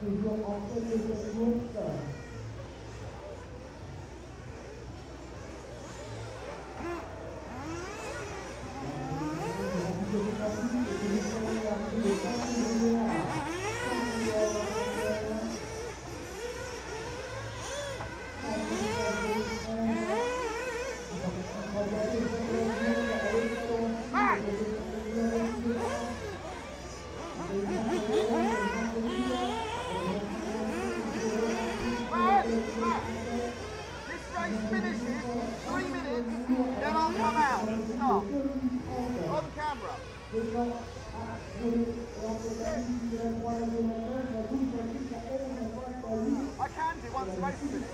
toujours en train de se I can do once the race is finished.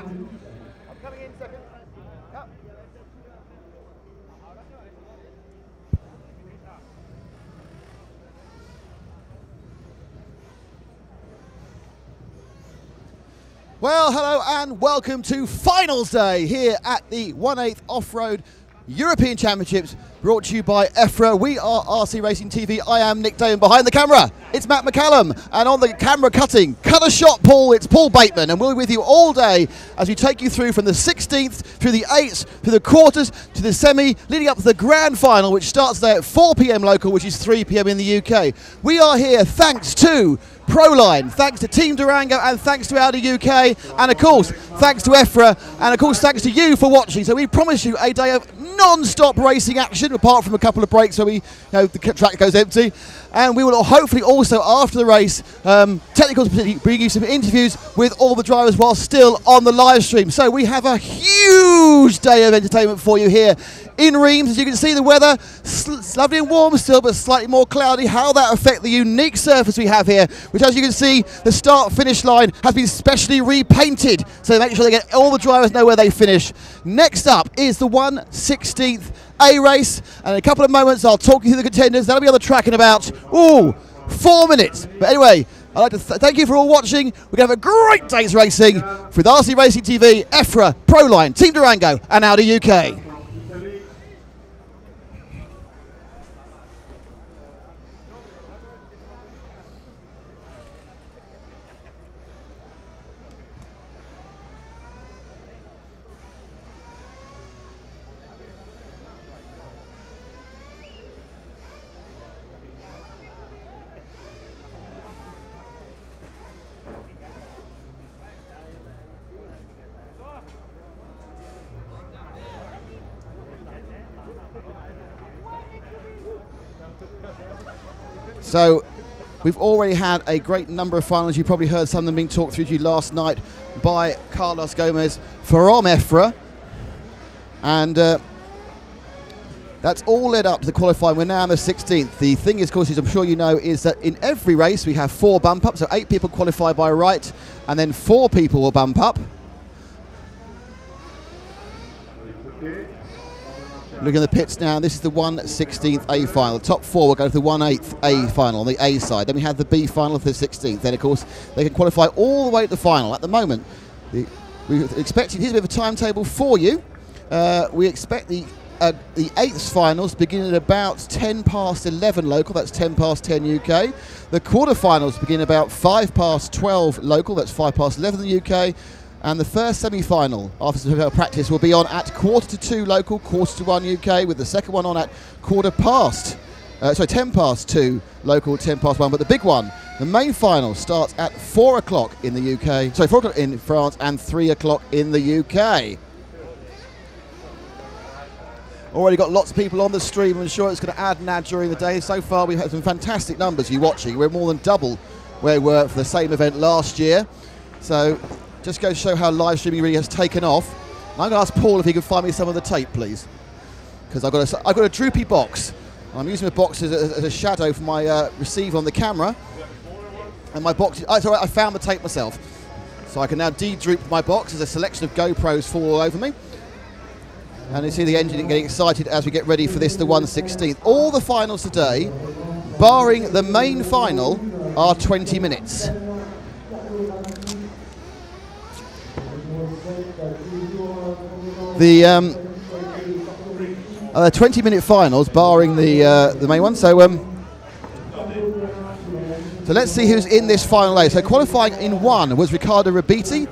I'm coming in second. Yep. Well, hello and welcome to finals day here at the 1/8 Off-Road European Championships, brought to you by EFRA. We are RC Racing TV. I am Nick Day, and behind the camera, it's Matt McCallum. And on the camera cutting, cut a shot, Paul, it's Paul Bateman. And we'll be with you all day as we take you through from the 16th, through the 8th, through the quarters, to the semi, leading up to the grand final, which starts today at 4 p.m. local, which is 3 p.m. in the UK. We are here thanks to Proline, thanks to Team Durango, and thanks to Audi UK, and of course thanks to EFRA, and of course thanks to you for watching. So we promise you a day of non-stop racing action, apart from a couple of breaks where the track goes empty, and we will hopefully also after the race technicals bring you some interviews with all the drivers while still on the live stream. So we have a huge day of entertainment for you here in Reims. As you can see, the weather lovely and warm still, but slightly more cloudy. How that affect the unique surface we have here, which, as you can see, the start-finish line has been specially repainted, so make sure all the drivers know where they finish. Next up is the 1/16th A race, and in a couple of moments I'll talk you through the contenders. That'll be on the track in about 4 minutes. But anyway, I'd like to thank you for all watching. We're going to have a great day's racing with RC Racing TV, EFRA, Proline, Team Durango, and Audi UK. So we've already had a great number of finals. You probably heard some of them being talked through to you last night by Carlos Gomez from EFRA. And that's all led up to the qualifying. We're now on the 16th. The thing is, of course, as I'm sure you know, is that in every race we have 4 bump ups. So 8 people qualify by right, and then 4 people will bump up. Looking at the pits now, this is the 1/16th A final. The top 4 will go to the 1/8th A final on the A side. Then we have the B final for the 16th. Then, of course, they can qualify all the way to the final. At the moment, we're expecting, here's a bit of a timetable for you. We expect the 8th finals begin at about 10 past 11 local, that's 10 past 10 UK. The quarterfinals begin about 5 past 12 local, that's 5 past 11 in the UK. And the first semi-final after some practice will be on at 1:45 local, 1:45 UK, with the second one on at 10 past 2 local, 10 past 1. But the big one, the main final, starts at 4 o'clock in the UK, sorry, 4 o'clock in France and 3 o'clock in the UK. Already got lots of people on the stream. I'm sure it's going to add and add during the day. So far, we've had some fantastic numbers. You watching? We're more than double where we were for the same event last year. So just goes to show how live streaming really has taken off. And I'm going to ask Paul if he can find me some of the tape, please, because I've got a droopy box. I'm using the box as a shadow for my receiver on the camera, and my box. Oh, it's all right. I found the tape myself, so I can now de-droop my box as a selection of GoPros fall all over me. And you see the engine getting excited as we get ready for this, the 1/16th. All the finals today, barring the main final, are 20 minutes. The 20-minute finals, barring the main one. So let's see who's in this final A. So qualifying in 1 was Riccardo Rabiti.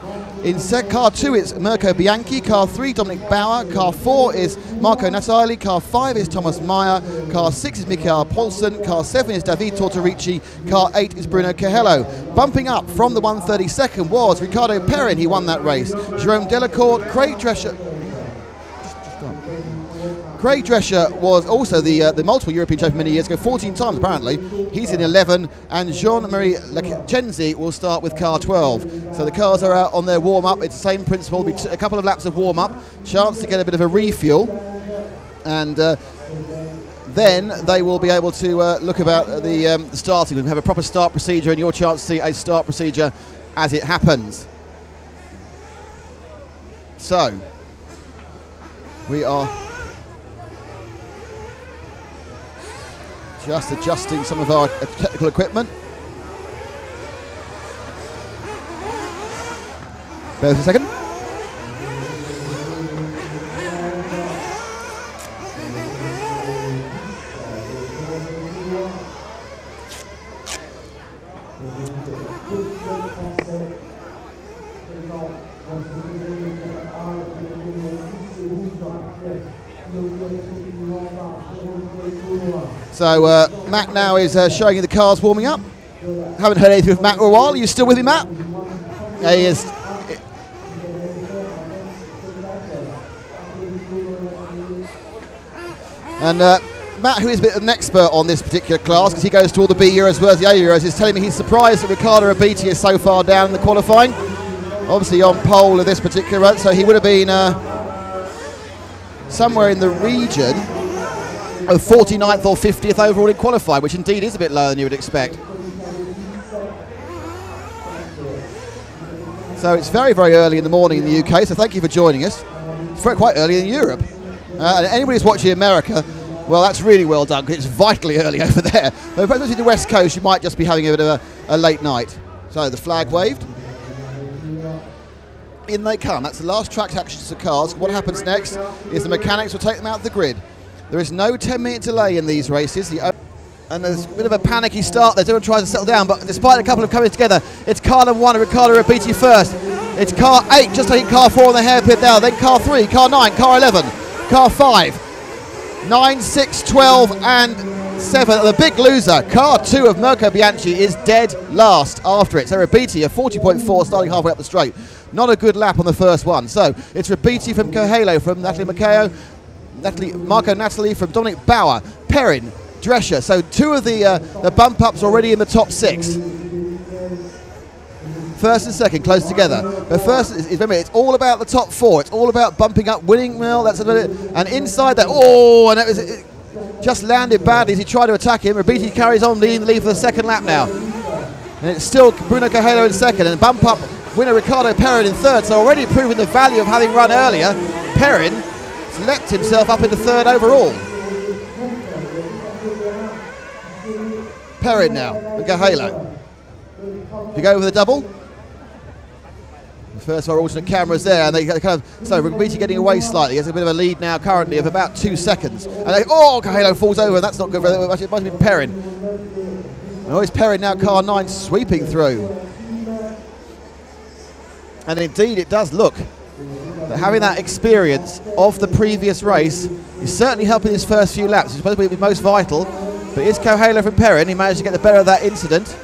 In car 2 it's Mirko Bianchi. Car 3 Dominic Bauer. Car 4 is Marco Natali. Car 5 is Thomas Meyer. Car 6 is Michael Paulsen. Car 7 is David Tortorici. Car 8 is Bruno Cahello. Bumping up from the 132nd was Ricardo Perrin. He won that race. Jerome Delacourt, Craig Drescher. Craig Drescher was also the multiple European champion many years ago, 14 times apparently. He's in 11, and Jean-Marie Lechenzi will start with car 12. So the cars are out on their warm-up. It's the same principle. It'll be a couple of laps of warm-up, chance to get a bit of a refuel, and then they will be able to look about the starting. We'll have a proper start procedure, and your chance to see a start procedure as it happens. So we are just adjusting some of our technical equipment. Bear with a second. So Matt now is showing you the cars warming up. Haven't heard anything with Matt for a while. Are you still with me, Matt? Yeah, he is. And Matt, who is a bit of an expert on this particular class, because he goes to all the B Euros as well as the A Euros, is telling me he's surprised that Riccardo Rabiti is so far down in the qualifying. Obviously on pole of this particular run, so he would have been somewhere in the region of 49th or 50th overall in qualifying, which indeed is a bit lower than you would expect. So it's very, very early in the morning in the UK, so thank you for joining us. It's quite early in Europe. And anybody who's watching America, well, that's really well done, because it's vitally early over there. But especially the West Coast, you might just be having a bit of a late night. So the flag waved. In they come. That's the last track action to the cars. What happens next is the mechanics will take them out of the grid. There is no 10-minute delay in these races. And there's a bit of a panicky start there. Everyone tries to settle down, but despite a couple of coming together, it's car number 1 and Riccardo Rabiti first. It's car 8, just taking car 4 on the hairpin now. Then car 3, car 9, car 11, car 5, 9, 6, 12 and 7. The big loser, car 2 of Mirko Bianchi, is dead last after it. So Rabiti, a 40.4 starting halfway up the straight. Not a good lap on the first one. So it's Rabiti from Coelho, from Natalie Macao, Marco Natali from Dominic Bauer, Perrin, Drescher. So 2 of the bump ups already in the top 6. First and second close together. But first, remember, it's all about the top 4. It's all about bumping up, winning. Well, that's about it. And inside that, oh, and it just landed badly as he tried to attack him. Rabiti carries on leading the lead for the second lap now. And it's still Bruno Cajelo in second, and bump up winner Ricardo Perrin in third. So already proving the value of having run earlier, Perrin has leapt himself up into third overall. Perrin now, and Cajelo. You go over the double. First of our alternate cameras there, and they kind of, so Rabiti getting away slightly. He has a bit of a lead now currently of about 2 seconds. And Cajelo falls over, and that's not good. It must have been Perrin. Oh, it's Perrin now, car 9 sweeping through. And indeed it does look that having that experience of the previous race is certainly helping his first few laps. It's supposed to be most vital, but it's Cajelo from Perrin. He managed to get the better of that incident.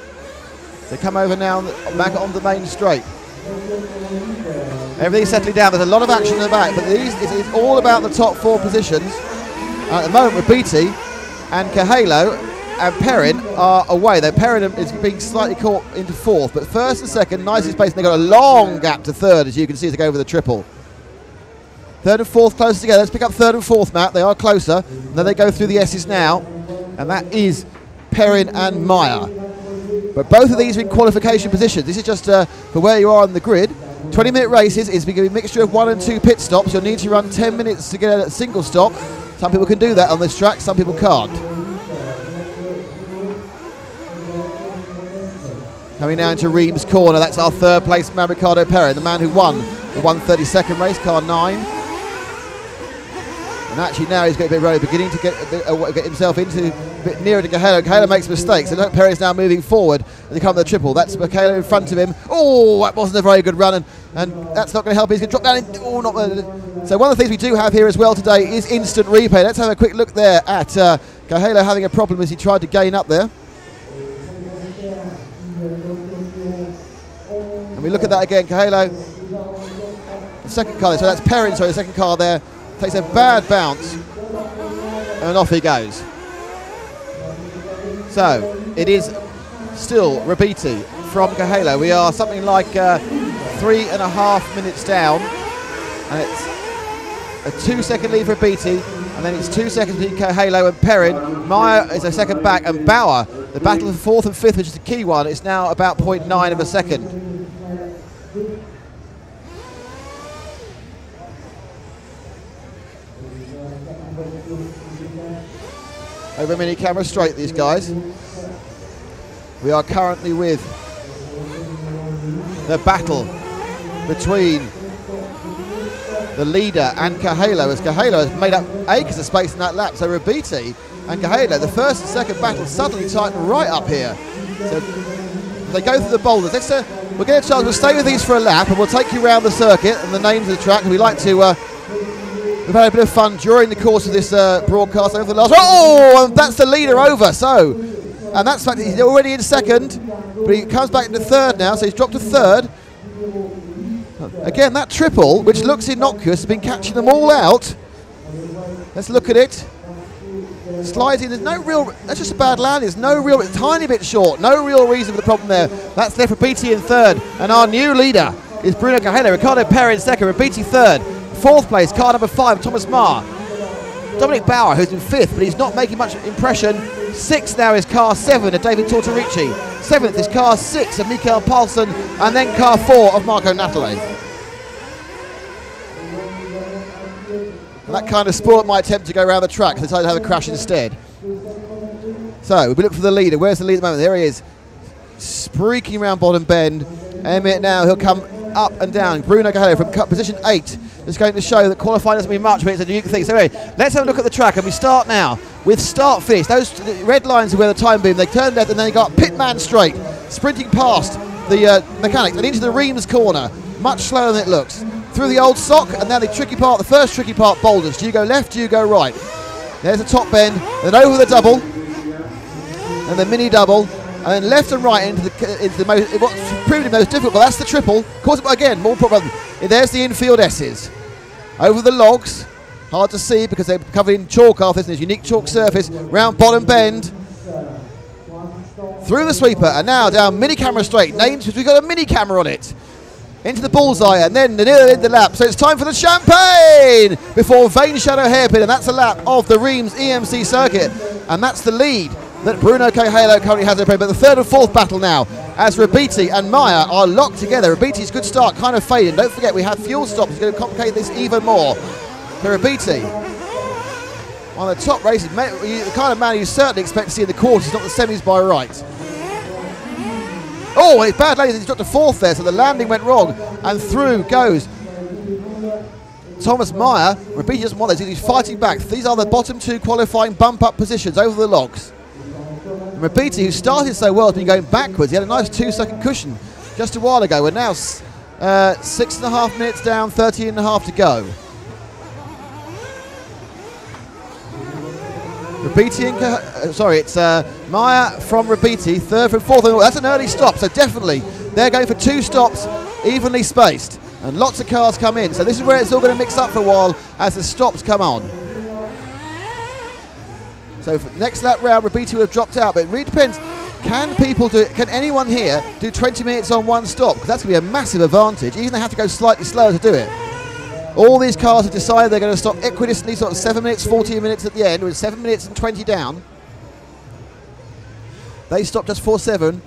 They come over now back on the main straight. Everything's settling down. There's a lot of action in the back, but it's all about the top 4 positions. At the moment, Rabiti and Cajelo and Perrin are away. Though Perrin is being slightly caught into 4th, but first and second, nicely spaced. They've got a long gap to 3rd, as you can see, as they go over the triple. 3rd and 4th closer together. Let's pick up 3rd and 4th, Matt. They are closer. And then they go through the S's now, and that is Perrin and Meyer. But both of these are in qualification positions. This is just for where you are on the grid. 20-minute races is going to be a mixture of 1 and 2 pit stops. You'll need to run 10 minutes to get a single stop. Some people can do that on this track, some people can't. Coming now into Reims corner, that's our 3rd place man, Ricardo Perrin, the man who won the 132nd race, car 9. And actually now he's getting a bit road, beginning to get himself into a bit nearer to Cajelo. Cajelo makes mistakes, and look, Perrin's now moving forward and they come to the triple. That's Cajelo in front of him. Oh, that wasn't a very good run, and that's not going to help. He's going to drop down. So one of the things we do have here as well today is instant replay. Let's have a quick look there at Cajelo having a problem as he tried to gain up there. And we look at that again, Cajelo, the second car there, so that's Perrin, sorry, the second car there. Takes a bad bounce, and off he goes. So it is still Rabiti from Cajelo. We are something like 3.5 minutes down, and it's a 2-second lead for Rabiti, and then it's 2 seconds between Cajelo and Perrin. Meyer is a second back, and Bauer, the battle for 4th and 5th, which is the key one, is now about 0.9 of a second. Over mini camera straight, these guys. We are currently with the battle between the leader and Cajelo, as Cajelo has made up acres of space in that lap. So Rabiti and Cajelo, the first and second battle suddenly tighten right up here. So they go through the boulders. We'll get a chance, we'll stay with these for a lap and we'll take you around the circuit and the names of the track. And we like to we've had a bit of fun during the course of this broadcast over the last. Oh, and that's the leader over. So, and that's fact he's already in second, but he comes back into 3rd now. So he's dropped to 3rd. Again, that triple, which looks innocuous, has been catching them all out. Let's look at it. Slides in. There's no real. That's just a bad landing. There's no real. It's a tiny bit short. No real reason for the problem there. That's there for Rabiti in 3rd, and our new leader is Bruno Cajelo. Ricardo Perrin 2nd. Rabiti 3rd. 4th place, car number 5, Thomas Marr. Dominic Bauer, who's in 5th, but he's not making much impression. 6th now is car 7 of David Tortorici. 7th is car 6 of Mikael Paulsen, and then car 4 of Marco Natale. That kind of sport might attempt to go around the track, they decided to have a crash instead. So, we look for the leader. Where's the leader at the moment? There he is, streaking around bottom bend. Any minute now, he'll come up and down. Bruno Cajelo from position 8 is going to show that qualifying doesn't mean much, but it's a unique thing. So anyway, let's have a look at the track, and we start now with start finish. Those red lines are where the time beam. They turn left and then they got pitman straight, sprinting past the mechanics and into the Reims corner, much slower than it looks. Through the old sock, and now the tricky part, the first tricky part, boulders. Do you go left, do you go right? There's a top bend, then over the double, and the mini double, and then left and right into the most, what's proving the most difficult, but that's the triple. Of course, again, more problem. There's the infield S's. Over the logs, Hard to see because they're covered in chalk after this unique chalk surface. Round bottom bend. Through the sweeper and now down mini camera straight. Names because we've got a mini camera on it. Into the bullseye and then the near end of the lap. So it's time for the champagne before Vane Shadow Hairpin, and that's a lap of the Reims EMC circuit. And that's the lead that Bruno Cahalo currently has in play. But the third and fourth battle now as Rabiti and Maya are locked together. Rabiti's good start kind of fading. Don't forget we have fuel stops. It's going to complicate this even more. For Rabiti, one of the top races, the kind of man you certainly expect to see in the quarters, not the semis by right. Oh, it's bad landing. He's dropped to fourth there, so the landing went wrong. And through goes Thomas Meyer. Rabiti doesn't want this. He's fighting back. These are the bottom two qualifying bump-up positions over the logs. And Rabiti, who started so well, has been going backwards. He had a nice 2-second cushion just a while ago. We're now 6.5 minutes down, 13.5 to go. Rabiti and it's Maya from Rabiti, third from fourth. That's an early stop, so definitely they're going for 2 stops, evenly spaced, and lots of cars come in. So this is where it's all going to mix up for a while as the stops come on. So for next lap round, Rabiti will have dropped out, but it really depends. Can people do it? Can anyone here do 20 minutes on one stop? Because that's going to be a massive advantage. Even they have to go slightly slower to do it. All these cars have decided they're going to stop equidistantly, sort of 7 minutes, 14 minutes at the end, with 7 minutes and 20 down. They stopped just 4.7.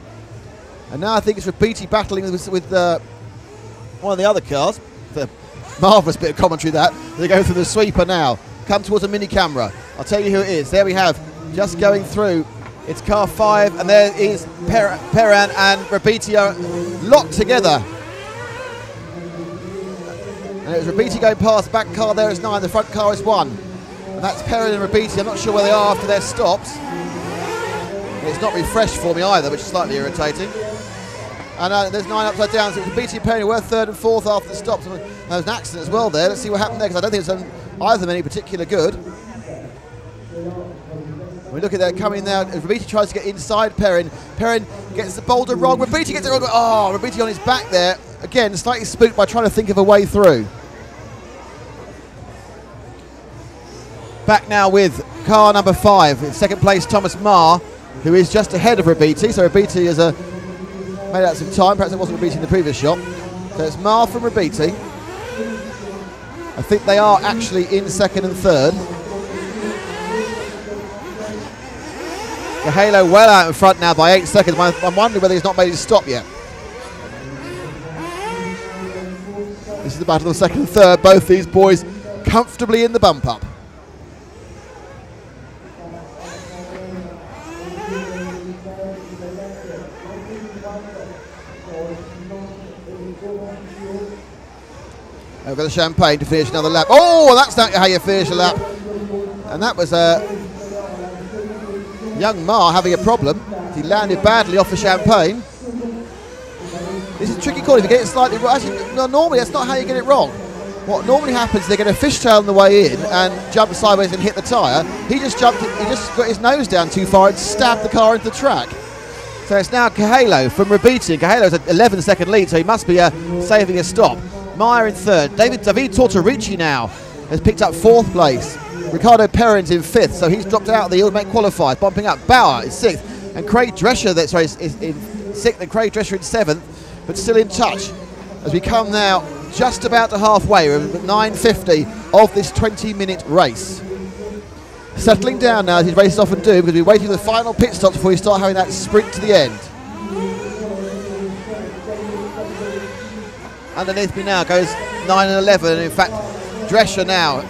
And now I think it's Rabiti battling with one of the other cars. The marvellous bit of commentary that. They go through the sweeper now. Come towards a mini camera. I'll tell you who it is. There we have, just going through. It's car 5, and there is Perrin and Rabiti are locked together. And it was Rabiti going past, back car there is 9, the front car is 1. And that's Perrin and Rabiti. I'm not sure where they are after their stops. It's not refreshed for me either, which is slightly irritating. And there's 9 upside down, so Rabiti and Perrin were 3rd and 4th after the stops. There was an accident as well there. Let's see what happened there, because I don't think it's done either of them any particular good. We look at that coming now. Rabiti tries to get inside Perrin. Perrin gets the boulder wrong. Rabiti gets it wrong. Oh, Rabiti on his back there. Again, slightly spooked by trying to think of a way through. Back now with car number 5. In second place, Thomas Marr, who is just ahead of Rabiti. So Rabiti has made out some time. Perhaps it wasn't Rabiti in the previous shot. So it's Marr from Rabiti. I think they are actually in second and third. Cahalo well out in front now by 8 seconds. I'm wondering whether he's not made his stop yet. This is the battle of second and third. Both these boys comfortably in the bump up. Over the champagne to finish another lap. Oh, that's not how you finish a lap. And that was young Marr having a problem. He landed badly off the champagne. This is a tricky call if you get it slightly wrong. Actually, no, normally that's not how you get it wrong. What normally happens is they get a fishtail on the way in and jump sideways and hit the tyre. He just jumped, he just got his nose down too far and stabbed the car into the track. So it's now Cahalo from Rabiti. Cahalo's an 11-second lead, so he must be saving a stop. Meyer in third. David Tortorici now has picked up 4th place. Ricardo Perrin's in 5th, so he's dropped out of the Ilmate qualifiers, bumping up. Bauer is 6th, and Craig Drescher, is in 6th, and Craig Drescher in 7th, but still in touch as we come now just about to halfway. We're at 9:50 of this 20-minute race. Settling down now, as these races often do, because we're waiting for the final pit stops before we start having that sprint to the end. Underneath me now goes 9 and 11, and in fact Drescher now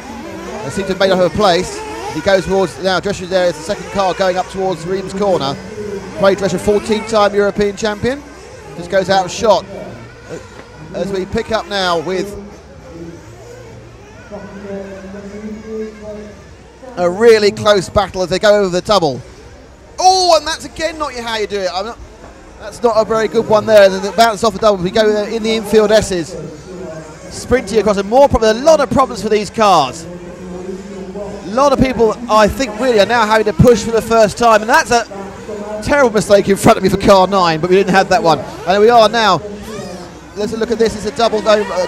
seems to have made up a place. He goes towards, now Drescher there is the second car going up towards Reims corner. Craig Drescher, 14-time European champion, just goes out of shot. As we pick up now with a really close battle as they go over the double. Oh, and that's again not how you do it. That's not a very good one there. And then it bounces off the double. We go in the infield S's. Sprinting across, and a lot of problems for these cars. A lot of people, I think, really are now having to push for the first time. And that's a terrible mistake in front of me for car 9, but we didn't have that one. And we are now. Let's look at this. It's a double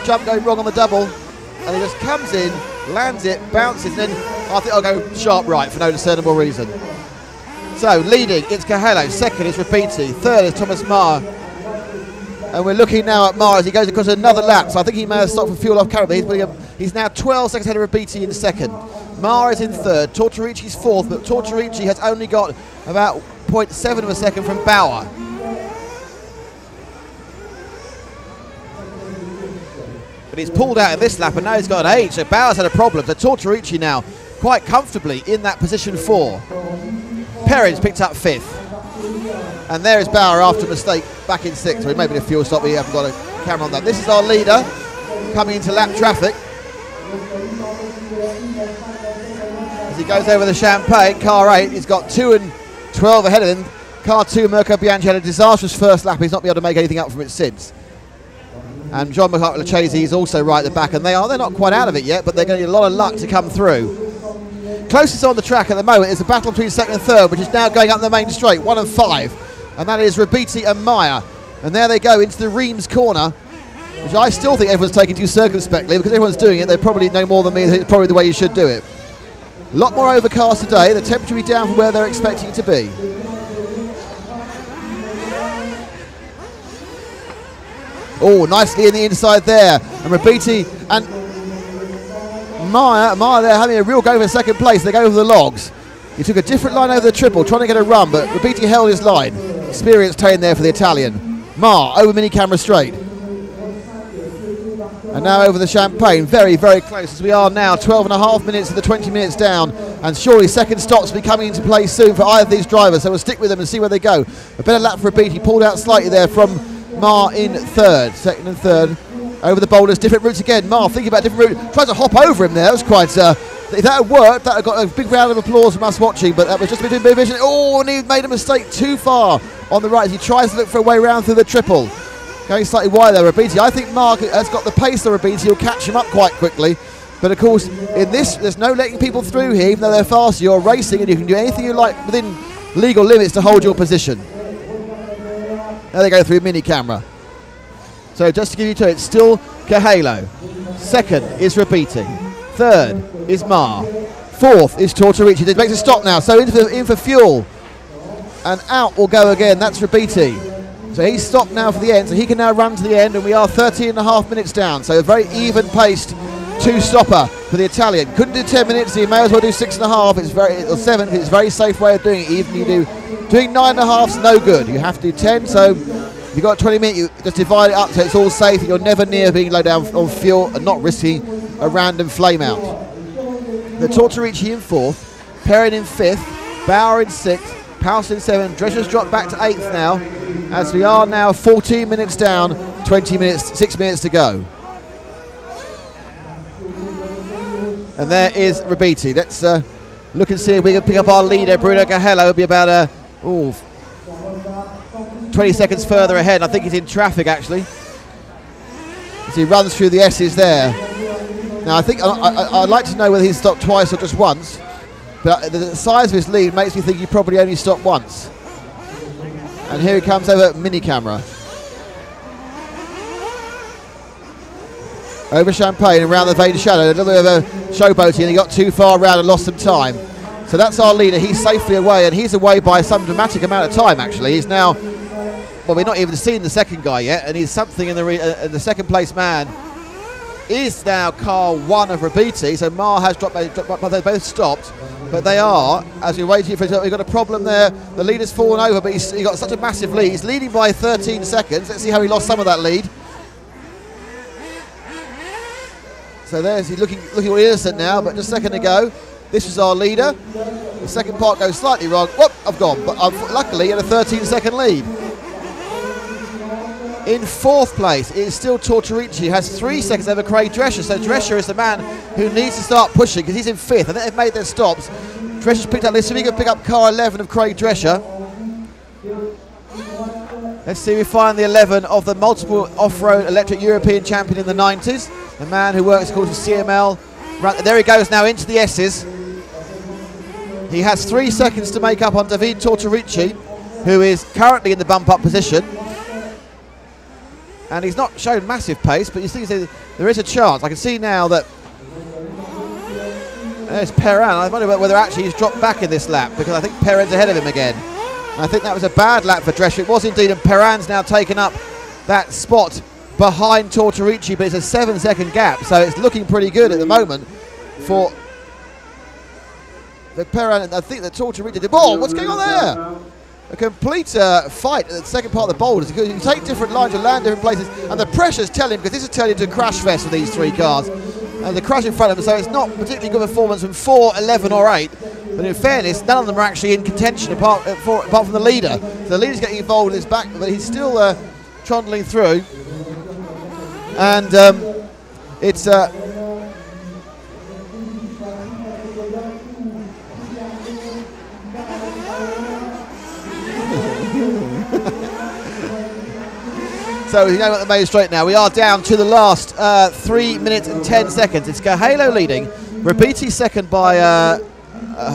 jump going wrong on the double. and he just comes in, lands it, bounces, and then I think I'll go sharp right for no discernible reason. So leading, it's Cahello. Second is Rapiti. Third is Thomas Maher. And we're looking now at Maher as he goes across another lap. So I think he may have stopped for fuel off camera, but he's now 12 seconds ahead of Rapiti in second. Maher is in third. Tortorici's fourth, but Tortorici has only got about 0.7 of a second from Bauer. But he's pulled out in this lap, and now he's got an H. So Bauer's had a problem. So Tortorici now quite comfortably in that position 4. Perrin's picked up 5th. And there is Bauer after a mistake back in 6th. So he may be a fuel stop, but you haven't got a camera on that. This is our leader coming into lap traffic. As he goes over the Champagne, car 8, he's got 2 and 12 ahead of him. Car 2, Mirko Bianchi, had a disastrous first lap. He's not been able to make anything up from it since. And John McCarthy is also right at the back, and they're not quite out of it yet, but they're going to need a lot of luck to come through. Closest on the track at the moment is the battle between second and third, which is now going up the main straight, 1 and 5, and that is Rapiti and Maher. And there they go into the Reims corner, which I still think everyone's taking too circumspectly, because everyone's doing it. They probably know more than me. It's probably the way you should do it. A lot more overcast today. The temperature will be down from where they're expecting it to be. Oh, nicely in the inside there. And Rapiti and Maher there having a real go for second place. They go over the logs. He took a different line over the triple, trying to get a run, but Rapiti held his line. Experienced turn there for the Italian. Maher over mini camera straight. And now over the Champagne, very, very close as we are now, 12.5 minutes to the 20 minutes down, and surely second stops will be coming into play soon for either of these drivers, so we'll stick with them and see where they go. A better lap for Rapiti, pulled out slightly there from Maher in third, second and third. Over the boulders, different routes again. Maher thinking about different route, tries to hop over him there. That was quite, if that had worked, that had got a big round of applause from us watching, but that was just between vision. Oh, and he made a mistake too far on the right as he tries to look for a way around through the triple. Going slightly wide there, Rapiti. I think Maher has got the pace of Rapiti. He'll catch him up quite quickly. But of course, in this, there's no letting people through here, even though they're fast. You're racing and you can do anything you like within legal limits to hold your position. There they go through mini camera. So just to give you to it, still Cahello. Second is Rapiti. Third is Maher. Fourth is Tortorici. He makes a stop now, so in for fuel. And out will go again. That's Rapiti. So he's stopped now for the end, so he can now run to the end, and we are 13.5 minutes down. So a very even-paced two-stopper for the Italian. Couldn't do 10 minutes, so you may as well do 6.5. It's very, or 7. It's a very safe way of doing it. Even you doing 9.5's no good. You have to do 10. So if you've got 20 minutes, you just divide it up so it's all safe. You're never near being low down on fuel and not risking a random flame out. The Tortorici in 4th, Perrin in 5th, Bauer in 6th. House in 7, Drescher's dropped back to 8th now, as we are now 14 minutes down, 20 minutes, 6 minutes to go. And there is Rapiti. Let's look and see if we can pick up our leader, Bruno Cahello. Will be about 20 seconds further ahead. I think he's in traffic actually, as he runs through the S's there. Now I think I'd like to know whether he's stopped twice or just once. But the size of his lead makes me think he probably only stopped once. And here he comes over mini camera. Over Champagne and around the Vein Shadow. A little bit of a showboating, and he got too far around and lost some time. So that's our leader. He's safely away, and he's away by some dramatic amount of time actually. He's now, well, we've not even seen the second guy yet, and he's something in the second place man is now car 1 of Rapiti. So Maher has dropped, they both stopped. But they are, as we're waiting for it, we've got a problem there. The leader's fallen over, but he's got such a massive lead. He's leading by 13 seconds. Let's see how he lost some of that lead. So there's he's looking all innocent now, but just a second ago, this was our leader. The second part goes slightly wrong. Whoop, I've gone, but luckily he had a 13-second lead. In 4th place, it is still Tortorici, who has 3 seconds over Craig Drescher. So Drescher is the man who needs to start pushing because he's in 5th. I think they've made their stops. Drescher's picked up this, so we can pick up car 11 of Craig Drescher. Let's see if we find the 11 of the multiple off-road electric European champion in the 90s. The man who works, of course, with CML. There he goes now into the S's. He has 3 seconds to make up on David Tortorici, who is currently in the bump-up position. And he's not shown massive pace, but you see there is a chance. I can see now that There's Perrin. I wonder whether actually he's dropped back in this lap, because I think Perrin's ahead of him again. And I think that was a bad lap for Drescher. It was indeed, and Perrin's now taken up that spot behind Tortorici, but it's a 7-second gap, so it's looking pretty good at the moment for the Perrin. I think that Tortorici did. Oh, what's going on there? A complete fight at the second part of the boulders. You can take different lines and land different places, and the pressure's telling, because this has turned into a crash fest for these three cars. And the crash in front of them, so it's not particularly good performance from 4, 11 or 8. But in fairness, none of them are actually in contention apart from the leader. So the leader's getting involved in his back, but he's still trundling through. And it's so you know at the main straight now. We are down to the last 3 minutes and 10 seconds. It's Cahalo leading, Rabiti second by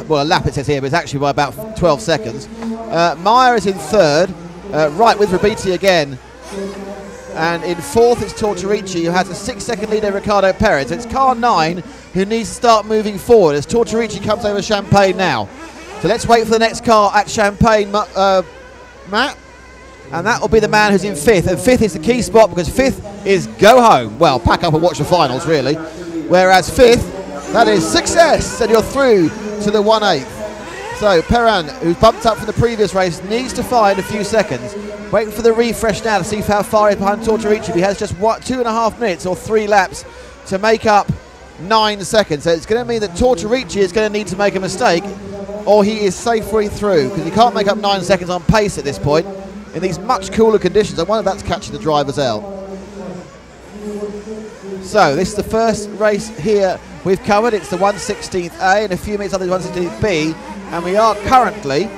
well, a lap it says here, but it's actually by about 12 seconds. Meyer is in third, right with Rabiti again. And in fourth is Tortorici, who has a 6-second lead over Ricardo Perez. So it's car 9 who needs to start moving forward as Tortorici comes over Champagne now. So let's wait for the next car at Champagne, Matt. And that will be the man who's in fifth. And fifth is the key spot, because fifth is go home. Well, pack up and watch the finals, really. Whereas fifth, that is success, and you're through to the 1/8. So Perrin, who's bumped up from the previous race, needs to find a few seconds. Waiting for the refresh now to see how far he's behind Tortorici. He has just 2.5 minutes or 3 laps to make up 9 seconds. So it's going to mean that Tortorici is going to need to make a mistake, or he is safely through, because he can't make up 9 seconds on pace at this point in these much cooler conditions. I wonder if that's catching the drivers out. So this is the first race here we've covered. It's the 1/16A, and a few minutes on the 1/16B, and we are currently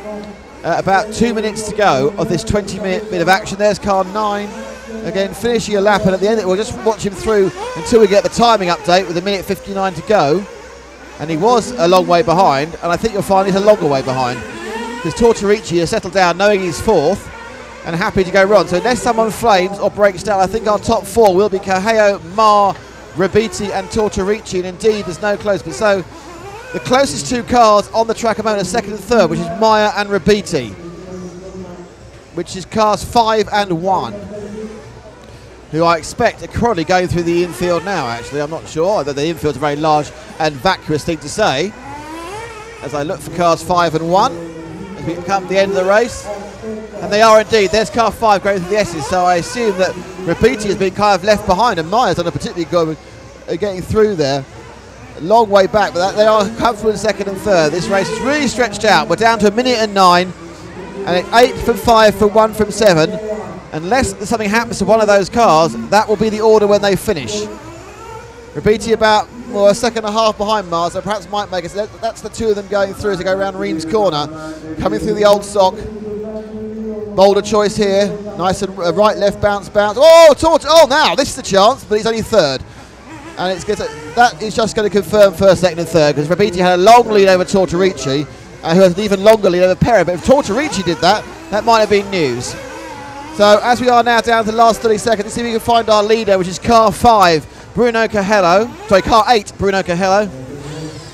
about 2 minutes to go of this 20-minute bit of action. There's car 9 again finishing a lap, and at the end we'll just watch him through until we get the timing update with 1:59 to go. And he was a long way behind, and I think you'll find he's a longer way behind, because Tortorici has settled down knowing he's fourth and happy to go run. So unless someone flames or breaks down, I think our top 4 will be Caheo, Mar, Rabiti and Tortorici, and indeed there's no close. But so the closest 2 cars on the track at the moment are second and third, which is Meyer and Rabiti, which is cars 5 and 1, who I expect are probably going through the infield now. Actually, I'm not sure, although the infield's a very large and vacuous thing to say. As I look for cars 5 and 1 as we come to the end of the race, and they are indeed. There's car 5 going through the S's, so I assume that Rabiti has been kind of left behind, and Meyer's done a particularly good getting through there. A long way back, but they are comfortable in second and third. This race is really stretched out. We're down to 1:09, and it's 8 from 5 from 1 from 7. Unless something happens to one of those cars, that will be the order when they finish. Rabiti about a second and a half behind Mars, so perhaps might make it. So that's the 2 of them going through as they go around Reims corner, coming through the old stock. Boulder choice here, nice and right, left, bounce. Oh, now this is the chance, but he's only third, and it's good. That is just going to confirm first, second, and third, because Rabiti had a long lead over Tortorici, who has an even longer lead over Perrin. But if Tortorici did that, that might have been news. So as we are now down to the last 30 seconds, let's see if we can find our leader, which is car 5, Bruno Cahelo. Sorry, car 8, Bruno Cahelo,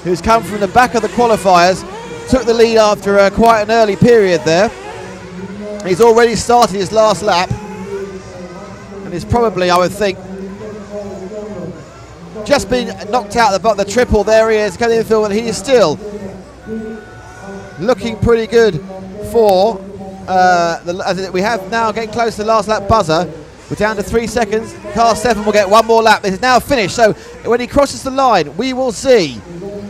who's come from the back of the qualifiers, took the lead after quite an early period there. He's already started his last lap, and he's probably, I would think, just been knocked out the triple. There he is, coming in the field, and he is still looking pretty good for we have now getting close to the last lap buzzer. We're down to 3 seconds. Car 7 will get one more lap. This is now finished, so when he crosses the line, we will see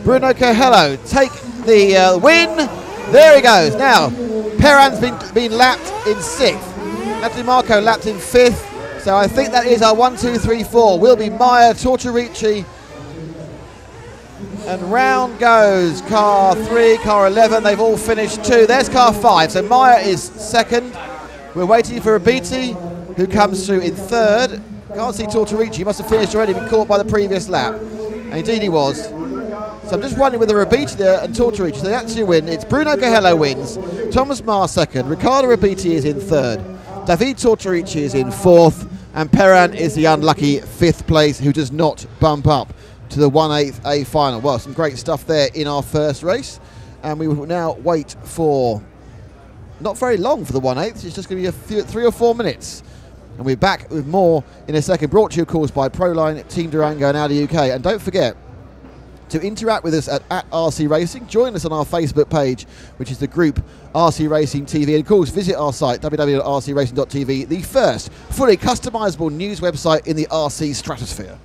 Bruno Cahelo take the win. There he goes. Now, Perrin's been lapped in 6th. Natalie Marco lapped in 5th. So I think that is our 1, 2, 3, 4. Will be Meyer, Tortorici, and round goes car 3, car 11. They've all finished 2. There's car 5. So Meyer is second. We're waiting for Rabiti, who comes through in third. Can't see Tortorici. He must have finished already, been caught by the previous lap. And indeed he was. So I'm just wondering whether Rabiti there and Tortorici, so they actually win. It's Bruno Cahelo wins, Thomas Marr second, Ricardo Rabiti is in third, David Tortorici is in fourth, and Perrin is the unlucky 5th place who does not bump up to the 1/8A final. Well, some great stuff there in our first race, and we will now wait for not very long for the 1/8. It's just going to be 3 or 4 minutes, and we're back with more in a second. Brought to you, of course, by Proline, Team Durango, and Audi UK. And don't forget to interact with us at RC Racing. Join us on our Facebook page, which is the group RC Racing TV. And of course, visit our site, www.rcracing.tv, the first fully customisable news website in the RC stratosphere.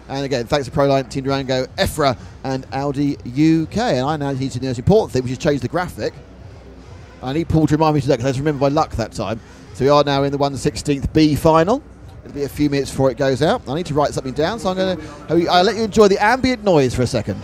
And again, thanks to Proline, Team Durango, EFRA, and Audi UK. And I now need to do the most important thing, which is change the graphic. I need Paul to remind me to do that, because I just remember my luck that time. So we are now in the 1/16th B final. It'll be a few minutes before it goes out. I need to write something down, so I'll let you enjoy the ambient noise for a second.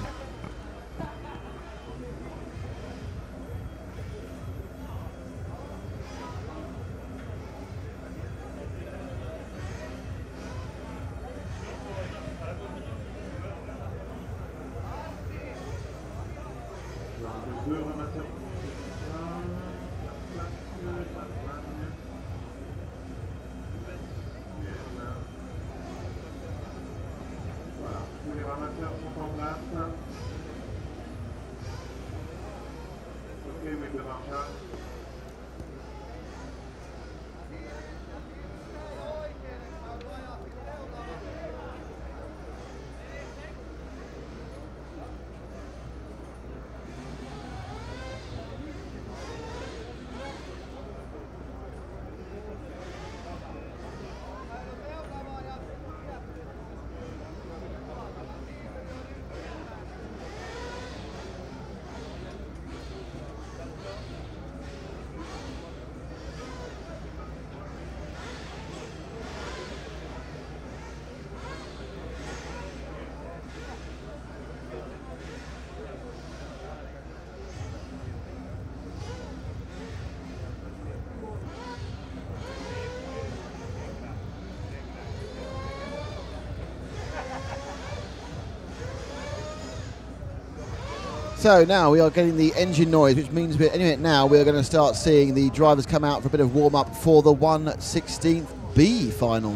So now we are getting the engine noise, which means any minute now we're going to start seeing the drivers come out for a bit of warm-up for the 1/16th B final.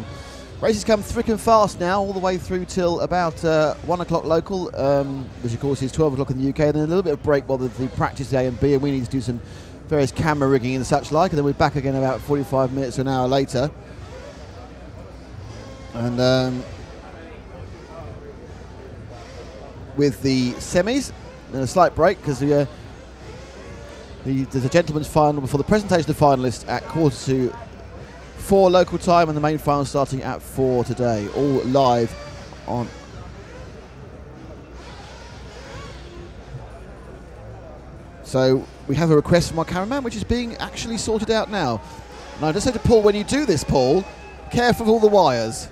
Races come thick and fast now, all the way through till about 1 o'clock local, which of course is 12 o'clock in the UK, and then a little bit of break while the practice A and B, and we need to do some various camera rigging and such like, and then we're back again about 45 minutes to an hour later. And with the semis, and a slight break because there's a gentleman's final before the presentation of the finalists at 3:45 local time, and the main final starting at 4 today, all live on. So we have a request from our cameraman, which is being actually sorted out now. And I just said to Paul, when you do this, Paul, careful of all the wires.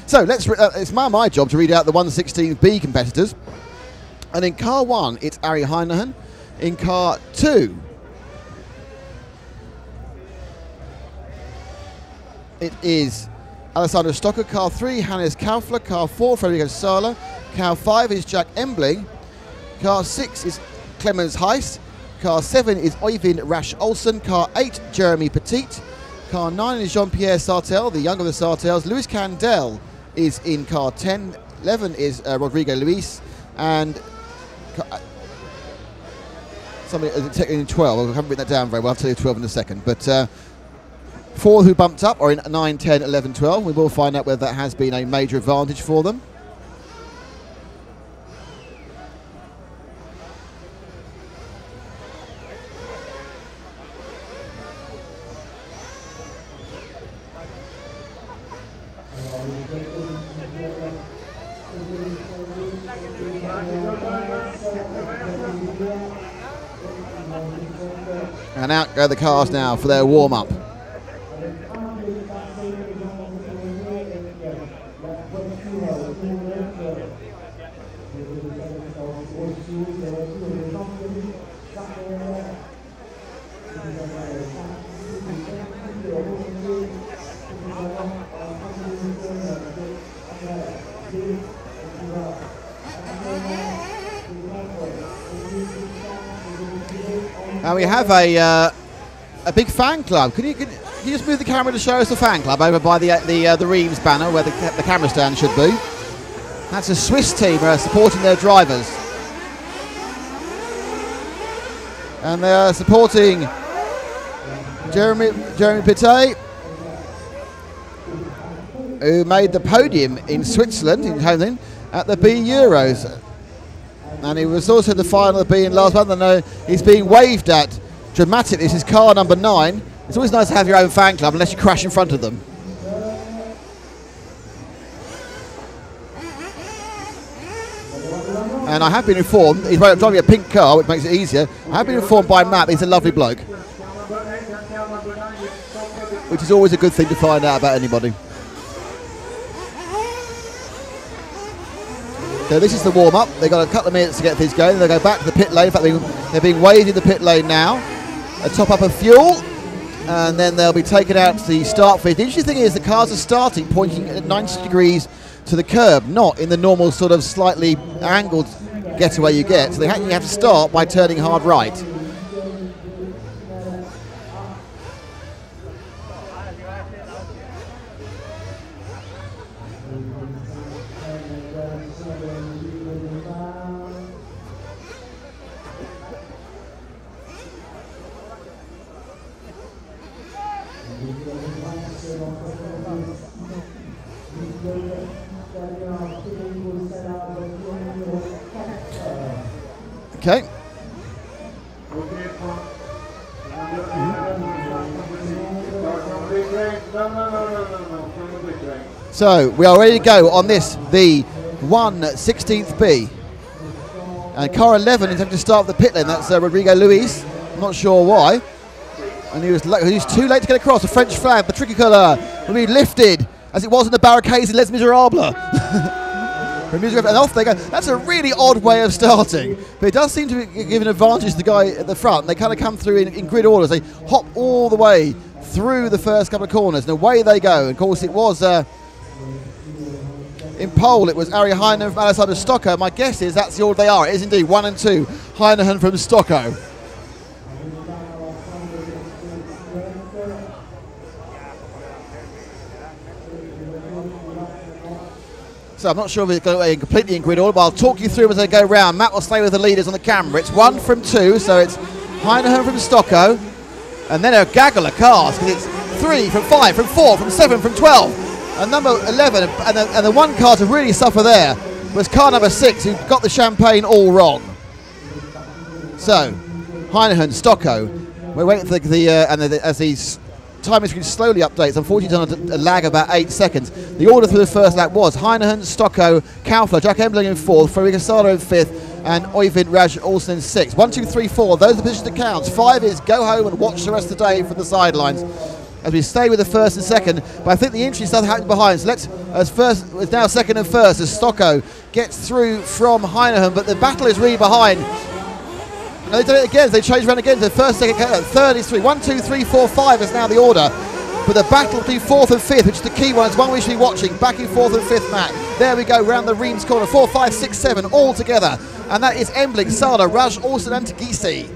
So it's my job to read out the 1/16B competitors. And in car 1, it's Ari Heinehan. In car 2, it is Alessandro Stocker. Car 3, Hannes Kaufler. Car 4, Federico Sala. Car 5 is Jack Embling. Car 6 is Clemens Heist. Car 7 is Oyvind Rasch Olsen. Car 8, Jeremy Petit. Car 9 is Jean-Pierre Sartel, the younger of the Sartels. Lewis Candel is in car 10. 11 is Rodrigo Luis. And somebody in 12. I haven't written that down very well. I'll tell you 12 in a second. But 4 who bumped up are in 9, 10, 11, 12. We will find out whether that has been a major advantage for them. And out go the cars now for their warm-up. And we have a big fan club. Can you can you just move the camera to show us the fan club over by the Reims banner where the camera stand should be? That's a Swiss team supporting their drivers. And they are supporting Jeremy Pitet, who made the podium in Switzerland, in Honing, at the B Euros. And he was also the final of B in last month. I know he's being waved at dramatically. This is car number 9. It's always nice to have your own fan club unless you crash in front of them. And I have been informed, he's driving a pink car, which makes it easier. I have been informed by Matt he's a lovely bloke, which is always a good thing to find out about anybody. So this is the warm-up. They've got a couple of minutes to get things going. They'll go back to the pit lane. In fact, they're being waved in the pit lane now. A top up of fuel, and then they'll be taken out to the start phase. The interesting thing is the cars are starting pointing at 90 degrees to the curb, not in the normal sort of slightly angled getaway you get. So they actually have to start by turning hard right. Okay. So we are ready to go on this, the 1/16th B. And car 11 is having to start the pit lane. That's Rodrigo Luis. I'm not sure why. And he was too late to get across. The French flag, the tricolor, will be lifted as it was in the barricades in Les Miserables. And off they go. That's a really odd way of starting, but it does seem to give an advantage to the guy at the front. They kind of come through in grid order. They hop all the way through the first couple of corners, and away they go. And of course, it was in pole. It was Ari Heinen from Alessandro Stocco. My guess is that's the order they are. It is indeed 1 and 2. Heinen from Stocco. So I'm not sure if it's going completely in grid order, but I'll talk you through as they go round. Matt will stay with the leaders on the camera. It's 1 from 2, so it's Heinen from Stocco, and then a gaggle of cars, because it's 3 from 5, from 4, from 7, from 12, and number 11, and the one car to really suffer there was car number 6, who got the champagne all wrong. So, Heinen, Stocco, we're waiting for as these time screen slowly updates. Unfortunately, it's on a lag of about 8 seconds. The order through the first lap was Heinen, Stocco, Kaufler, Jack Embling in 4th, Frederico Salo in 5th, and Oyvind Raj Olsen in 6th. 1, 2, 3, 4. Those are the positions that counts. 5 is go home and watch the rest of the day from the sidelines, as we stay with the first and second. But I think the interesting stuff happening behind. So it's now second and first as Stocco gets through from Heinen, but the battle is really behind. And they did it again. They changed around again to the first, second, third is 3. 1, 2, 3, 4, 5 is now the order. But the battle between 4th and 5th, which is the key one, is one we should be watching. Back in 4th and 5th, Matt. There we go, round the Reims corner. 4, 5, 6, 7, all together. And that is Embling, Sada, Raj, Olsen, and Tagisi.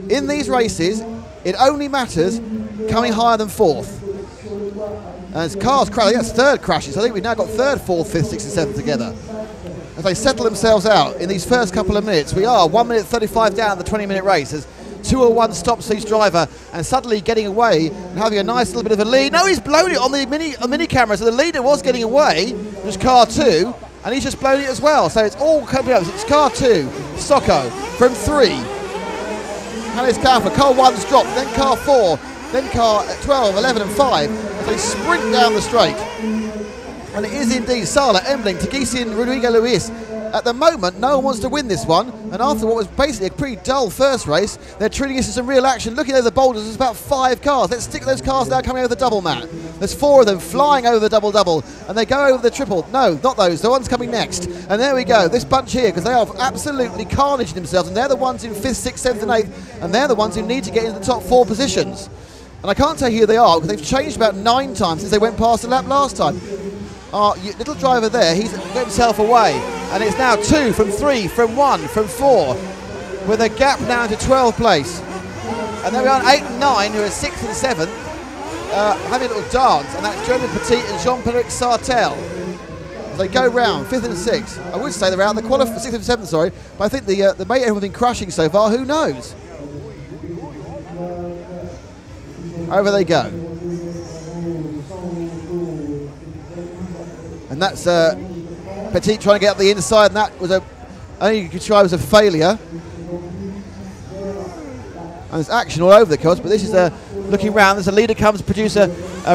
In these races, it only matters coming higher than 4th. And as cars crash, that's third crashes. I think we've now got 3rd, 4th, 5th, 6th, and 7th together. As they settle themselves out in these first couple of minutes. We are 1 minute 35 down the 20-minute race as 201 stops each driver and suddenly getting away and having a nice little bit of a lead. No, he's blown it on the mini camera, so the leader was getting away. There's car 2, and he's just blown it as well. So it's all coming up. It's car 2, Stocco from 3. Hannes Kaufler, car 1's dropped, then car 4, then car 12, 11 and 5 as they sprint down the straight. And it is indeed Sala, Embling, Tagisi and Rodrigo Luis. At the moment, no one wants to win this one. And after what was basically a pretty dull first race, they're treating this as some real action. Looking over the boulders, there's about 5 cars. Let's stick those cars now coming over the double, Matt. There's 4 of them flying over the double-double. And they go over the triple. No, not those. The one's coming next. And there we go. This bunch here, because they are absolutely carnaging themselves. And they're the ones in 5th, 6th, 7th and 8th. And they're the ones who need to get into the top 4 positions. And I can't tell you who they are, because they've changed about 9 times since they went past the lap last time. Our little driver there, he's got himself away, and it's now 2 from 3, from 1, from 4, with a gap now to 12th place. And then we are 8 and 9, who are 6th and 7th, having a little dance, and that's Jeremy Petit and Jean-Pierre Sartel. As they go round, 5th and 6th. I would say they're out, the 6th and 7th, sorry, but I think the mate have been crushing so far, who knows? Over they go. And that's Petit trying to get up the inside, and that was only you could try was a failure. And there's action all over the course, but this is looking round as the leader comes to produce a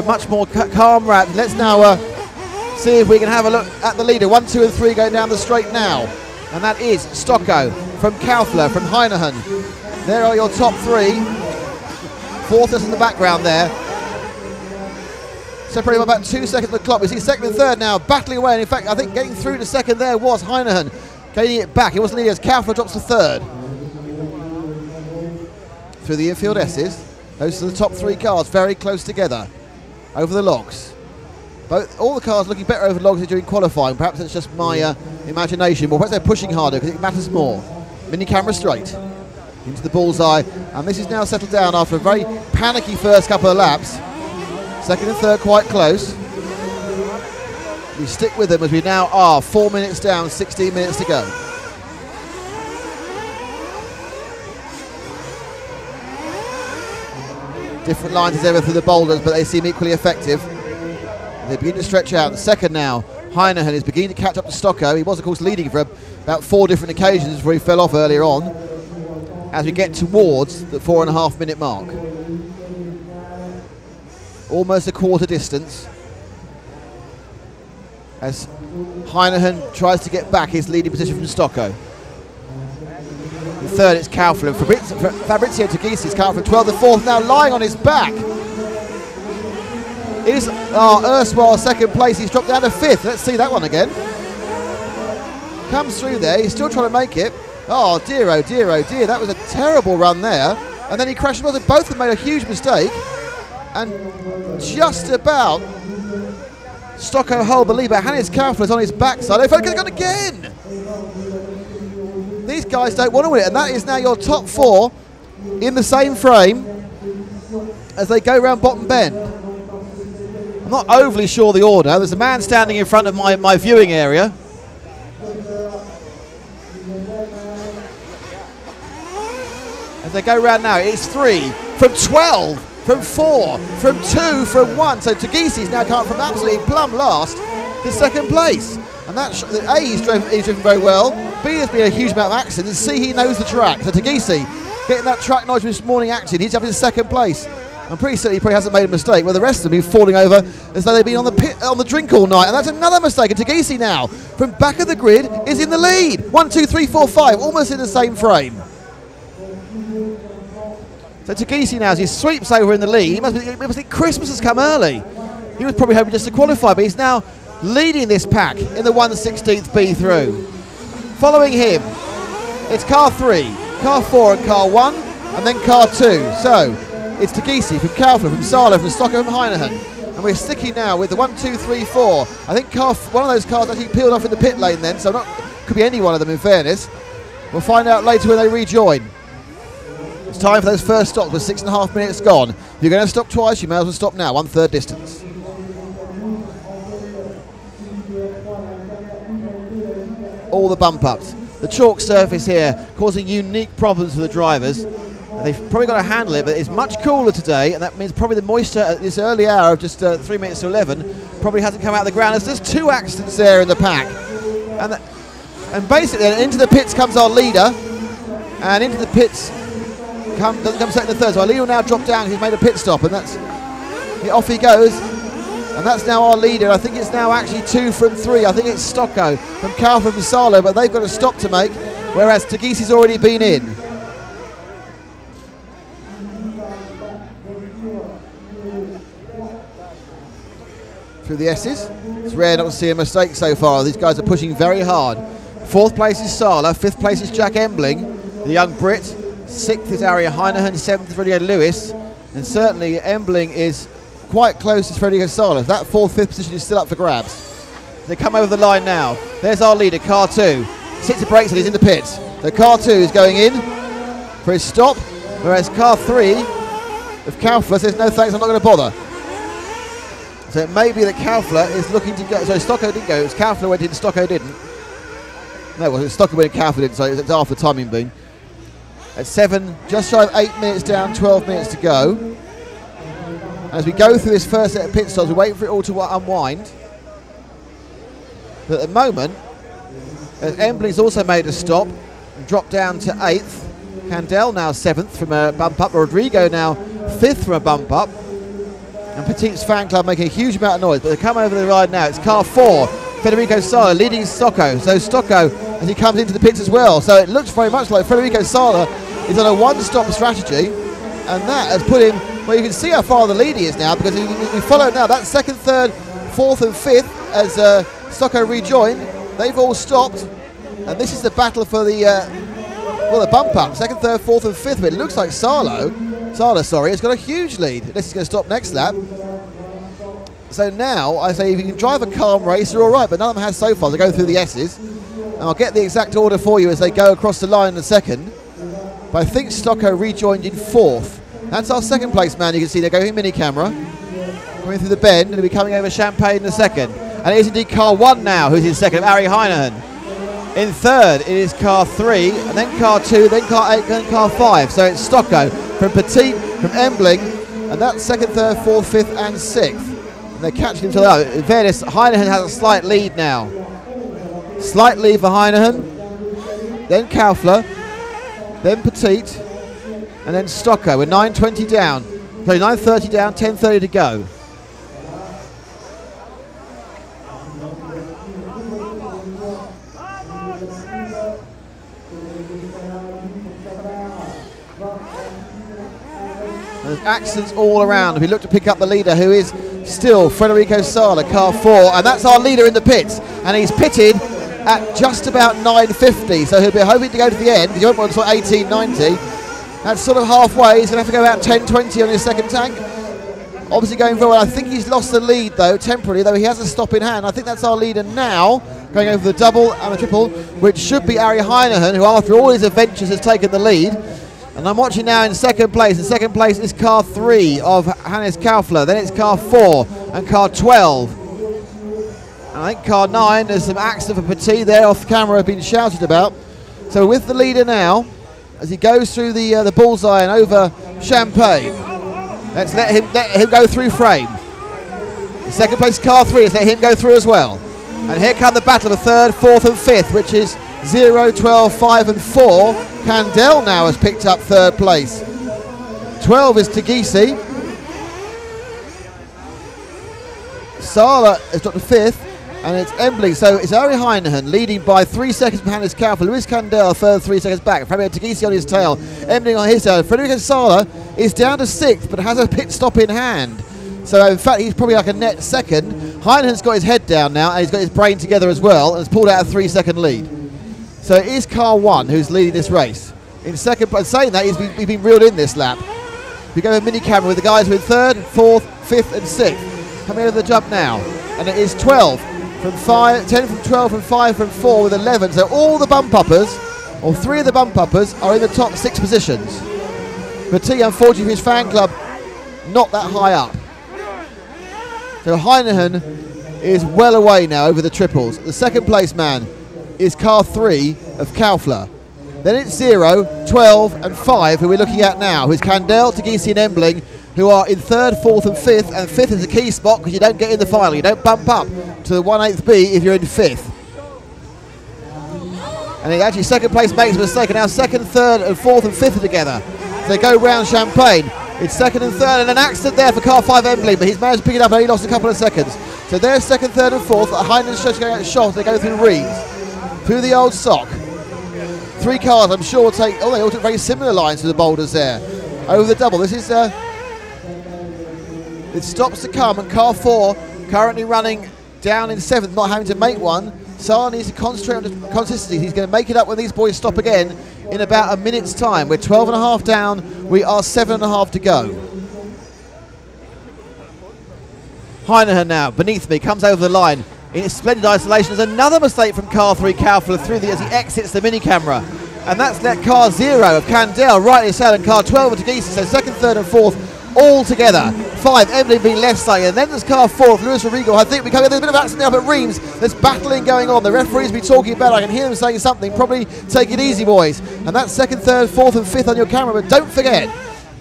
much more calm rap. Let's now see if we can have a look at the leader. 1, 2 and 3 going down the straight now. And that is Stocko from Kaufler, from Heinehan. There are your top 3. 4th is in the background there. Separated by about 2 seconds of the clock. We see 2nd and 3rd now battling away. And in fact, I think getting through to 2nd there was Heinehan. Gaining it back. It wasn't leading as Kaufler drops to 3rd. Through the infield S's. Those are the top 3 cars very close together. Over the logs. All the cars looking better over the logs during qualifying. Perhaps it's just my imagination, but perhaps they're pushing harder because it matters more. Mini camera straight into the bullseye, and this is now settled down after a very panicky first couple of laps. 2nd and 3rd quite close. We stick with them as we now are 4 minutes down, 16 minutes to go. Different lines as ever through the boulders, but they seem equally effective. They begin to stretch out. The 2nd now, Heinehan is beginning to catch up to Stocko. He was, of course, leading for about 4 different occasions before he fell off earlier on. As we get towards the 4.5 minute mark. Almost a quarter distance. As Heinehan tries to get back his leading position from Stocko. The 3rd it's Kaufler. Fabrizio Togisi's car from 12th. The 4th now lying on his back. Is our erstwhile 2nd place. He's dropped down to 5th. Let's see that one again. Comes through there. He's still trying to make it. Oh dear, oh dear, oh dear. That was a terrible run there. And then he crashed. Both of them made a huge mistake. And just about Stocko hold the lead, but Hannes Kaufler's on his backside. They've gone again. These guys don't want to win it. And that is now your top 4 in the same frame as they go round bottom bend. I'm not overly sure the order. There's a man standing in front of my viewing area. As they go round now, it's 3 from 12, from 4, from 2, from 1. So Togisi's now come from absolutely plumb last to 2nd place. And that A, he's driven very well. B, there's been a huge amount of accidents. And C, he knows the track. So Togisi getting that track knowledge this morning action. He's up in 2nd place. I'm pretty certain he probably hasn't made a mistake, where the rest of them have been falling over as though they've been on the drink all night. And that's another mistake. And Togisi now, from back of the grid, is in the lead. 1, 2, 3, 4, 5, almost in the same frame. So Togisi now, as he sweeps over in the lead, he must think Christmas has come early. He was probably hoping just to qualify, but he's now leading this pack in the 1/16th B through. Following him, it's car 3, car 4 and car 1, and then car 2. So it's Togisi from Kaufler, from Salo, from Stocko, from Heinehan. And we're sticking now with the 1, 2, 3, 4. I think one of those cars actually peeled off in the pit lane then, so could be any one of them in fairness. We'll find out later when they rejoin. It's time for those first stops with 6.5 minutes gone. If you're going to stop twice, you may as well stop now, 1/3 distance. All the bump ups. The chalk surface here causing unique problems for the drivers. They've probably got to handle it, but it's much cooler today, and that means probably the moisture at this early hour of just 3 minutes to 11 probably hasn't come out of the ground. There's 2 accidents there in the pack. And basically then into the pits comes our leader, and into the pits doesn't come 2nd and 3rd. So our leader will now drop down. He's made a pit stop, and off he goes. And that's now our leader. I think it's now actually 2 from 3. I think it's Stocko from Kaufler from Salo, but they've got a stop to make, whereas Togisi's already been in. Through the S's. It's rare not to see a mistake so far. These guys are pushing very hard. 4th place is Sala, 5th place is Jack Embling, the young Brit. 6th is Aria Heinehan, 7th is Frederico Lewis, and certainly Embling is quite close to Frederico Sala. That 4th, 5th position is still up for grabs. They come over the line now. There's our leader, car 2. Sits the brakes and he's in the pits. So car 2 is going in for his stop, whereas car 3 of Kaufler says no thanks, I'm not going to bother. So it may be that Kaufler is looking to go. So Stocko didn't go. It was Kaufler went in, Stocko didn't. No, well, it was Stocko went in, Kaufler didn't. So it's after the timing being. At 7, just shy of 8 minutes down, 12 minutes to go. As we go through this first set of pit stops, we're waiting for it all to unwind. But at the moment, Embley's also made a stop and dropped down to 8th. Candel now 7th from a bump up. Rodrigo now 5th from a bump up. And Petit's fan club making a huge amount of noise. But they come over the ride now. It's car 4, Federico Sala leading Stocko. So Stocko, as he comes into the pits as well. So it looks very much like Federico Sala is on a one-stop strategy. And that has put him, well, you can see how far the lead he is now, because we follow now. That's 2nd, 3rd, 4th and 5th as Stocko rejoined. They've all stopped. And this is the battle for the bump up. 2nd, 3rd, 4th and 5th. But it looks like Sala, has got a huge lead. Unless he's going to stop next lap. So now, I say if you can drive a calm race, you're all right. But none of them has so far. They go through the S's. And I'll get the exact order for you as they go across the line in a second. But I think Stocko rejoined in 4th. That's our 2nd place man. You can see they're going mini camera. Going through the bend. And they'll be coming over Champagne in a second. And it is indeed car 1 now who's in 2nd, Ari Heinehan. In 3rd, it is car 3, and then car 2, then car 8, then car 5. So it's Stocko from Petit, from Embling, and that's 2nd, 3rd, 4th, 5th, and 6th. And they're catching each other out. In fairness, Heinehan has a slight lead now. Slight lead for Heinehan, then Kaufler, then Petit, and then Stocko. We're 9:20 down. Sorry, 9:30 down, 10:30 to go. There's accidents all around. If we look to pick up the leader, who is still Federico Sala, car 4, and that's our leader in the pits. And he's pitted at just about 9:50, so he'll be hoping to go to the end. He won't want to 18:90. That's sort of halfway. He's going to have to go about 10:20 on his second tank. Obviously going very well. I think he's lost the lead though, temporarily, though he has a stop in hand. I think that's our leader now, going over the double and the triple, which should be Ari Heinehan, who after all his adventures has taken the lead. And I'm watching now in 2nd place. In 2nd place is car 3 of Hannes Kaufler. Then it's car 4 and car 12. And I think car 9, there's some accident for Petit there off camera, have been shouted about. So with the leader now, as he goes through the bullseye and over Champagne, let's let him go through frame. In 2nd place car 3, let's let him go through as well. And here come the battle of 3rd, 4th and 5th, which is 0, 12, 5 and 4. Candel now has picked up 3rd place. 12 is Tagisi. Sala has got the 5th, and it's Embley. So it's Ari Heinehan leading by 3 seconds from Hannes Kaufler. Luis Candel further 3 seconds back. Fabio Tagisi on his tail. Embley on his tail. Federico Sala is down to 6th, but has a pit stop in hand. So in fact, he's probably like a net 2nd. Heinehan's got his head down now, and he's got his brain together as well, and has pulled out a 3-second lead. So it is car 1 who's leading this race. In 2nd, but saying that, he's been reeled in this lap. We go with mini camera with the guys with 3rd, 4th, 5th and 6th. Coming over the jump now. And it is 12 from 5, 10 from 12 from 5 from 4 with 11. So all the bump uppers, or 3 of the bump uppers, are in the top 6 positions. Petit, unfortunately for his fan club, not that high up. So Heinehan is well away now over the triples. The 2nd place man is car 3 of Kaufler. Then it's 0, 12 and 5 who we're looking at now, who's Candel, Tagisi and Embling, who are in 3rd, 4th and 5th, and 5th is a key spot because you don't get in the final. You don't bump up to the 1/8 B if you're in 5th. And it actually 2nd place makes a mistake, and now 2nd, 3rd and 4th and 5th are together. So they go round Champagne. It's 2nd and 3rd, and an accident there for car 5 Embling, but he's managed to pick it up and he lost a couple of seconds. So there's 2nd, 3rd and 4th. Heinen's just going out shot. They go through Reims, through the old sock. 3 cars, I'm sure, will take. Oh, they all took very similar lines to the boulders there. Over the double. This is. It stops to come, and car 4 currently running down in 7th, not having to make one. Sala needs to concentrate on the consistency. He's going to make it up when these boys stop again in about a minute's time. We're 12.5 down. We are 7.5 to go. Heinehan now beneath me comes over the line. In splendid isolation, there's another mistake from car 3 Kaufler through as he exits the mini camera, and that's let car 0 of Candel right in his tail, and car 12 of Tagisi. So 2nd, 3rd and 4th all together. 5, Emily being left side, and then there's car 4 of Luis Rodrigo. I think there's a bit of accident now, but Reims, there's battling going on. The referees be talking about it. I can hear them saying something. Probably take it easy, boys. And that's 2nd, 3rd, 4th, and 5th on your camera. But don't forget,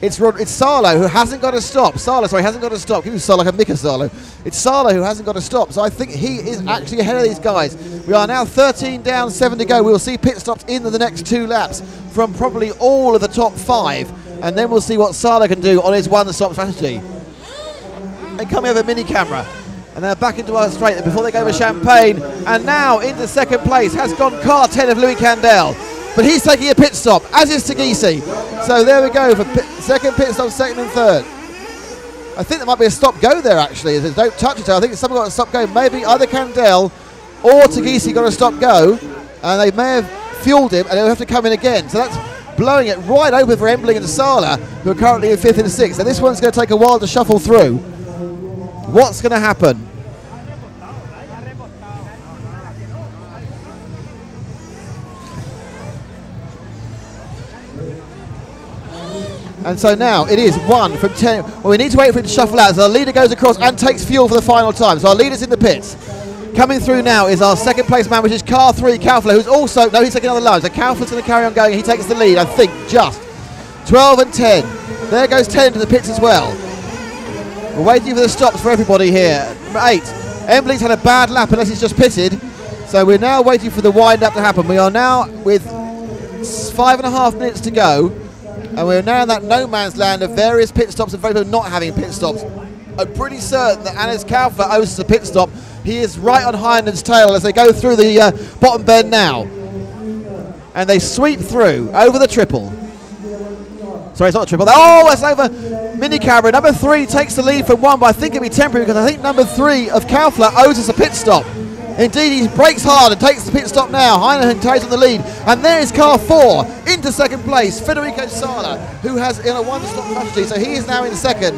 it's Salo who hasn't got to stop. Salo, sorry, hasn't got to stop. Give me Salo like a Mika Salo. It's Salo who hasn't got to stop. So I think he is actually ahead of these guys. We are now 13 down, 7 to go. We will see pit stops in the next 2 laps from probably all of the top 5. And then we'll see what Salo can do on his one-stop strategy. And coming over mini camera. And then back into our straight before they go over Champagne. And now into 2nd place has gone car 10 of Louis Candel. But he's taking a pit stop, as is Tagisi. So there we go for 2nd pit stop, 2nd and 3rd. I think there might be a stop-go there, actually. Don't touch it. I think someone got a stop-go. Maybe either Candel or Tagisi got a stop-go. And they may have fueled him, and he'll have to come in again. So that's blowing it right open for Embling and Sala, who are currently in 5th and 6th. And this one's going to take a while to shuffle through. What's going to happen? And so now it is 1 from 10. Well, we need to wait for it to shuffle out. So the leader goes across and takes fuel for the final time. So our leader's in the pits. Coming through now is our 2nd place man, which is car 3, Kaufler, who's also, no, he's taking another line. So Kaufler's going to carry on going. He takes the lead, I think, just. 12 and 10. There goes 10 to the pits as well. We're waiting for the stops for everybody here. 8. Embly's had a bad lap unless he's just pitted. So we're now waiting for the wind-up to happen. We are now with 5.5 minutes to go. And we're now in that no man's land of various pit stops and very people not having pit stops. I'm pretty certain that Hannes Kaufler owes us a pit stop. He is right on Heinen's tail as they go through the bottom bend now. And they sweep through over the triple. Sorry, it's not a triple. Oh, it's over mini camera. Number 3 takes the lead from 1, but I think it'll be temporary because I think number 3 of Kaufler owes us a pit stop. Indeed, he brakes hard and takes the pit stop now. Heineken takes on the lead. And there is car 4 into 2nd place, Federico Sala, who has in a one-stop strategy. So he is now in 2nd.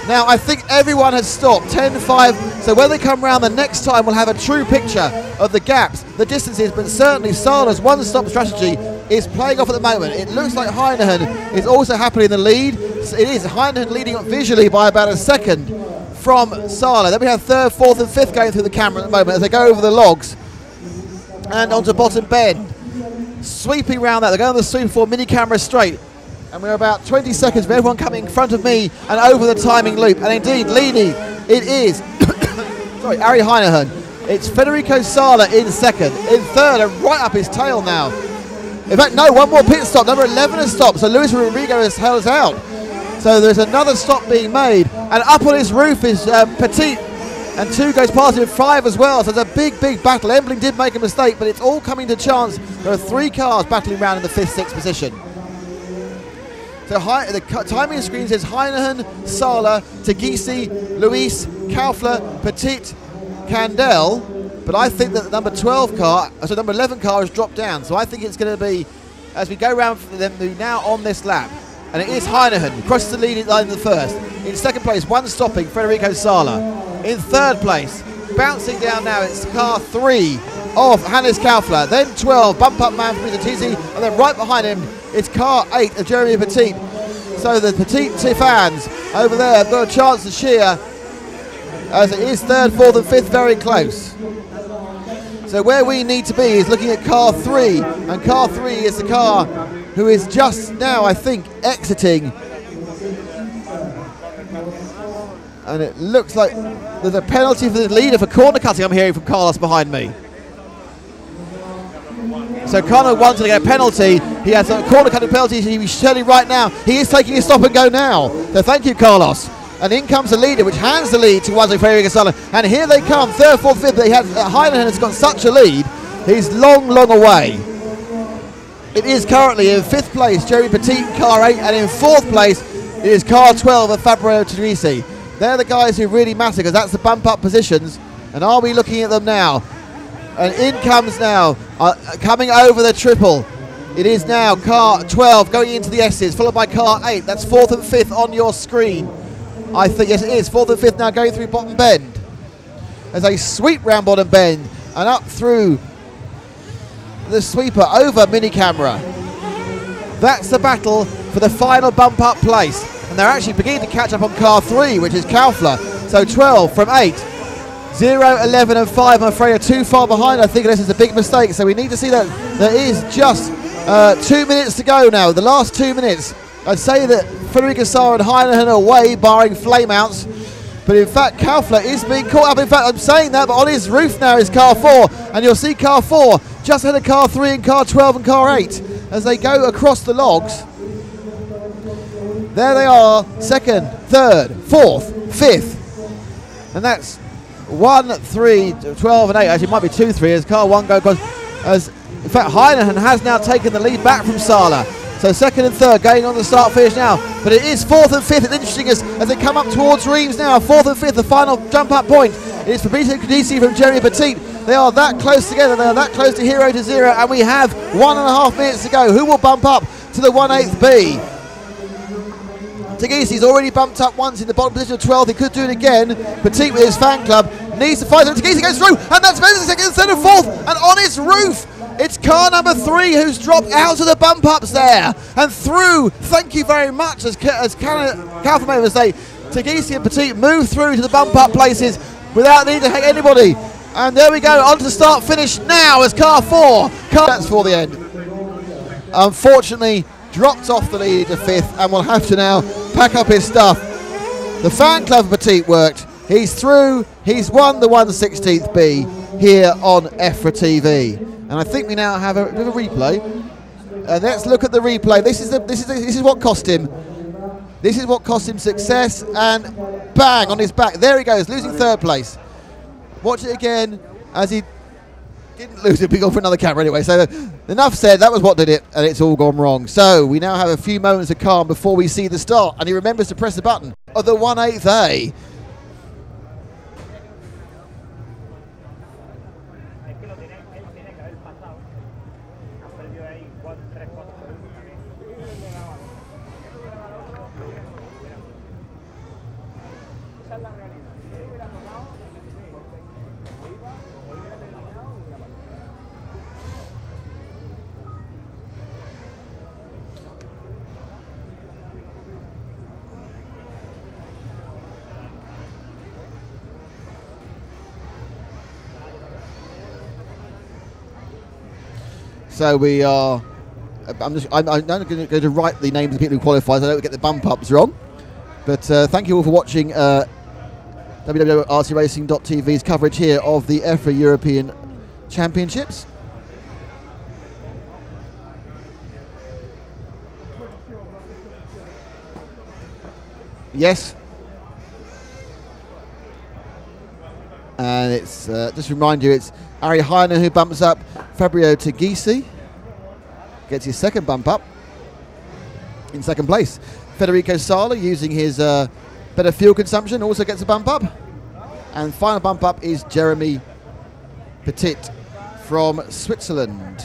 Now, I think everyone has stopped, 10-5. So when they come round the next time, we'll have a true picture of the gaps, the distances. But certainly, Sala's one-stop strategy is playing off at the moment. It looks like Heineken is also happily in the lead. It is Heineken leading up visually by about a second from Sala. Then we have 3rd, 4th and 5th going through the camera at the moment as they go over the logs and onto bottom bend. Sweeping round that. They're going on the sweep for mini camera straight. And we're about 20 seconds of everyone coming in front of me and over the timing loop. And indeed, leading, it is, sorry, Ari Heineken. It's Federico Sala in 2nd. In 3rd and right up his tail now. In fact, no, one more pit stop. Number 11 has stopped. So Luis Rodrigo has held us out. So there's another stop being made. And up on his roof is Petit. And 2 goes past him, 5 as well. So it's a big, big battle. Embling did make a mistake, but it's all coming to chance. There are 3 cars battling around in the 5th, 6th position. So the timing screen says Heineken, Sala, Tagisi, Luis, Kaufler, Petit, Candel. But I think that the number 12 car, so number 11 car has dropped down. So I think it's going to be, as we go around for them now on this lap. And it is Heineken, crosses the lead line in the 1st. In 2nd place, 1 stopping, Federico Sala. In 3rd place, bouncing down now, it's car 3 of Hannes Kaufler. Then 12, bump up man from Tizzi. And then right behind him, it's car 8 of Jeremy Petit. So the Petit fans over there have got a chance to cheer as it is 3rd, 4th and 5th very close. So where we need to be is looking at car 3. And car 3 is the car who is just now, I think, exiting. And it looks like there's a penalty for the leader for corner cutting, I'm hearing from Carlos behind me. So Connor wanted to get a penalty. He has a corner cutting penalty. He's turning right now. He is taking a stop and go now. So thank you, Carlos. And in comes the leader, which hands the lead to Juan Federico Sala. And here they come, 3rd, 4th, 5th. They had Heineken has got such a lead. He's long, long away. It is currently in 5th place, Jeremy Petit, car 8, and in 4th place it is car 12 of Fabio Teresi. They're the guys who really matter because that's the bump up positions. And are we looking at them now? And in comes now, coming over the triple. It is now car 12 going into the S's, followed by car 8. That's 4th and 5th on your screen. I think, yes it is, 4th and 5th now going through bottom bend. As they sweep round bottom bend and up through the sweeper over mini camera. That's the battle for the final bump up place. And and they're actually beginning to catch up on car 3, which is Kaufler. So 12 from 8. 0, 11 and 5, I'm afraid, are too far behind. I think this is a big mistake, so we need to see that there is just 2 minutes to go now. The last 2 minutes. I'd say that Frederic Assar and Heineken are away, barring flameouts. But in fact, Kaufler is being caught up. In fact, I'm saying that, but on his roof now is car 4. And you'll see car 4 just ahead of car 3 and car 12 and car 8 as they go across the logs. There they are, 2nd, 3rd, 4th, 5th. And that's 1, 3, 12 and 8. Actually, it might be 2, 3 as car 1 goes across. As, in fact, Heineken has now taken the lead back from Sala. So 2nd and 3rd going on the start finish now. But it is 4th and 5th. It's interesting as they come up towards Reims now. 4th and 5th, the final jump up point. It's Fabrizio Cudisi from Jeremy Petit. They are that close together. They are that close to 0 to 0. And we have 1.5 minutes to go. Who will bump up to the 1/8 B? Tagisi's already bumped up once in the bottom position of 12th. He could do it again. Petit with his fan club needs to fight. Tagisi goes through, and that's Venus 2nd, 3rd and 4th. And on its roof, it's car number 3 who's dropped out of the bump ups there and through. Thank you very much, as Kaufman may say. Tagisi and Petit move through to the bump up places without needing to hit anybody. And there we go, on to start finish now as car 4. That's for the end. Unfortunately, dropped off the lead to 5th and will have to now pack up his stuff. The fan club for Petit worked. He's through. He's won the 1/16th B here on EFRA TV. And I think we now have a bit of a replay. Let's look at the replay. This is what cost him. This is what cost him success, and bang on his back. There he goes, losing 3rd place. Watch it again as he didn't lose it. Big on for another camera anyway. So enough said. That was what did it, and it's all gone wrong. So we now have a few moments of calm before we see the start, and he remembers to press the button of the 1/8 A. So we are. I'm now going to write the names of the people who qualified, so I don't get the bump ups wrong. But thank you all for watching www.rcracing.tv's coverage here of the EFRA European Championships. Yes. And it's just to remind you, it's Ari Heiner who bumps up. Fabio Tagisi gets his 2nd bump up in 2nd place. Federico Sala, using his better fuel consumption, also gets a bump up. And final bump up is Jeremy Petit from Switzerland.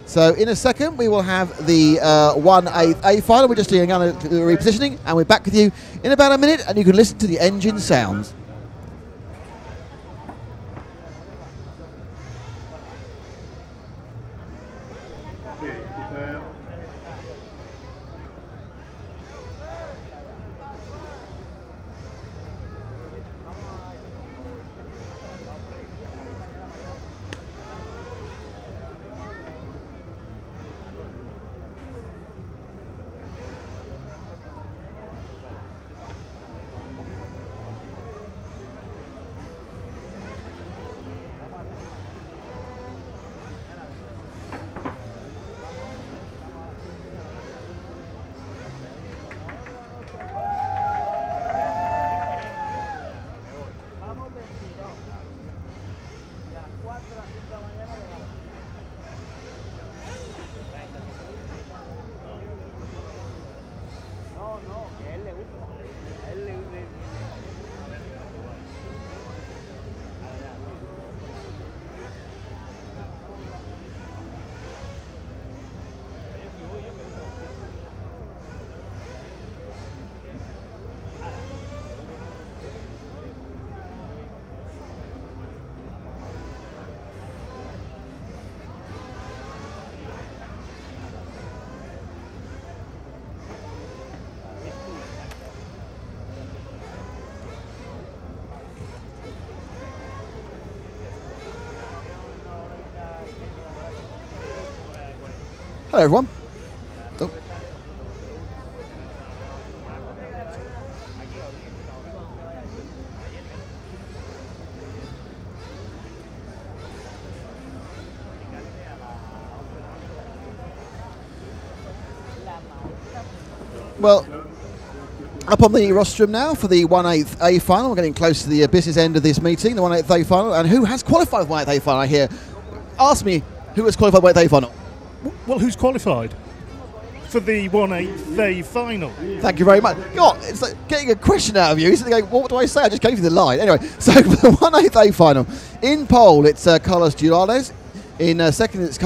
So in a second we will have the 1/8 A final. We're just doing a repositioning, and we're back with you in about a minute, and you can listen to the engine sounds. Hello, everyone. Oh. Well, up on the rostrum now for the 1/8 A final. We're getting close to the business end of this meeting, the 1/8 A final. And who has qualified for 1/8 A final, I hear? Ask me who has qualified for 1/8 A final. Well, who's qualified for the 1/8 A final? Thank you very much. God, it's like getting a question out of you. He's going, what do I say? I just gave you the line. Anyway, so for the 1/8 A final, in pole, it's Carlos Durales. In second, it's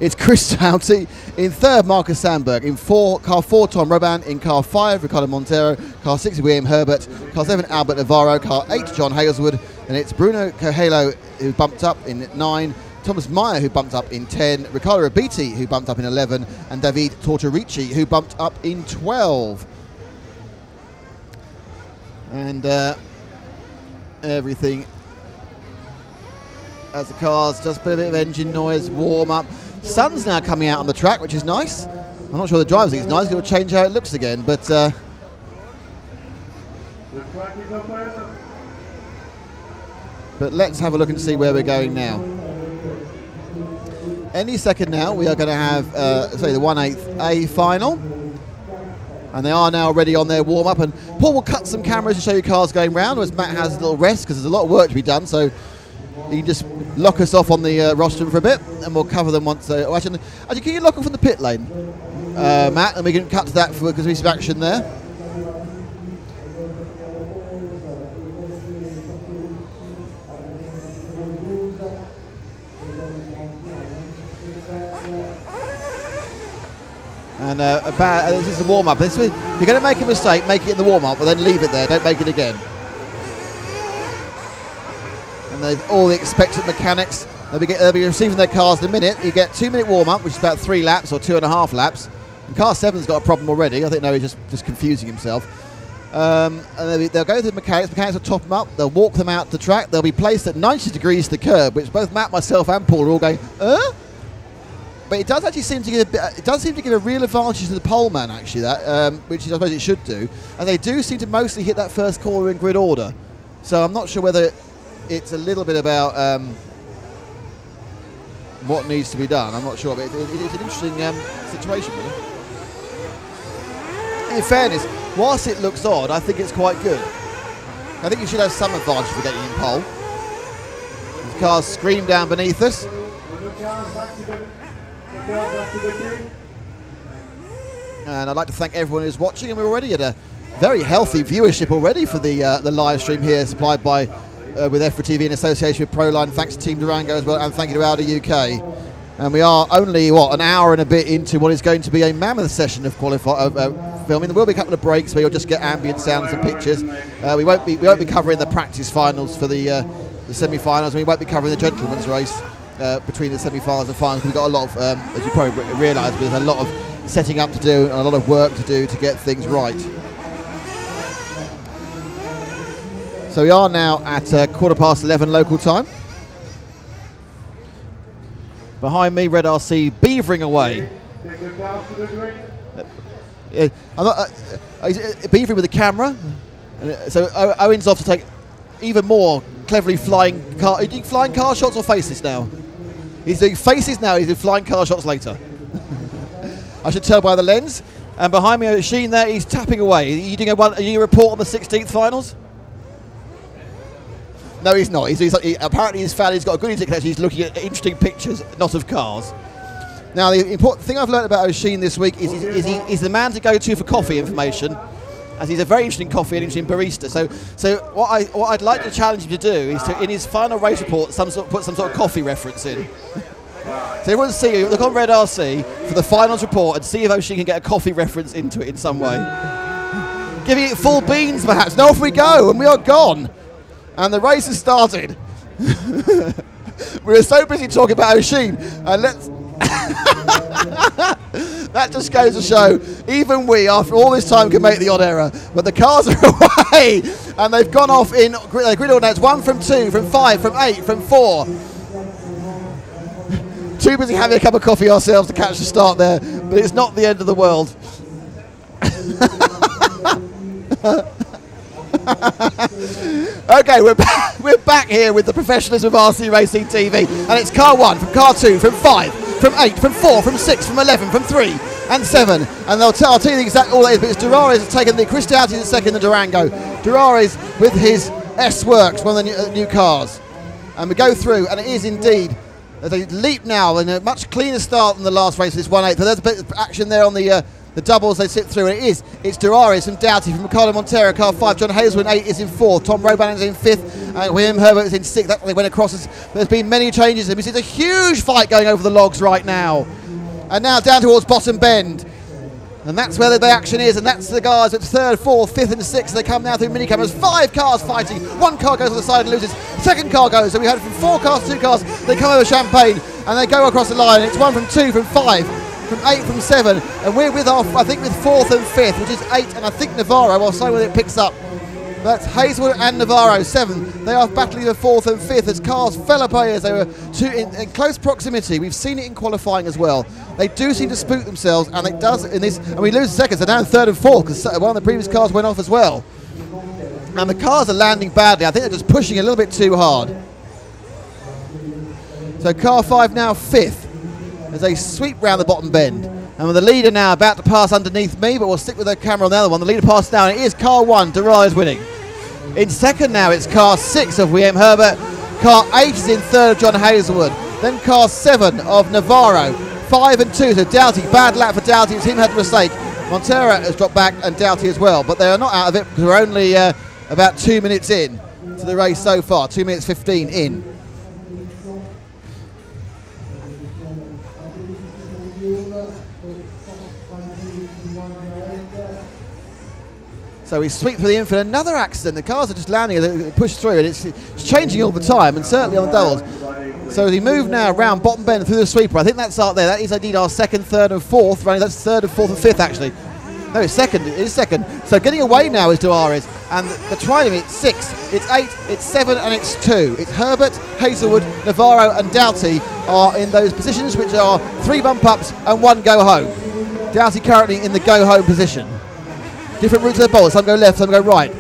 It's Chris Doughty. In third, Marcus Sandberg. In car 4, Tom Roban. In car 5, Ricardo Montero. Car 6, William Herbert. Car 7, Albert Navarro. Car 8, John Haleswood. And it's Bruno Coelho who bumped up in 9. Thomas Meyer who bumped up in 10. Ricardo Rabiti who bumped up in 11. And David Tortorici who bumped up in 12. And everything as the cars just put a bit of engine noise, warm up. Sun's now coming out on the track, which is nice. I'm not sure the drivers think it's nice. It'll change how it looks again, but let's have a look and see where we're going now. Any second now, we are going to have the 1/8 A final, and they are now ready on their warm up. And Paul will cut some cameras to show you cars going round, as Matt has a little rest because there's a lot of work to be done. So you can just lock us off on the rostrum for a bit, and we'll cover them once. Actually, can you lock off from the pit lane, Matt? And we can cut to that because there's some action there. And this is the warm up. If you're going to make a mistake, make it in the warm up, but then leave it there. Don't make it again. And there's all the expected mechanics. They'll be receiving their cars in a minute. You get 2-minute warm-up, which is about 3 laps or 2.5 laps. And car 7's got a problem already. I think no, he's just confusing himself. And they'll go to the mechanics. Mechanics will top them up. They'll walk them out to the track. They'll be placed at 90 degrees to the curb, which both Matt, myself, and Paul are all going, But it does actually seem to give a real advantage to the pole man, actually, that which I suppose it should do. And they do seem to mostly hit that first corner in grid order. So I'm not sure whether it's a little bit about what needs to be done. I'm not sure, but it's an interesting situation, really. In fairness, whilst it looks odd, I think it's quite good. I think you should have some advantage for getting in pole. The cars scream down beneath us. And I'd like to thank everyone who's watching, and we're already at a very healthy viewership already for the live stream here, supplied by with EFRA TV in association with Proline. Thanks to Team Durango as well, and thank you to Audi UK. And we are only an hour and a bit into what is going to be a mammoth session of filming. There will be a couple of breaks where you'll just get ambient sounds and pictures. We won't be covering the practice finals for the semi-finals. We won't be covering the gentleman's race between the semi-finals and finals. We've got a lot of, as you probably realise, there's a lot of setting up to do and a lot of work to do to get things right. So we are now at 11:15 local time. Behind me, Red RC beavering away. Beavering with the camera. So Owen's off to take even more cleverly flying car. Are you doing flying car shots or faces now? He's doing faces now. He's doing flying car shots later. I should tell by the lens. And behind me, Sheen there, he's tapping away. Are you doing a report on the 16th finals? No, he's not. Apparently he's found he's got a good internet connection. He's looking at interesting pictures, not of cars. Now, the important thing I've learned about O'Sheen this week is he's the man to go to for coffee information, as he's a very interesting coffee and interesting barista. So what I'd like to challenge him to do is to, in his final race report, put some sort of coffee reference in. So everyone see, look on Red RC for the finals report and see if O'Sheen can get a coffee reference into it in some way. Giving it full beans, perhaps. Now off we go, and we are gone. And the race has started. We were so busy talking about O'Sheen, and that just goes to show, even we, after all this time, can make the odd error. But the cars are away, and they've gone off in grid order. It's 1 from 2, from 5, from 8, from 4. 2 too busy having a cup of coffee ourselves to catch the start there, but it's not the end of the world. Okay, we're back here with the professionalism of RC Racing TV, and it's car 1 from car 2 from 5 from 8 from 4 from 6 from 11 from 3 and 7, and I'll tell you the exact all that is, but it's Durares has taken the Chris Doughty in second, the Durango. Durares with his S-Works, one of the new cars, and we go through, and it is indeed a leap now and a much cleaner start than the last race of this 1/8. So there's a bit of action there on the doubles they sit through, and it's Durares from Doughty, from Ricardo Montero, car 5, John Hazelwood in 8 is in 4th, Tom Roban is in 5th, and William Herbert is in 6th. That's what they went across. There's been many changes, and we see a huge fight going over the logs right now, and now down towards Bottom Bend, and that's where the action is, and that's the guys at 3rd, 4th, 5th and 6th. They come now through mini cameras, 5 cars fighting, 1 car goes on the side and loses, 2nd car goes, so we had from 4 cars to 2 cars, they come over Champagne and they go across the line. It's 1 from 2 from 5 from 8 from 7, and we're with our, I think with 4th and 5th, which is 8 and I think Navarro, I'll say when it picks up. That's Hazelwood and Navarro, 7. They are battling the 4th and 5th as cars fell apart as they were in close proximity. We've seen it in qualifying as well. They do seem to spook themselves, and it does in this, and we lose seconds. They're down 3rd and 4th because one of the previous cars went off as well. And the cars are landing badly. I think they're just pushing a little bit too hard. So car 5 now 5th as they sweep round the Bottom Bend. And with the leader now about to pass underneath me, but we'll stick with the camera on the other one. The leader passes down, and it is car 1, Durares winning. In 2nd now it's car 6 of William Herbert, car 8 is in 3rd, John Hazelwood, then car 7 of Navarro, 5 and 2, so Doughty, bad lap for Doughty, it's him had a mistake. Montero has dropped back and Doughty as well, but they are not out of it because we're only about 2 minutes in to the race so far, 2 minutes 15 in. So we sweep through the infield, another accident. The cars are just landing, they push through, and it's changing all the time, and certainly on the doubles. So as we move now around Bottom Bend through the sweeper, I think that's out there. That is indeed our 2nd, 3rd and 4th running. That's 3rd and 4th and 5th actually. No, it's 2nd. It is 2nd. So getting away now is Durares, and they're trying him. It's 6, it's 8, it's 7 and it's 2. It's Herbert, Hazelwood, Navarro and Doughty are in those positions, which are 3 bump ups and 1 go home. Doughty currently in the go home position. Different routes to the bowl, some go left, some go right.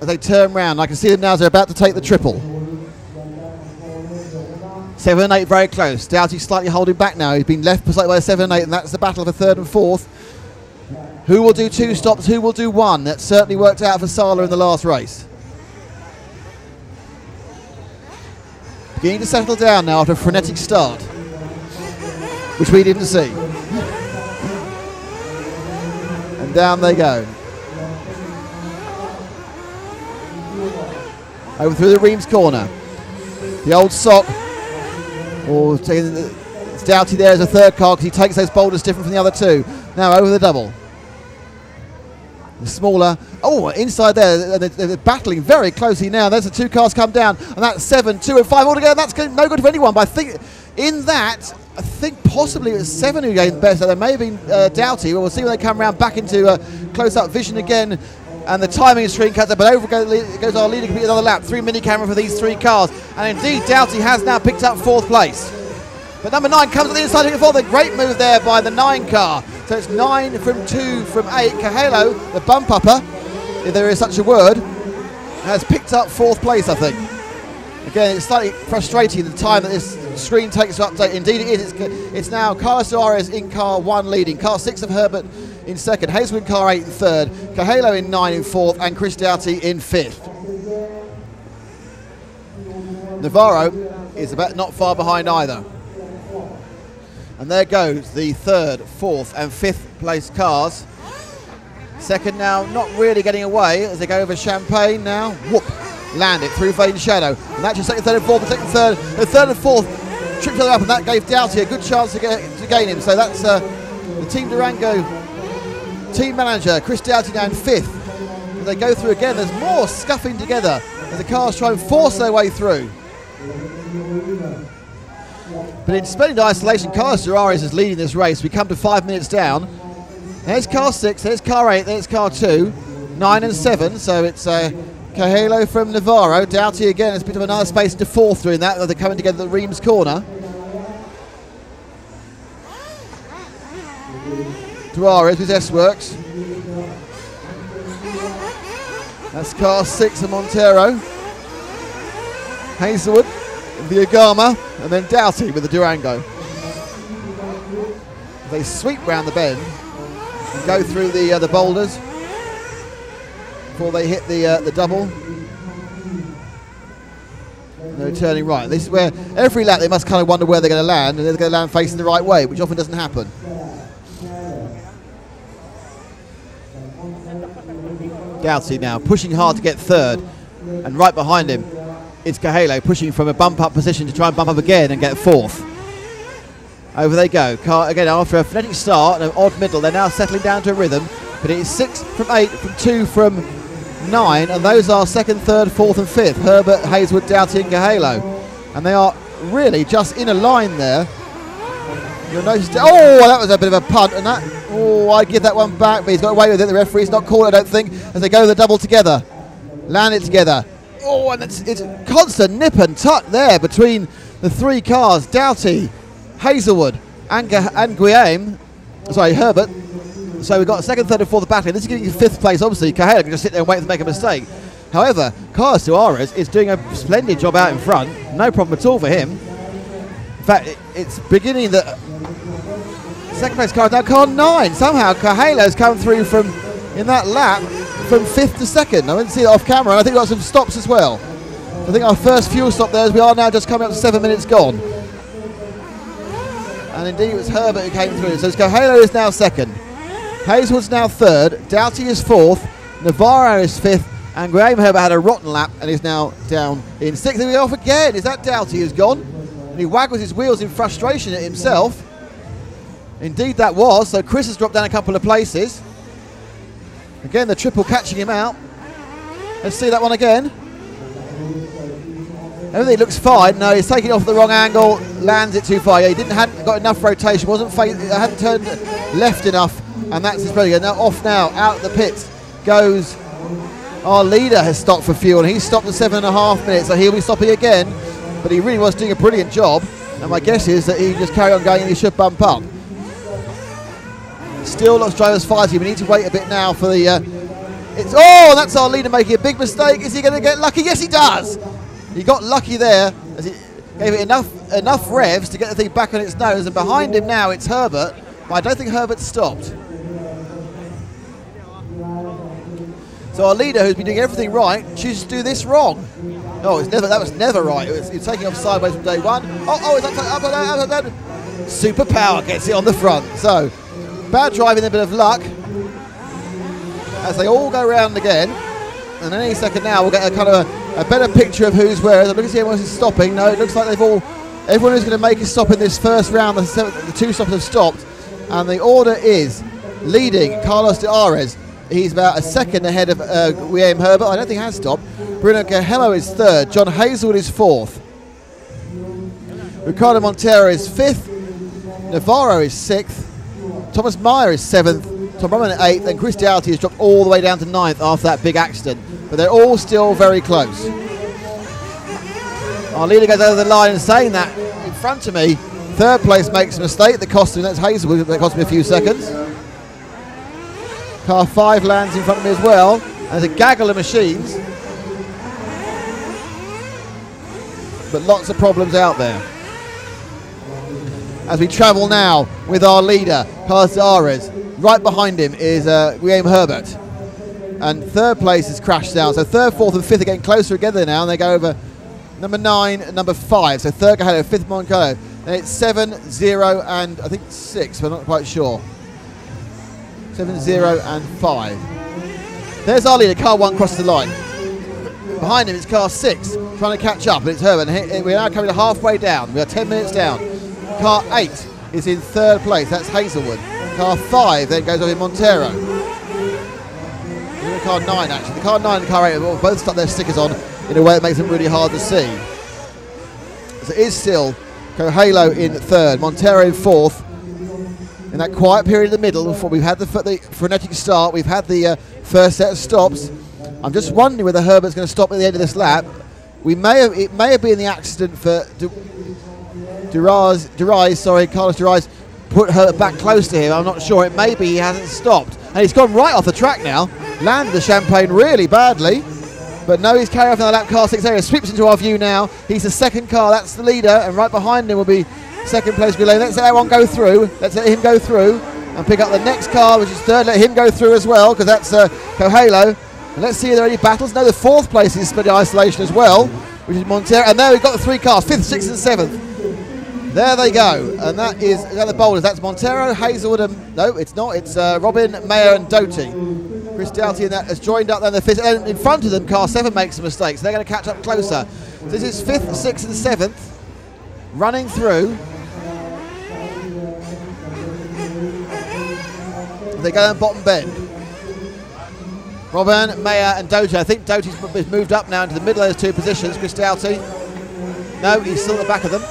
As they turn round, I can see them now as they're about to take the triple. 7 and 8 very close. Doughty slightly holding back now. He's been left slightly by 7 and 8, and that's the battle for 3rd and 4th. Who will do 2 stops, who will do 1? That certainly worked out for Sala in the last race. Beginning to settle down now after a frenetic start, which we didn't see. And down they go. Over through the Reims corner. The old sock. Or it's Doughty there as a 3rd car because he takes those boulders different from the other 2. Now over the double. The smaller. Oh, inside there. They're battling very closely now. There's the 2 cars come down. And that's 7, 2 and 5 altogether. That's no good for anyone. But I think in that, I think possibly it was 7 who gained best. So there may have been Doughty. But we'll see when they come around back into close-up vision again. And the timing screen cuts up, but over goes our leader, complete another lap. 3 mini camera for these 3 cars. And indeed, Doughty has now picked up 4th place. But number 9 comes on the inside looking for the great move there by the 9 car. So it's 9 from 2 from 8. Cahalo, the bump upper, if there is such a word, has picked up 4th place, I think. Again, it's slightly frustrating the time that this screen takes to update. Indeed it is. It's now Carlos Suarez in car 1 leading. Car 6 of Herbert in 2nd. Hazelwood car 8 in 3rd. Cahalo in 9 in 4th. And Chris Doughty in 5th. Navarro is about not far behind either. And there goes the 3rd, 4th and 5th place cars. 2nd now not really getting away as they go over Champagne now. Whoop. Land it through Vane Shadow. And that's your 2nd, 3rd and 4th. The 2nd, 3rd. The 3rd and 4th tripped each other up, and that gave Doughty a good chance to gain him. So that's the Team Durango team manager, Chris Doughty, now in 5th. As they go through again, there's more scuffing together as the cars try and force their way through. But in splendid isolation, Carlos Durares is leading this race. We come to 5 minutes down. There's car 6, there's car 8, there's car 2, 9 and 7. So it's Cahelo from Navarro. Doughty again has a bit of another space to fourth through in that. They're coming together at the Reims corner. Duarez with S-Works. That's car 6 of Montero. Hazelwood, the Agama, and then Doughty with the Durango. They sweep round the bend and go through the boulders before they hit the double. No turning right. This is where every lap they must kind of wonder where they're going to land, and they're going to land facing the right way, which often doesn't happen. Doughty now pushing hard to get third, and right behind him it's Cahelo pushing from a bump up position to try and bump up again and get fourth. Over they go. Car again after a frenetic start and an odd middle. They're now settling down to a rhythm, but it's 6 from 8, from 2 from 9, and those are second, third, fourth and fifth. Herbert, Hazelwood, Doughty and Cahelo, and they are really just in a line there. You'll notice, oh, that was a bit of a punt, and that, oh, I'd give that one back, but he's got away with it. The referee's not called, I don't think, as they go the double together. Land it together. Oh, and it's constant nip and tuck there between the three cars. Doughty, Hazelwood and Guillaume, sorry, Herbert. So we've got second, third and fourth battling. This is giving you fifth place, obviously. Cahelo can just sit there and wait to make a mistake. However, Carlos Suarez is doing a splendid job out in front. No problem at all for him. In fact, it's beginning the second place car is now car 9. Somehow Cahelo's come through from, in that lap, from 5th to 2nd. I didn't see it off camera, and I think we've got some stops as well. I think our first fuel stop there, as we are now just coming up to 7 minutes gone. And indeed it was Herbert who came through. So Cahelo is now 2nd. Hazelwood's now 3rd. Doughty is 4th. Navarro is 5th. And Graham Herbert had a rotten lap and is now down in 6th. And we're off again. Is that Doughty who's gone? And he waggles his wheels in frustration at himself. Indeed that was. So Chris has dropped down a couple of places. Again, the triple catching him out. Let's see that one again. Everything looks fine. No, he's taking it off the wrong angle. Lands it too far. Yeah, he hadn't got enough rotation. Hadn't turned left enough. And that's his problem. Now off now. Out the pits goes our leader. Has stopped for fuel. And he's stopped at 7.5 minutes. So he'll be stopping again. But he really was doing a brilliant job. And my guess is that he just carry on going and he should bump up. Still lots of drivers fighting. We need to wait a bit now for the that's our leader making a big mistake. Is he going to get lucky? Yes, he does. He got lucky there as he gave it enough revs to get the thing back on its nose. And behind him now it's Herbert, but I don't think Herbert stopped. So our leader, who's been doing everything right, chooses to do this wrong. Oh, that was never right. It's taking off sideways from day one. Oh, it's up and down. Super power gets it on the front. So bad driving, a bit of luck as they all go round again. And any second now we'll get a kind of a better picture of who's where. Look to see everyone who's stopping. No, it looks like everyone who's going to make a stop in this first round, the two stops have stopped. And the order is leading Carlos Suarez. He's about a second ahead of Guillaume Herbert. I don't think he has stopped. Bruno Cahelo is 3rd. John Hazelwood is 4th. Ricardo Montero is 5th. Navarro is 6th. Thomas Meyer is 7th. Tom Roman at 8th. And Chris Doughty has dropped all the way down to 9th after that big accident. But they're all still very close. Our leader goes over the line and saying that in front of me, 3rd place makes a mistake that cost him, that's Hazelwood, that cost me a few seconds. Car 5 lands in front of me as well. And there's a gaggle of machines. But lots of problems out there. As we travel now with our leader, Carlos Suarez. Right behind him is Guillaume Herbert. And 3rd place has crashed down. So 3rd, 4th and 5th are getting closer together now. And they go over number 9 and number 5. So 3rd Cahelo, 5th Moncolo. And it's 7, 0 and I think 6, but I'm not quite sure. 7, 0 and 5. There's our leader. Car 1 crosses the line. Behind him is car 6 trying to catch up. And it's Herbert. And we're now coming to halfway down. We are 10 minutes down. Car 8 is in 3rd place. That's Hazelwood. Car 5 then goes over in Montero. Car 9 actually. The car 9 and car 8 have both stuck their stickers on in a way that makes them really hard to see. So it is still Cahelo in 3rd, Montero in 4th. In that quiet period in the middle before we've had the frenetic start, we've had the first set of stops. I'm just wondering whether Herbert's going to stop at the end of this lap. It may have been the accident for Carlos Durais put Herbert back close to him. I'm not sure. It may be he hasn't stopped. And he's gone right off the track now. Landed the champagne really badly. But no, he's carrying off in the lap. Car 6 area sweeps into our view now. He's the second car. That's the leader. And right behind him will be second place relay. Let's let that one go through. Let's let him go through and pick up the next car, which is third. Let him go through as well, because that's Coelho. And let's see if there are any battles. No, the fourth place is split isolation as well, which is Montero. And there we've got the three cars, 5th, 6th and 7th. There they go. And that is the boulders. That's Montero, Hazelwood, and no, it's not. It's Robin, Mayer and Doty. Chris Doughty and that has joined up there in the 5th. And in front of them, car 7 makes a mistake, so they're going to catch up closer. So this is 5th, 6th and 7th. Running through. They go down bottom bend. Robin, Mayer and Doty. I think Doty's moved up now into the middle of those two positions. Chris Doughty. No, he's still at the back of them.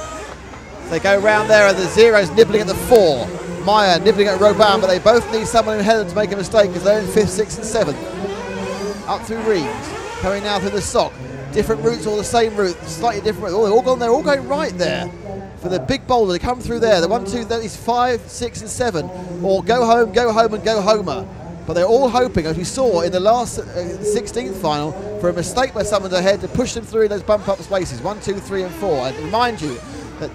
They go round there and the zero's nibbling at the 4. Meyer nibbling at Robin, but they both need someone in Helen to make a mistake because they're in 5th, 6th and 7th. Up through Reims. Coming now through the Sock. Different routes, all the same route. Slightly different route. Oh, they're all gone there, all going right there. For the big boulder, they come through there. The 1, 2, that is 5, 6 and 7. Or go home and go homer. But they're all hoping, as we saw in the last 16th final, for a mistake by someone ahead to push them through in those bump up spaces, 1, 2, 3 and 4. And remind you that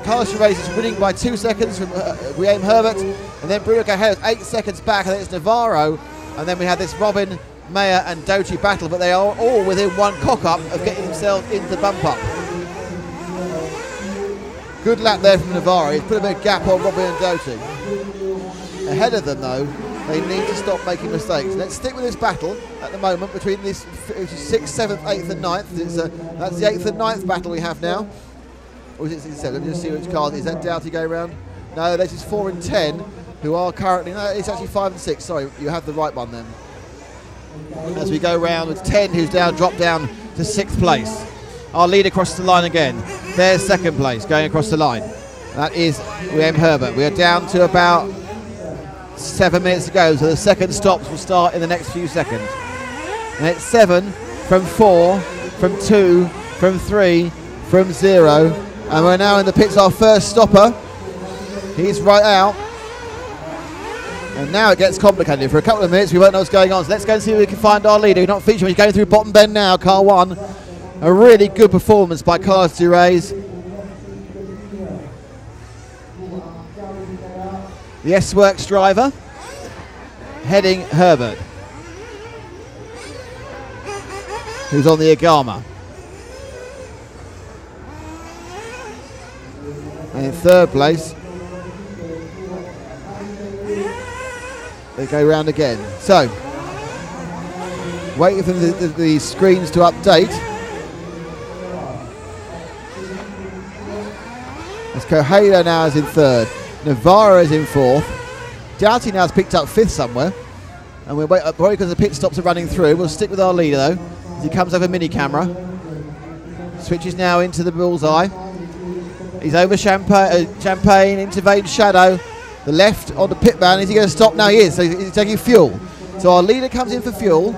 Carlos Durais is winning by 2 seconds from Guillaume Herbert, and then Bruno Coelho 8 seconds back, and then it's Navarro, and then we have this Robin, Mayer and Doty battle, but they are all within one cock-up of getting themselves into the bump-up. Good lap there from Navarro. He's put a bit of gap on Robin and Doty. Ahead of them, though, they need to stop making mistakes. Let's stick with this battle at the moment between this 6th, 7th, 8th and 9th. That's the 8th and 9th battle we have now. Or is it 6th and 7th? Let me just see which cars. Is that Doughty going round? No, this is 4 and 10, who are currently... No, it's actually 5 and 6. Sorry, you have the right one then. As we go round with 10, who's dropped down to 6th place. Our leader crosses the line again. There's 2nd place going across the line. That is Guillaume Herbert. We are down to about 7 minutes to go, so the second stops will start in the next few seconds. And it's 7 from 4, from 2, from 3, from 0. And we're now in the pits, our first stopper. He's right out. And now it gets complicated. For a couple of minutes we won't know what's going on. So let's go and see if we can find our leader. We're not featuring. He's going through bottom bend now, car 1. A really good performance by Carlos Durais. The S-Works driver heading Herbert, who's on the Agama. And in 3rd place, they go round again. So, waiting for the screens to update. As Coelho now is in 3rd. Navarro is in 4th. Doughty now has picked up 5th somewhere. And we'll wait, probably because the pit stops are running through. We'll stick with our leader though, as he comes over mini camera. Switches now into the bullseye. He's over Champagne into Vain Shadow. The left on the pit man. Is he going to stop? Now he is. So he's taking fuel. So our leader comes in for fuel.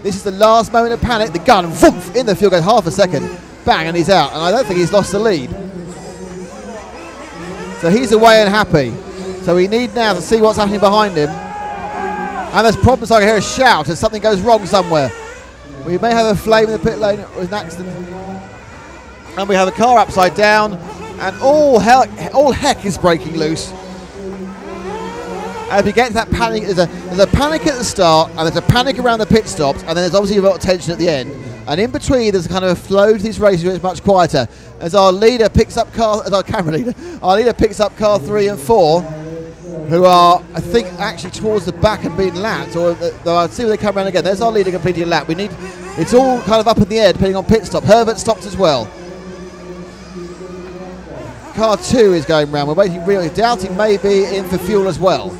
This is the last moment of panic. The gun, woof, in the fuel, goes half a second. Bang, and he's out. And I don't think he's lost the lead. So he's away and happy. So we need now to see what's happening behind him. And there's problems. I can hear a shout as something goes wrong somewhere. We may have a flame in the pit lane or an accident. And we have a car upside down. And all heck is breaking loose. As we get to that panic, there's a panic at the start, and there's a panic around the pit stops, and then there's obviously a lot of tension at the end. And in between, there's kind of a flow to these races where it's much quieter. As our leader picks up our camera leader, our leader picks up car 3 and 4, who are, I think, actually towards the back and being lapped. Or I'll see when they come around again. There's our leader completing a lap. It's all kind of up in the air depending on pit stop. Herbert stopped as well. Car 2 is going round. We're waiting really. Doughty may be in for fuel as well.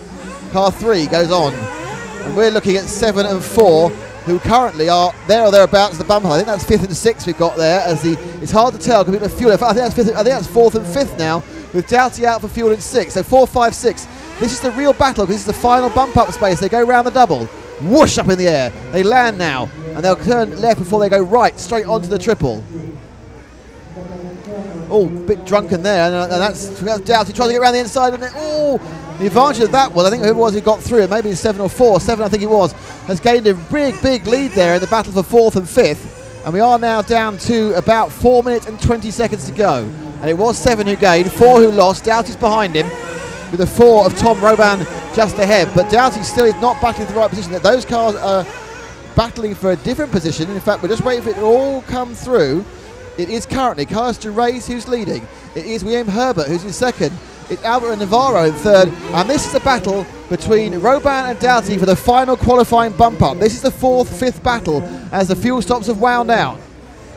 Car 3 goes on. And we're looking at 7 and 4, who currently are there or thereabouts the bumper. I think that's 5th and 6th we've got there. It's hard to tell because people are fuel. I think that's 4th and 5th now, with Doughty out for fuel in 6th. So 4, 5, 6. This is the real battle because this is the final bump up space. They go round the double. whoosh up in the air. They land now, and they'll turn left before they go right, straight onto the triple. Oh, a bit drunken there, and that's Doughty trying to get around the inside, and the advantage of that was, I think whoever it was who got through it, maybe 7 or 4, 7 I think it was, has gained a big lead there in the battle for 4th and 5th, and we are now down to about 4 minutes and 20 seconds to go, and it was 7 who gained, 4 who lost. Doughty's behind him, with the 4 of Tom Roban just ahead, but Doughty still is not battling for the right position. Those cars are battling for a different position. In fact, we're just waiting for it to all come through. It is currently Carlos de Reis who's leading. It is William Herbert who's in second. It's Albert and Navarro in third. And this is a battle between Roban and Doughty for the final qualifying bump up. This is the 4th, 5th battle as the fuel stops have wound out.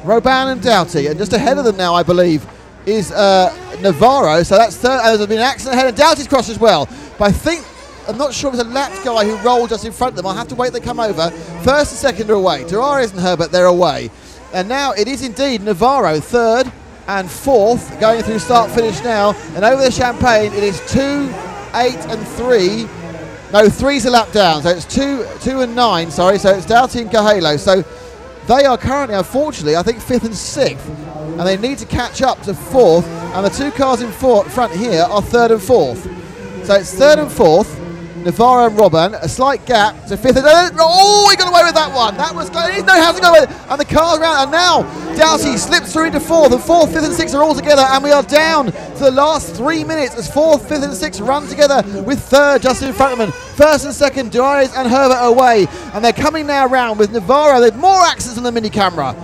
Roban and Doughty, and just ahead of them now, I believe, is Navarro. So that's third. There's been an accident ahead, and Doughty's crossed as well. But I'm not sure if it's a lapped guy who rolled just in front of them. I'll have to wait they come over. First and second are away. Durares and Herbert, they're away. And now it is indeed Navarro, 3rd and 4th, going through start-finish now. And over the Champagne, it is 2, 8 and 3. No, 3's a lap down. So it's 2 and 9, sorry. So it's Doughty and Cahalo. So they are currently, unfortunately, I think 5th and 6th. And they need to catch up to 4th. And the 2 cars in front here are 3rd and 4th. So it's 3rd and 4th. Navarro and Roban, a slight gap to 5th. Oh, he got away with that one. That was good. He didn't know how to go with it. And the car's around. And now Doughty slips through into 4th. And 4th, 5th, and 6th are all together. And we are down to the last 3 minutes as 4th, 5th, and 6th run together with 3rd just in front of them. 1st and 2nd, Durares and Herbert away. And they're coming now round with Navarro. There's more accidents on the mini camera.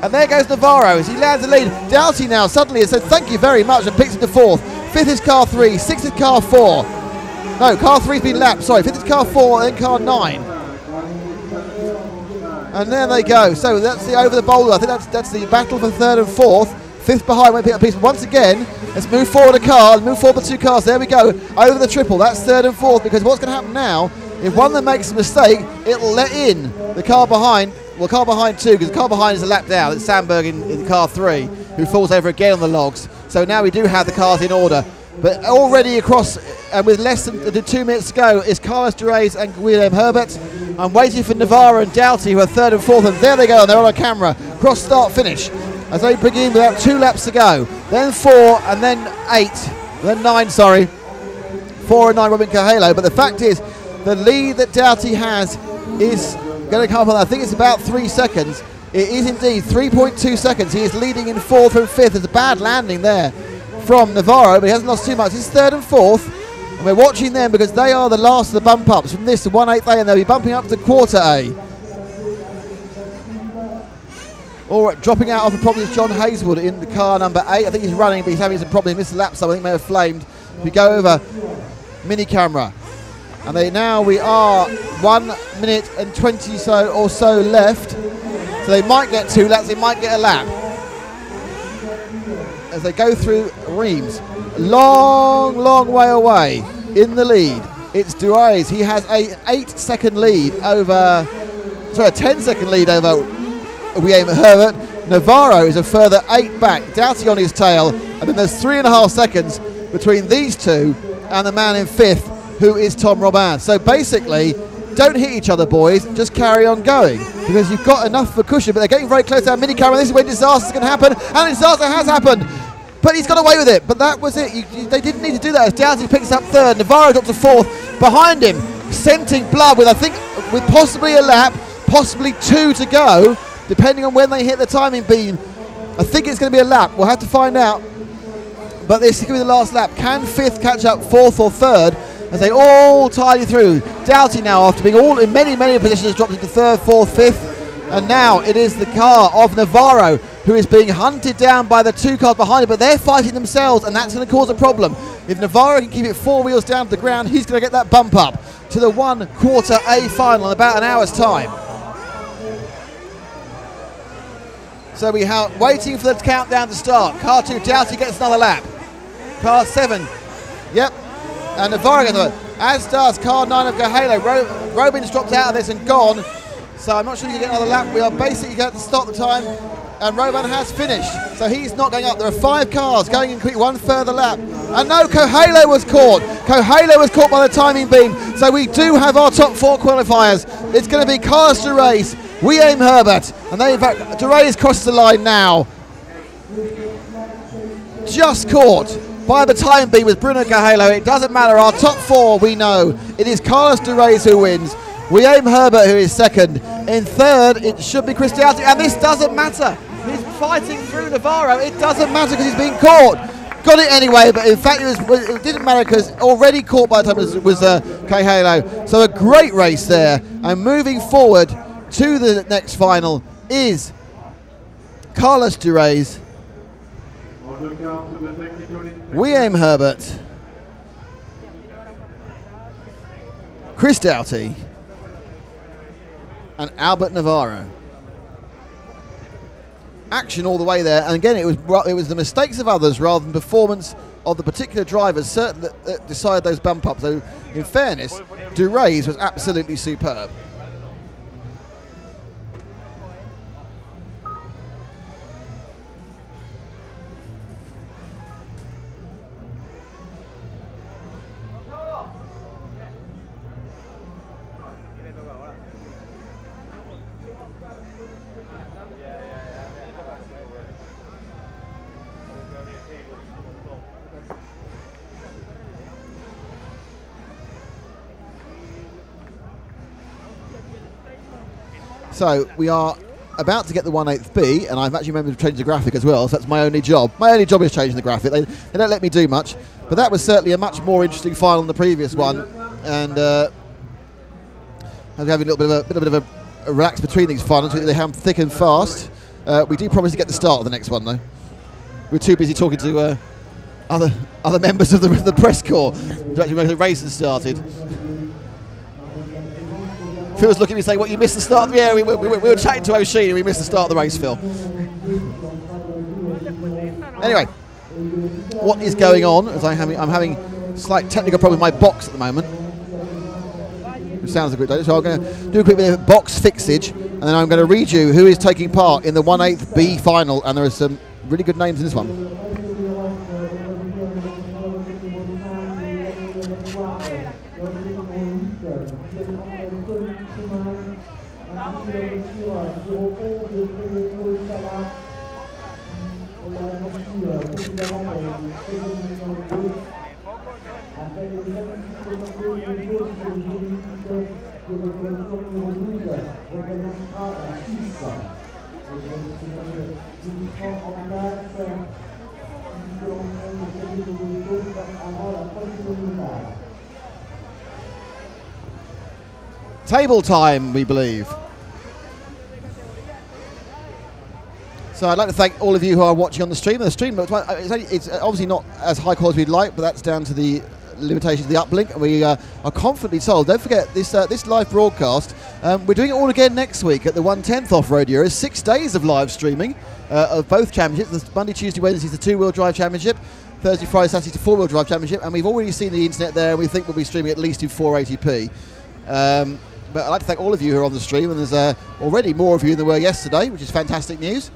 And there goes Navarro as he lands the lead. Doughty now suddenly has said thank you very much and picks it to 4th. 5th is car 3, 6th is car 4. No, car 3's been lapped, sorry. 5th is car 4, then car 9. And there they go. So that's the over the boulder. I think that's the battle for 3rd and 4th. 5th behind won't pick up a piece. Once again, let's move forward a car, move forward the 2 cars. There we go. Over the triple. That's 3rd and 4th, because what's going to happen now, if one of them makes a mistake, it'll let in the car behind. Well, car behind 2, because the car behind is a lap down. It's Sandberg in car 3, who falls over again on the logs. So now we do have the cars in order. But already across, and with less than 2 minutes to go, is Carlos de Reis and William Herbert. I'm waiting for Navarro and Doughty, who are 3rd and 4th, and there they go, and they're on a camera. Cross start finish as they begin without 2 laps to go. Then 4, and then 8, then 9, sorry. 4 and 9, Robin Cahalo. But the fact is, the lead that Doughty has is going to come up, I think it's about 3 seconds. It is indeed 3.2 seconds. He is leading in 4th and 5th. There's a bad landing there from Navarro, but he hasn't lost too much. He's 3rd and 4th, and we're watching them because they are the last of the bump ups from this to 1/8 A, and they'll be bumping up to quarter A. All right, dropping out of the problem is John Hazelwood in the car number 8. I think he's running, but he's having some problems. He missed a lap, so I think may have flamed. We go over mini camera, and we are 1 minute and 20 or so left. So they might get 2 laps, they might get a lap as they go through Reims. Long way away in the lead. It's Durares. He has a 8-second lead over, sorry, a 10-second lead over William Herbert. Navarro is a further 8 back. Doughty on his tail, and then there's 3.5 seconds between these 2 and the man in 5th, who is Tom Roban. So basically, don't hit each other, boys. Just carry on going, because you've got enough for cushion. But they're getting very close to our mini camera. This is when disaster's going to happen, and disaster has happened. But he's got away with it. But that was it. They didn't need to do that. As Doughty picks up 3rd, Navarro drops to 4th. Behind him, scenting blood with possibly a lap, possibly 2 to go, depending on when they hit the timing beam. I think it's going to be a lap. We'll have to find out. But this could be the last lap. Can 5th catch up 4th or 3rd? As they all tidy through. Doughty now, after being all in many positions, dropped into 3rd, 4th, 5th. And now it is the car of Navarro who is being hunted down by the 2 cars behind him, but they're fighting themselves, and that's going to cause a problem. If Navarro can keep it 4 wheels down to the ground, he's going to get that bump up to the 1/4 A final in about an hour's time. So we are waiting for the countdown to start. Car 2, Doughty gets another lap. Car 7, yep. And Navarro gets another, as does car 9 of Cahalo. Robin's dropped out of this and gone. So I'm not sure you can get another lap. We are basically going to stop the time. And Roman has finished, so he's not going up. There are 5 cars going in quick, one further lap. And no, Kohalo was caught. Kohalo was caught by the timing beam. So we do have our top 4 qualifiers. It's going to be Carlos de Reis, We Aim Herbert, and de Reis crosses the line now. Just caught by the time beam with Bruno Kohalo. It doesn't matter. Our top 4, we know. It is Carlos de Reis who wins. We Aim Herbert, who is second. In third, it should be Cristiati, and this doesn't matter. He's fighting through Navarro. It doesn't matter because he's been caught. Got it anyway, but in fact it didn't matter because already caught by the time it was Kohalo. So a great race there. And moving forward to the next final is Carlos de Reis, We Aim Herbert, Chris Doughty, and Albert Navarro. Action all the way there, and again it was the mistakes of others rather than performance of the particular drivers certain that decided those bump ups. So in fairness, de Reis was absolutely superb. So we are about to get the 1/8B, and I've actually remembered to change the graphic as well, so that's my only job. My only job is changing the graphic. They don't let me do much, but that was certainly a much more interesting final than the previous one, and I'm having a little bit of a relax between these finals. They come thick and fast. We do promise to get the start of the next one, though. We're too busy talking to other members of the press corps to actually make the race has started. Phil's looking at me saying, "What, you missed the start?" Yeah, we were chatting to O'Sheen and we missed the start of the race, Phil. Anyway, what is going on? As I'm having slight technical problem with my box at the moment. It sounds a good day. So I'm going to do a quick bit of box fixage, and then I'm going to read you who is taking part in the 1/8B final, and there are some really good names in this one. Table time, we believe. So I'd like to thank all of you who are watching on the stream. The stream, it's obviously not as high quality as we'd like, but that's down to the limitations of the uplink. And we are confidently told, don't forget, this live broadcast, we're doing it all again next week at the 1/10th Off-Road Euro. 6 days of live streaming of both championships. The Monday, Tuesday, Wednesday is the 2-wheel drive championship. Thursday, Friday, Saturday, the 4-wheel drive championship. And we've already seen the internet there, and we think we'll be streaming at least in 480p. But I'd like to thank all of you who are on the stream, and there's already more of you than there were yesterday, which is fantastic news.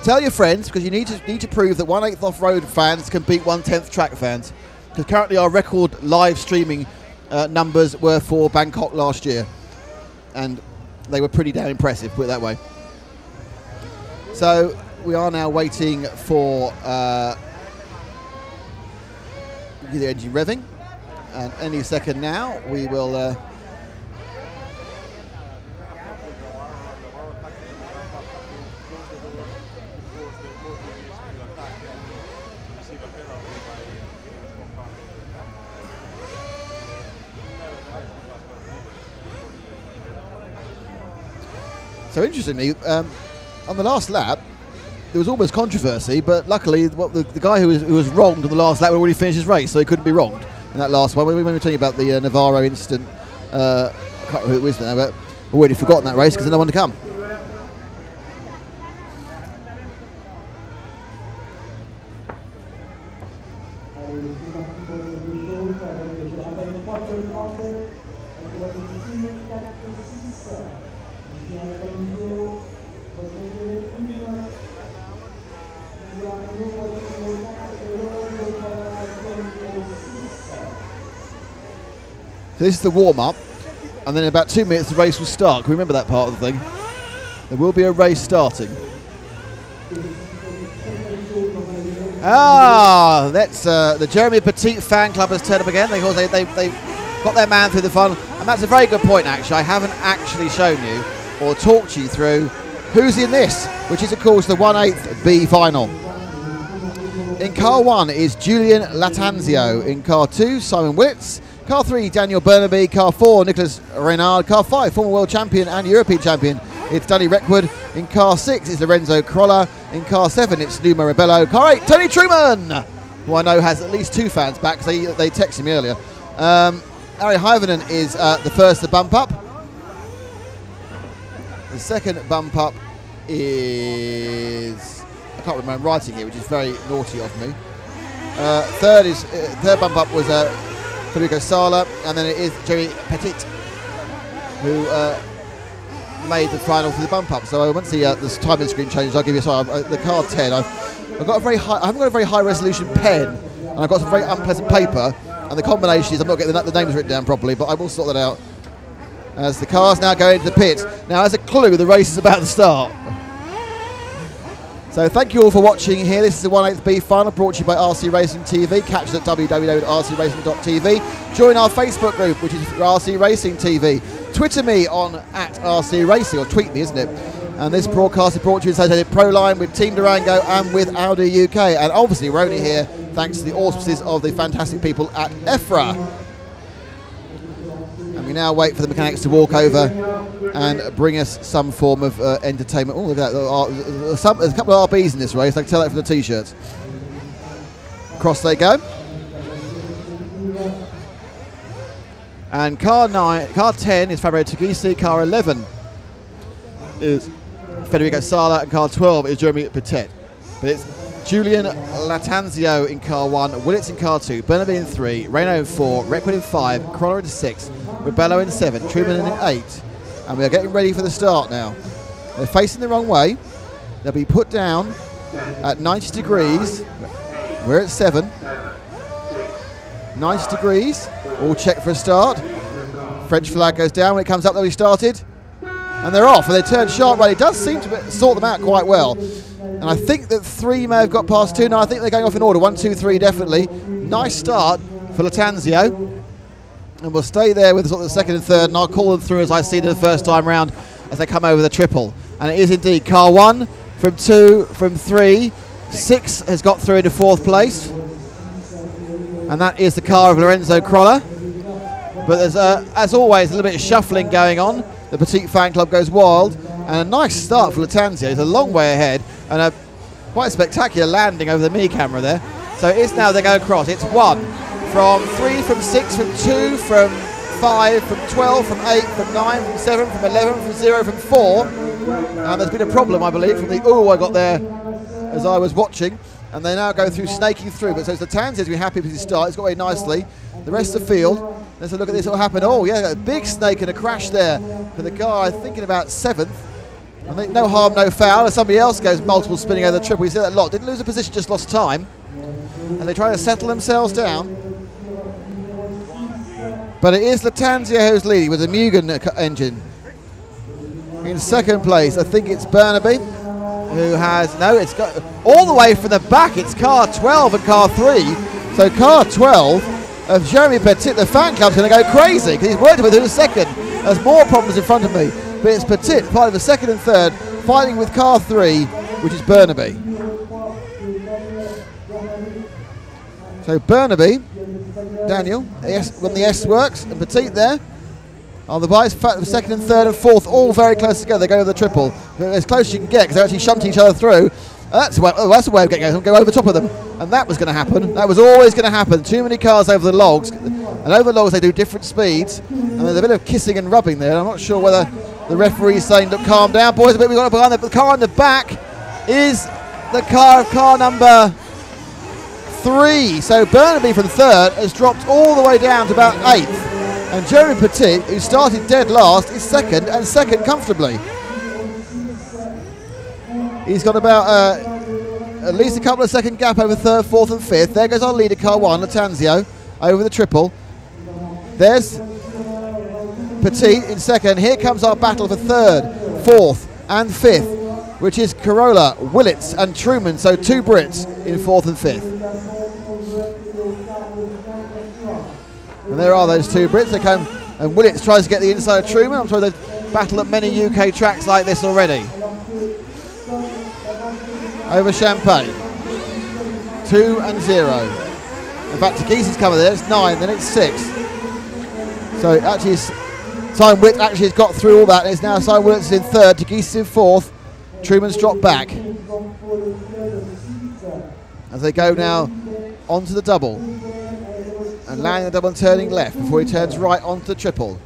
Tell your friends, because you need to prove that 1/8 off-road fans can beat 1/10th track fans. Because currently our record live streaming numbers were for Bangkok last year, and they were pretty damn impressive, put it that way. So we are now waiting for the engine revving. And any second now, we will... So interestingly, on the last lap, there was almost controversy, but luckily the guy who was wronged on the last lap had already finished his race, so he couldn't be wronged. In that last one, we were telling you about the Navarro incident. I can't remember who it was now, but I've already forgotten that race because there's no one to come. So this is the warm-up, and then in about 2 minutes the race will start. Can we remember that part of the thing? There will be a race starting. That's the Jeremy Petit fan club has turned up again. They've got their man through the final, and that's a very good point actually. I haven't actually shown you or talked you through who's in this, which is of course the 1/8 B final. In car 1 is Julian Latanzio. In car 2, Simon Witz. Car 3, Daniel Burnaby. Car 4, Nicholas Reynard. Car 5, former world champion and European champion, it's Danny Reckwood. In car 6 is Lorenzo Crolla. In car 7 it's Numa Rebello. Car 8, Tony Truman, who I know has at least 2 fans back because they texted me earlier. Ari Hyvönen is the first to bump up. The second bump up is, I can't remember writing here, which is very naughty of me. Third bump up was Federico Sala, and then it is Jeremy Petit who made the final for the bump up. So once the timing screen changes, I'll give you the car 10. I've got a very high. I haven't got a very high resolution pen, and I've got some very unpleasant paper. And the combination is I'm not getting the names written down properly, but I will sort that out as the cars now go into the pits. Now, as a clue, the race is about to start. So thank you all for watching here. This is the 1/8 B final brought to you by RC Racing TV. Catch us at www.rcracing.tv. Join our Facebook group, which is RC Racing TV. Twitter me on @RC Racing, or tweet me, isn't it? And this broadcast is brought to you in associated Proline with Team Durango and with Audi UK. And obviously we're only here thanks to the auspices of the fantastic people at EFRA. And we now wait for the mechanics to walk over and bring us some form of entertainment. Oh, look at that. There's a couple of RBs in this race. I can tell that from the T-shirts. Across they go. And car 10 is Fabio Togisi. Car 11 is Federico Sala, and car 12 is Jeremy Petit. But it's Julian Latanzio in car 1, Willits in car 2, Burnaby in 3, Reno in 4, Reckwood in 5, Crolla in 6, Rebello in 7, Truman in 8. And we are getting ready for the start now. They're facing the wrong way. They'll be put down at 90 degrees. We're at 7. 90 degrees. All checked for a start. French flag goes down. When it comes up, they'll be started. And they're off, and they turn sharp right. It does seem to sort them out quite well. And I think that 3 may have got past 2. No, I think they're going off in order. 1, 2, 3, definitely. Nice start for Latanzio. And we'll stay there with sort of the second and third, and I'll call them through as I see them the first time round as they come over the triple. And it is indeed car 1 from 2, from 3. 6 has got through into 4th place. And that is the car of Lorenzo Crolla. But there's, as always, a little bit of shuffling going on. The Petit fan club goes wild, and a nice start for Latanzio. He's a long way ahead, and a quite spectacular landing over the mini camera there. So it's now they go across. It's 1, from 3, from 6, from 2, from 5, from 12, from 8, from 9, from 7, from 11, from 0, from 4. And there's been a problem, I believe, from the I got there as I was watching. And they now go through, snaking through. But so Latanzio's been happy with his start. It's got away nicely. The rest of the field, let's look at this. What happened? Oh, yeah, a big snake and a crash there for the guy thinking about 7th. I think no harm, no foul. As somebody else goes multiple spinning over the triple. We see that a lot. Didn't lose a position, just lost time. And they try to settle themselves down. But it is Latanzio who's leading with the Mugen engine. In second place, I think it's Burnaby, who has, no, it's got all the way from the back. It's car 12 and car 3. So car 12 of Jeremy Petit, the fan club's going to go crazy because he's worked with it in a second. There's more problems in front of me. But it's Petit, part of the second and third, fighting with car 3, which is Burnaby. So Burnaby, Daniel, when the S works, and Petit there. On the bikes, the second and third and fourth, all very close together. They go over the triple. As close as you can get because they're actually shunting each other through. That's a way of getting it. Go over top of them. And that was going to happen. That was always going to happen. Too many cars over the logs. And over the logs, they do different speeds. And there's a bit of kissing and rubbing there. I'm not sure whether the referee's saying, look, calm down, boys. But we've got behind the car on the back is the car number 3. So Burnaby from third has dropped all the way down to about 8th. And Jeremy Petit, who started dead last, is second, and second comfortably. He's got about at least a couple of second gap over third, fourth and fifth. There goes our leader, car one, Latanzio, over the triple. There's Petit in second. Here comes our battle for third, fourth and fifth, which is Corolla, Willits and Truman. So 2 Brits in fourth and fifth. And there are those 2 Brits. They come, and Willits tries to get the inside of Truman. I'm sure they've battled at many UK tracks like this already. Over Champagne, 2 and 0. In fact, Tagissi's coming there. It's 9, then it's 6. So actually, Simon Witt actually has got through all that. And it's now Simon Willits in third, Tagissi's in fourth. Truman's dropped back as they go now onto the double and landing the double and turning left before he turns right onto the triple.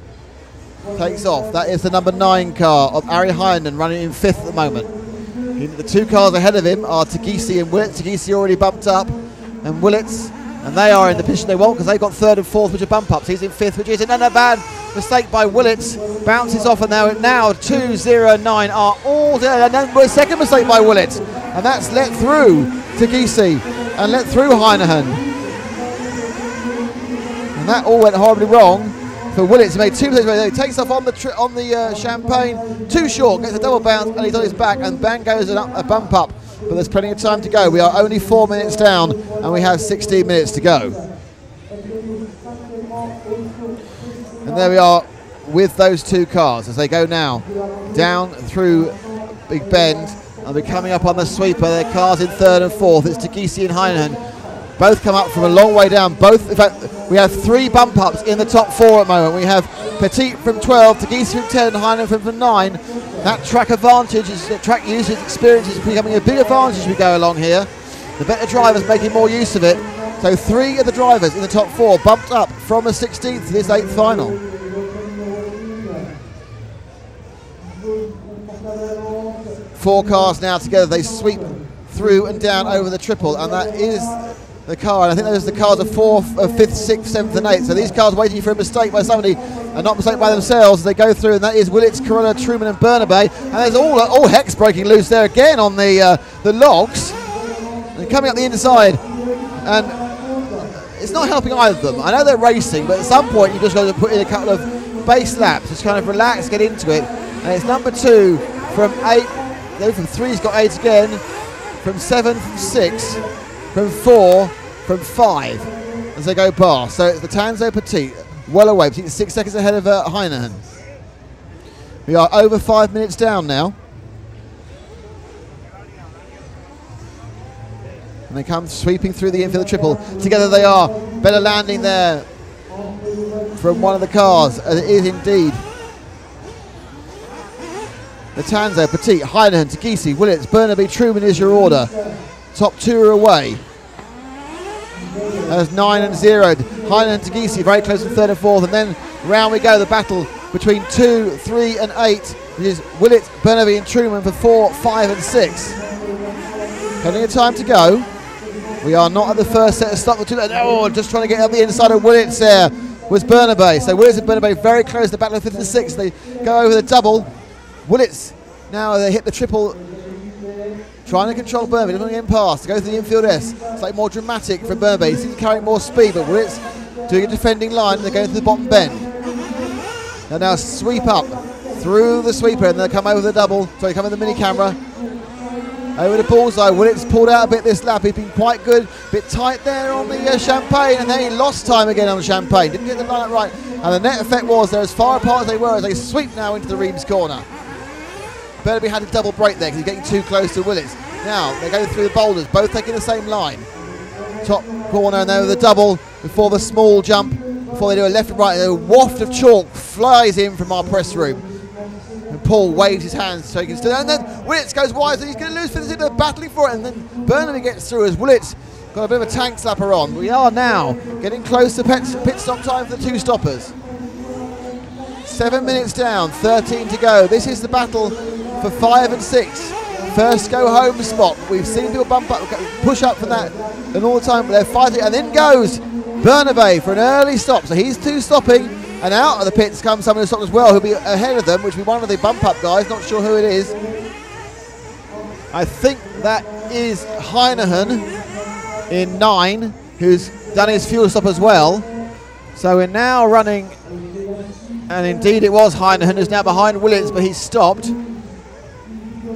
Takes off. That is the number 9 car of Ari Heinen, running in 5th at the moment. The 2 cars ahead of him are Tagissi and Willits. Tagissi already bumped up, and Willits, and they are in the position they want because they've got 3rd and 4th, which are bump ups. He's in 5th, which isn't a bad mistake by Willits. Bounces off, and now 2, 0, 9 are all there. And then a second mistake by Willits, and that's let through Tagissi and let through Heinehan. And that all went horribly wrong for Willits. He made 2 mistakes. He takes off on the Champagne, too short, gets a double bounce, and he's on his back, and bang goes a bump up. But there's plenty of time to go. We are only 4 minutes down, and we have 16 minutes to go. And there we are with those 2 cars as they go now down through Big Bend, and we're coming up on the sweeper. Their cars in 3rd and 4th. It's Tagissi and Heinehan. Both come up from a long way down. Both, in fact, we have 3 bump ups in the top 4 at the moment. We have Petit from 12, Tagissi from 10, and Heinen from 9. That track advantage, track usage experience is becoming a big advantage as we go along here. The better drivers making more use of it. So 3 of the drivers in the top 4 bumped up from a 16th to this 8th final. Four cars now together. They sweep through and down over the triple, and that is the car, and I think those are the cars of 4th, 5th, 6th, 7th and 8th. So these cars waiting for a mistake by somebody and not a mistake by themselves as they go through, and that is Willits, Corolla, Truman and Burnaby. And there's all heck's breaking loose there again on the logs. And coming up the inside, and it's not helping either of them. I know they're racing, but at some point you've just got to put in a couple of base laps, just kind of relax, get into it. And it's number 2 from 8, then from 3 he's got 8 again, from 7, from 6, from 4, from 5 as they go past. So it's the Tanzo Petit, well away, 6 seconds ahead of Heinehan. We are over 5 minutes down now. And they come sweeping through the infield triple. Together they are. Better landing there from one of the cars, as it is indeed. The Tanzo, Petit, Heinehan, Tagissi, Willits, Burnaby, Truman is your order. Top 2 are away. That's 9 and 0. Heinehan and Tagissi very close to 3rd and 4th, and then round we go. The battle between 2, 3 and 8, which is Willits, Burnaby and Truman for 4, 5 and 6. Plenty of time to go. We are not at the first set of stop. Oh, just trying to get up the inside of Willits there was Burnaby. So Willits and Burnaby very close to the battle of 5th and 6th. They go over the double. Willits, now they hit the triple, trying to control Burnaby, doesn't get past, go through the infield S. It's like more dramatic for Burnaby. He seems to carry more speed, but Willits doing a defending line, and they're going to the bottom bend. They'll now sweep up through the sweeper, and they'll come over the double, sorry, come in the mini camera. Over the bullseye. Willits pulled out a bit this lap. He's been quite good, bit tight there on the Champagne, and then he lost time again on the Champagne. Didn't get the line right, and the net effect was they're as far apart as they were as they sweep now into the Reims corner. Burnaby had a double break there because he's getting too close to Willits. Now they're going through the boulders, both taking the same line. Top corner, and then the double before the small jump, before they do a left and right. A waft of chalk flies in from our press room. And Paul waves his hands so he can still. And then Willits goes wide, so he's going to lose finish. They're battling for it, and then Burnaby gets through as Willits got a bit of a tank slapper on. We are now getting close to pit stop time for the 2 stoppers. 7 minutes down, 13 to go. This is the battle for 5 and 6. First go home spot. We've seen people bump up, push up from that, and all the time they're fighting. And then goes Burnaby for an early stop. So he's 2 stopping, and out of the pits comes someone who stopped as well, who'll be ahead of them, which will be one of the bump up guys. Not sure who it is. I think that is Heinehan in 9, who's done his fuel stop as well. So we're now running, and indeed it was Heinehan who's now behind Willits, but he's stopped.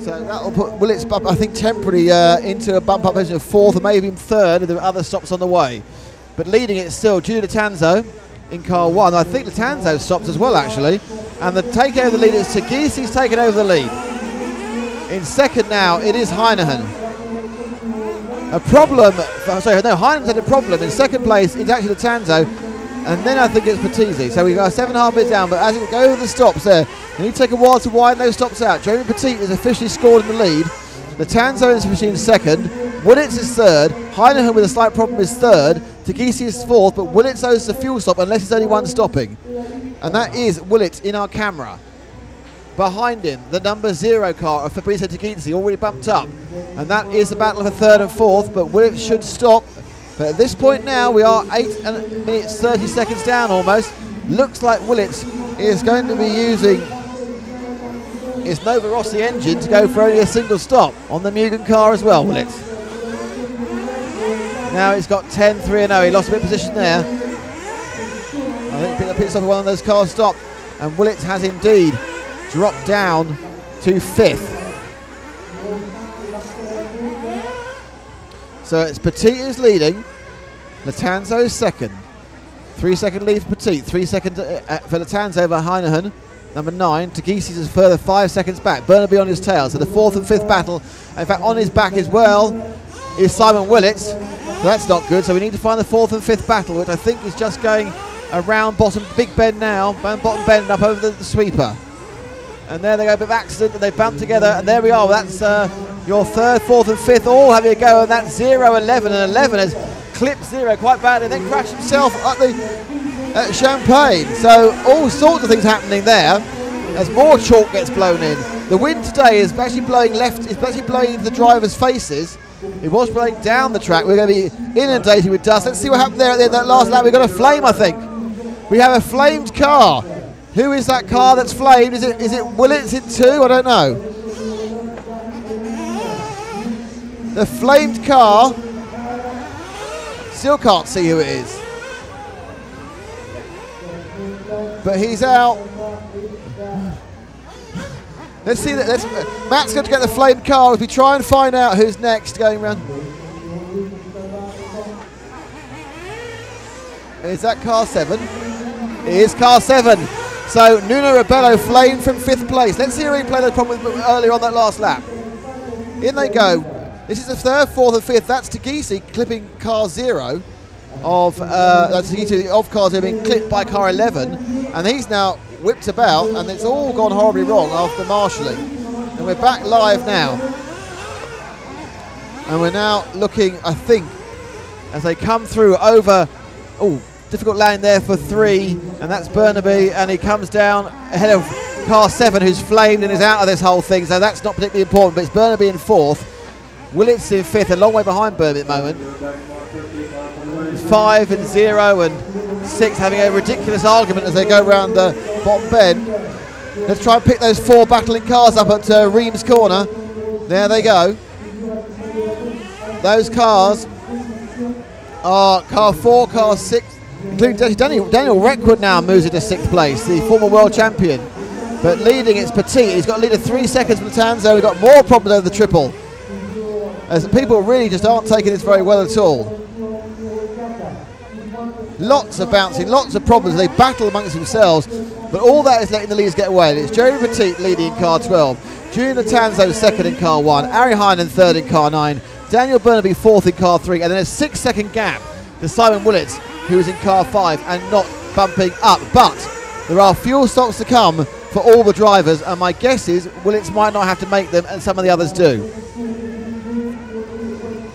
So that will put Willits up, I think, temporarily into a bump up position of 4th or maybe even 3rd, and there are other stops on the way. But leading it still, Jude Latanzo in car 1. I think Latanzo stopped as well, actually. And the takeover of the lead is Tagisi's taken over the lead. In 2nd now, it is Heinehan. A problem, sorry, no, Heinehan's had a problem. In 2nd place, it's actually Latanzo. And then I think it's Patizzi. So we've got 7.5 minutes down, but as it goes over the stops there, you need to take a while to widen those stops out. Jeremy Petit is officially scored in the lead. Latanzo is officially in 2nd. Willits is 3rd. Heinehan with a slight problem is 3rd. Tagisi is 4th, but Willits owes the fuel stop unless there's only one stopping. And that is Willits in our camera. Behind him, the number 0 car of Fabrizio Tagisi already bumped up. And that is the battle for 3rd and 4th, but Willits should stop. But at this point now, we are 8 minutes 30 seconds down almost. Looks like Willits is going to be using his Nova Rossi engine to go for only a single stop on the Mugen car as well, Willits. Now he's got 10, 3 and 0. He lost a bit of position there. I think the pit stop one of those cars stopped, and Willits has indeed dropped down to 5th. So it's Petit is leading, Latanzo is 2nd. 3-second lead for Petit, 3 seconds for Latanzo over Heinehan. Number 9, Tagisi's is further 5 seconds back. Burnaby on his tail, so the 4th and 5th battle. In fact, on his back as well is Simon Willits. So that's not good, so we need to find the 4th and 5th battle, which I think is just going around bottom big bend now, bottom bend up over the sweeper. And there they go, a bit of accident, and they bump together, and there we are. That's your 3rd, 4th and 5th all having a go, and that's 0, 11, and 11 has clipped 0 quite badly, and then crashed himself at Champagne. So all sorts of things happening there as more chalk gets blown in. The wind today is actually blowing left, it's actually blowing into the drivers' faces. It was blowing down the track. We're going to be inundated with dust. Let's see what happened there at the end of that last lap. We've got a flame, I think. We have a flamed car. Who is that car that's flamed? Is it Willits in 2? I don't know. The flamed car. Still can't see who it is. But he's out. Let's see that. Matt's going to get the flamed car as we try and find out who's next going round. Is that car 7? It is car 7. So Nuno Rebello flamed from 5th place. Let's see a replay of the problem earlier on that last lap. In they go. This is the 3rd, 4th and 5th. That's Tagisi clipping car 0 of that's Tagisi of car 0 being clipped by car 11, and he's now whipped about, and it's all gone horribly wrong after marshalling. And we're back live now, and we're now looking, I think, as they come through over. Oh, difficult landing there for 3, and that's Burnaby, and he comes down ahead of car 7, who's flamed and is out of this whole thing, so that's not particularly important, but it's Burnaby in 4th, Willits in 5th, a long way behind Burnaby at the moment. 5 and 0 and 6 having a ridiculous argument as they go around the bottom bend. Let's try and pick those 4 battling cars up at Reims corner. There they go. Those cars are car 4, car 6, including Daniel Reckwood now moves into 6th place, the former world champion. But leading, it's Petit. He's got a lead of 3 seconds from Latanzo. We've got more problems over the triple, as the people really just aren't taking this very well at all. Lots of bouncing, lots of problems. They battle amongst themselves, but all that is letting the leaders get away. It's Jeremy Petit leading in car 12, Julian Latanzo 2nd in car 1, Ari Heinen 3rd in car 9, Daniel Burnaby 4th in car 3, and then a 6-second gap to Simon Willits, who is in car 5 and not bumping up. But there are fuel stops to come for all the drivers, and my guess is Willits might not have to make them, and some of the others do.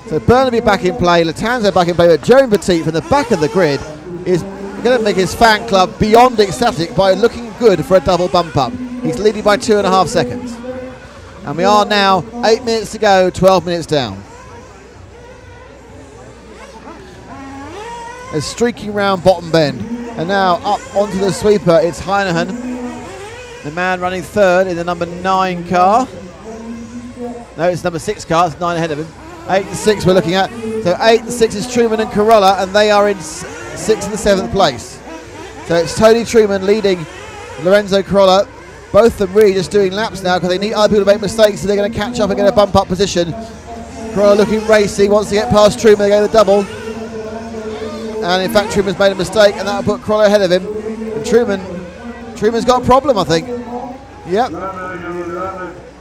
So Burnaby back in play, Latanzo back in play, but Jeremy Petit from the back of the grid is going to make his fan club beyond ecstatic by looking good for a double bump up. He's leading by 2.5 seconds. And we are now 8 minutes to go, 12 minutes down. They're streaking round bottom bend. And now up onto the sweeper, it's Heinehan, the man running 3rd in the number 9 car. No, it's number 6 car. It's 9 ahead of him. 8 and 6 we're looking at. So 8 and 6 is Truman and Corolla, and they are in 6th and 7th place. So it's Tony Truman leading Lorenzo Corolla. Both of them really just doing laps now because they need other people to make mistakes, so they're going to catch up and get a bump up position. Corolla looking racy, wants to get past Truman, they go the double. And in fact Truman's made a mistake, and that'll put Corolla ahead of him. And Truman's got a problem, I think. Yep.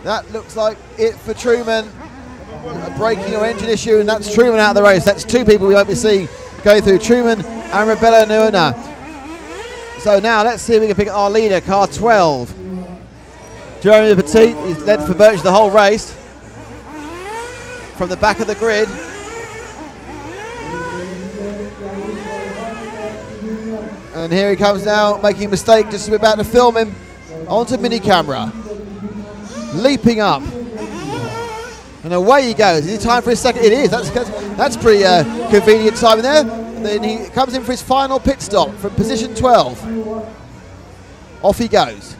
That looks like it for Truman. A braking or engine issue, and that's Truman out of the race. That's 2 people we won't be seeing going through, Truman and Rebella Nuena. So now let's see if we can pick our leader, car 12. Jeremy Petit, he's led for virtually the whole race from the back of the grid. And here he comes now, making a mistake, just about to film him onto mini camera. Leaping up. And away he goes. Is it time for his second? It is. That's pretty convenient timing there. Then he comes in for his final pit stop from position 12. Off he goes.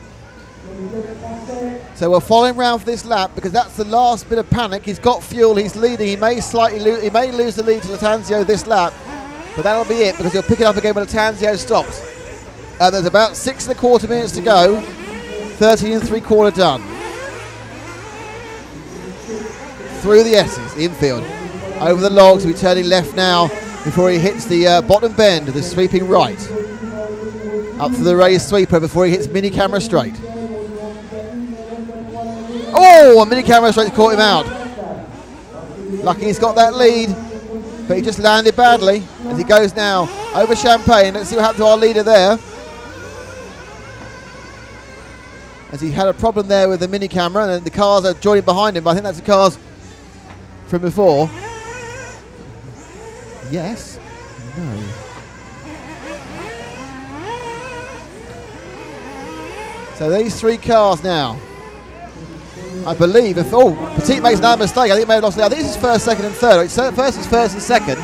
So we're following round for this lap because that's the last bit of panic. He's got fuel. He's leading. He may lose the lead to Latanzio this lap, but that'll be it because he'll pick it up again when Latanzio stops. There's about 6 1/4 minutes to go. 13 3/4 done. Through the S's, infield. Over the logs, we're turning left now before he hits the bottom bend, the sweeping right. Up to the raised sweeper before he hits mini camera straight. Oh, a mini camera straight caught him out. Lucky he's got that lead, but he just landed badly as he goes now over Champagne. Let's see what happened to our leader there. As he had a problem there with the mini camera, and the cars are joining behind him, but I think that's the cars from before. Yes. No. So these 3 cars now, I believe, if Petit makes another mistake, I think he may have lost the lead. I think this is first, second and third. First is first and second.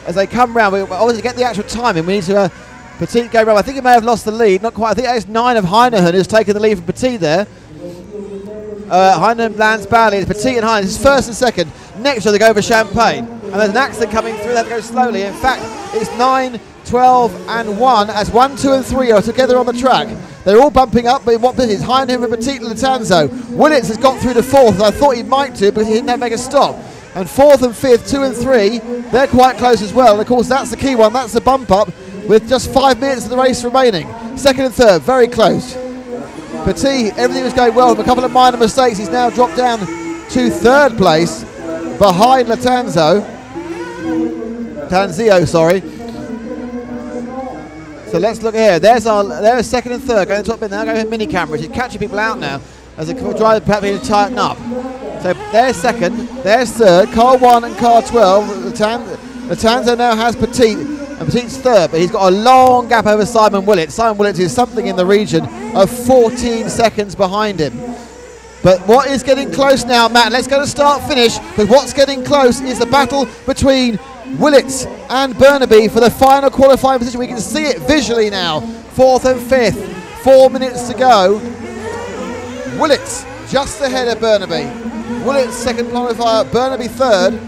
As they come round, we obviously get the actual timing. We need to Petit go round. I think he may have lost the lead. Not quite. I think it's 9 of Heinehan who's taken the lead from Petit there. Heinehan lands badly. It's Petit and Heinehan. This is first and second. Next year they go over Champagne. And there's an accident coming through. They have to go slowly. In fact, it's 9, 12 and 1 as 1, 2 and 3 are together on the track. They're all bumping up, but in what position? Heinehan and Petit and Latanzo. Willits has got through to 4th, and I thought he might do because he didn't have to make a stop. And 4th and 5th, 2 and 3, they're quite close as well. And of course, that's the key one. That's the bump up with just 5 minutes of the race remaining. 2nd and 3rd, very close. Petit, everything was going well with a couple of minor mistakes. He's now dropped down to 3rd place behind Tanzio, sorry. So let's look here. There's 2nd and 3rd going to top bit. Now going mini cameras. He's catching people out now as the driver perhaps need to tighten up. So there's 2nd, there's 3rd, car 1 and car 12. Latanzo now has Petit, and Petit's 3rd, but he's got a long gap over Simon Willits. Simon Willits is something in the region of 14 seconds behind him. But what is getting close now, Matt? Let's go to start-finish, because what's getting close is the battle between Willits and Burnaby for the final qualifying position. We can see it visually now. 4th and 5th, 4 minutes to go. Willits just ahead of Burnaby. Willits 2nd qualifier, Burnaby 3rd.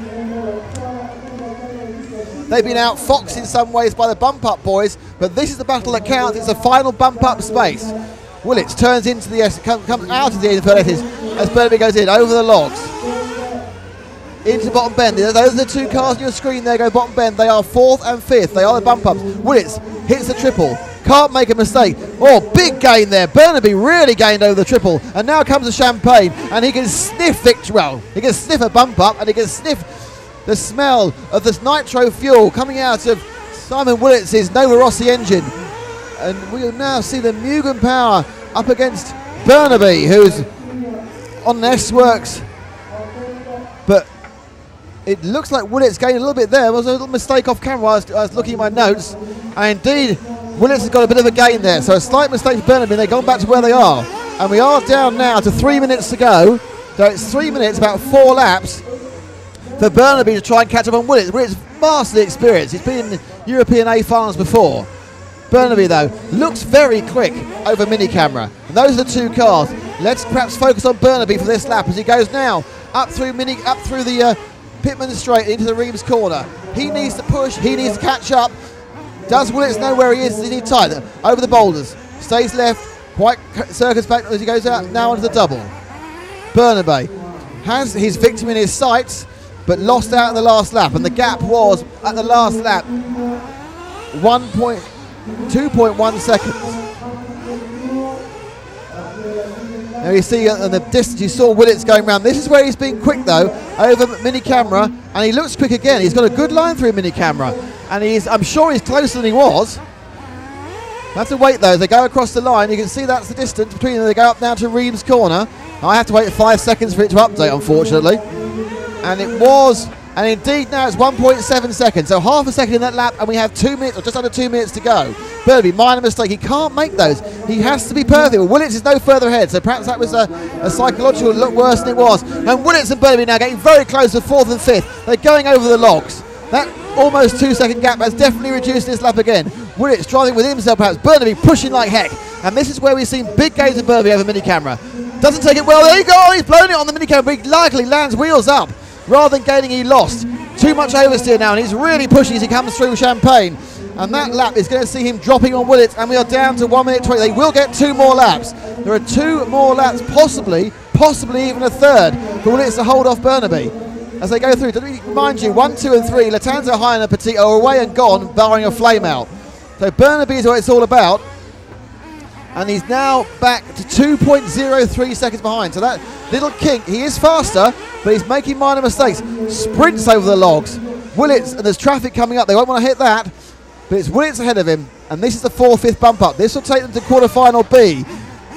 They've been outfoxed in some ways by the bump-up boys, but this is the battle that counts. It's a final bump-up space. Willits turns into the S, comes out of the infield as Burnaby goes in, over the logs. Into bottom bend. Those are the 2 cars on your screen there, go bottom bend. They are 4th and 5th. They are the bump-ups. Willits hits the triple. Can't make a mistake. Oh, big gain there. Burnaby really gained over the triple. And now comes the Champagne, and he can sniff victory. Well, he can sniff a bump-up, and he can sniff the smell of this nitro fuel coming out of Simon Willits' Nova Rossi engine. And we'll now see the Mugen Power up against Burnaby, who's on the S-Works. But it looks like Willits gained a little bit there. There was a little mistake off camera while I was looking at my notes. And indeed, Willits has got a bit of a gain there. So a slight mistake for Burnaby, and they've gone back to where they are. And we are down now to 3 minutes to go. So it's 3 minutes, about 4 laps for Burnaby to try and catch up on Willits. Willits vastly experienced. He's been in the European A finals before. Burnaby, though, looks very quick over mini camera. And those are the 2 cars. Let's perhaps focus on Burnaby for this lap as he goes now up through the Pitman straight into the Reims corner. He needs to push. He needs to catch up. Does Willits know where he is? Does he need time? Over the boulders. Stays left. Quite circumspect as he goes out now onto the double. Burnaby has his victim in his sights, but lost out in the last lap. And the gap was, at the last lap, 2.1 seconds. Now you see on the distance, you saw Willits going round. This is where he's been quick though, over mini camera, and he looks quick again. He's got a good line through mini camera, and I'm sure he's closer than he was. Have to wait though as they go across the line. You can see that's the distance between them. They go up now to Reims corner. I have to wait 5 seconds for it to update, unfortunately. And it was, and indeed now it's 1.7 seconds. So half a second in that lap, and we have 2 minutes, or just under 2 minutes to go. Burnaby, minor mistake. He can't make those. He has to be perfect. Well, Willits is no further ahead, so perhaps that was a psychological look worse than it was. And Willits and Burnaby now getting very close to 4th and 5th. They're going over the logs. That almost 2 second gap has definitely reduced this lap again. Willits driving with himself perhaps. Burnaby pushing like heck. And this is where we've seen big gains of Burnaby over mini camera. Doesn't take it well. There you go. He's blown it on the mini camera, but he likely lands wheels up. Rather than gaining, he lost. Too much oversteer now, and he's really pushing as he comes through Champagne. And that lap is going to see him dropping on Willits, and we are down to 1 minute 20. They will get 2 more laps. There are 2 more laps, possibly even a third, for Willits to hold off Burnaby as they go through. Mind you, 1, 2 and 3, Latanza, High and Petit are away and gone, barring a flame out. So Burnaby is what it's all about. And he's now back to 2.03 seconds behind. So that little kink, he is faster, but he's making minor mistakes. Sprints over the logs. Willits, and there's traffic coming up. They won't want to hit that, but it's Willits ahead of him. And this is the 4th, 5th bump up. This will take them to quarterfinal B.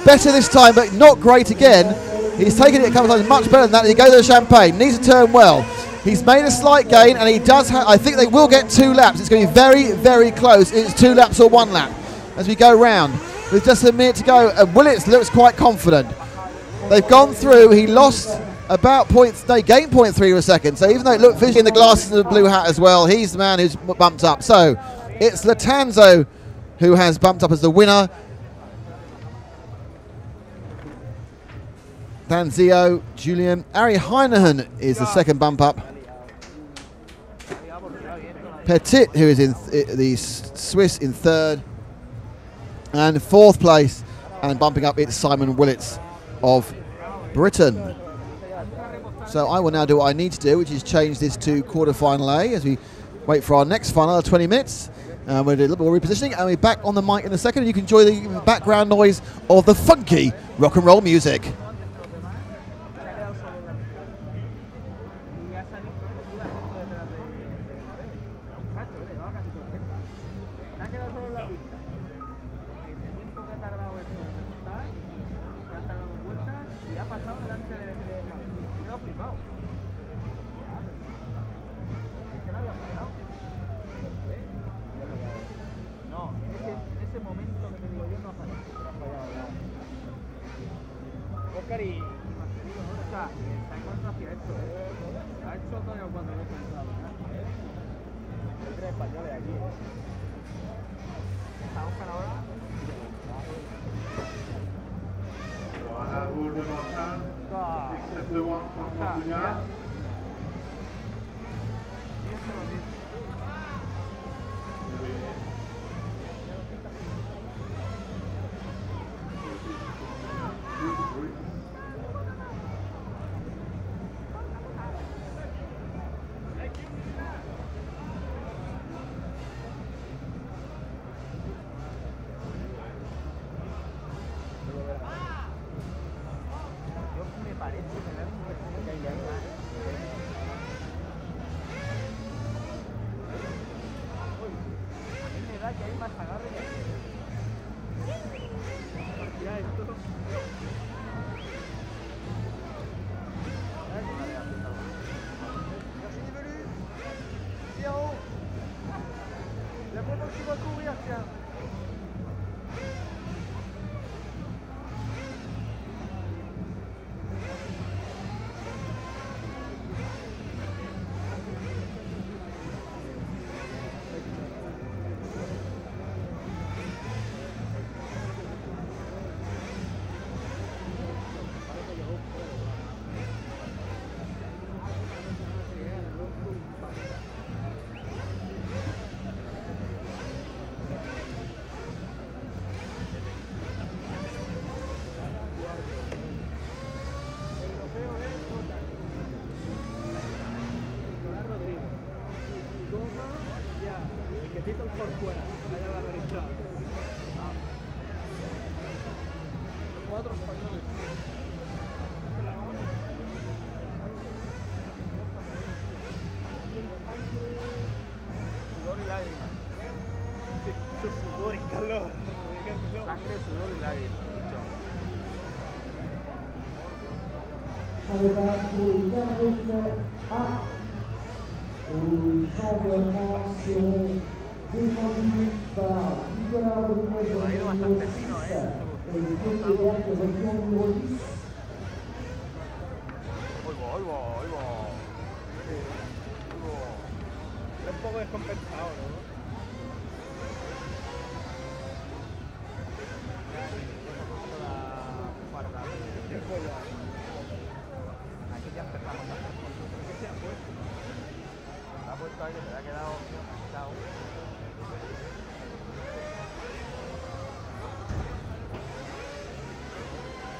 Better this time, but not great again. He's taken it a couple of times, much better than that. He goes to the Champagne, needs to turn well. He's made a slight gain, and he does I think they will get 2 laps. It's going to be very, very close. It's 2 laps or 1 lap as we go round. With just a minute to go, and Willits looks quite confident. They've gone through. He lost about gained 0.3 of a second. So even though it looked visually in the glasses and the blue hat as well, he's the man who's bumped up. So it's Latanzo who has bumped up as the winner. Danzio, Julian. Ari Heinehan is the second bump up. Petit, who is in the Swiss, in 3rd. And 4th place, and bumping up, it's Simon Willits of Britain. So I will now do what I need to do, which is change this to quarterfinal A as we wait for our next final, 20 minutes. We'll do a little bit more repositioning, and we're back on the mic in a second, and you can enjoy the background noise of the funky rock and roll music. Sudor y calor. Sangre, sudor y lágrimas. Ha ido bastante fino, un poco descompensado, ¿no? Aquí ya empezamos a hacer cosas. ¿Qué se ha puesto? Se ha puesto ahí que se le ha quedado chao.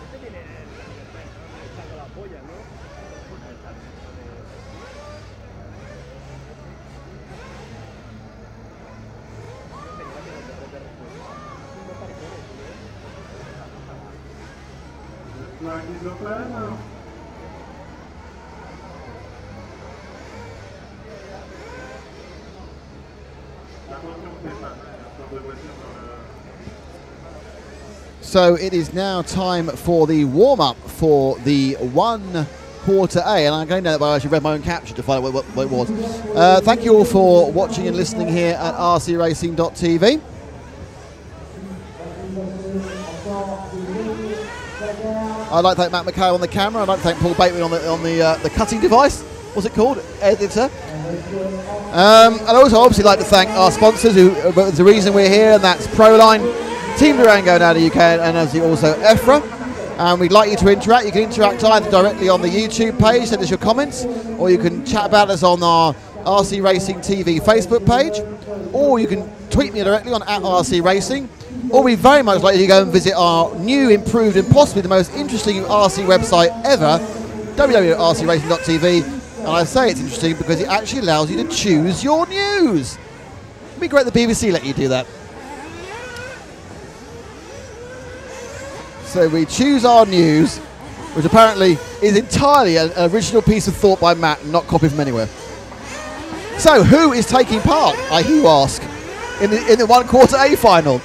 Este tiene echando la polla, ¿no? So it is now time for the warm-up for the 1/4 A, and I'm going down that way. I actually read my own caption to find out what it was. Thank you all for watching and listening here at rcracing.tv. I'd like to thank Matt McHale on the camera. I'd like to thank Paul Bateman on the cutting device. What's it called? Editor. I'd also obviously like to thank our sponsors, who the reason we're here, and that's Proline, Team Durango down in the UK, and obviously also EFRA. And we'd like you to interact. You can interact either directly on the YouTube page, send us your comments, or you can chat about us on our RC Racing TV Facebook page, or you can tweet me directly on @RC Racing. Or we very much like you to go and visit our new, improved, and possibly the most interesting RC website ever, www.rcracing.tv. And I say it's interesting because it actually allows you to choose your news. It'd be great the BBC let you do that. So we choose our news, which apparently is entirely an original piece of thought by Matt and not copied from anywhere. So who is taking part, I hear you ask, in the 1/4 A final?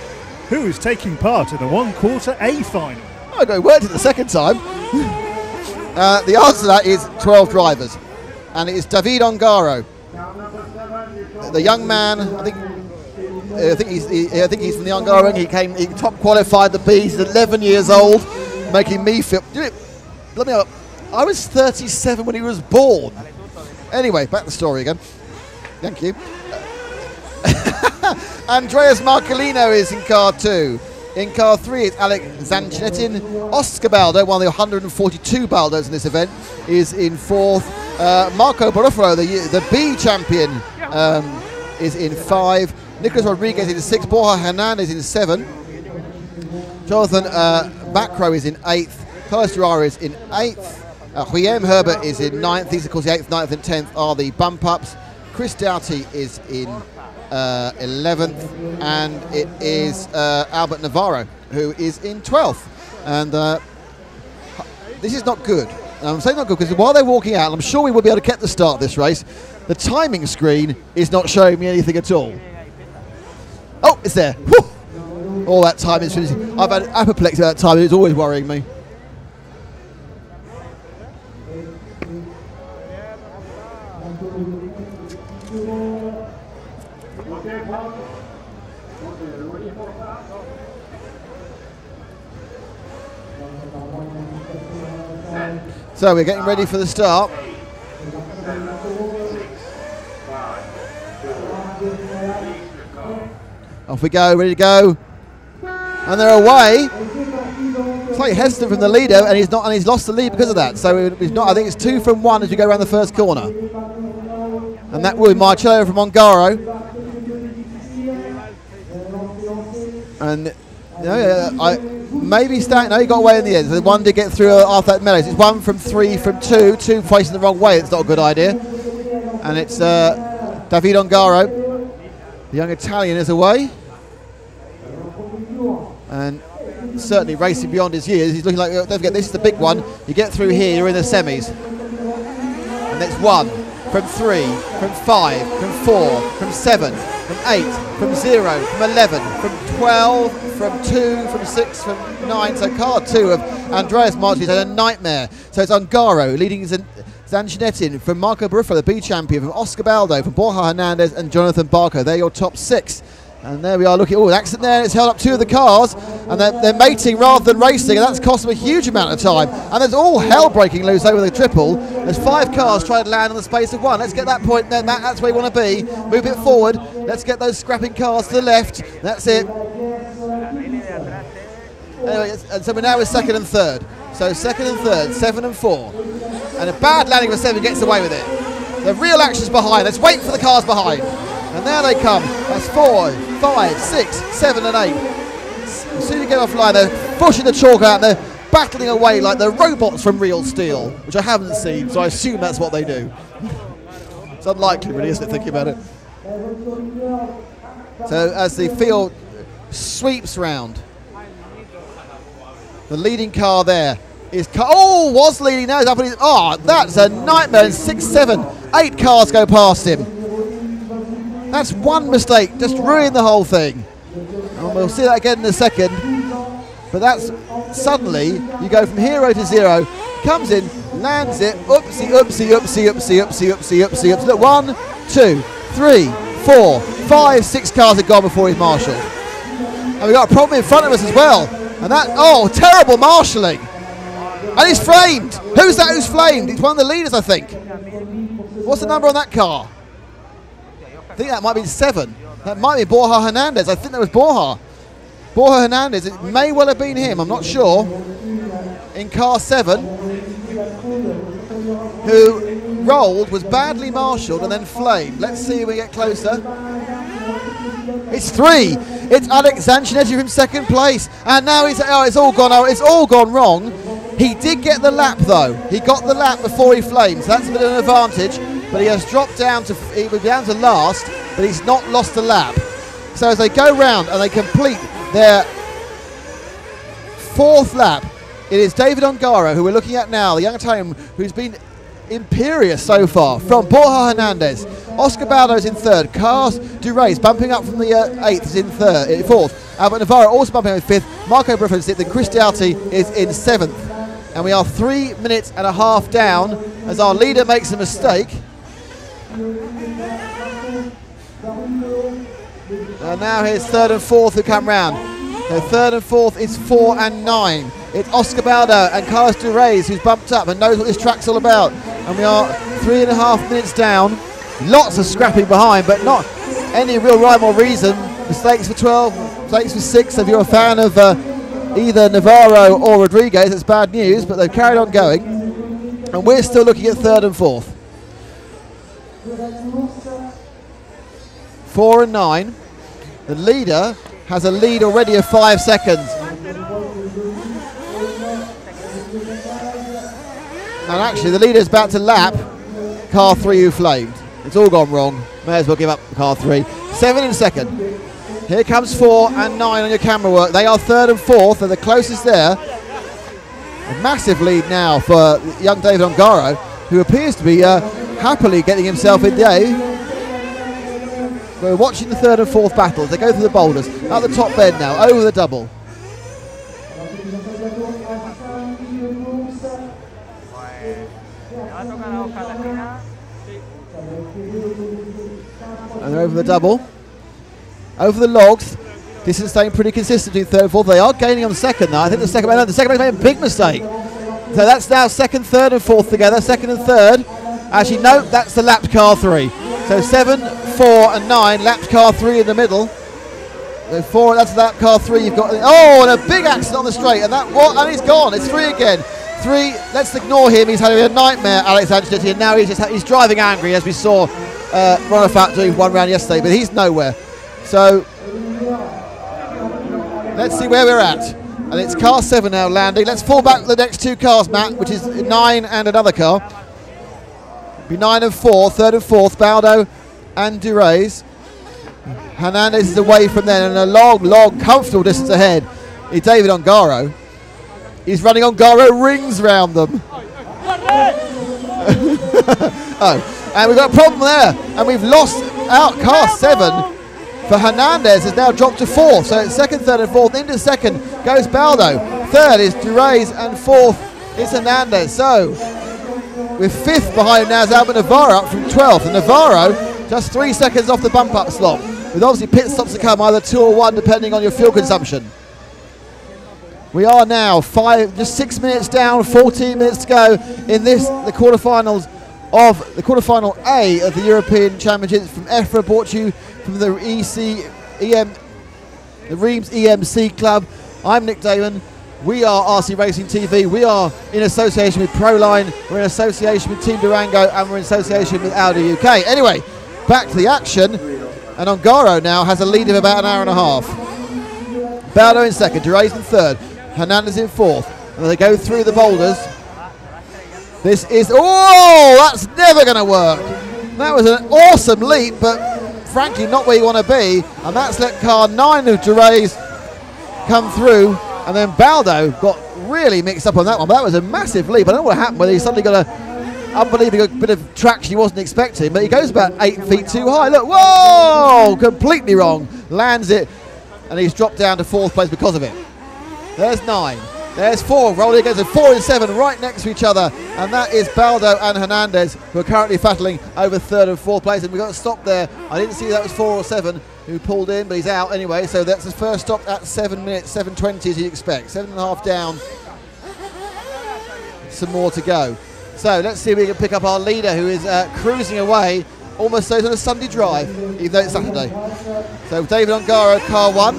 Who is taking part in the 1/4 A final? I got it worked it the second time. The answer to that is 12 drivers, and it is David Ongaro, the young man. I think he's from the Ongaro ring. He top qualified the B. He's 11 years old, making me feel. Let me up. I was 37 when he was born. Anyway, back to the story again. Thank you. Andreas Marcolino is in car 2. In car 3 is Alex Zanchetin. Oscar Baldo, one of the 142 Baldos in this event, is in 4th. Marco Barufalo, the B champion, is in 5. Nicolas Rodriguez in 6. Borja Hernandez in 7. Jonathan Macro is in 8th. Carlos Durara is in 8th. Guillaume Herbert is in 9th. These, of course, the 8th, 9th and 10th are the bump-ups. Chris Doughty is in 11th, and it is Albert Navarro who is in 12th. And this is not good. And I'm saying not good because while they're walking out, I'm sure we will be able to get the start of this race. The timing screen is not showing me anything at all. Oh, it's there. Whew. All that time is finishing. I've had apoplexy at that time. It's always worrying me. So we're getting ready for the start. Off we go, ready to go. And they're away. Slightly hesitant from the leader, and he's lost the lead because of that. So it's not. I think it's 2 from 1 as we go around the first corner. And that will be Marcello from Ongaro. And maybe Stan. No, he got away in the end. So the one did get through after that Meadows. It's 1 from 3 from 2. 2 facing the wrong way. It's not a good idea. And it's David Ongaro. The young Italian is away. And certainly racing beyond his years. He's looking like, don't forget, this is the big one. You get through here, you're in the semis. And it's 1, from 3, from 5, from 4, from 7, from 8, from 0, from 11, from 12, from 2, from 6, from 9. So car 2 of Andreas Martinez had a nightmare. So it's Ongaro leading Zanchinetti from Marco Baruffa, the B champion, from Oscar Baldo, from Borja Hernandez and Jonathan Barco. They're your top 6. And there we are looking, an accident there, and it's held up 2 of the cars, and they're mating rather than racing, and that's cost them a huge amount of time. And there's all hell breaking loose over the triple. There's 5 cars trying to land on the space of 1. Let's get that point then, that's where you want to be. Move it forward. Let's get those scrapping cars to the left. That's it. Anyway, and so we're now with 2nd and 3rd. So 2nd and 3rd, 7 and 4. And a bad landing for 7 gets away with it. The real action's behind. Let's wait for the cars behind. And there they come. That's 4, 5, 6, 7 and 8. As soon as you get offline, they're pushing the chalk out and they're battling away like the robots from Real Steel, which I haven't seen, so I assume that's what they do. It's unlikely, really, isn't it, thinking about it? So as the field sweeps round, the leading car there is... was leading now. He's up on his... that's a nightmare. 6, 7, 8 cars go past him. That's one mistake, just ruined the whole thing. And we'll see that again in a second. But that's suddenly, you go from hero to 0, comes in, lands it, oopsie, oopsie, oopsie, oopsie, oopsie, oopsie, oopsie, oopsie. Look, 1, 2, 3, 4, 5, 6 cars have gone before he's marshalled. And we've got a problem in front of us as well. And that, terrible marshalling. And he's flamed. Who's that who's flamed? He's one of the leaders, I think. What's the number on that car? I think that might be 7. That might be Borja Hernandez. I think that was Borja. Borja Hernandez. It may well have been him. I'm not sure. In car 7, who rolled, was badly marshalled and then flamed. Let's see if we get closer. It's 3. It's Alex Zanchinetti from 2nd place. And now it's all gone. It's all gone wrong. He did get the lap though. He got the lap before he flamed. So that's a bit of an advantage. But he has dropped down to, he was down to last, but he's not lost a lap. So as they go round and they complete their 4th lap, it is David Ongaro, who we're looking at now, the young Italian who's been imperious so far, from Borja Hernandez. Oscar Baldo's in 3rd. Carlos Durays bumping up from the 8th is in 4th. Albert Navarro also bumping up in 5th. Marco Baruffa is 6th. And Chris Doughty is in 7th. And we are 3 minutes and a half down as our leader makes a mistake. And now here's 3rd and 4th who come round. So 3rd and 4th is 4 and 9. It's Oscar Baldo and Carlos Durays who's bumped up and knows what this track's all about. And we are 3.5 minutes down. Lots of scrapping behind, but not any real rhyme or reason. Mistakes for 12, mistakes for 6. If you're a fan of either Navarro or Rodriguez, it's bad news, but they've carried on going. And we're still looking at 3rd and 4th. 4 and 9. The leader has a lead already of 5 seconds. And actually the leader is about to lap car 3 who flamed. It's all gone wrong. May as well give up car 3. 7 in 2nd. Here comes 4 and 9 on your camera work. They are 3rd and 4th. They're the closest there. A massive lead now for young David Ongaro, who appears to be happily getting himself in day. We're watching the 3rd and 4th battles. They go through the boulders. At the top bend now, over the double. And they're over the double. Over the logs. This is staying pretty consistent between 3rd and 4th. They are gaining on the 2nd now. I think the second man made a big mistake. So that's now 2nd, 3rd and 4th together. 2nd and 3rd. Actually, no, that's the lapped car 3. So 7, 4 and 9, lapped car 3 in the middle. So 4, that's lap car 3. You've got, and a big accident on the straight, and he's gone. It's 3 again. 3. Let's ignore him. He's having a nightmare, Alex Ancelotti, and now he's driving angry, as we saw Ronafat doing one round yesterday, but he's nowhere. So let's see where we're at. And it's car 7 now landing. Let's fall back to the next 2 cars, Matt, which is 9 and another car. It'll be 9 and 4, 3rd and 4th, Baldo and Durays. Hernandez is away from them and a long, comfortable distance ahead is David Ongaro. He's running Ongaro rings round them. Oh, and we've got a problem there. And we've lost out car 7 for Hernandez has now dropped to 4th. So it's 2nd, 3rd and 4th. Into 2nd goes Baldo. 3rd is Durays and 4th is Hernandez. So with 5th behind him now is Albert Navarro up from 12th. And Navarro just 3 seconds off the bump up slot. With obviously pit stops to come, either 2 or 1 depending on your fuel consumption. We are now just 6 minutes down, 14 minutes to go in the quarterfinals of the quarterfinal A of the European Championships from EFRA, brought to you from the Reims EMC Club. I'm Nick Damon. We are RC Racing TV. We are in association with Proline. We're in association with Team Durango, and we're in association with Audi UK. Anyway, back to the action. And Ongaro now has a lead of about an hour and a half. Baldo in 2nd, Durays in 3rd, Hernandez in 4th. And they go through the boulders. This is, oh, that's never going to work. That was an awesome leap, but frankly not where you want to be. And that's let car 9 of Durays come through. And then Baldo got really mixed up on that one. But that was a massive leap. I don't know what happened, whether he suddenly got a unbelievable bit of traction he wasn't expecting, but he goes about 8 feet too high. Look, whoa, completely wrong. Lands it, and he's dropped down to 4th place because of it. There's 9. There's 4. Rolling against a 4 and 7 right next to each other, and that is Baldo and Hernandez, who are currently battling over 3rd and 4th place. And we got to stop there. I didn't see that was 4 or 7 who pulled in, but he's out anyway. So that's his first stop at 7 minutes, 7:20 as you expect. 7.5 down. Some more to go. So let's see if we can pick up our leader, who is cruising away, almost so it's on a Sunday drive, even though it's Saturday. So David Ongaro, car 1.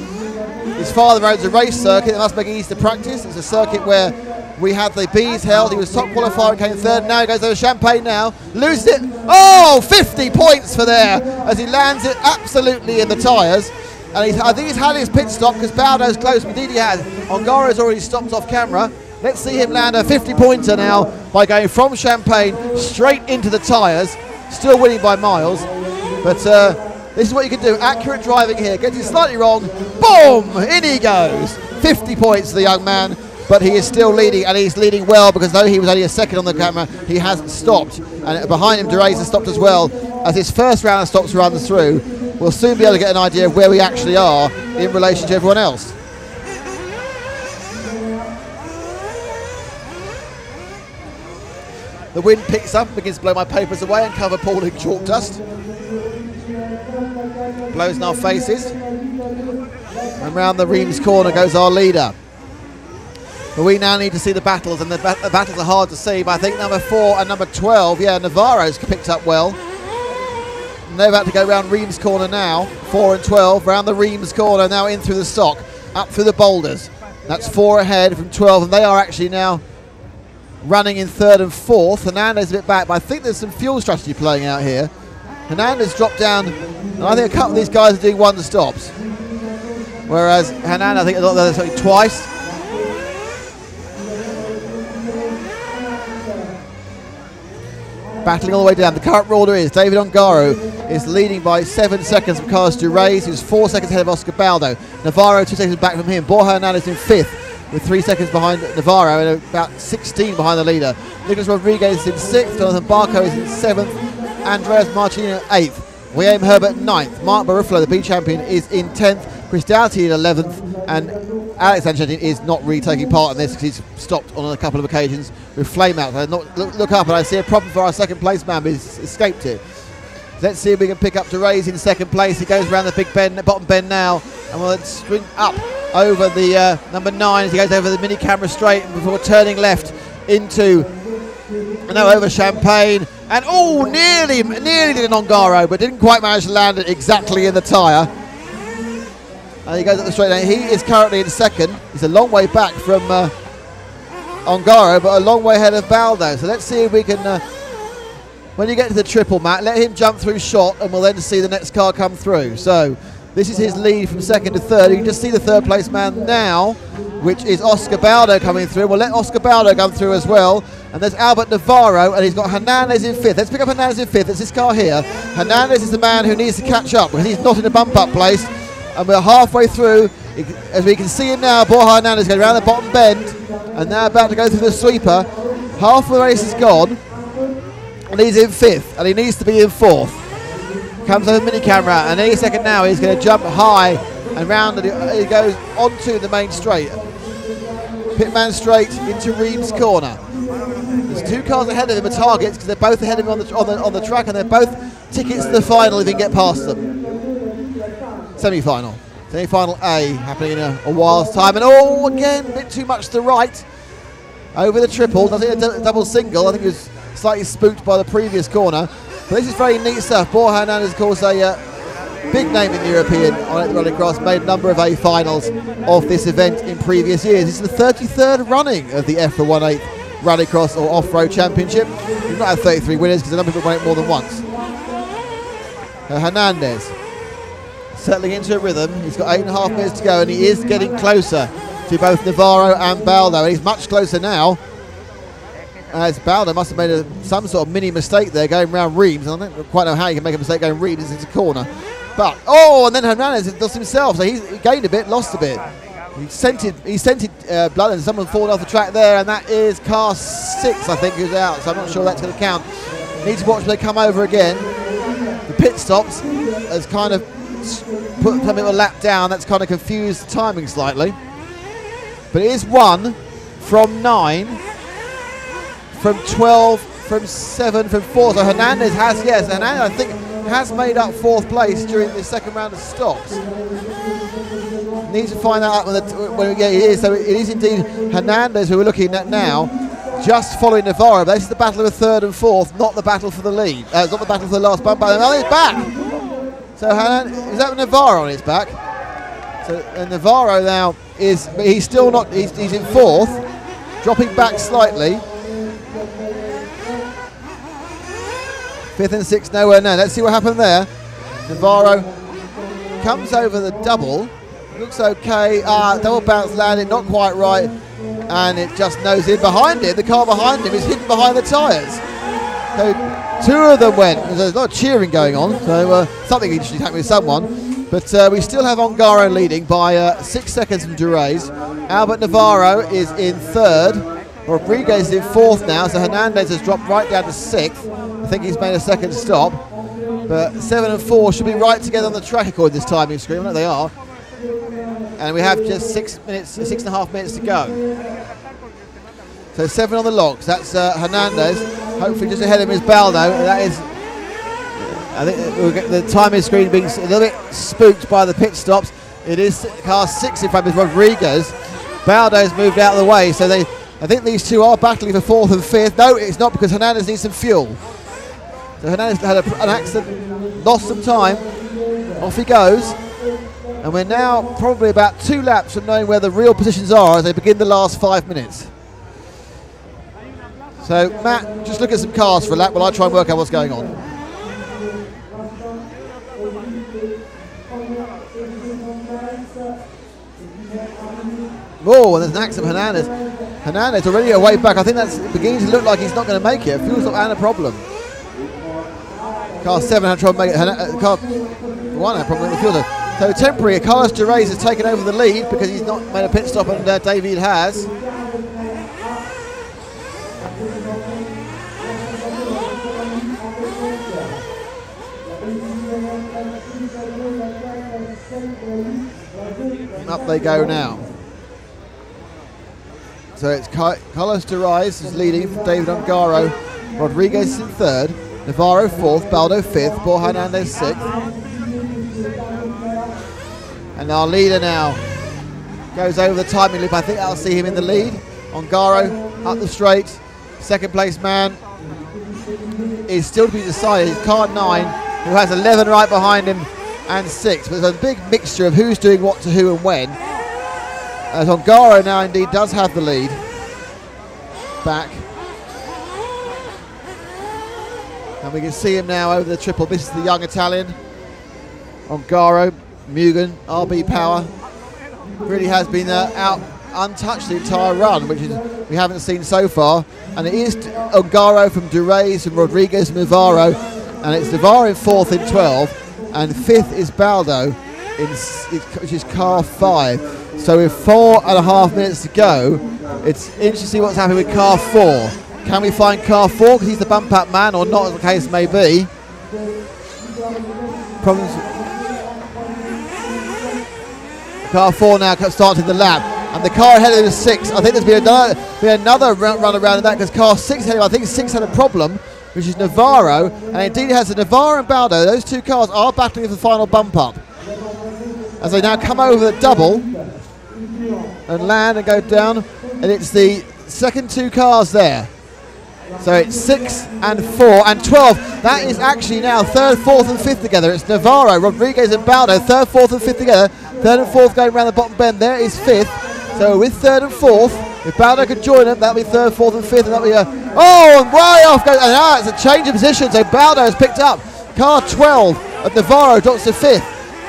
His father owns a race circuit. It must make it easy to practice. It's a circuit where we had the Bs held. He was top qualifier and came 3rd. Now he goes over Champagne now. Loses it. Oh, 50 points for there as he lands it absolutely in the tyres. And I think he's had his pit stop because Baldo's close. Indeed he has. Ongaro's already stopped off camera. Let's see him land a 50-pointer now by going from Champagne straight into the tyres. Still winning by miles. But this is what you can do. Accurate driving here. Gets it slightly wrong. Boom! In he goes. 50 points for the young man. But he is still leading, and he's leading well because though he was only a second on the camera, he hasn't stopped. And behind him, Durays has stopped as well. As his first round of stops runs through, we'll soon be able to get an idea of where we actually are in relation to everyone else. The wind picks up, begins to blow my papers away and cover Paul in chalk dust. Blows in our faces. And round the Reims corner goes our leader. But we now need to see the battles, and the battles are hard to see, but I think number 4 and number 12, yeah, Navarro's picked up well. And they're about to go round Reims corner now, 4 and 12, round the Reims corner, now in through the stock, up through the boulders. That's 4 ahead from 12, and they are actually now running in 3rd and 4th. Hernandez a bit back, but I think there's some fuel strategy playing out here. Hernandez dropped down, and I think a couple of these guys are doing 1 stops. Whereas Hernandez, I think, they're something twice. Battling all the way down. The current order is David Ongaro is leading by 7 seconds from Carlos Durays, who's 4 seconds ahead of Oscar Baldo. Navarro 2 seconds back from him. Borja Hernandez in 5th with 3 seconds behind Navarro and about 16 behind the leader. Nicolas Rodriguez is in 6th. Jonathan Barco is in 7th. Andreas Martino 8th. William Herbert 9th. Mark Barufalo, the B champion, is in 10th. Chris Doughty in 11th. And Alex Angetin is not really taking part in this because he's stopped on a couple of occasions with flame out. I look up and I see a problem for our second place man, but he's escaped it. Let's see if we can pick up Durays in 2nd place. He goes around the big bend, bottom bend now, and we'll then swing up over the number 9 as he goes over the mini camera straight before turning left into now over Champagne. And oh, nearly did an Ongaro, but didn't quite manage to land it exactly in the tyre. And he goes up the straight lane. He is currently in 2nd. He's a long way back from Ongaro, but a long way ahead of Baldo. So let's see if we can, when you get to the triple, Matt, let him jump through shot, and we'll then see the next car come through. So This is his lead from second to third. You can just see the third place man now, which is Oscar Baldo coming through. We'll let Oscar Baldo come through as well. And there's Albert Navarro, and he's got Hernandez in fifth. Let's pick up Hernandez in fifth. It's this car here. Hernandez is the man who needs to catch up because he's not in a bump-up place. And we're halfway through. As we can see him now, Borja Hernandez going around the bottom bend and now about to go through the sweeper. Half the race is gone, and he's in fifth, and he needs to be in fourth. Comes over mini camera, and any second now he's going to jump high and round, and he goes onto the main straight. Pitman straight into Reims corner. There's two cars ahead of him are targets because they're both ahead of him on the track, and they're both tickets to the final if he can get past them. Semi-final. Semi-final A happening in a while's time, and again, a bit too much to the right. Over the triple, does it a double single. I think he was slightly spooked by the previous corner. But this is very neat stuff. Borja Hernandez, of course, a big name in the European rallycross, made a number of A finals of this event in previous years. This is the 33rd running of the EFRA 1/8 Rallycross or Off-Road Championship. We've not had 33 winners because a number of people won it more than once. Hernandez settling into a rhythm. He's got 8.5 minutes to go, and he is getting closer to both Navarro and Baldo. He's much closer now, as Baldo must have made some sort of mini mistake there going around Reims. I don't quite know how you can make a mistake going Reims into a corner. But, and then Hernandez lost himself, so he gained a bit, lost a bit. He scented blood, and someone fallen off the track there, and that is car 6, I think, who's out, so I'm not sure that's going to count. Need to watch when they come over again. The pit stops has kind of put something a lap down. That's kind of confused the timing slightly. But it is 1 from 9, from 12, from 7, from 4. So Hernandez I think has made up 4th place during the second round of stops. Need to find that out when it is. So it is indeed Hernandez who we're looking at now, just following Navarro. But this is the battle of the 3rd and 4th, not the battle for the lead. It's not the battle for the last bump. Now he's back. So is that Navarro on his back? So Navarro now he's still not. He's in 4th, dropping back slightly. 5th and 6th nowhere now. Let's see what happened there. Navarro comes over the double. Looks okay. Double bounce landed, not quite right, and it just nose in behind him. The car behind him is hidden behind the tyres. So 2 of them went. There's a lot of cheering going on. So something interesting happened with someone. But we still have Ongaro leading by 6 seconds from Durays. Albert Navarro is in 3rd. Rodriguez is in 4th now, so Hernandez has dropped right down to 6th. I think he's made a second stop. But 7 and 4 should be right together on the track according to this timing screen. I know they are. And we have just 6.5 minutes to go. So 7 on the locks. That's Hernandez. Hopefully just ahead of him is Baldo. That is... I think the timing screen being a little bit spooked by the pit stops. It is car 6 in front of Rodriguez. Baldo's moved out of the way, so I think these two are battling for 4th and 5th. No, it's not, because Hernandez needs some fuel. So Hernandez had an accident, lost some time. Off he goes. And we're now probably about 2 laps from knowing where the real positions are as they begin the last 5 minutes. So Matt, just look at some cars for a lap while I try and work out what's going on. Oh, and there's an accident of Hernandez. Hernandez already away back. I think that's beginning to look like he's not going to make it. Fuel stop and a problem. Car 7 had trouble making it. Car 1 had a problem with the fuel stop. So temporary, Carlos Durays has taken over the lead because he's not made a pit stop, and David has. And up they go now. So it's Carlos Durays is leading from David Ongaro. Rodriguez is in 3rd. Navarro 4th. Baldo 5th. Borja Hernandez 6th. And our leader now goes over the timing loop. I think I'll see him in the lead. Ongaro up the straight. 2nd place man is still to be decided. It's car 9, who has 11 right behind him, and 6. But there's a big mixture of who's doing what to who and when. As Ongaro now indeed does have the lead. Back. And we can see him now over the triple. This is the young Italian. Ongaro Mugen, RB Power, really has been out untouched the entire run, which is we haven't seen so far. And it is Ongaro from Durays, from Rodriguez, from Navarro, and it's Navarro in 4th in 12, and 5th is Baldo, which is car 5. So with 4.5 minutes to go, it's interesting to see what's happening with car 4. Can we find car 4 because he's the bump up man, or not, as the case may be? Problems. Car 4 now starting the lap, and the car ahead of him is 6. I think there's been another run around in that because car 6 ahead of him. I think 6 had a problem, which is Navarro, and indeed it has the Navarro and Baldo. Those two cars are battling for the final bump up as they now come over the double and land and go down, and it's the second two cars there. So it's 6 and 4 and 12. That is actually now 3rd, 4th and 5th together. It's Navarro, Rodriguez and Baldo, 3rd, 4th and 5th together. 3rd and 4th going around the bottom bend. There is 5th. So with 3rd and 4th, if Baldo could join them, that'll be 3rd, 4th and 5th, and that'll be and way off goes, and now it's a change of position. So Baldo has picked up car 12 and Navarro drops to 5th.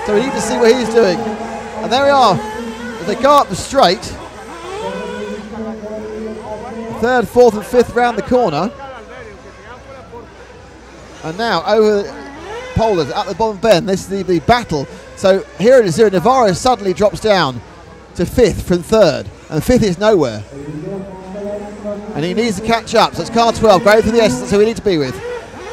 So we need to see what he's doing. And there we are. As they go up the straight, 3rd, 4th and 5th round the corner. And now over Polders at the bottom bend. This is the battle. So here it is. Navarro suddenly drops down to 5th from 3rd. And 5th is nowhere. And he needs to catch up. So it's car 12 going through the S. That's who we need to be with.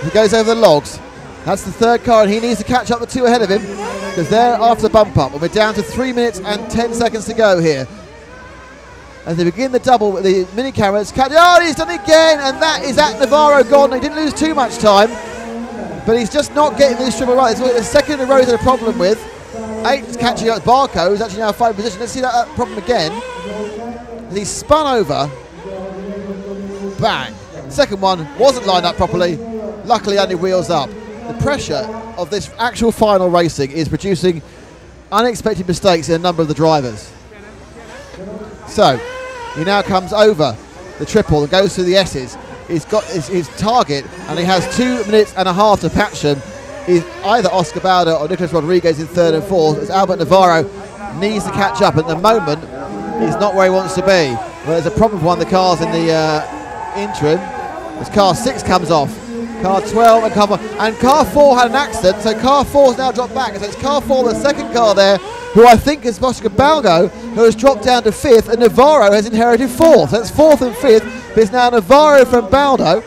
He goes over the logs. That's the 3rd car, and he needs to catch up the 2 ahead of him because they're after the bump up. And we're down to 3 minutes and 10 seconds to go here. As they begin the double with the mini cameras, he's done it again, and that is at Navarro gone. He didn't lose too much time, but he's just not getting this triple right. It's the second in a row he's had a problem with. 8 is catching up. Barco, who's actually now in 5th position. Let's see that problem again. As he spun over, bang. Second one wasn't lined up properly. Luckily, only wheels up. The pressure of this actual final racing is producing unexpected mistakes in a number of the drivers. So he now comes over the triple and goes through the S's. He's got his target, and he has 2 minutes and a half to patch him. Is either Oscar Baldo or Nicolas Rodriguez in 3rd and 4th, as Albert Navarro needs to catch up. At the moment, he's not where he wants to be. Well, there's a problem with one of the cars in the interim, as car 6 comes off. Car 12 and car 4 had an accident, so car 4's now dropped back. So it's car 4, the second car there, who I think is Oscar Baldo, who has dropped down to 5th, and Navarro has inherited 4th. So it's 4th and 5th, but it's now Navarro from Baldo.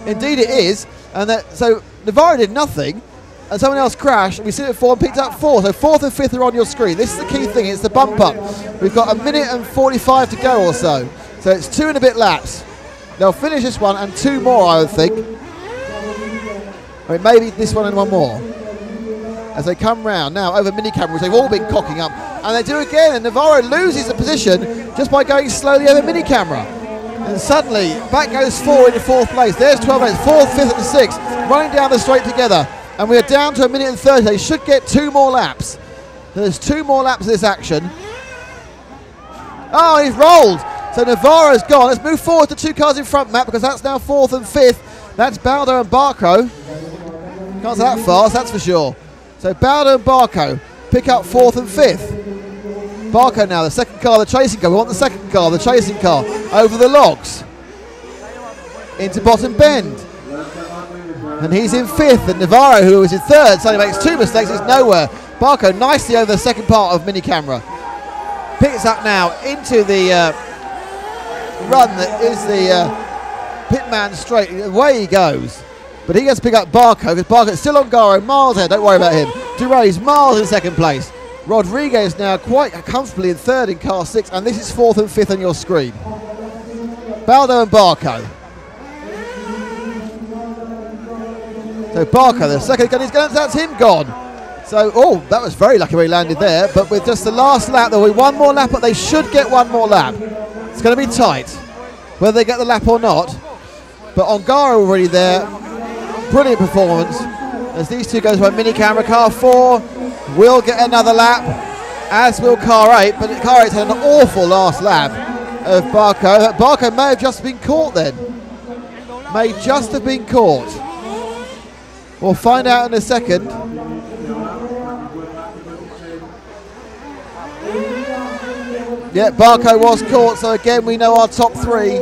Indeed it is, and so Navarro did nothing, and someone else crashed, and we sit at 4 and picked up 4. So 4th and 5th are on your screen. This is the key thing, it's the bump up. We've got 1 minute and 45 to go or so. So it's 2 and a bit laps. They'll finish this one and 2 more, I would think. I mean, maybe this one and 1 more. As they come round now over mini camera, which they've all been cocking up, and they do again, and Navarro loses the position just by going slowly over mini camera. And suddenly, back goes 4 into 4th place. There's 12 minutes, 4th, 5th and 6th, running down the straight together. And we are down to 1 minute and 30. They should get 2 more laps. There's 2 more laps of this action. Oh, he's rolled. So Navarro's gone. Let's move forward to 2 cars in front, Matt, because that's now 4th and 5th. That's Baldo and Barco. Can't say that fast, that's for sure. So Baldo and Barco pick up 4th and 5th. Barco now, the second car, the chasing car. We want the second car, the chasing car, over the logs. Into bottom bend. And he's in 5th. And Navarro, who was in 3rd, suddenly makes 2 mistakes, is nowhere. Barco nicely over the second part of mini camera. Picks up now into the run that is the pitman straight. Away he goes. But he has to pick up Barco, because Barco's still on Garo, miles ahead, don't worry about him. Durays miles in 2nd place. Rodriguez now quite comfortably in 3rd in car 6, and this is 4th and 5th on your screen. Baldo and Barco. So Barco, the second gun, that's him gone. So, that was very lucky where he landed there, but with just the last lap, there'll be 1 more lap, but they should get 1 more lap. It's going to be tight, whether they get the lap or not. But Ongaro already there. Brilliant performance. As these 2 go to a mini camera, car 4 will get another lap, as will car 8, but car 8's had an awful last lap of Barco. Barco may have just been caught then. May just have been caught. We'll find out in a second. Yeah, Barco was caught, so again we know our top three.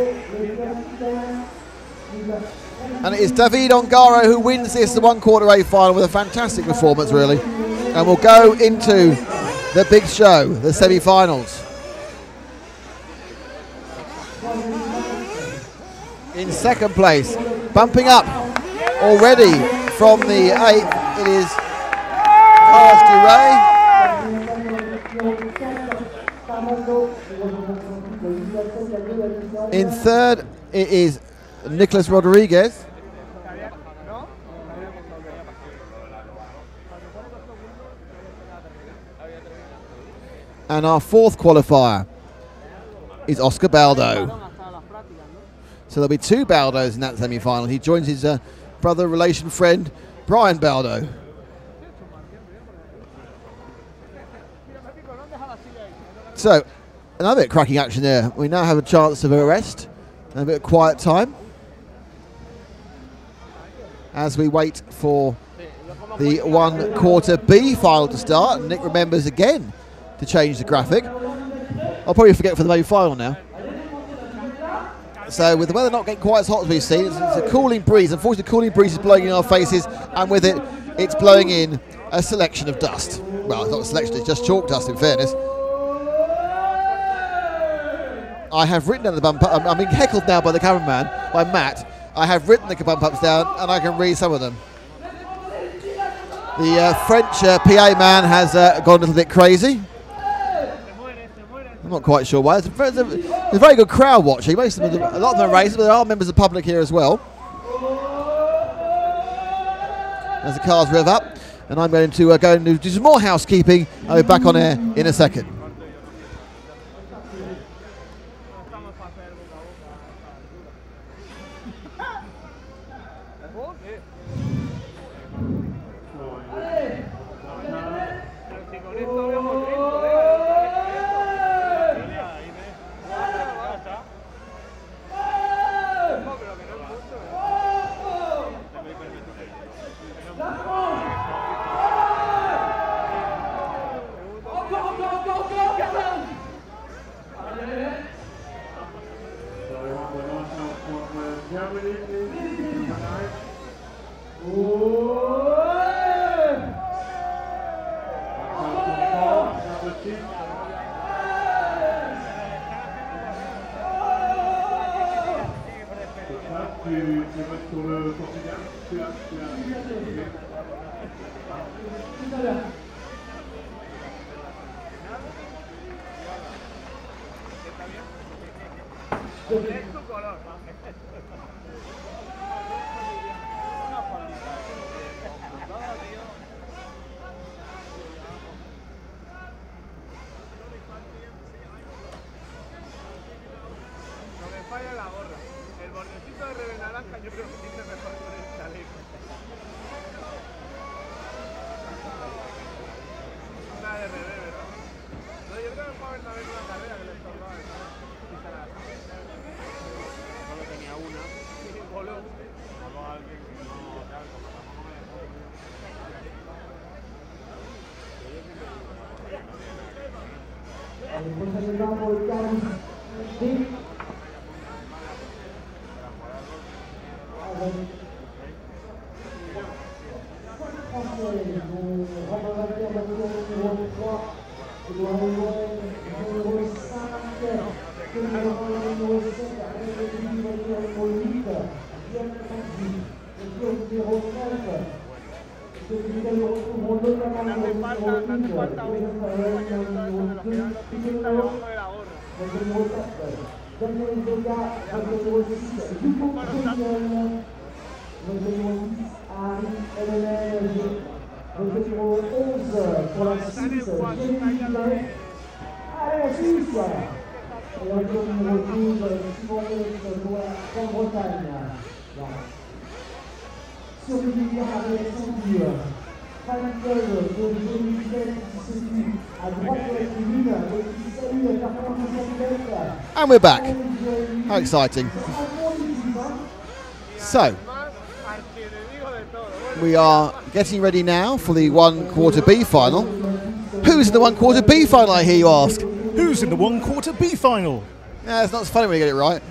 And it is David Ongaro who wins this, the 1/4 final, with a fantastic performance, really. And we'll go into the big show, the semi-finals. In second place, bumping up already from the 8th, it is Carlos Duray. In third, it is Nicolas Rodriguez. And our fourth qualifier is Oscar Baldo. So there'll be two Baldos in that semi-final. He joins his brother, relation, friend, Brian Baldo. So, another bit of cracking action there. We now have a chance of a rest and a bit of quiet time as we wait for the 1/4 B final to start. And Nick remembers again to change the graphic. I'll probably forget for the main final now. So with the weather not getting quite as hot as we've seen, it's a cooling breeze. Unfortunately, the cooling breeze is blowing in our faces, and with it, it's blowing in a selection of dust. Well, it's not a selection, it's just chalk dust, in fairness. I have written down the bump up. I'm being heckled now by the cameraman, by Matt. I have written the bump ups down, and I can read some of them. The French PA man has gone a little bit crazy. I'm not quite sure why. It's a very good crowd watching. A lot of them are racers, but there are members of the public here as well. As the cars rev up, and I'm going to go and do some more housekeeping. I'll be back on air in a second. And we're back. How exciting. So, we are getting ready now for the 1/4 B final. Who's in the 1/4 B final, I hear you ask? Who's in the 1/4 B final? Yeah, it's not so funny when you get it right.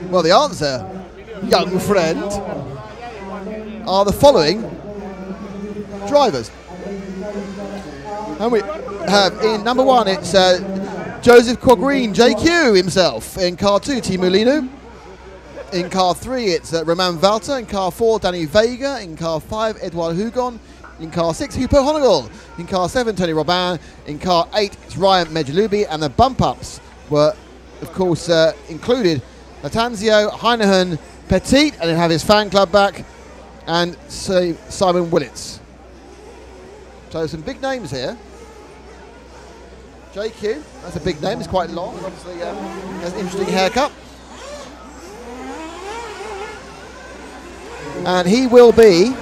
Well, the answer, young friend, are the following drivers. And we have in number 1, it's Joseph Quagreen, JQ himself. In car 2, Timo Leino. In car 3, it's Romain Walter. In car 4, Danny Vega. In car 5, Edouard Hugon. In car 6, Hupo Honegel. In car 7, Tony Robin. In car 8, it's Ryan Medjalubi. And the bump-ups were, of course, included Latanzio, Heinehan, Petit, and he'll have his fan club back, and Simon Willits. So some big names here. JQ, that's a big name. It's quite long. Obviously, has an interesting haircut. And he will be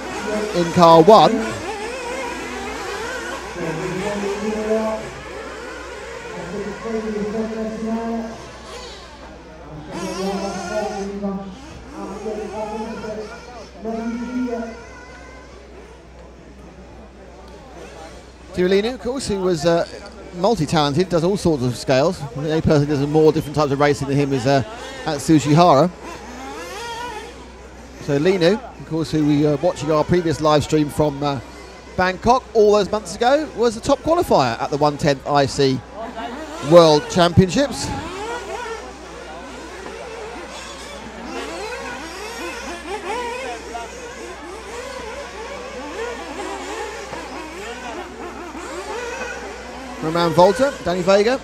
in car 1. Tirolini, of course, who was multi-talented, does all sorts of scales. The only person who does more different types of racing than him is Atsushi. So Linu, of course, who we were watching our previous live stream from Bangkok all those months ago, was the top qualifier at the 1/10th IC World Championships. Romain Walter, Danny Vega,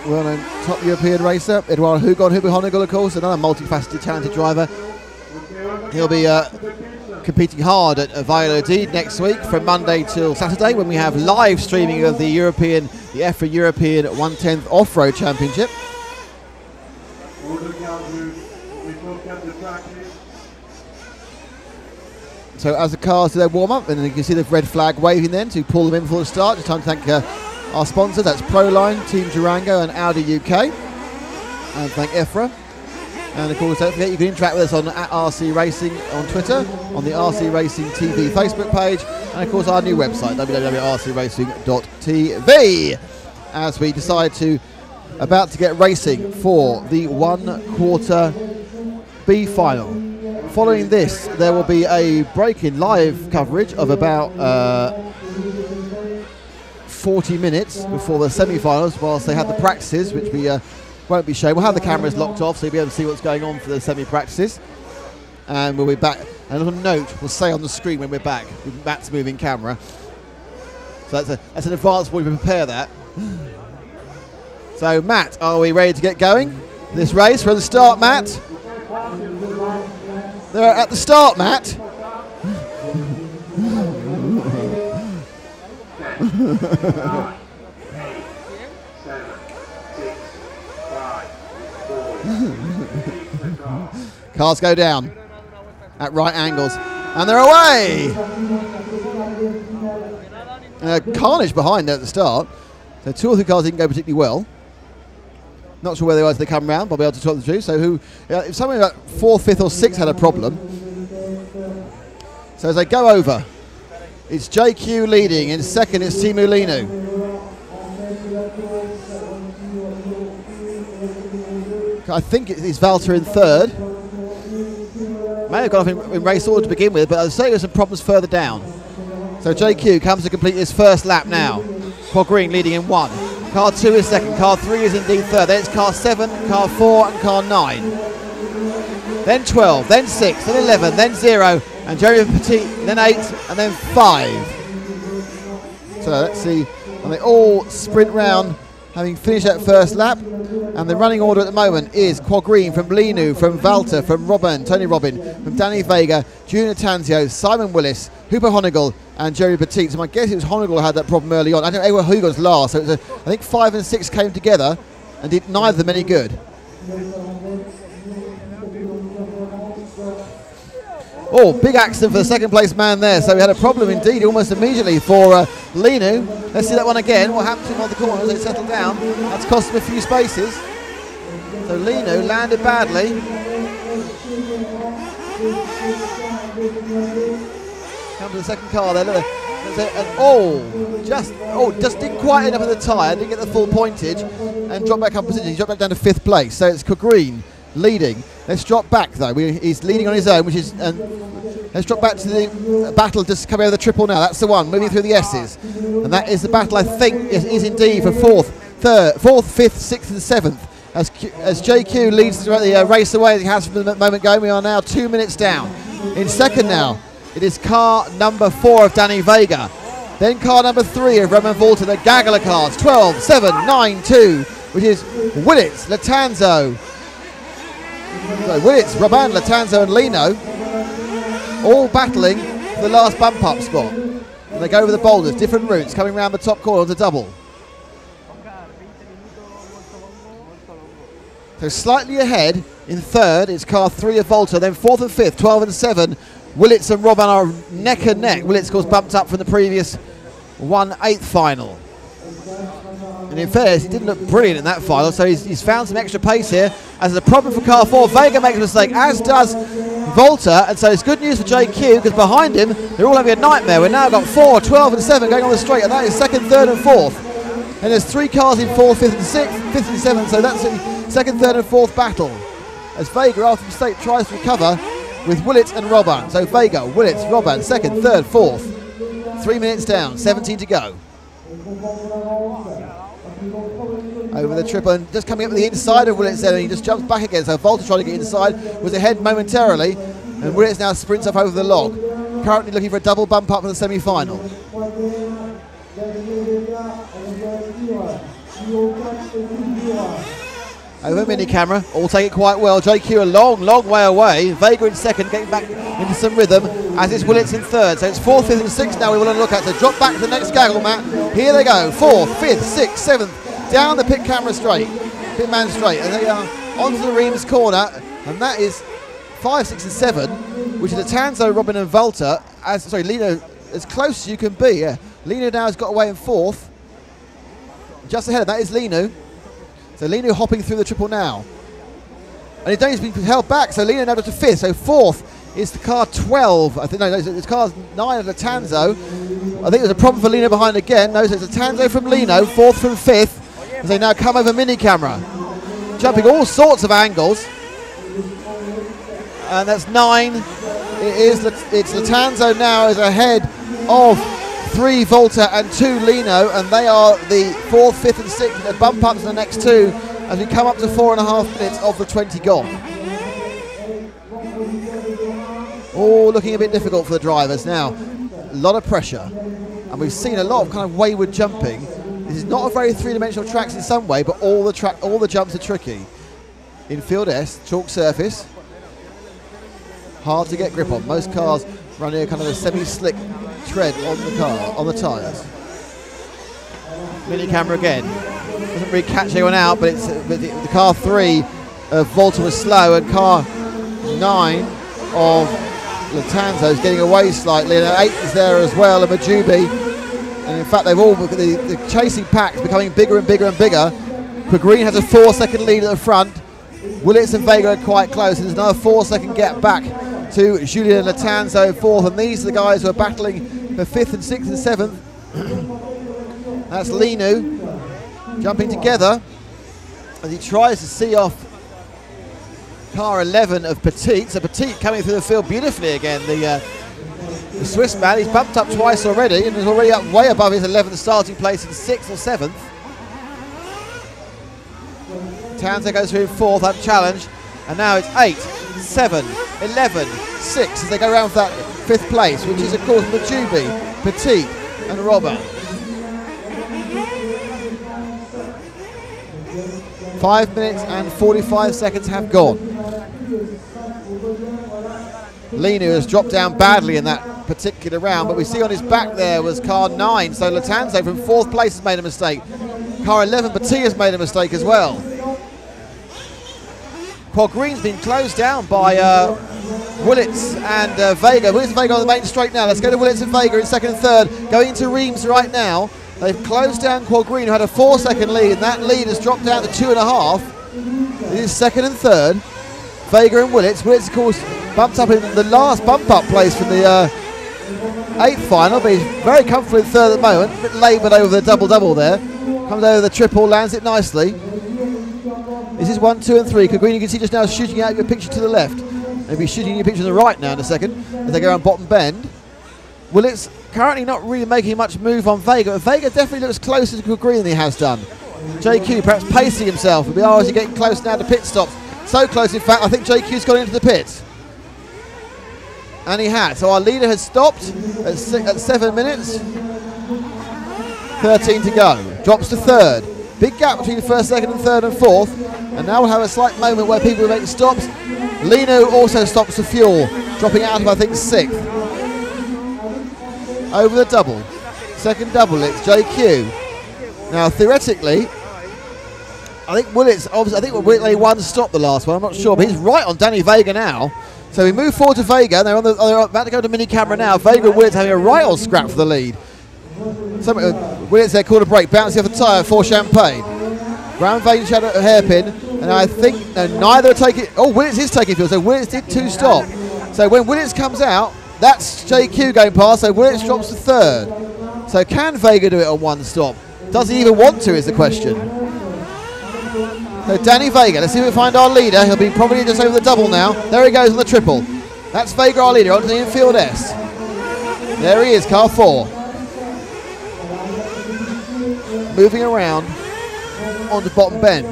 well-known top European racer. Edouard Hugon, Hugo Honegel, of course, another multifaceted, talented driver. He'll be competing hard at Valladolid next week from Monday till Saturday when we have live streaming of the EFRA European 1/10th Off-Road Championship. So as the cars do their warm-up, and you can see the red flag waving then to pull them in before the start. Just time to thank our sponsors, that's Proline, Team Durango and Audi UK. And thank EFRA. And of course, don't forget you can interact with us on @RC Racing on Twitter, on the RC Racing TV Facebook page, and of course our new website, www.rcracing.tv. As we decide about to get racing for the 1/4 B final. Following this, there will be a break in live coverage of about 40 minutes before the semi-finals, whilst they have the practices, which we won't be showing. We'll have the cameras locked off, so you'll be able to see what's going on for the semi-practices. And we'll be back. And a little note will say on the screen when we're back, with Matt's moving camera. So that's an advance before we prepare that. So, Matt, are we ready to get going? This race, we're at the start, Matt. They're at the start, Matt. Cars go down at right angles, and they're away. Carnage behind there at the start. So 2 or 3 cars didn't go particularly well. Not sure where they were as they come round, but I'll be able to talk them through. So if somebody like 4th, 5th or 6th had a problem. So as they go over, it's JQ leading. In second, it's Timo Leino. I think it's Walter in third. May have gone off in race order to begin with, but I'll say there's some problems further down. So JQ comes to complete his first lap now. Quagreen leading in 1. Car 2 is second. Car 3 is indeed third. Then it's car 7, car 4 and car 9. Then 12, then 6, then 11, then 0. And Jeremy Petit, then 8, and then 5. So let's see. And they all sprint round, having finished that first lap. And the running order at the moment is Quagreen from Linu, from Walter, from Tony Robin, from Danny Vega, Junior Tanzio, Simon Willis, Hupo Honegel, and Jerry Petit. So my guess it was Honegel who had that problem early on. I don't know where Hugo's last. So it was I think 5 and 6 came together and did neither of them any good. Oh, big accident for the second place man there. So we had a problem indeed almost immediately for Linu. Let's see that one again. What happened to him on the corner as they settled down? That's cost him a few spaces. So Linu landed badly. Come to the second car there. Look, And just didn't quite end up in the tyre, didn't get the full pointage, and dropped back up position. He dropped back down to 5th place. So it's Green leading. Let's drop back though. He's leading on his own, which is. Let's drop back to the battle, just coming over the triple now. That's the one, moving through the S's. And that is the battle, I think, is indeed for 4th, 5th, 6th and 7th. As JQ leads the race away as he has for the moment going. We are now 2 minutes down. In second now, it is car number 4 of Danny Vega. Then car number 3 of Roman Volta, the gaggle of cars. 12, 7, 9, 2, which is Willits, Latanzo. So Willits, Robin, Latanzo and Lino all battling for the last bump up spot. And they go over the boulders, different routes, coming around the top corner to double. So slightly ahead in third, it's car 3 of Volta, then 4th and 5th, 12 and 7. Willits and Robin are neck and neck. Willits, of course, bumped up from the previous 1/8 final. And in fairness, he didn't look brilliant in that final, so he's found some extra pace here. As a problem for car 4, Vega makes a mistake, as does Volta, and so it's good news for JQ, because behind him, they're all having a nightmare. We've now got 4, 12 and 7 going on the straight, and that is 2nd, 3rd and 4th. And there's 3 cars in 4th, 5th and 6th, 5th and 7th, so that's the 2nd, 3rd and 4th battle. As Vega, after the mistake, tries to recover with Willits and Robin. So Vega, Willits, Robin, 2nd, 3rd, 4th. 3 minutes down, 17 to go. Over the triple, and just coming up with the inside of Willits there, and he just jumps back again. So Volta trying to get inside, was ahead momentarily, and Willits now sprints up over the log. Currently looking for a double bump up for the semi-final. Over mini camera, all take it quite well. JQ a long way away. Vega in second, getting back into some rhythm, as is Willits in third. So it's 4th, 5th and 6th now we want to look at. So drop back to the next gaggle, Matt. Here they go, 4th, 5th, 6th, 7th, down the pit man straight. And they are onto the Reims corner, and that is 5, 6 and 7, which is Latanzo, Robin and Volta. Lino, as close as you can be. Yeah. Lino now has got away in 4th. Just ahead of that is Lino. So Lino hopping through the triple now. And he's been held back, so Lino now to 5th. So 4th is the car 12. I think it's car 9 of Latanzo. I think there's a problem for Lino behind again. No, so it's Latanzo from Lino, 4th from 5th. As they now come over mini camera. Jumping all sorts of angles. And that's 9. It's Latanzo now is ahead of 3 Volta and 2 Lino, and they are the 4th, 5th and 6th. They bump up to the next 2 as we come up to 4.5 minutes of the 20 gone. Oh, looking a bit difficult for the drivers now. A lot of pressure, and we've seen a lot of kind of wayward jumping. This is not a very three-dimensional track in some way, but all the jumps are tricky. Infield S, chalk surface, hard to get grip on. Most cars running a kind of a semi-slick tread on the tyres. Mini camera again. Doesn't really catch anyone out, but the car 3 of Volta was slow, and car 9 of Latanzo is getting away slightly, and 8 is there as well, and Majubi. And in fact, the chasing pack is becoming bigger and bigger and bigger. Green has a 4-second lead at the front. Willits and Vega are quite close, and there's another 4-second gap back to Julian Latanzo 4th, and these are the guys who are battling for 5th and 6th and 7th. That's Lino jumping together as he tries to see off car 11 of Petit. So Petit coming through the field beautifully again. The Swiss man, he's bumped up twice already and is already up way above his 11th starting place in 6th or 7th. Townsend goes through in 4th, unchallenged, and now it's 8, 7, 11, 6 as they go around for that 5th place, which is of course Majubi, Petit and Robert. 5 minutes and 45 seconds have gone. Lino has dropped down badly in that particular round, but we see on his back there was car 9, so Latanzo from 4th place has made a mistake. Car 11, Petit, has made a mistake as well. Quad Green's been closed down by Willits and Vega. Willits and Vega on the main straight now. Let's go to Willits and Vega in 2nd and 3rd. Going into Reims right now. They've closed down Quad Green, who had a 4-second lead, and that lead has dropped down to 2.5. It is 2nd and 3rd. Vega and Willits. Willits, of course, bumped up in the last bump-up place from the 8th final, but he's very comfortable in third at the moment. A bit laboured over the double-double there. Comes over the triple, lands it nicely. This is 1, 2 and 3. Green, you can see just now shooting out your picture to the left. Maybe shooting your picture to the right now in a second as they go around bottom bend. Well, it's currently not really making much move on Vega, but Vega definitely looks closer to Green than he has done. JQ perhaps pacing himself. Is he getting close now to pit stops? So close, in fact, I think JQ's gone into the pits. And he has. So our leader has stopped at 7 minutes. 13 to go. Drops to third. Big gap between first, second and third and fourth. And now we'll have a slight moment where people will make stops. Lino also stops for fuel, dropping out of, I think, 6th. Over the double. Second double, it's JQ. Now, theoretically, I think Willits, obviously, I think Whitley one stop the last one, I'm not sure, but he's right on Danny Vega now. So we move forward to Vega, they're about to go to mini camera now. Vega and Willits having a right old scrap for the lead. So Willits there called a break, bouncing off the tyre for Champagne. Brown Vein shadow hairpin, and I think neither are taking. Oh, Willits is taking fuel, so Willits did 2 stop. So when Willits comes out, that's JQ going past, so Willits drops to third. So can Vega do it on 1 stop? Does he even want to is the question. So Danny Vega, let's see if we find our leader. He'll be probably just over the double now. There he goes on the triple. That's Vega, our leader, onto the infield S. There he is, car 4. Moving around onto bottom bend.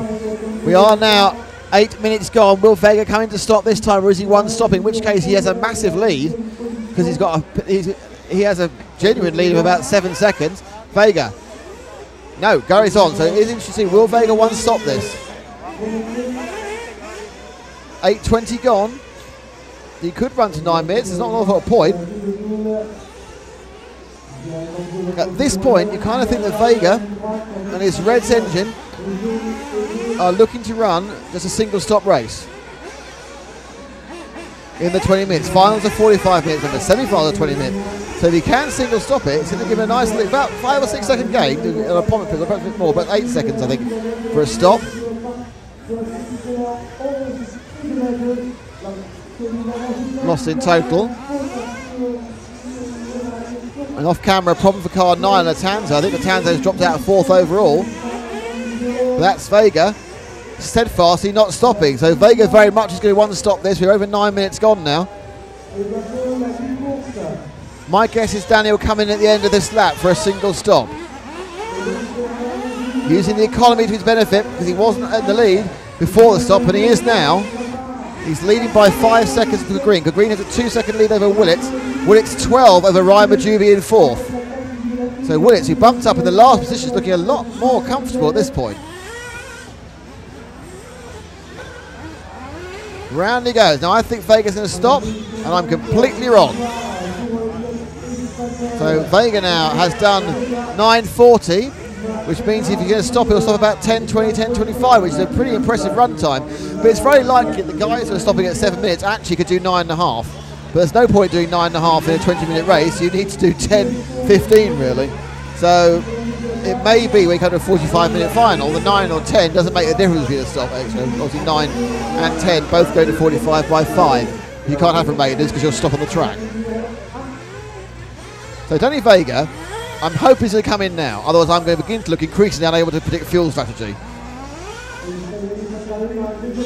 We are now 8 minutes gone. Will Vega coming to stop this time, or is he 1 stop? In which case he has a massive lead because he has a genuine lead of about 7 seconds. Vega, no, carries on. So it is interesting. Will Vega 1 stop this? 8:20 gone. He could run to 9 minutes. There's not an awful lot of point. At this point, you kind of think that Vega and his Reds engine are looking to run just a single stop race in the 20 minutes. Finals are 45 minutes and the semi-finals are 20 minutes. So if he can single stop it, it's going to give him a nice, about 5 or 6 second gain. A bit more, about 8 seconds, I think, for a stop. Lost in total. An off-camera problem for car 9, Latanza. I think Latanza's dropped out of 4th overall. But that's Vega. Steadfastly not stopping. So Vega very much is going to want to stop this. We're over 9 minutes gone now. My guess is Danny will come in at the end of this lap for a single stop. Using the economy to his benefit because he wasn't at the lead before the stop and he is now. He's leading by 5 seconds to Green. Green has a 2-second lead over Willits. Willits 12 over Ryan Majubi in 4th. So Willits, who bumped up in the last position, is looking a lot more comfortable at this point. Round he goes. Now I think Vega's going to stop, and I'm completely wrong. So Vega now has done 9:40, which means if you're going to stop, he'll stop about 10:20, 10:25, which is a pretty impressive run time. But it's very likely that the guys who are stopping at 7 minutes actually could do 9.5. But there's no point doing 9.5 in a 20-minute race. You need to do 10:15 really. So it may be when you come to a 45-minute final, the 9 or 10 doesn't make a difference if you stop. Actually, obviously 9 and 10 both go to 45 by 5. You can't have remainders because you'll stop on the track. So Danny Vega, I'm hoping he's going to come in now. Otherwise, I'm going to begin to look increasingly unable to predict fuel strategy.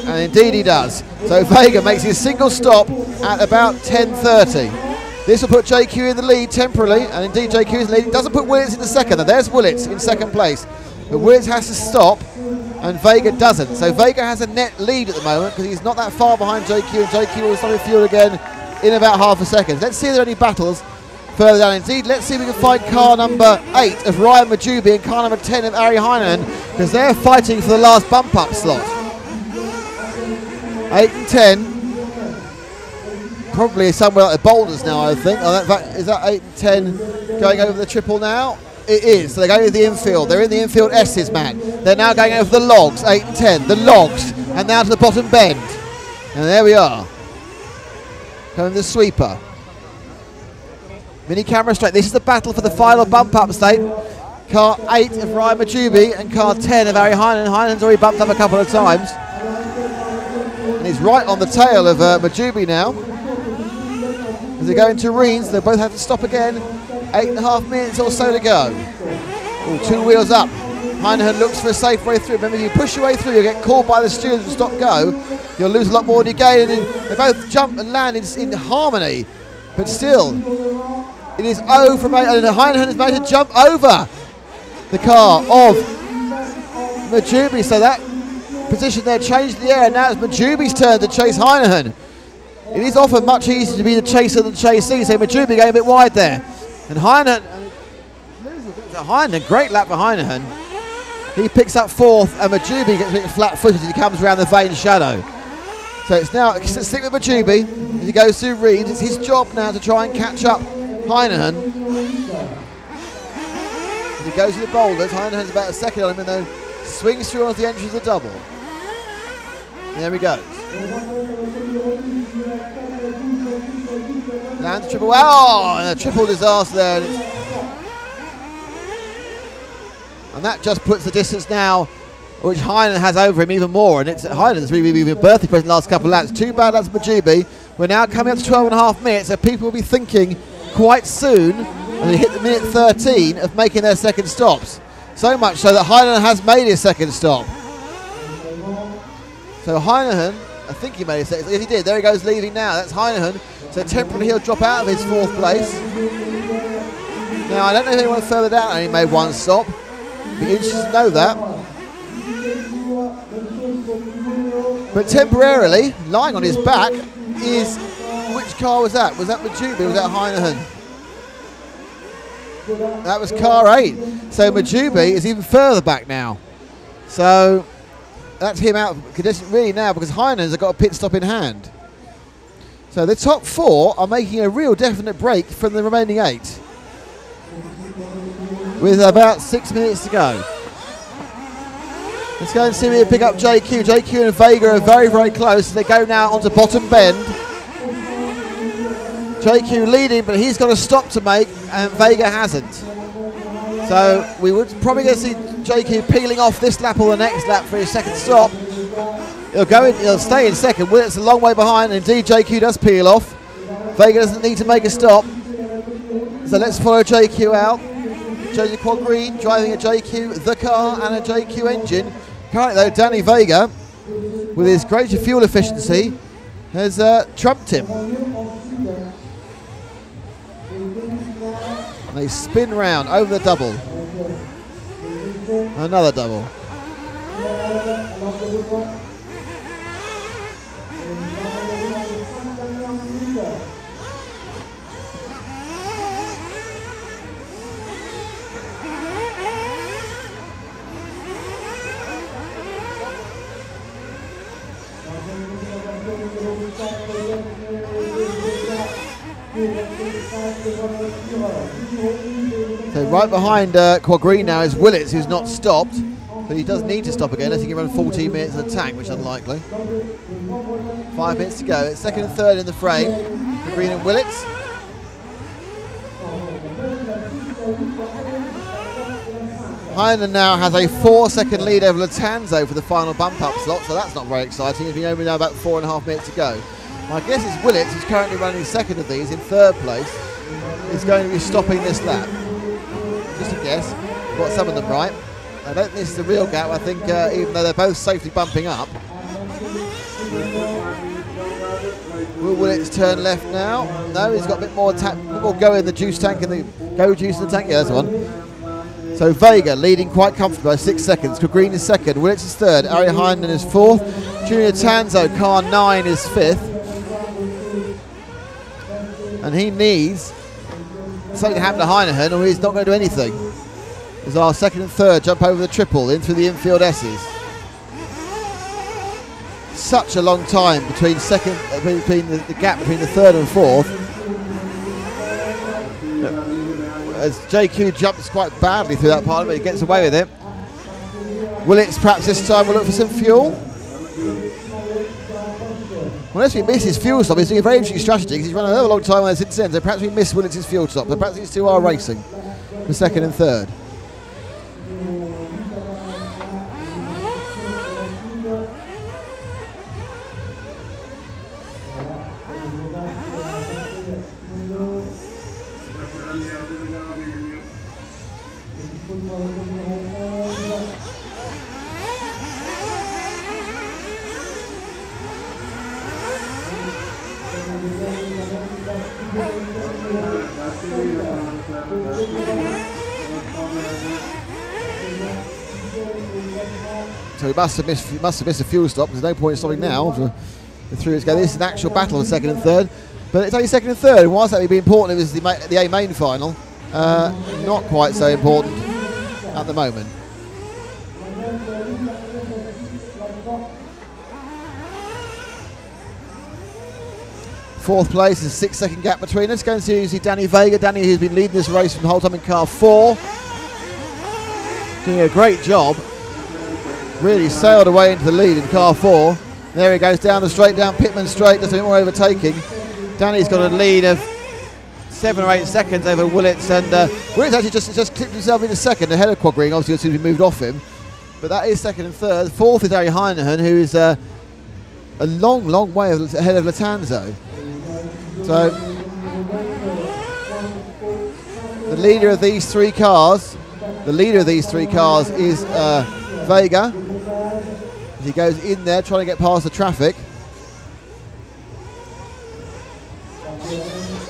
And indeed he does. So Vega makes his single stop at about 10:30. This will put JQ in the lead temporarily, and indeed JQ is leading. Doesn't put Willits in the second. Now there's Willits in second place. But Willits has to stop, and Vega doesn't. So Vega has a net lead at the moment because he's not that far behind JQ, and JQ will stop with fuel again in about half a second. Let's see if there are any battles further down. Indeed, let's see if we can find car number 8 of Ryan Majubi and car number 10 of Ari Heinen, because they're fighting for the last bump-up slot. 8 and 10. Probably somewhere like the boulders now, I think. Oh, is that 8 and 10 going over the triple now? It is. So they're going to the infield. They're in the infield S's, man. They're now going over the logs, 8 and 10. The logs. And now to the bottom bend. And there we are. Coming the sweeper. Mini camera straight. This is the battle for the final bump-up state. Car 8 of Ryan Majubi and car 10 of Ari Heinen. Heinen's already bumped up a couple of times. And he's right on the tail of Majubi now. As they go into Reims. They both have to stop again. 8.5 minutes or so to go. Ooh, 2 wheels up. Heinonen looks for a safe way through. Remember, if you push your way through, you'll get called by the stewards and stop go. You'll lose a lot more than you gain. And they both jump and land in harmony. But still, it is 0 from 8. And Heinonen has managed to jump over the car of Majubi. So that position there changed the air. And now it's Majubi's turn to chase Heinonen. It is often much easier to be the chaser than the chasee. So Majubi going a bit wide there. And Heinonen, great lap for Heinonen. He picks up 4th, and Majubi gets a bit flat-footed as he comes around the Vane shadow. So it's now stick with Majubi as he goes through Reims. It's his job now to try and catch up Heinonen. As he goes through the boulders, Heinenen's about a second on him, and then swings through onto the entrance of the double. And there he goes. Lands a triple. Oh, and a triple disaster there. And that just puts the distance now, which Heinonen has over him even more. And it's Heinenen's really been a birthday present the last couple of laps. 2 bad laps for Majubi. We're now coming up to 12.5 minutes, so people will be thinking quite soon, and they hit the minute 13 of making their second stops. So much so that Heinonen has made his second stop. So Heinonen, I think he made his second. Yes, he did. There he goes, leaving now. That's Heinonen. So temporarily he'll drop out of his 4th place. Now I don't know if anyone further down only made 1 stop. Be interested to know that. But temporarily, lying on his back is, which car was that? Was that Majubi or was that Heinonen? That was car 8. So Majubi is even further back now. So that's him out of condition really now, because Heinenen's got a pit stop in hand. So the top 4 are making a real definite break from the remaining 8. With about 6 minutes to go. Let's go and see me pick up JQ. JQ and Vega are very, very close. They go now onto bottom bend. JQ leading, but he's got a stop to make, and Vega hasn't. So we would probably going to see JQ peeling off this lap or the next lap for his second stop. He'll stay in second. Willett's a long way behind, and indeed JQ does peel off. Vega doesn't need to make a stop. So let's follow JQ out. JQ Quad Green driving a JQ, the car, and a JQ engine. Currently though, Danny Vega, with his greater fuel efficiency, has trumped him. And they spin round over the double. Another double. So right behind Quad Green now is Willits, who's not stopped, but he does need to stop again. I think he can run 14 minutes in the tank, which is unlikely. 5 minutes to go. It's second and third in the frame for Green and Willits. Heinonen now has a 4-second lead over Latanzo for the final bump-up slot, so that's not very exciting. As we know, we know about 4.5 minutes to go. My guess is Willits, who's currently running second of these in 3rd place, is going to be stopping this lap. Just a guess. Got some of them right. I don't think this is the real gap. I think even though they're both safely bumping up. Will Willits turn left now? No, he's got a bit more go in the juice tank and the go juice in the tank. Yeah, that's one. So Vega leading quite comfortably by 6 seconds. Green is second. Willits is third. Ari Heinonen is 4th. Junior Tanzo, car 9, is 5th. And he needs something to happen to Heinonen, or he's not going to do anything. As our second and third jump over the triple in through the infield S's. Such a long time between the gap between the 3rd and 4th. As JQ jumps quite badly through that part, but he gets away with it. Willits perhaps this time will look for some fuel. Unless we miss his fuel stop, he's doing a very interesting strategy because he's run a long time on this incident, so perhaps we miss Willits' fuel stop, but perhaps these two are racing for second and third. So he must have missed a fuel stop. There's no point in stopping now through its go. This is an actual battle of second and third, but it's only second and third. And whilst that would be important, it was the A main final. Not quite so important at the moment. Fourth place is a 6-second gap between us. Going to see Danny Vega. Danny, who's been leading this race from the whole time in car 4. Doing a great job. Really sailed away into the lead in car 4. There he goes down the straight, down Pitman Straight. Just a bit more overtaking. Danny's got a lead of 7 or 8 seconds over Willits, and Willits actually just clipped himself into second ahead of Quadgreen, obviously as soon as he moved off him. But that is second and third. Fourth is Harry Heinehan, who is a long way ahead of Latanzo. So the leader of these three cars is Vega. He goes in there trying to get past the traffic.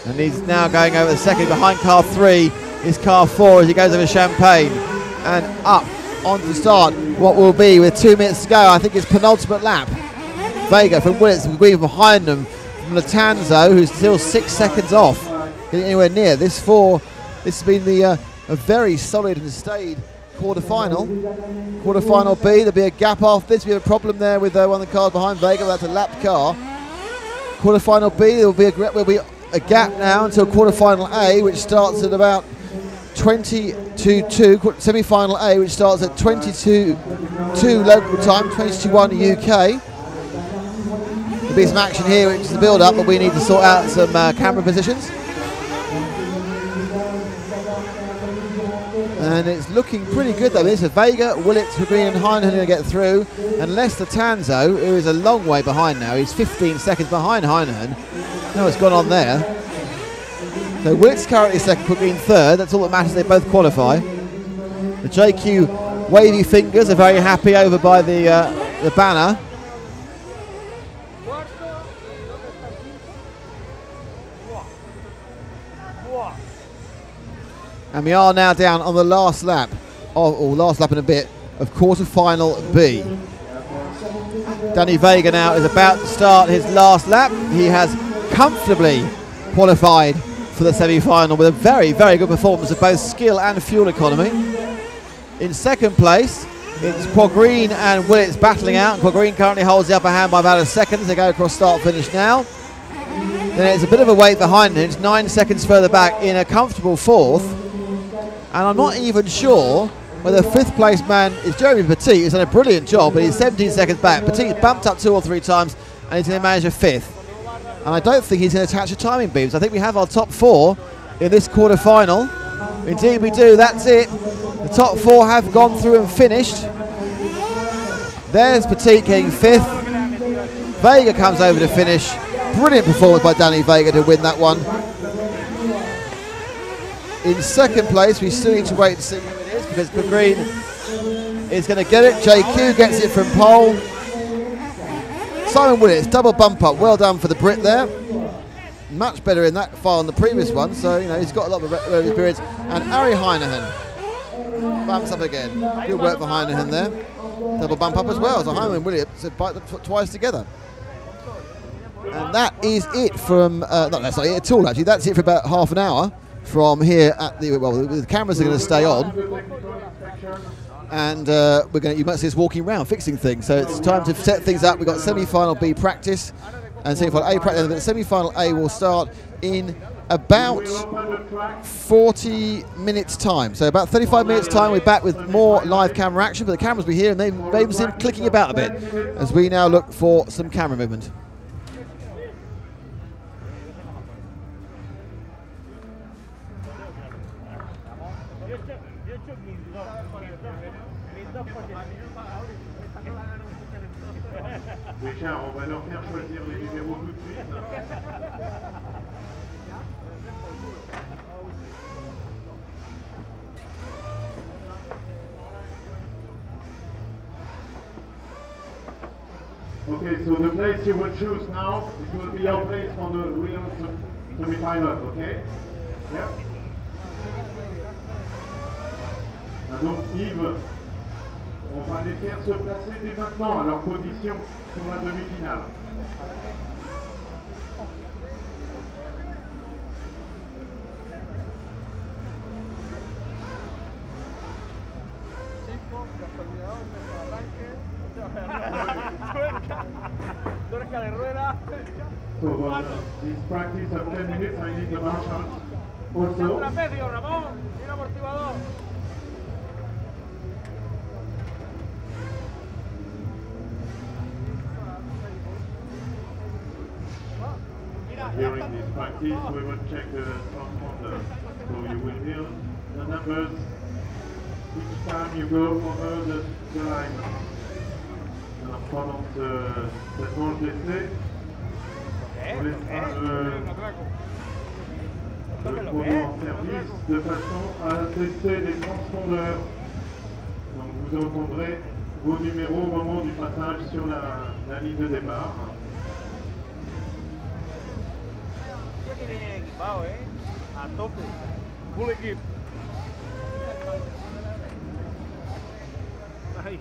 And he's now going over the second. Behind car 3 is car 4 as he goes over Champagne. And up onto the start, what will be with 2 minutes to go. I think it's penultimate lap. Vega from Willits will be behind them. From Latanzo, who's still 6 seconds off getting anywhere near. This has been a very solid and staid quarter-final. Quarter-final B, there'll be a gap after this. We have a problem there with one of the cars behind Vega. That's a lapped car. Quarter-final B, there will be a gap now until quarter-final A, which starts at about 20:2. Semi-final A, which starts at 22:2 local time, 22:1 UK. There'll be some action here, which is the build-up, but we need to sort out some camera positions. And it's looking pretty good though. This is Vega, Willits, Green and Heinehan going to get through. Unless Latanzo, who is a long way behind now, he's 15 seconds behind Heinehan. No, what's gone on there. So Willits currently second, Green third. That's all that matters, they both qualify. The JQ wavy fingers are very happy over by the banner. And we are now down on the last lap, or last lap and a bit, of quarter-final B. Danny Vega now is about to start his last lap. He has comfortably qualified for the semi-final with a very, very good performance of both skill and fuel economy. In second place, it's Quadgreen and Willits battling out. Quadgreen currently holds the upper hand by about a second as they go across start-finish now. Then it's a bit of a wait behind him. It's 9 seconds further back in a comfortable fourth. And I'm not even sure whether fifth place man is Jeremy Petit, who's done a brilliant job, but he's 17 seconds back. Petit bumped up 2 or 3 times and he's going to manage a fifth. And I don't think he's going to attach the timing beams. I think we have our top 4 in this quarter-final. Indeed we do, that's it. The top 4 have gone through and finished. There's Petit getting 5th. Vega comes over to finish. Brilliant performance by Danny Vega to win that one. In second place, we still need to wait and see who it is because Green is going to get it. JQ gets it from pole. Simon Willits, double bump up. Well done for the Brit there. Much better in that file than the previous one, so you know he's got a lot of experience. And Harry Heinehan bumps up again. Good work for Heinehan there. Double bump up as well. So Heinehan and Willits bite them twice together. And that is it from. No, that's not it at all. Actually, that's it for about half an hour. From here at the the cameras are going to stay on, and you might see us walking around fixing things. So it's time to set things up. We've got semi-final B practice and semi-final A practice. But semi-final A will start in about 40 minutes time. So about 35 minutes time, we're back with more live camera action. But the cameras will be here, and they may seem clicking about a bit as we now look for some camera movement. On va leur faire choisir les numéros tout de suite. Okay, so the place you will choose now, it will be your place for the real semi-final, okay? Yeah. Donc Yves, On va les faire se placer dès maintenant à leur position sur la demi-finale. So this practice of 10 minutes, I need the marshals also. During this practice, we will check the transponder. So you will hear the numbers each time you go over the line. Alors pendant cette manche d'essai, on laissera le chrono en service de façon à tester les transpondeurs. Donc vous entendrez vos numéros au moment du passage sur la ligne de départ. Bien equipado, a tope, full equip. Ahí.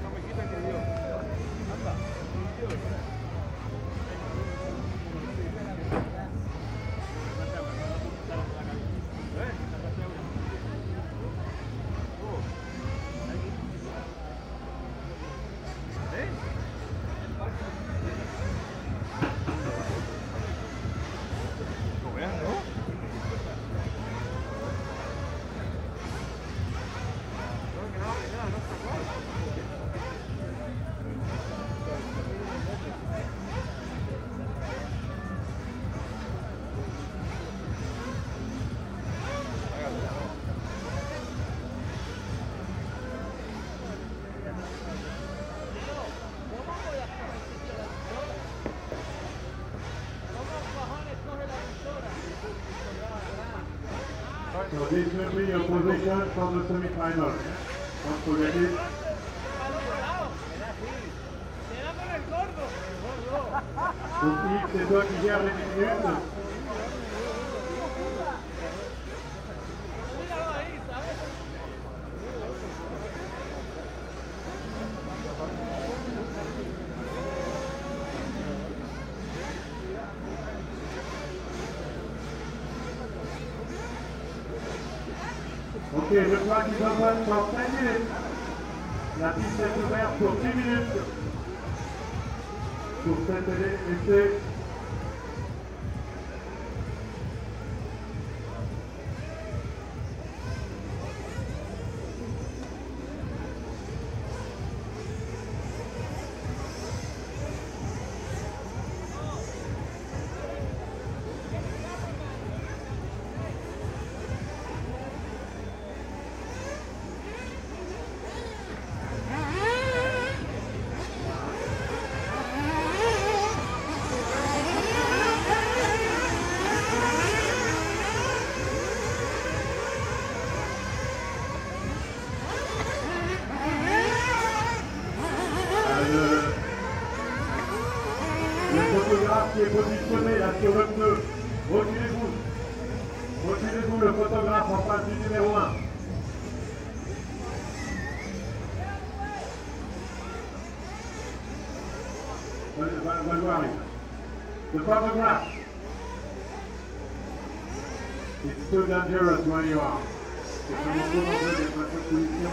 No me quita que Dios. Anda. So this will be your position for the semi-final. Don't forget it. Donc Yves, c'est toi qui gères les minutes. Ok, le track is open for 10 minutes. La piste est ouverte pour 10 minutes. Pour cet essai. Le photographe qui est positionné là sur le pneu, reculez-vous. Reculez-vous, le photographe en face du numéro 1. Va voir. The photograph. It's too dangerous where you are. C'est vraiment trop dangereux d'être dans cette position.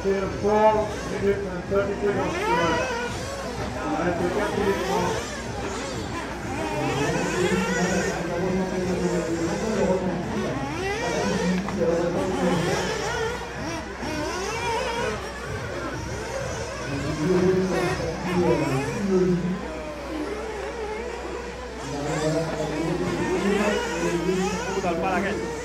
Still 4 minutes and 30 seconds to run. Reste 4 minutes 30. Dal paracaduta.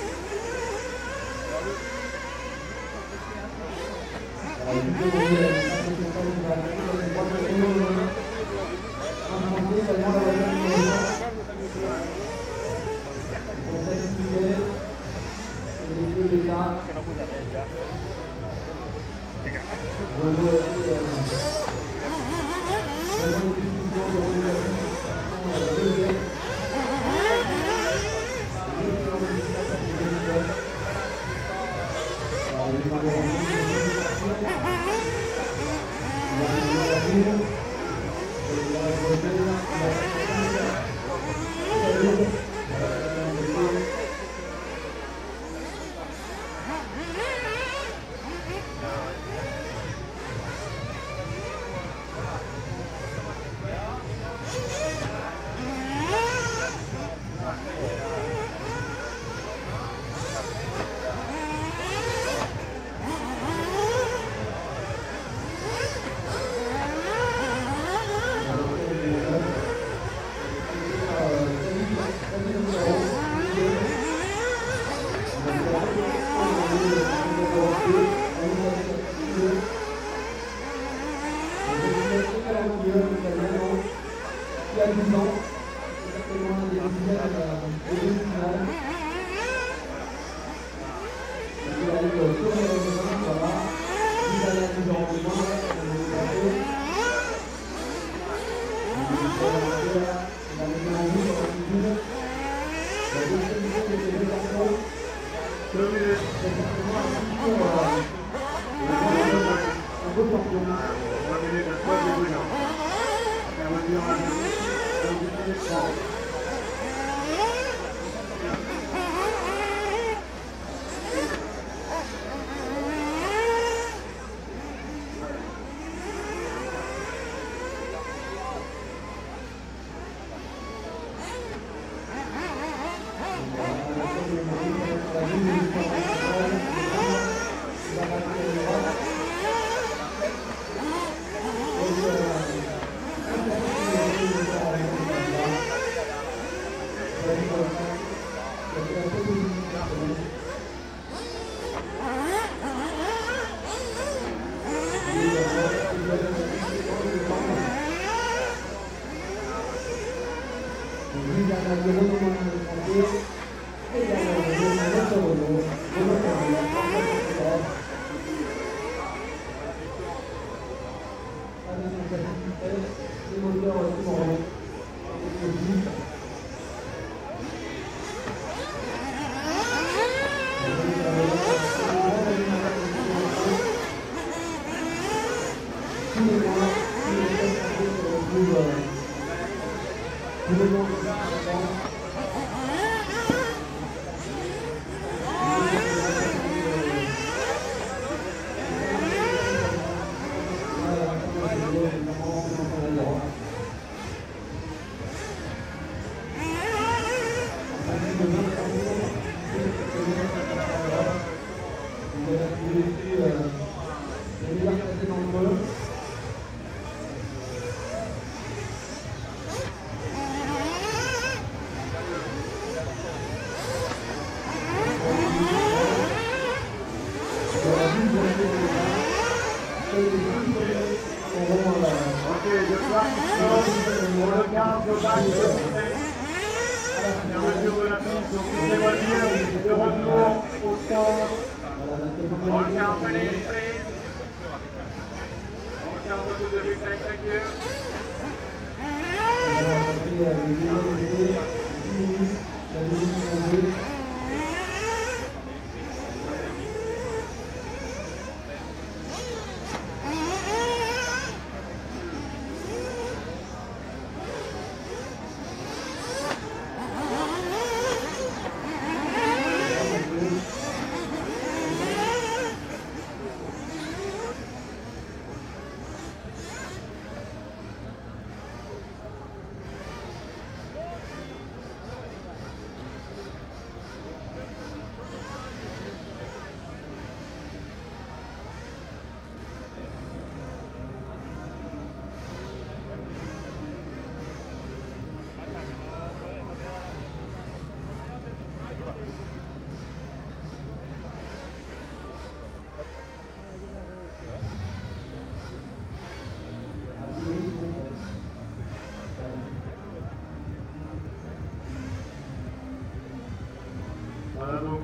Voilà donc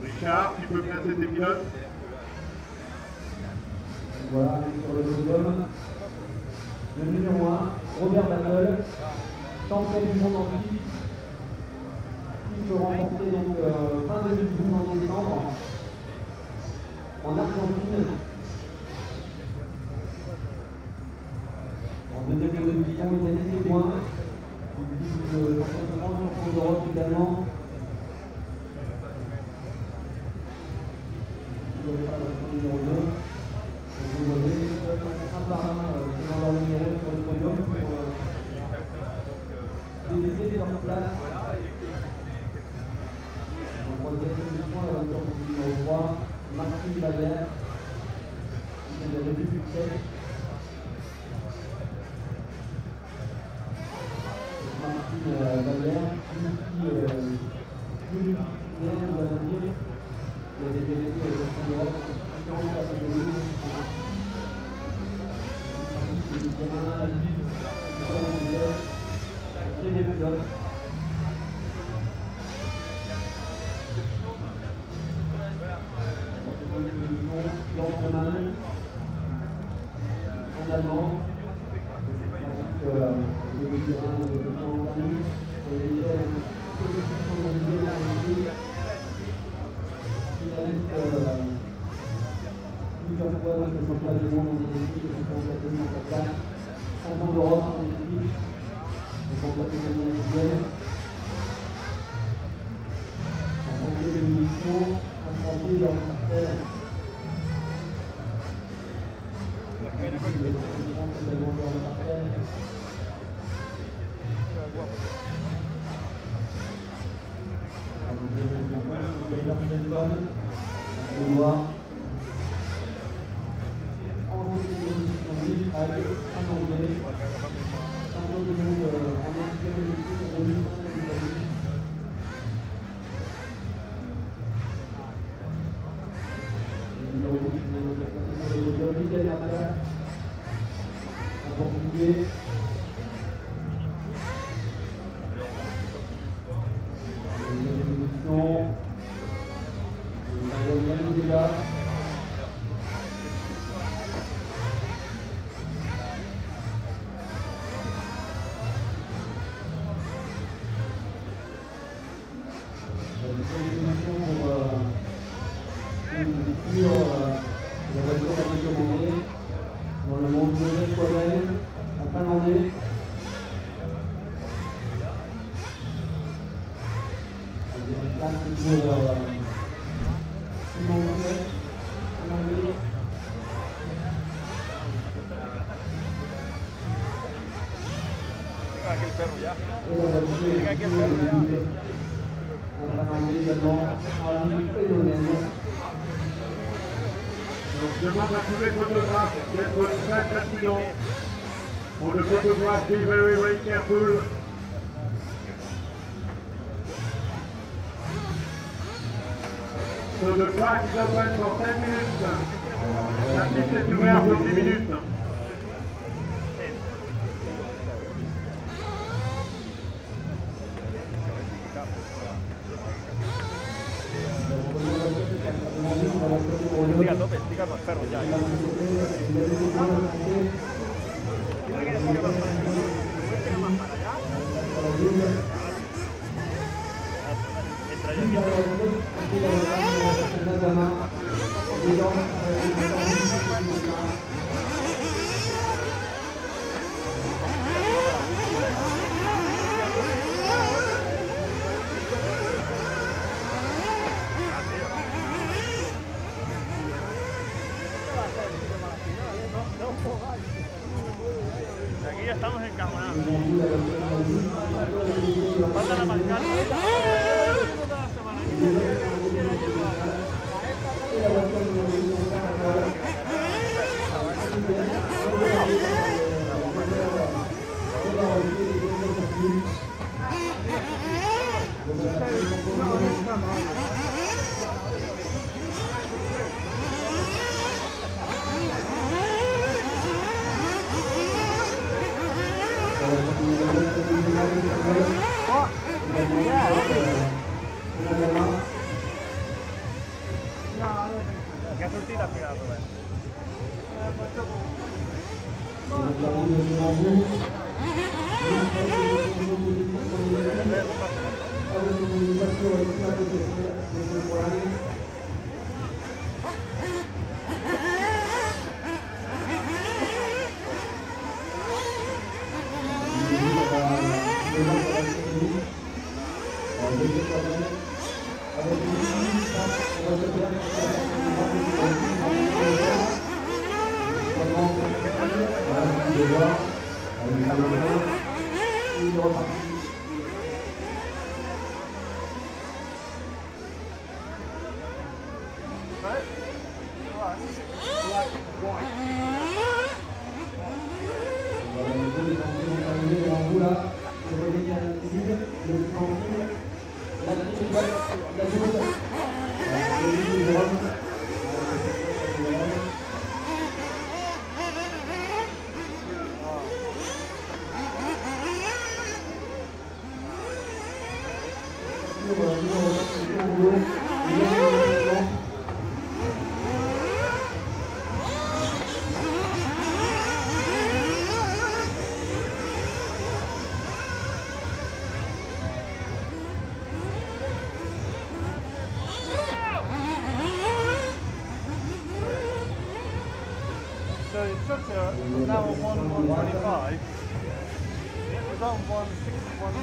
Richard, tu peux placer tes pilotes. Voilà, sur le podium, le numéro 1, Robert Battle, champion du monde en Suisse, qui peut remporter donc fin 2012 en décembre, en Argentine. En deuxième position, il a laissé points, le champion d'Europe également. Numéro 2. Vous voyez, un par un, dans leur numéro sur le podium pour débuter leur place. En troisième position, la voiture numéro 3, Martin Bader, qui est de la République tchèque. Martin Bader, qui il a été délégué à la Champion d'Europe, différentes catégories. Il y a un adulte, il y a des pilotes. L'entraînement en allemand, le vétéran de Jean-Marie, et les élèves plusieurs fois dans le championnat du monde en équipe, le championnat de place, champion d'Europe en équipe, le championnat mondial, en championnat de mission, un Français dans le parterre. On voit en position avec un anglais, champion du monde en équipe de mission. En portugais. Aquí el perro ya. Llega aquí el perro ya. Donc je demande à tous les photographes d'être très pertinents pour the photograph, be very, very careful. So the track is open for 10 minutes. La piste est ouverte pour 10 minutes. Siga a tope, siga con el perro ya. Entra ya aquí. Aquí ya estamos encajonados. Falta la pancarta. ¿Qué sortita has pegado? So instructor now on 125. It was on 161.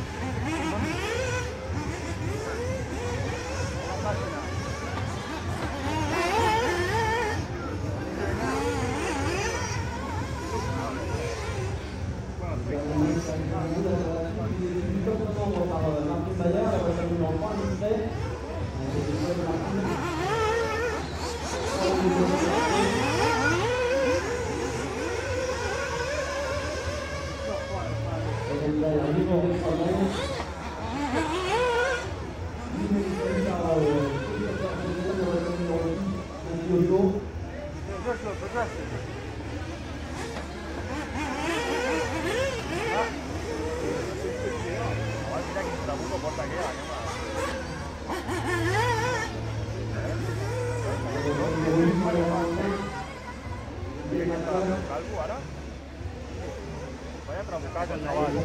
Vaya a trabucar con el caballo.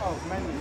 Oh, menu.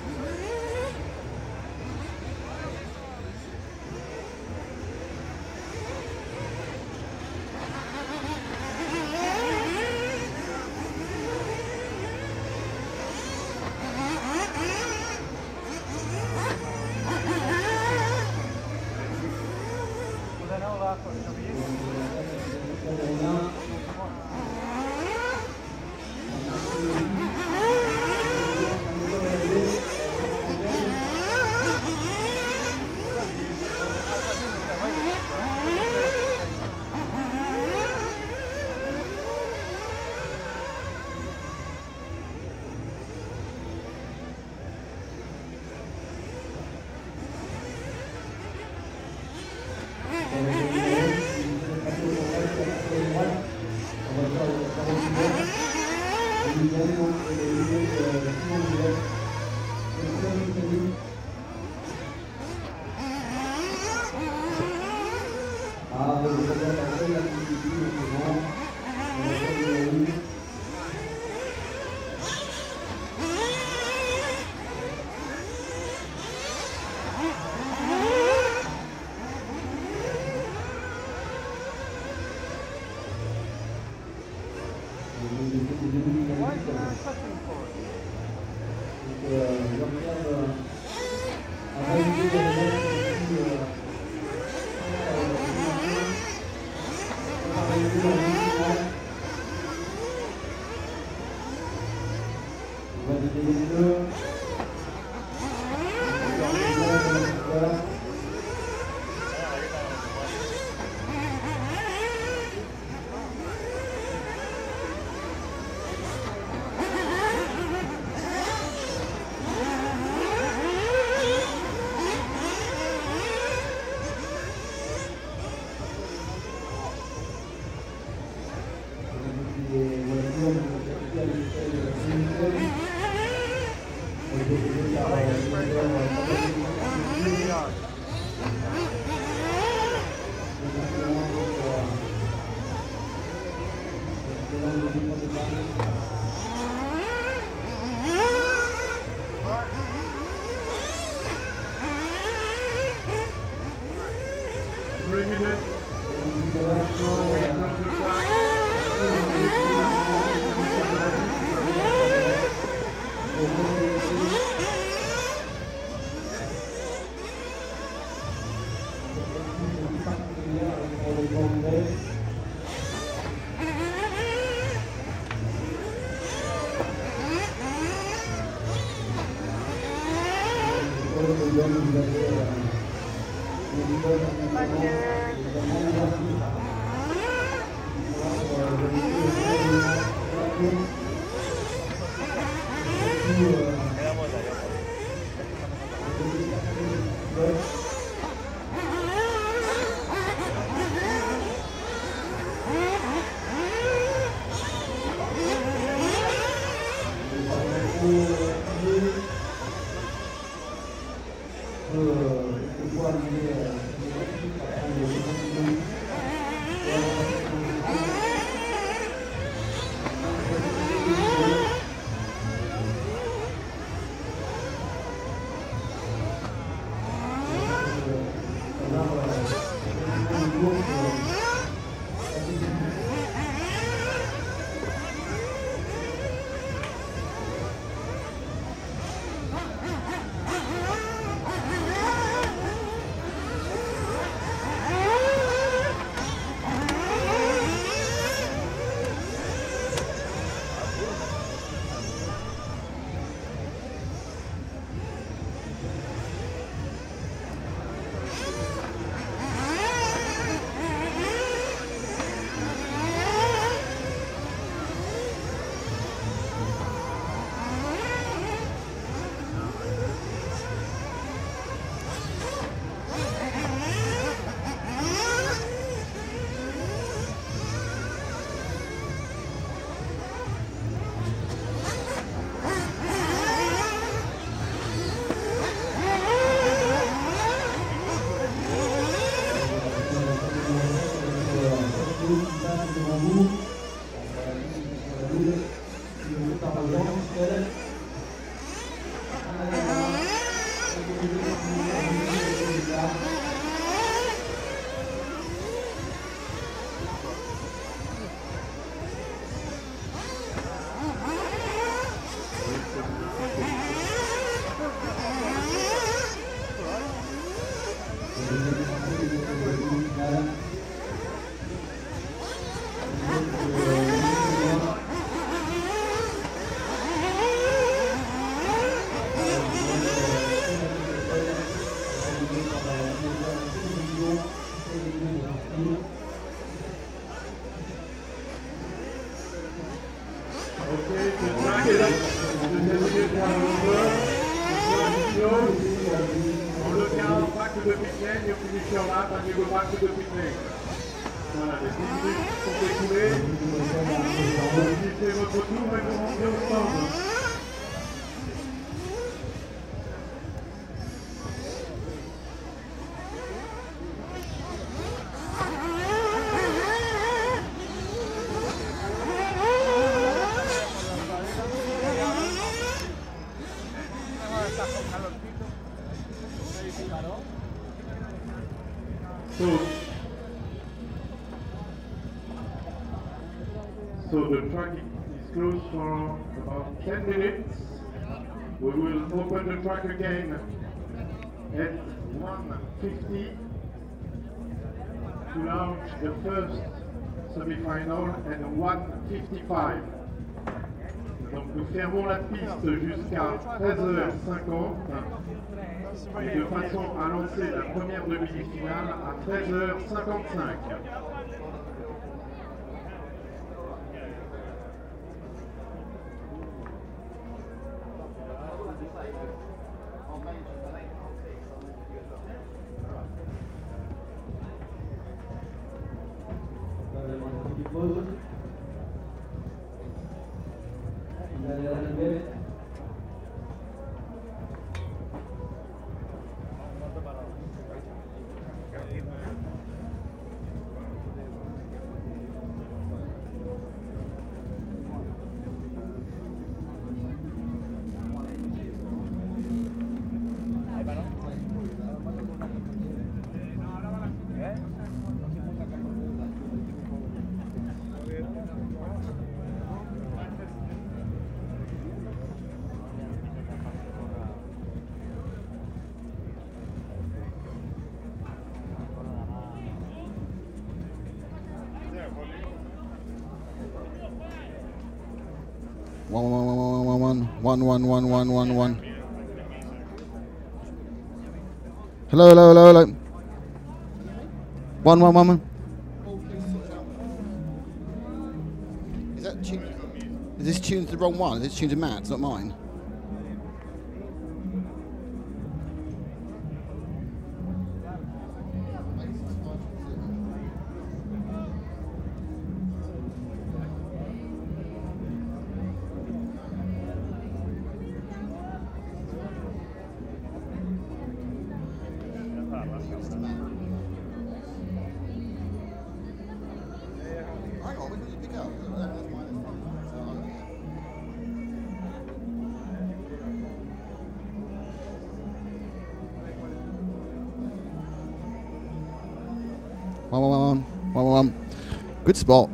Why is there a setting for it? Voilà, les 10 minutes sont écoulées. Vous finissez votre tour et vous rentrez au stand. So the track is closed for about 10 minutes. We will open the track again at 1:50 to launch the first semi-final at 1:55. Donc nous fermons la piste jusqu'à 13h50 et de façon à lancer la première demi-finale à 13h55. One. Hello. 1. Is that tune? Is this tuned to the wrong one? Is this tuned to Matt? It's not mine. Hang on, we can pick up. That's mine. One. Good spot.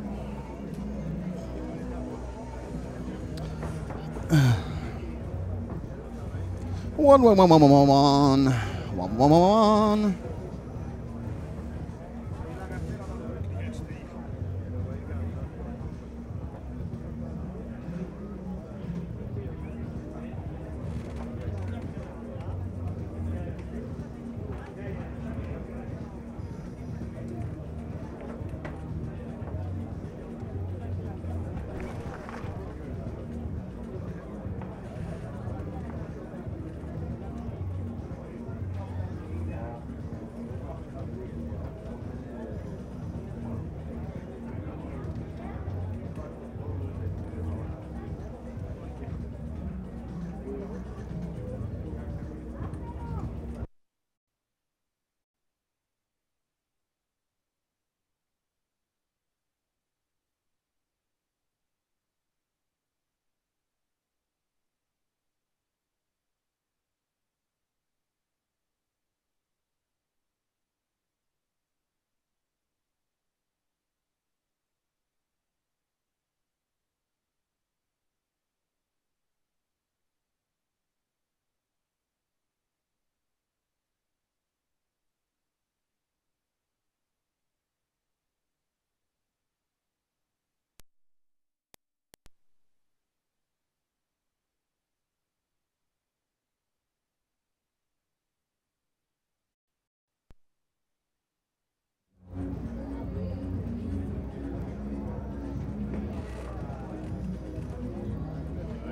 One.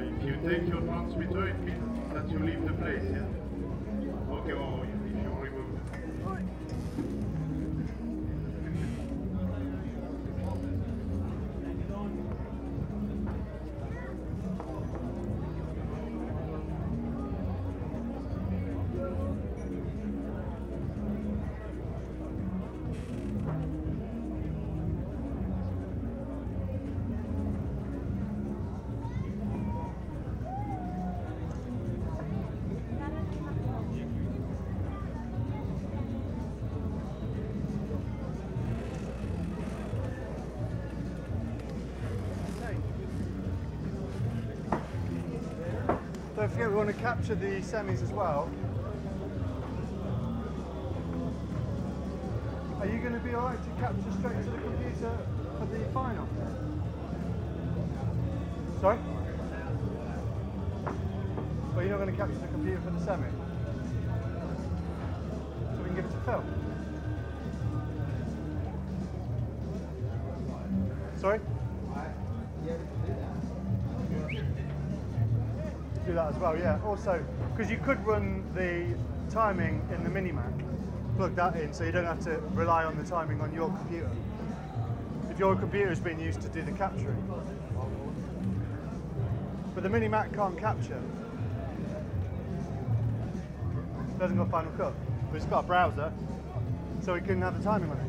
If you take your transmitter, it means that you leave the place, yeah? Okay, well, if you remove it. Don't forget we want to capture the semis as well. Are you going to be alright to capture straight to the computer for the final? Sorry? Well, you're not going to capture the computer for the semi? So we can give it to Phil? Sorry? Do that as well, yeah. Also, because you could run the timing in the Minimac, plug that in so you don't have to rely on the timing on your computer. If your computer has been used to do the capturing. But the Minimac can't capture. It hasn't got Final Cut, but it's got a browser, so we can have the timing on it.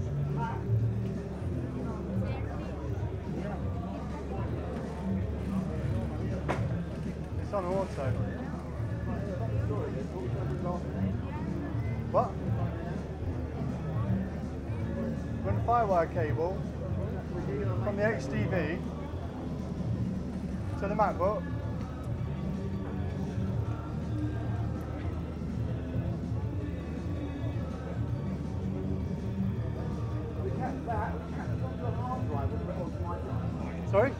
It's on auto. What? Run a firewire cable from the HDV to the MacBook. Sorry?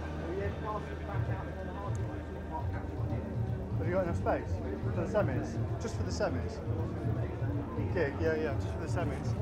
Have you got enough space for the semis? Just for the semis? Gig, yeah, just for the semis.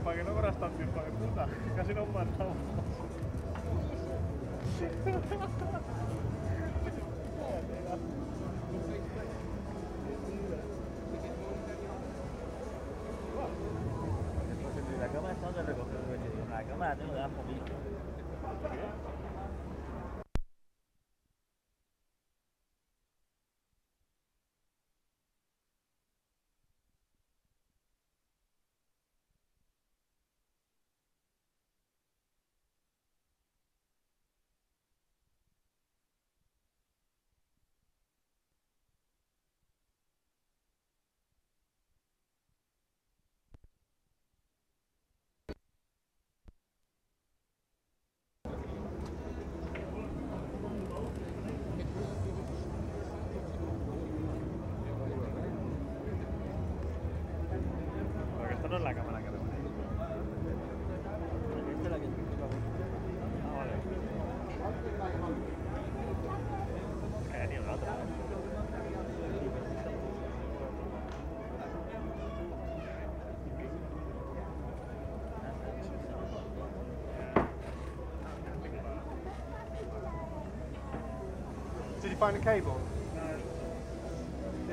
Para que no corras tanto, hijo de puta. Casi nos matamos. La cámara está donde recoger el vestido. La cámara tengo que dar poquito. No es la cámara que tengo ahí. Esta es la que tengo. Ah, vale. Es que ya tiene la otra. Did you find a cable? No.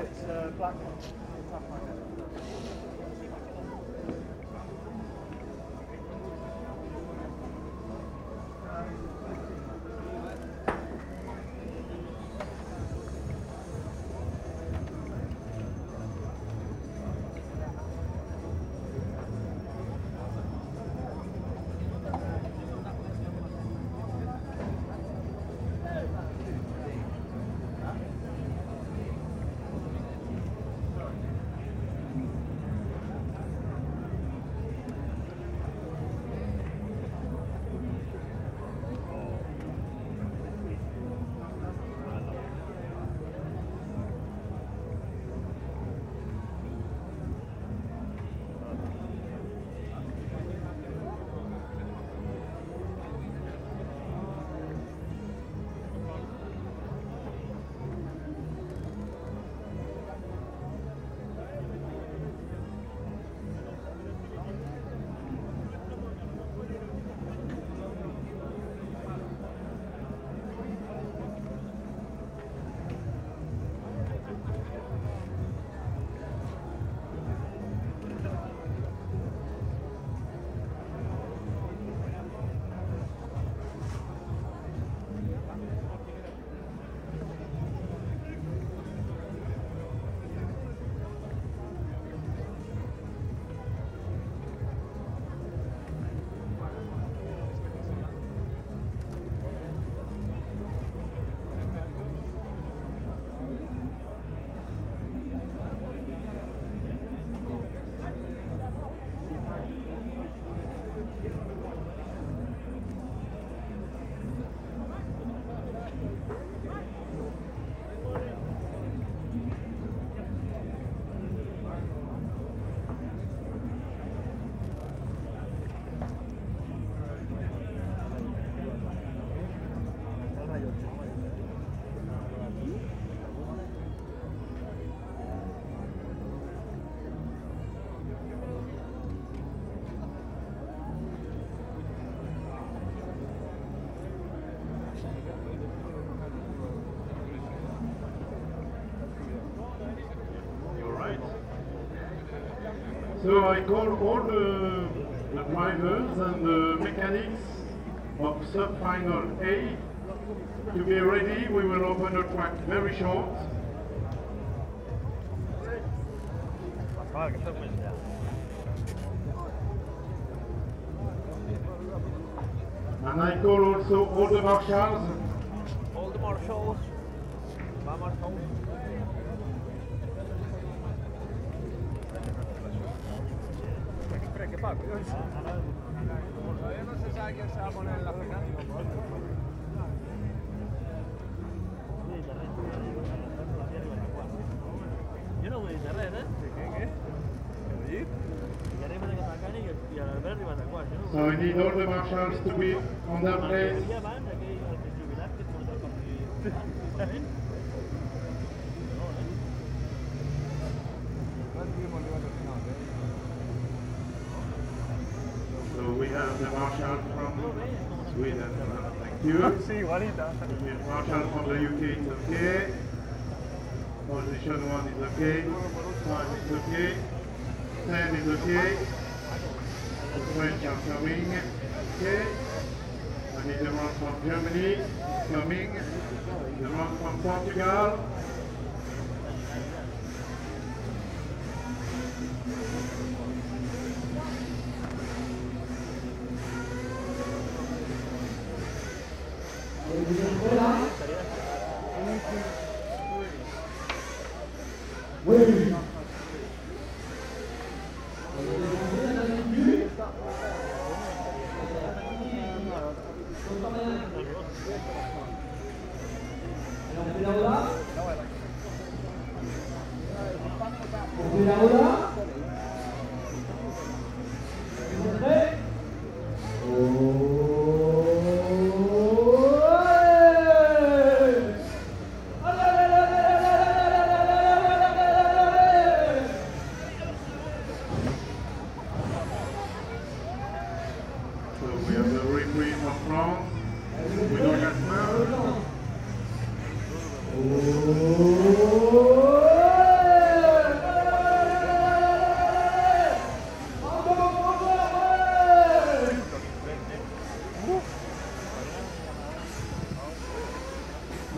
It's a black one. So I call all the drivers and the mechanics of sub-final A to be ready. We will open the track very short. And I call also all the marshals. All the marshals. Todavía no se sabe quién se va a poner en la final. Yo no voy a red, ¿eh? ¿Qué? So I need all the marshals to be on their place. So we have the marshal from Sweden. Thank you. Sí, igualita. The marshal from the UK is okay. Position 1 is okay. 5 is okay. 10 is okay. The French are coming. Okay. I need the one from Germany coming. The one from Portugal. Oui.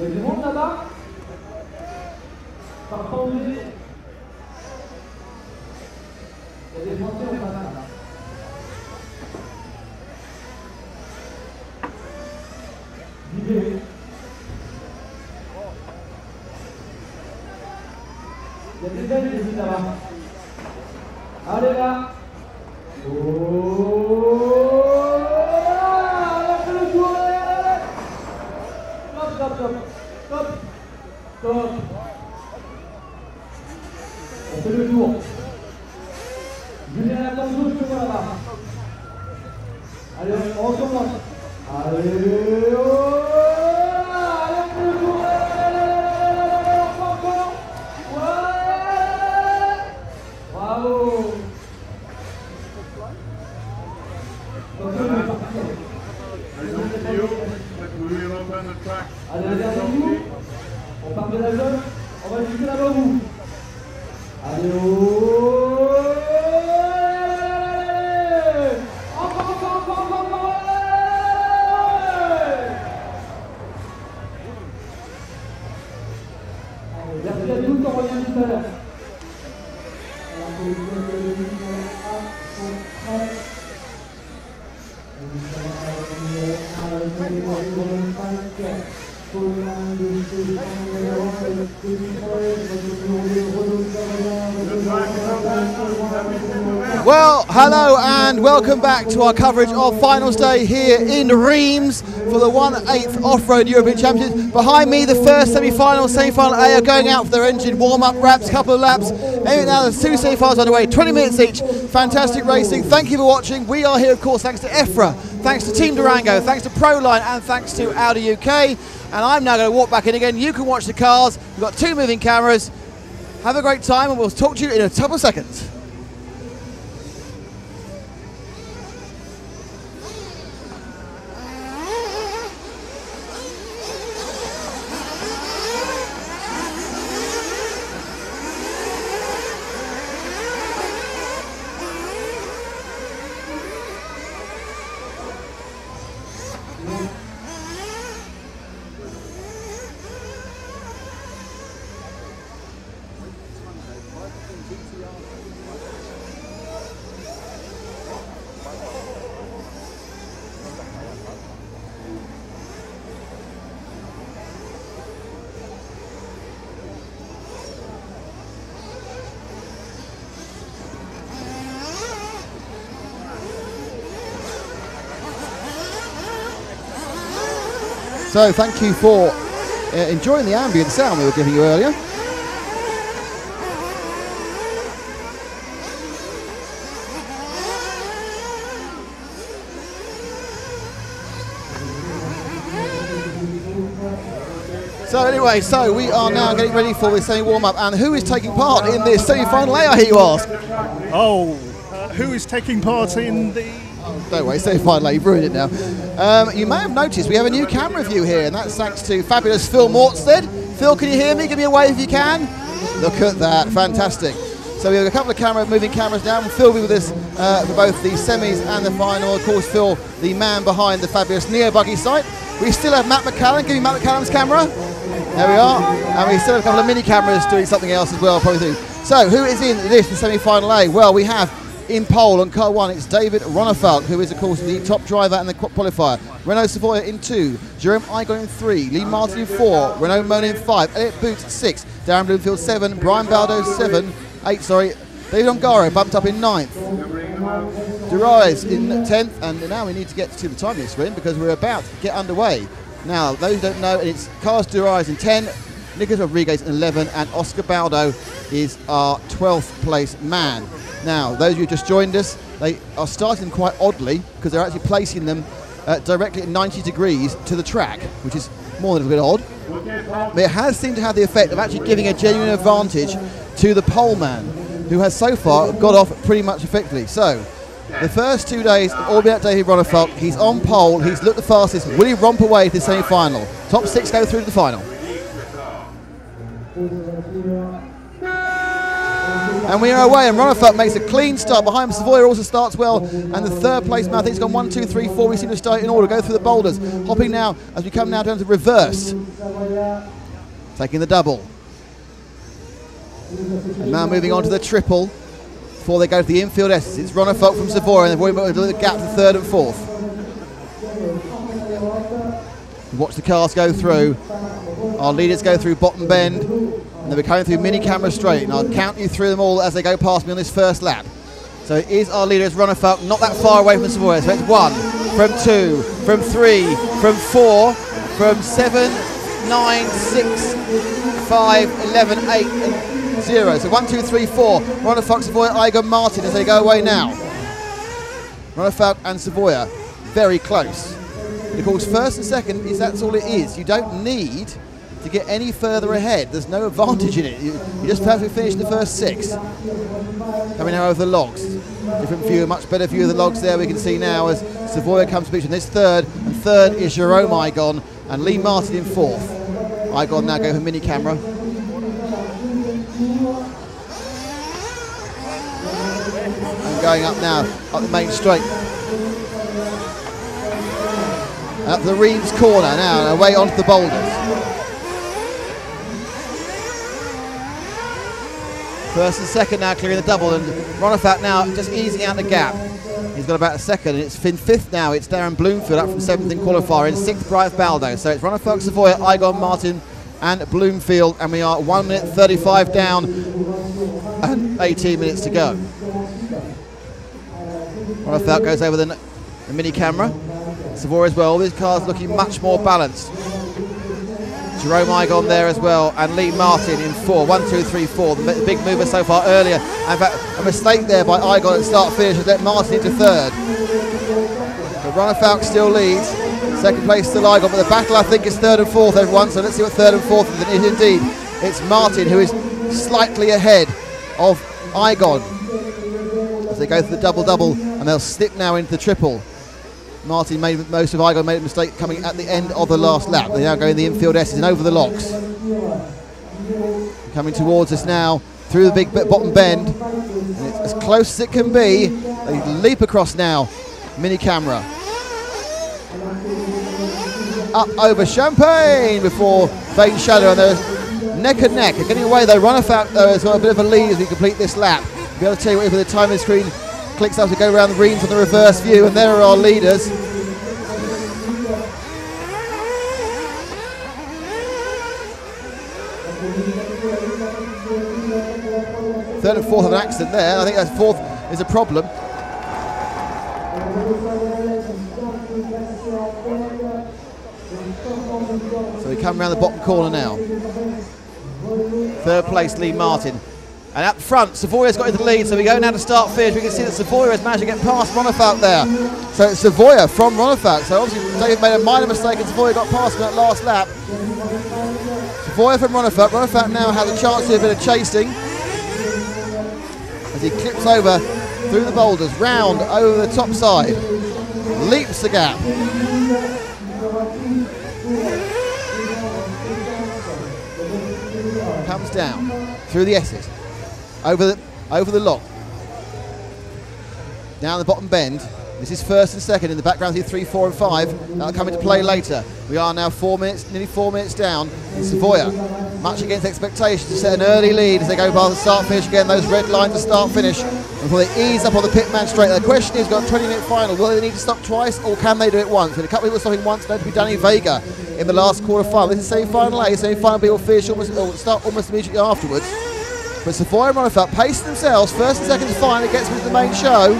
Il y a du monde là-bas. Par contre, il y a des Français en face là. Libéré. Il y a des belles ici là-bas. Allez là. Stop. On fait le tour. Julien à la tente gauche, je vois là-bas. Allez, on recommence. Allez, allez, on fait le tour. Encore. Ouais. Bravo. Allez, regardez-vous. On part de la zone, on va jusque là-bas vous. Allez, encore. Merci à tous, on revient tout à l'heure. Well, hello and welcome back to our coverage of Finals Day here in Reims for the 1/8 Off-Road European Championships. Behind me, the first semi-final A are going out for their engine warm-up wraps, couple of laps. Anyway, now there's two semi-finals underway, 20 minutes each. Fantastic racing. Thank you for watching. We are here, of course, thanks to EFRA, thanks to Team Durango, thanks to Proline, and thanks to Audi UK. And I'm now going to walk back in again. You can watch the cars. We've got two moving cameras. Have a great time, and we'll talk to you in a couple of seconds. So thank you for enjoying the ambient sound we were giving you earlier. So anyway, so we are now getting ready for the semi-warm-up, and who is taking part in this semi-final layout, I hear you ask? Oh, who is taking part in the... Don't worry, semi-final layout, you've ruined it now. You may have noticed we have a new camera view here, and that's thanks to fabulous Phil Mortstead. Phil, can you hear me? Give me a wave if you can. Look at that, fantastic. So we have a couple of moving cameras now, and Phil will be with us for both the semis and the final. Of course, Phil, the man behind the fabulous Neo Buggy site. We still have Matt McCallum. Give me Matt McCallum's camera. There we are. And we still have a couple of mini cameras doing something else as well, probably too. So who is in this, the semi-final A? Well, we have in pole on car 1, it's David Ronnefalk, who is, of course, the top driver and the qualifier. Renault Savoia in 2, Jerome Igon in 3, Lee Martin in 4, Renault Mona in 5, Elliot Boots 6, Darren Bloomfield 7, Brian Baldo 8, David Ongaro bumped up in 9th. Derives in 10th, and now we need to get to the timing screen because we're about to get underway. Now, those who don't know, it's Carlos Derives in 10, Nicolas Rodriguez in 11, and Oscar Baldo is our 12th place man. Now, those of you who just joined us, they are starting them quite oddly because they're actually placing them directly at 90 degrees to the track, which is more than a little bit odd. But it has seemed to have the effect of actually giving a genuine advantage to the pole man, who has so far got off pretty much effectively. So, the first 2 days, all about David Ronnefalk. He's on pole, he's looked the fastest. Will he romp away to the semi-final? Top 6 go through to the final. And we are away, and Ronnefalk makes a clean start behind him. Savoia also starts well, and the third place man, I think it's gone 1, 2, 3, 4. We seem to start in order, go through the boulders. Hopping now, as we come now down to reverse. Taking the double. And now moving on to the triple. Before they go to the infield S's, it's Ronnefalk from Savoia, and they've already got a little gap to 3rd and 4th. Watch the cars go through. Our leaders go through bottom bend, and they'll be coming through mini camera straight, and I'll count you through them all as they go past me on this first lap. So it is our leaders, Ronnefalk, not that far away from Savoia. So it's 1, from 2, from 3, from 4, from 7, 9, 6, 5, 11, 8, and 0. So 1, 2, 3, 4. Ronnefalk, Savoia, Igon, Martin as they go away now. Ronnefalk and Savoia very close. And of course, first and second that's all it is. You don't need to get any further ahead. There's no advantage in it. You just have to finish the first 6. Coming now over the logs. Different view, a much better view of the logs there we can see now as Savoia comes to picture. This 3rd, and 3rd is Jerome Igon and Lee Martin in 4th. Igon now going for mini camera. And going up now, up the main straight. Up the Reims corner now, and away onto the boulders. First and second now clearing the double, and Ronnefalk now just easing out the gap. He's got about a second, and it's in 5th now. It's Darren Bloomfield up from 7th in qualifier, in 6th Brian Baldo. So it's Ronnefalk, Savoia, Igon, Martin and Bloomfield, and we are 1 minute 35 down and 18 minutes to go. Ronnefalk goes over the mini camera. Savoia as well. These cars looking much more balanced. Jerome Igon there as well, and Lee Martin in 4. 1, 2, 3, 4. The big mover so far earlier. In fact, a mistake there by Igon at start-finish has let Martin into 3rd. But Ronnefalk still leads. Second place still Igon, but the battle I think is 3rd and 4th, everyone. So let's see what 3rd and 4th is. Indeed, it's Martin who is slightly ahead of Igon as they go through the double-double, and they'll slip now into the triple. Martin made most of Igon, made a mistake coming at the end of the last lap. They now go in the infield S's and over the locks. Coming towards us now through the big bottom bend. And it's as close as it can be. They leap across now. Mini camera. Up over Champagne before Vain Shadow, and they're neck and neck. They're getting away though. Ronnefalk though has got a bit of a lead as we complete this lap. I'll be able to tell you what the timing screen clicks up to go around the Reims on the reverse view, and there are our leaders. Third and 4th of an accident there. I think that 4th is a problem. So we come around the bottom corner now. Third place, Lee Martin. And up front, Savoya's got into the lead, so we go now to start finish. We can see that Savoya has managed to get past Ronefalk there. So it's Savoya from Ronefalk. So obviously Dave made a minor mistake and Savoya got past him that last lap. Savoya from Ronefalk. Ronefalk now has a chance to do a bit of chasing as he clips over through the boulders, round over the top side, leaps the gap. Comes down through the S's. Over the lock. Down the bottom bend. This is first and second. In the background here 3, 4 and 5. That'll come into play later. We are now nearly 4 minutes down. And Savoya, much against expectations, to set an early lead as they go past the start finish again. Those red lines to start finish before they ease up on the pitman straight. The question is, got a 20-minute final. Will they need to stop twice or can they do it once? With a couple of people stopping once, known to be Danny Vega in the last quarter final. This is semi-final A. Semi-final B will finish start almost immediately afterwards. But Savoya and Ronefalk pacing themselves. First and second to final. It gets into the main show.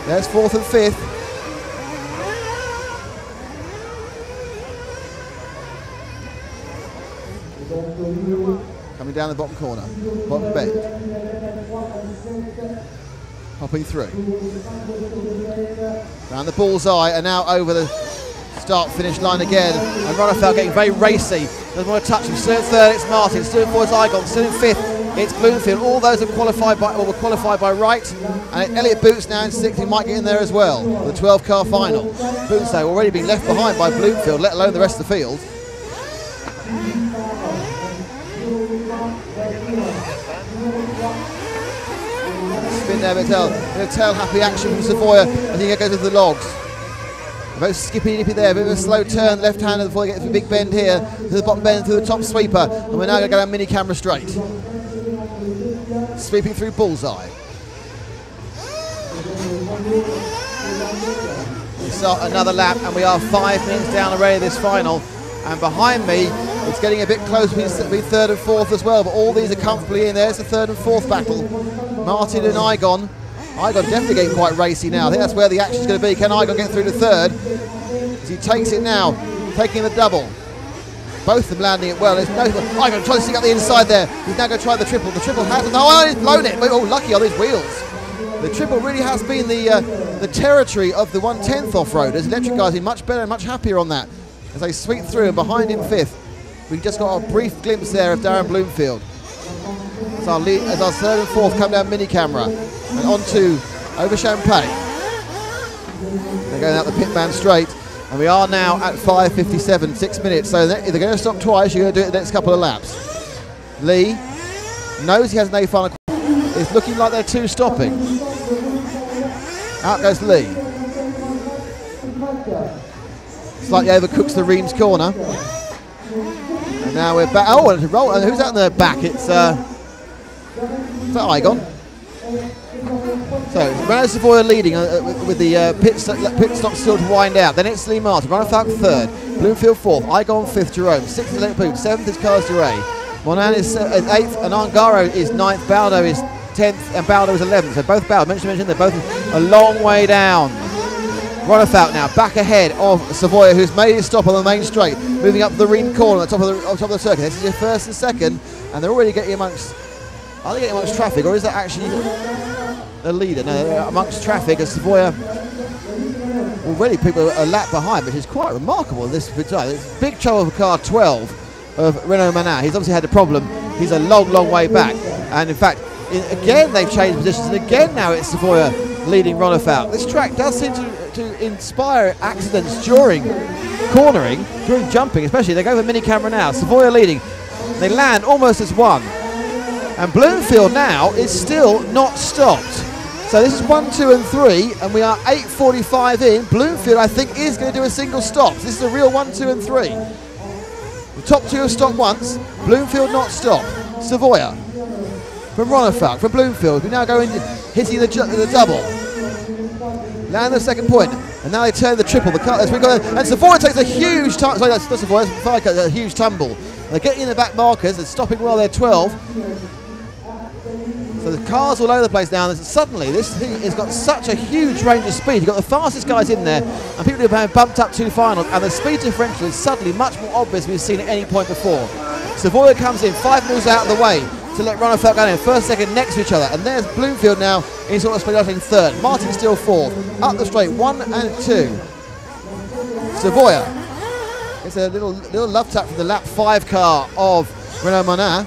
There's fourth and fifth. Coming down the bottom corner. Bottom bend. Hopping through. Round the bullseye and now over the start-finish line again, and Ronefalk getting very racy. Doesn't want to touch him. Still in third, it's Martin. Still in fourth, it's Igon. Still in fifth, it's Bloomfield. All those have qualified by, or were qualified by right, and Elliot Boots now in sixth. He might get in there as well. The 12-car final. Boots though already been left behind by Bloomfield, let alone the rest of the field. Spin there, but tail happy action from Savoya. I think it goes into the logs. Both skippy-nippy there, a bit of a slow turn, left-handed before they get to the big bend here, to the bottom bend, through the top sweeper, and we're now going to go down mini camera straight. Sweeping through bullseye. We start another lap, and we are 5 minutes down already this final, and behind me, it's getting a bit close between third and fourth as well, but all these are comfortably in. There's the third and fourth battle. Martin and Igon. Igon definitely getting quite racy now. I think that's where the action's going to be. Can Igon get through to third? As he takes it now, taking the double. Both of them landing it well. There's no Igon trying to stick up the inside there. He's now going to try the triple. The triple has he's blown it. Oh, lucky on his wheels. The triple really has been the territory of the 1/10th off-roaders. Electric guys been much better and much happier on that as they sweep through, and behind him fifth. We just got a brief glimpse there of Darren Bloomfield. As our third and fourth come down mini camera and onto over Champagne. They're going out the pit man straight, and we are now at 5:57, 6 minutes. So if they're going to stop twice, you're going to do it the next couple of laps. Lee knows he has an A final. It's looking like they're two stopping. Out goes Lee. Slightly overcooks the Reims corner. And now we're back. Oh, and who's out in the back? It's is that Igon? So Renault Savoya leading with the pit stop still to wind out. Then it's Lee Martin. Ronefalk third. Bloomfield fourth. Igon fifth. Jerome sixth is Electric Boot. Seventh is Cars Duray. Monan is eighth, and Angaro is ninth. Baldo is 10th, and Baldo is 11th. So both Baldo, mention they're both a long way down. Ronefalk now back ahead of Savoya, who's made his stop on the main straight, moving up the Reims corner on top of the circuit. This is your first and second, and they're already getting amongst. Are they getting amongst traffic, or is that actually a leader? No, they're amongst traffic as Savoya. Already people are a lap behind, which is quite remarkable. This it's big trouble for car 12 of Renault Manin. He's obviously had a problem. He's a long way back, and in fact, again they've changed positions, and again now it's Savoya leading Ronefalk. This track does seem to inspire accidents during cornering, during jumping especially. They go for mini camera now. Savoya leading. They land almost as one. And Bloomfield now is still not stopped. So this is 1, 2 and 3, and we are 8:45 in. Bloomfield, I think, is going to do a single stop. This is a real 1, 2 and 3. The top two have stopped once. Bloomfield not stopped. Savoya from Ronefalk, from Bloomfield. We now go into hitting the double. Land the second point, and now they turn the triple. And Savoya takes a huge tumble. Sorry, that's Savoya. A huge tumble. They're getting in the back markers. They're stopping well. They're 12. So the cars all over the place now, and suddenly this thing has got such a huge range of speed. You've got the fastest guys in there, and people who have bumped up to finals, and the speed differential is suddenly much more obvious than we've seen at any point before. Savoya comes in 5 moves out of the way to let Ronefeld go in, first, second next to each other, and there's Bloomfield now in sort of split out in third. Martin still fourth. Up the straight, 1 and 2. Savoya. It's a little love tap from the lap 5 car of Renaud Monin.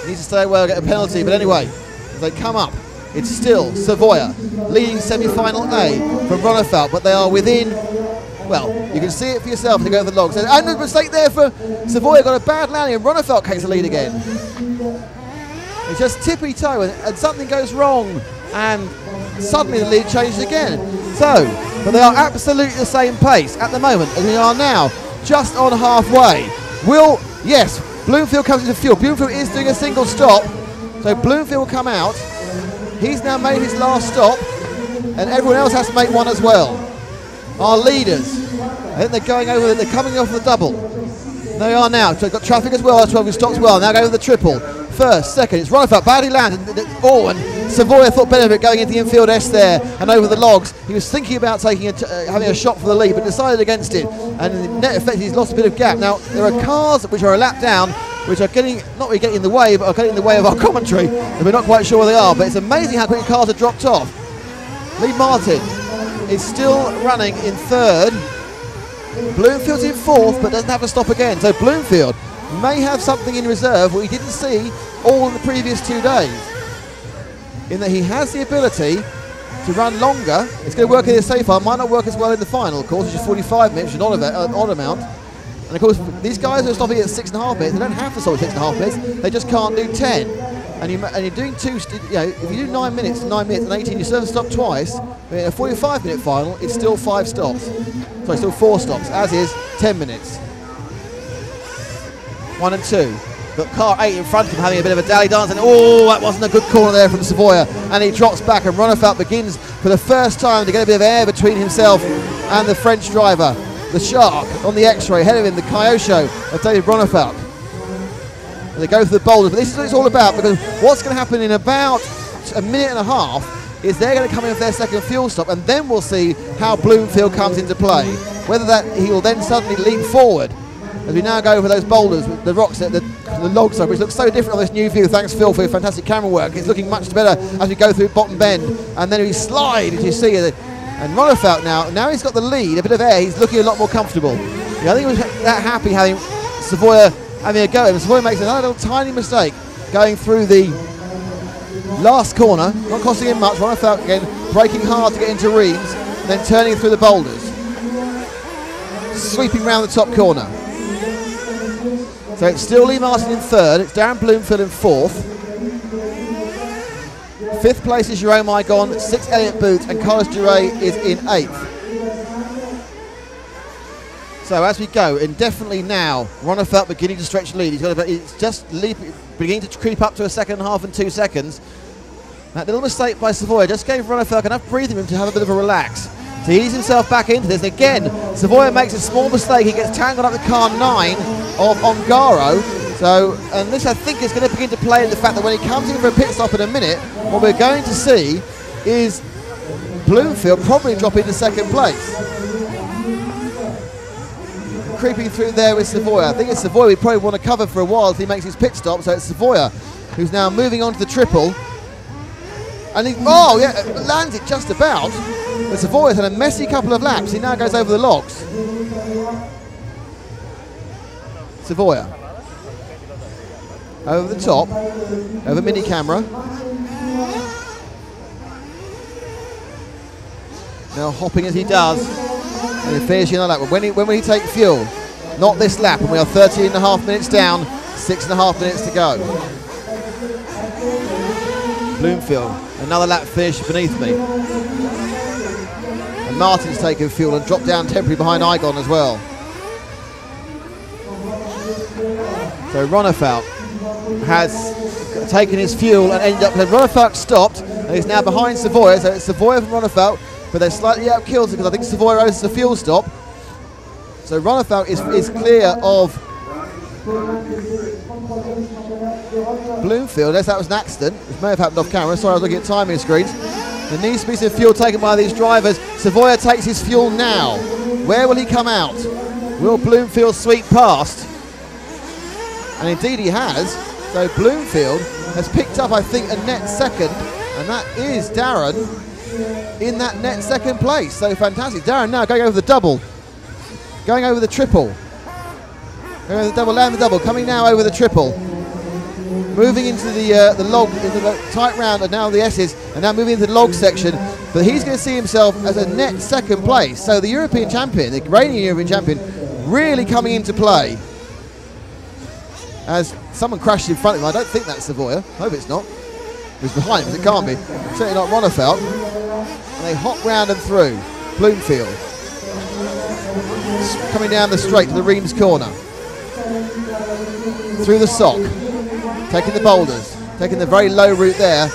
Needs to stay away or get a penalty, but anyway, as they come up, it's still Savoya leading semi-final A from Ronefeld, but they are within, well, you can see it for yourself to go over the logs. And a mistake there for Savoya, got a bad landing, and Ronefeld takes the lead again. It's just tippy toe, and something goes wrong, and suddenly the lead changes again. So, but they are absolutely the same pace at the moment, and we are now just on halfway. Yes, Bloomfield comes into fuel. Bloomfield is doing a single stop, so Bloomfield will come out. He's now made his last stop, and everyone else has to make one as well. Our leaders, I think they're going over, they're coming off the double. They are now, so they've got traffic as well, that's 12 stops well, now go over the triple. First, second, it's Ronefeld, badly landed, and Savoya thought better of it going into the infield S there and over the logs. He was thinking about taking having a shot for the lead, but decided against it, and in the net effect he's lost a bit of gap. Now, there are cars which are a lap down, which are not really getting in the way, but are getting in the way of our commentary, and we're not quite sure where they are, but it's amazing how quickly cars have dropped off. Lee Martin is still running in third. Bloomfield's in fourth, but doesn't have to stop again. So Bloomfield may have something in reserve we didn't see all in the previous 2 days, in that he has the ability to run longer. It's going to work in the safe arm, might not work as well in the final, of course, which is 45 minutes, which is an odd amount. And of course, these guys are stopping at 6.5 minutes. They don't have to stop at 6.5 minutes. They just can't do 10. And you're doing if you do 9 minutes and 18, you still have to stop twice. In a 45-minute final, it's still 5 stops. Sorry, still 4 stops, as is 10 minutes. 1 and 2. Got car 8 in front of him having a bit of a dally dance, and that wasn't a good corner there from Savoya, and he drops back, and Ronefeld begins for the first time to get a bit of air between himself and the French driver, the Shark on the X-ray, ahead of him, the Kyosho of David Ronefeld. And they go for the boulders, but this is what it's all about, because what's going to happen in about a minute and a half is they're going to come in for their second fuel stop, and then we'll see how Bloomfield comes into play. Whether that he will then suddenly leap forward as we now go over those boulders, the rocks, the logs, which looks so different on this new view. Thanks, Phil, for your fantastic camera work. It's looking much better as we go through Bottom Bend, and then we slide, as you see. And Ronefeld now he's got the lead, a bit of air. He's looking a lot more comfortable. I think he was that happy having Savoya having a go, and Savoya makes another little tiny mistake going through the last corner, not costing him much. Ronefeld again braking hard to get into Reims, and then turning through the boulders, sweeping round the top corner. So it's still Lee Martin in third, it's Darren Bloomfield in fourth. 5th place is Jerome Igon, 6th Elliott Booth, and Carlos Duray is in 8th. So as we go, and definitely now, Ronefeld beginning to stretch lead. He's just beginning to creep up to a second and a half and 2 seconds. That little mistake by Savoya just gave Ronefeld enough breathing room to have a bit of a relax. So he eases himself back into this. Again, Savoya makes a small mistake. He gets tangled up the car 9 of Ongaro. So, and this I think is going to begin to play in the fact that when he comes in for a pit stop in a minute, what we're going to see is Bloomfield probably drop into second place. Creeping through there with Savoya. I think it's Savoya we probably want to cover for a while if he makes his pit stop. So it's Savoya who's now moving on to the triple. And he, lands it just about. But Savoya's had a messy couple of laps. He now goes over the logs. Savoya. Over the top. Over mini camera. Now hopping as he does. And he finishes another lap. When will he take fuel? Not this lap. And we are 13.5 minutes down. 6.5 minutes to go. Bloomfield. Another lap finish beneath me. And Martin's taken fuel and dropped down temporarily behind Igon as well. So Ronefeld has taken his fuel and ended up, Ronefeld stopped and he's now behind Savoya. So it's Savoya from Ronefeld, but they're slightly out of kilter because I think Savoya owes us a fuel stop. So Ronefeld is clear of Bloomfield, unless that was an accident, which may have happened off camera. Sorry, I was looking at timing screens. There needs to be some fuel taken by these drivers. Savoia takes his fuel now. Where will he come out? Will Bloomfield sweep past? And indeed he has. So Bloomfield has picked up, I think, a net second, and that is Darren in that net second place. So fantastic. Darren now going over the double, going over the triple, going over the double, land the double, coming now over the triple, moving into the log, into the tight round, and now the S's, and now moving into the log section. But he's going to see himself as a net second place. So the European champion, the reigning European champion, really coming into play. As someone crashed in front of him. I don't think that's Savoia. I hope it's not. It was behind him, but it can't be. Certainly not Ronefeld. And they hop round and through. Bloomfield coming down the straight to the Reims corner. Through the sock. Taking the boulders. Taking the very low route there.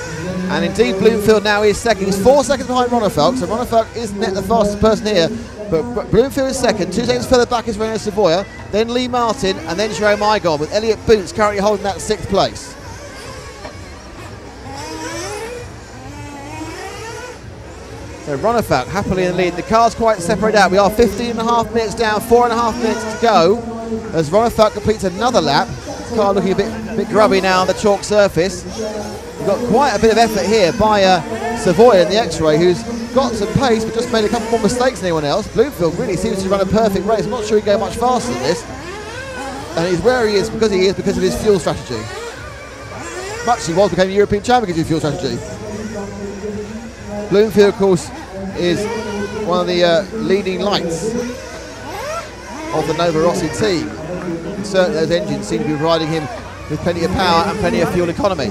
And indeed Bloomfield now is second. He's 4 seconds behind Ronefeld. So Ronefeld isn't the fastest person here. But Bloomfield is second. 2 seconds further back is Renaud Savoia. Then Lee Martin. And then Jerome Igon, with Elliot Boots currently holding that 6th place. So Ronefeld happily in the lead. The car's quite separated out. We are 15.5 minutes down, 4.5 minutes to go. As Ronefeld completes another lap. The car looking a bit grubby now on the chalk surface. We've got quite a bit of effort here by Savoia in the X-Ray, who's got some pace but just made a couple more mistakes than anyone else. Bloomfield really seems to run a perfect race. I'm not sure he can go much faster than this. And he's where he is because of his fuel strategy. Much he was becoming European champion because of his fuel strategy. Bloomfield, of course, is one of the leading lights of the Nova Rossi team. And certainly those engines seem to be providing him with plenty of power and plenty of fuel economy.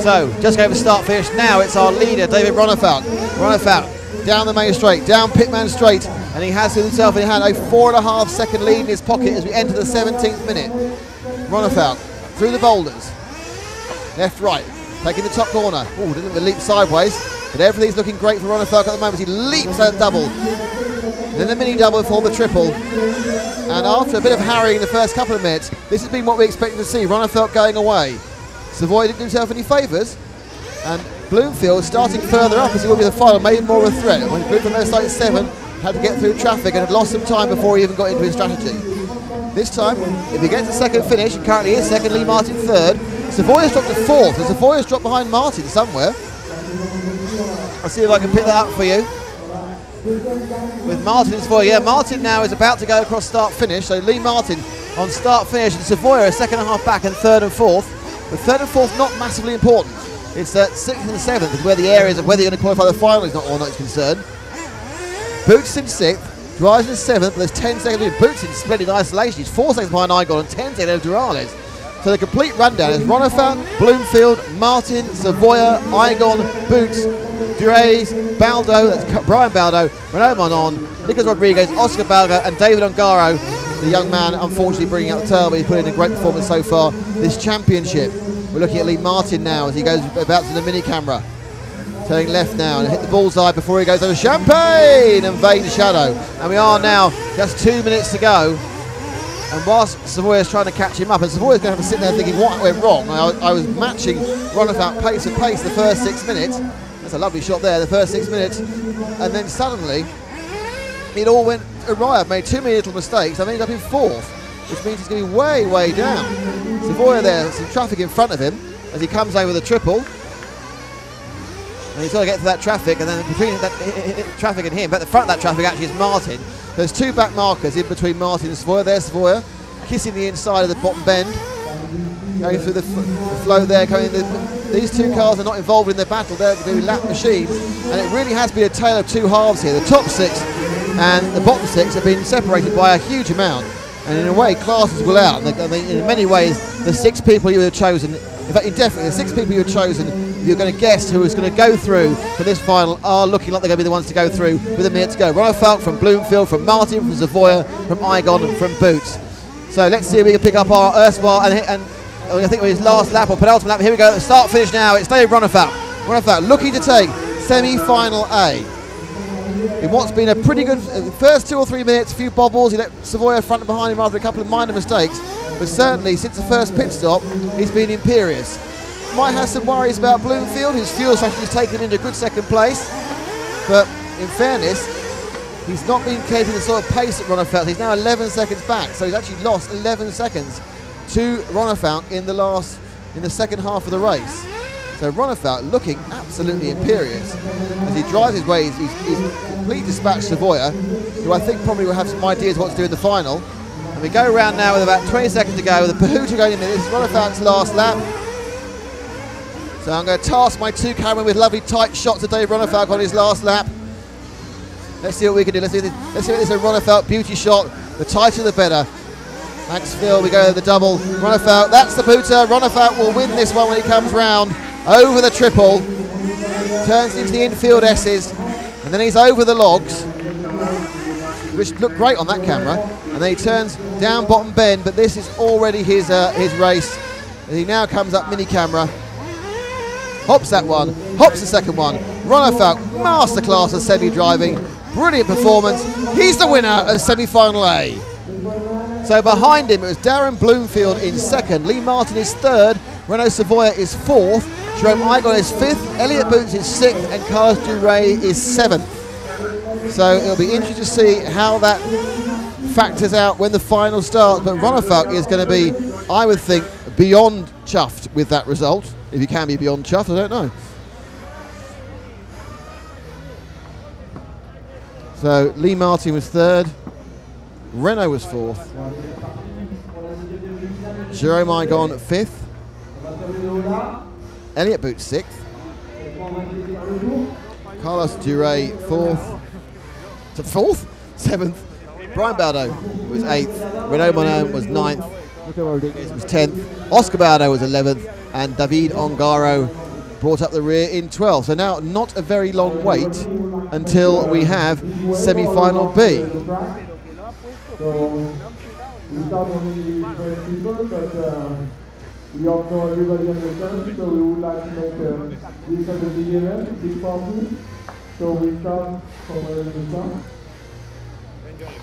So, just going for start finish now, it's our leader, David Ronefeld. Ronefeld down the main straight, down Pitman straight, and he has himself in hand a 4.5 second lead in his pocket as we enter the 17th minute. Ronefeld through the boulders, left, right, taking the top corner. Oh, didn't even leap sideways, but everything's looking great for Ronefeld at the moment. He leaps that double, then the mini double for the triple. And after a bit of harrying in the first couple of minutes, this has been what we expected to see. Ronefeld going away. Savoia didn't do himself any favours, and Bloomfield starting further up as he will be the final, made more of a threat. When Bloomfield started 7, had to get through traffic and had lost some time before he even got into his strategy. This time, if he gets a second finish, and currently is second, Lee Martin third, Savoia's dropped to 4th, and Savoia's dropped behind Martin somewhere. I'll see if I can pick that up for you. With Martin and Savoia, yeah, Martin now is about to go across start-finish, so Lee Martin on start-finish, and Savoia a second and a half back and 3rd and 4th. But 3rd and 4th not massively important. It's 6th and 7th is where the areas of whether you're going to qualify the final is not concerned. Boots in 6th, Drives in 7th, but there's 10 seconds in Boots in splendid isolation. He's 4 seconds behind Igon and 10 seconds over Durales. So the complete rundown is Ronefeld, Bloomfield, Martin, Savoia, Igon, Boots, Durays, Baldo, that's Brian Baldo, Renaud Manon, Nicolas Rodriguez, Oscar Balga, and David Ongaro. The young man unfortunately bringing out the tail, but he's put in a great performance so far this championship. We're looking at Lee Martin now as he goes about to the mini camera. Turning left now and hit the bullseye before he goes over Champagne and Vain Shadow. And we are now just 2 minutes to go. And whilst Savoia's trying to catch him up, and Savoia's going to have to sit there thinking what went wrong. I was matching Ronefeld pace to pace the first 6 minutes. That's a lovely shot there, the first 6 minutes. And then suddenly it all went awry. I've made too many little mistakes. I've ended up in 4th, which means he's going to be way, way down. Savoia there, some traffic in front of him as he comes over the triple. And he's got to get to that traffic, and then between that traffic and him, but the front of that traffic actually is Martin. There's 2 back markers in between Martin and Savoia. There's Savoia kissing the inside of the bottom bend, going through the flow there. These 2 cars are not involved in the battle. They're doing lap machines, and it really has been a tale of 2 halves here. The top 6 and the bottom 6 have been separated by a huge amount, and in a way classes will out. In many ways, the 6 people you have chosen, in fact indefinitely, the 6 people you have chosen, you're going to guess who is going to go through for this final are looking like they're going to be the ones to go through with a minute to go. Ronefeld from Bloomfield, from Martin, from Savoia, from Igon, and from Boots. So let's see if we can pick up our erstwhile and I think his last lap or penultimate lap. Here we go, the start finish now. It's David Ronefeld. Ronefeld looking to take semi-final A. In what's been a pretty good first 2 or 3 minutes, a few bobbles. He let Savoia front and behind him after a couple of minor mistakes. but certainly since the first pit stop, he's been imperious. Might have some worries about Bloomfield, whose fuel strategy has taken him into a good second place, but in fairness, he's not been keeping the sort of pace that Ronnefeld. He's now 11 seconds back, so he's actually lost 11 seconds to Ronnefeld in the second half of the race. So Ronnefeld looking absolutely imperious as he drives his way. He's completely dispatched Savoia, who I think probably will have some ideas what to do in the final. And we go around now with about 20 seconds to go, with the Pahuta going in. This is Ronnefeld's last lap. So I'm going to task my two cameramen with lovely tight shots of Dave Ronnefeld on his last lap. Let's see what we can do. Let's see if this is a Ronnefeld beauty shot. The tighter the better. Thanks, Phil. We go to the double. Ronnefeld, that's the Pahuta. Ronnefeld will win this one when he comes round. Over the triple. Turns into the infield S's. And then he's over the logs, which look great on that camera. And then he turns down bottom bend, but this is already his race. And he now comes up mini camera. Hops that one, hops the second one. Ronnefeld, masterclass of semi-driving. Brilliant performance. He's the winner of semi-final A. So behind him it was Darren Bloomfield in second. Lee Martin is third. Renault Savoia is fourth. Jerome Igon is fifth. Elliot Boots is sixth. And Carlos Duray is seventh. So it'll be interesting to see how that factors out when the final starts. But Ronnefeld is going to be, I would think, beyond chuffed with that result. If you can be beyond chuffed, I don't know. So Lee Martin was third. Renault was fourth. Jerome Igon fifth. Elliot Boots sixth. Carlos Duray fourth. Seventh. Brian Baldo was eighth. Renaud Monin was ninth. Rico Rodriguez was 10th. Oscar Baldo was 11th. And David Ongaro brought up the rear in 12th. So now not a very long wait until we have semi-final B. So we start only very simple, but we also everybody understands, so we would like to make this as a big event, big party. So we start from where we start.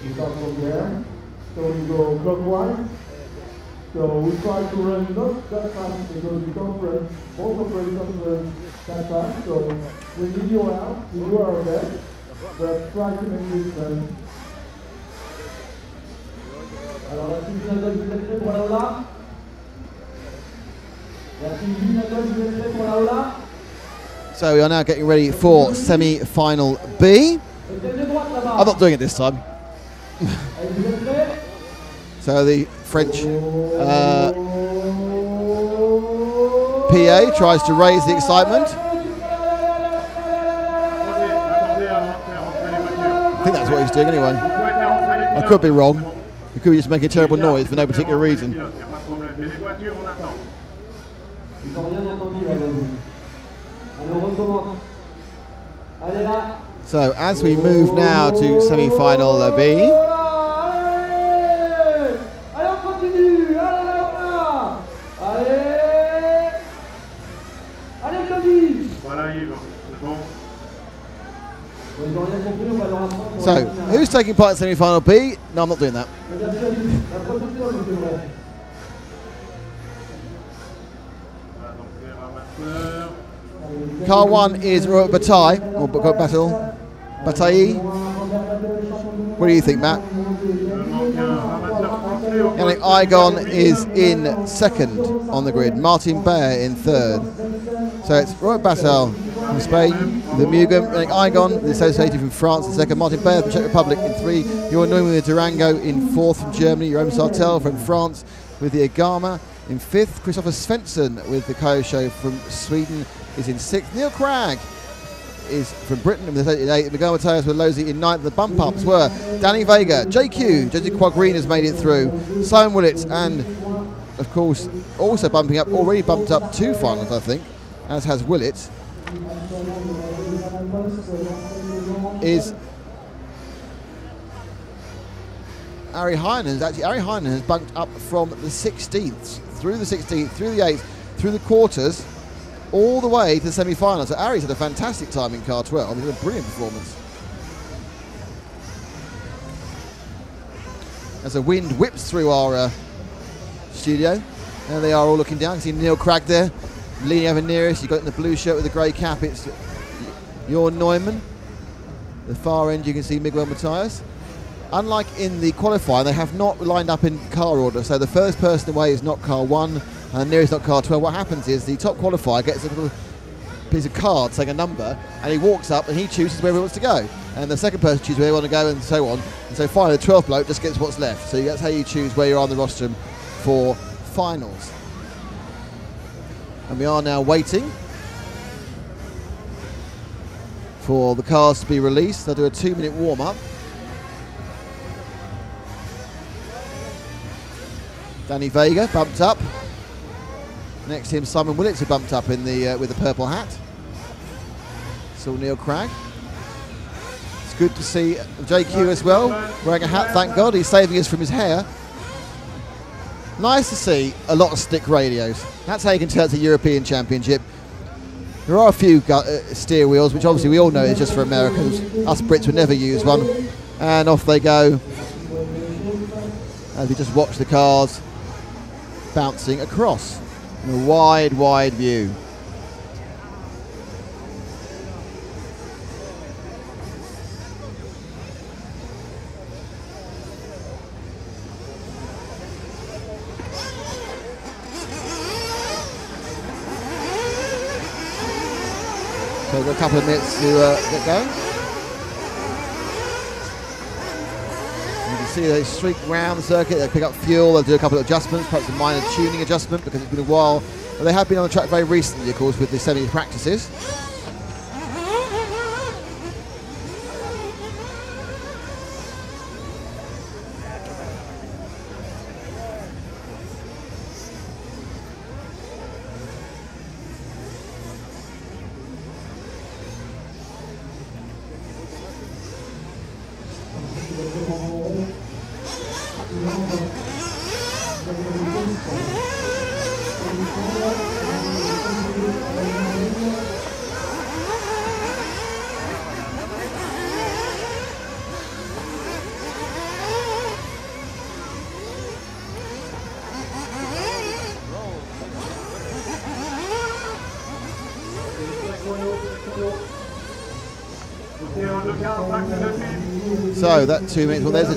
We start from there. So we go clockwise. So we try to run not that fast because we can't run, most operators run that fast. So we need your help, we do our best, but try to make this run. Alors la Sylvie Nagol, vous êtes prêts pour la Ola? La Sylvie Nagol, vous êtes prêts pour la Ola? So we are now getting ready for semi-final B. I'm not doing it this time. So the French PA tries to raise the excitement. I think that's what he's doing anyway. I could be wrong. He could be just making a terrible noise for no particular reason. So as we move now to semi-final B. So, who's taking part in semi-final B? No, I'm not doing that. Car 1 is Bataille, or Bataille. What do you think, Matt? Yannick Igon is in second on the grid. Martin Bayer in third. So it's Roy Bassel from Spain, the Mugam, Yannick Igon, the Associated from France in second, Martin Bayer from Czech Republic in three, Johan Neumann with the Durango in fourth from Germany, Jerome Sartel from France with the Agama in fifth, Christopher Svensson with the Kyosho from Sweden is in sixth, Neil Cragg is from Britain with the 38th, Miguel Mateus with Losey in ninth. The bump ups were Danny Vega, JQ, Jesse Quagreen has made it through, Simon Willits, and of course also bumping up, already bumped up two finals I think, as has Willits, is Ari Heinen. Actually, Ari Heinen has bumped up from the 16th, through the 8th, through the quarters, all the way to the semi-finals. So Ari's had a fantastic time in car 12. He's had a brilliant performance. As the wind whips through our studio. There they are all looking down. You can see Neil Cragg there, leaning over nearest. You've got in the blue shirt with the grey cap, it's Jorn Neumann. The far end you can see Miguel Matthias. Unlike in the qualifying, they have not lined up in car order, so the first person away is not car 1 and the nearest not car 12. What happens is the top qualifier gets a little piece of card saying a number, and he walks up and he chooses where he wants to go, and the second person chooses where they want to go, and so on. And so finally the 12th bloke just gets what's left. So that's how you choose where you're on the rostrum for finals. And we are now waiting for the cars to be released. They'll do a 2-minute warm-up. Danny Vega bumped up. Next to him, Simon Willits, who bumped up in the with the purple hat. Saw Neil Cragg. It's good to see JQ as well, wearing a hat, thank God. He's saving us from his hair. Nice to see a lot of stick radios. That's how you can tell it's a European Championship. There are a few steer wheels, which obviously we all know is just for Americans. Us Brits would never use one. And off they go, as we just watch the cars bouncing across in a wide, wide view. So we've got a couple of minutes to get going. You can see they streak round the circuit, they pick up fuel, they'll do a couple of adjustments, perhaps a minor tuning adjustment because it's been a while. But they have been on the track very recently, of course, with the semi-practices. So that 2 minutes. Well, there's the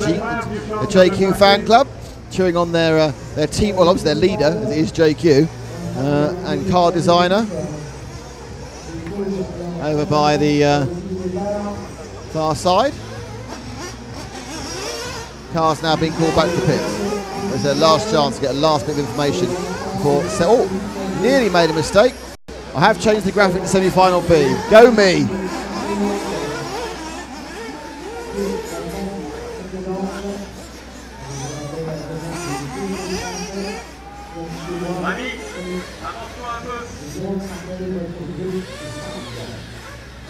JQ fan club cheering on their team. Well, obviously their leader is JQ, and car designer over by the far side. Cars now being called back to the pits. There's their last chance to get a last bit of information before. Oh, nearly made a mistake. I have changed the graphic to semi-final B. Go me.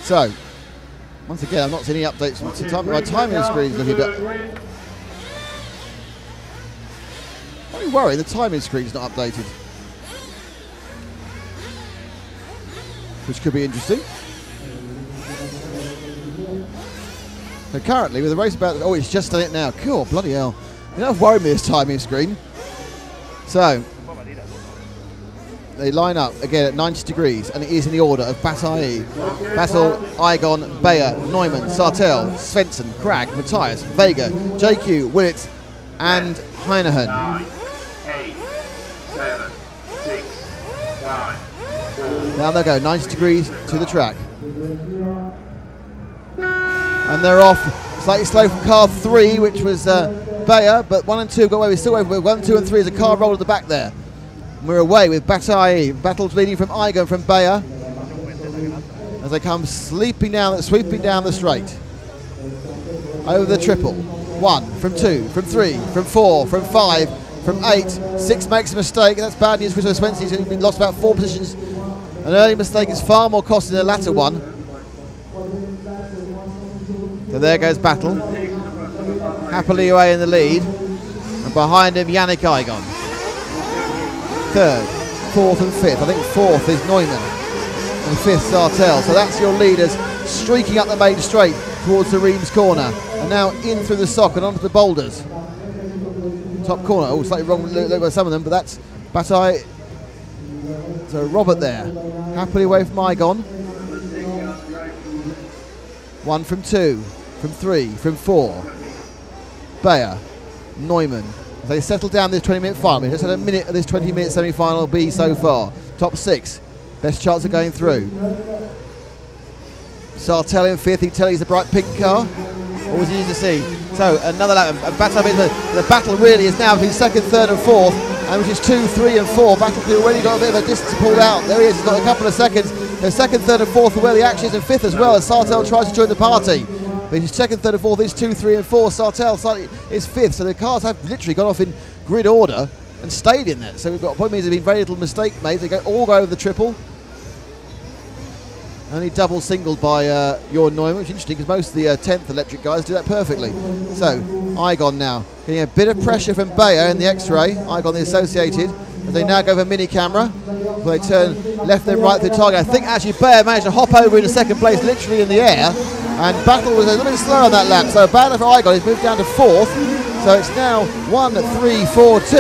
So, once again, I'm not seeing any updates from my timing screen is looking a bit. I'm only worried the timing screen's not updated, which could be interesting. So currently, with the race about, oh, it's just done it now. Cool, bloody hell! You don't have to worry me this timing screen. So they line up again at 90 degrees, and it is in the order of Bataille, Battle, Igon, Bayer, Neumann, Sartell, Svensson, Cragg, Matthias, Vega, JQ, Willits, and Heinehan. 9, 8, 7, 6, 5, 4. Now they go 90 degrees to the track, and they're off slightly slow from car 3, which was Bayer, but 1 and 2 got away. We're still over. 1, 2, and 3 is a car roll at the back there. We're away with Bataille. Battles leading from Igon from Bayer as they come sweeping down the straight. Over the triple. 1 from 2, from 3, from 4, from 5, from 8. 6 makes a mistake. That's bad news for Svensson. He's been lost about 4 positions. An early mistake is far more costly than a latter one. So there goes Battle. Happily away in the lead. And behind him, Yannick Igon. 3rd, 4th and 5th. I think 4th is Neumann and 5th Sartell. So that's your leaders streaking up the main straight towards the Reims corner, and now in through the sock and onto the boulders. top corner. Oh, slightly wrong look by some of them, but that's Bataille. So Robert there, happily away from Igon. 1 from 2, from 3, from 4. Bayer, Neumann. They settle down this 20-minute final. We just had a minute of this 20-minute semi-final B so far. Top 6, best chance of going through. Sartell in 5th. You can tell he's a bright pink car. Always easy to see. So another lap. The battle really is now between 2nd, 3rd and 4th, and which is 2, 3 and 4. Battlefield already got a bit of a distance pulled out. There he is. He's got a couple of seconds. The 2nd, 3rd and 4th are where the action is, and 5th as well, as Sartell tries to join the party. But his 2nd, 3rd and 4th is 2, 3 and 4. Sartell is 5th. So the cars have literally gone off in grid order and stayed in there. So we've got point means there's been very little mistake made. They all go over the triple. Only double singled by your Neumann, which is interesting because most of the 10th electric guys do that perfectly. So Igon now getting a bit of pressure from Bayer in the X-ray. Igon the Associated, as they now go for mini camera. They turn left then right through target. I think actually Bayer managed to hop over into 2nd place, literally in the air. And Battle was a little bit slow on that lap. So Bayer for Igon, he's moved down to 4th. So it's now 1, 3, 4, 2.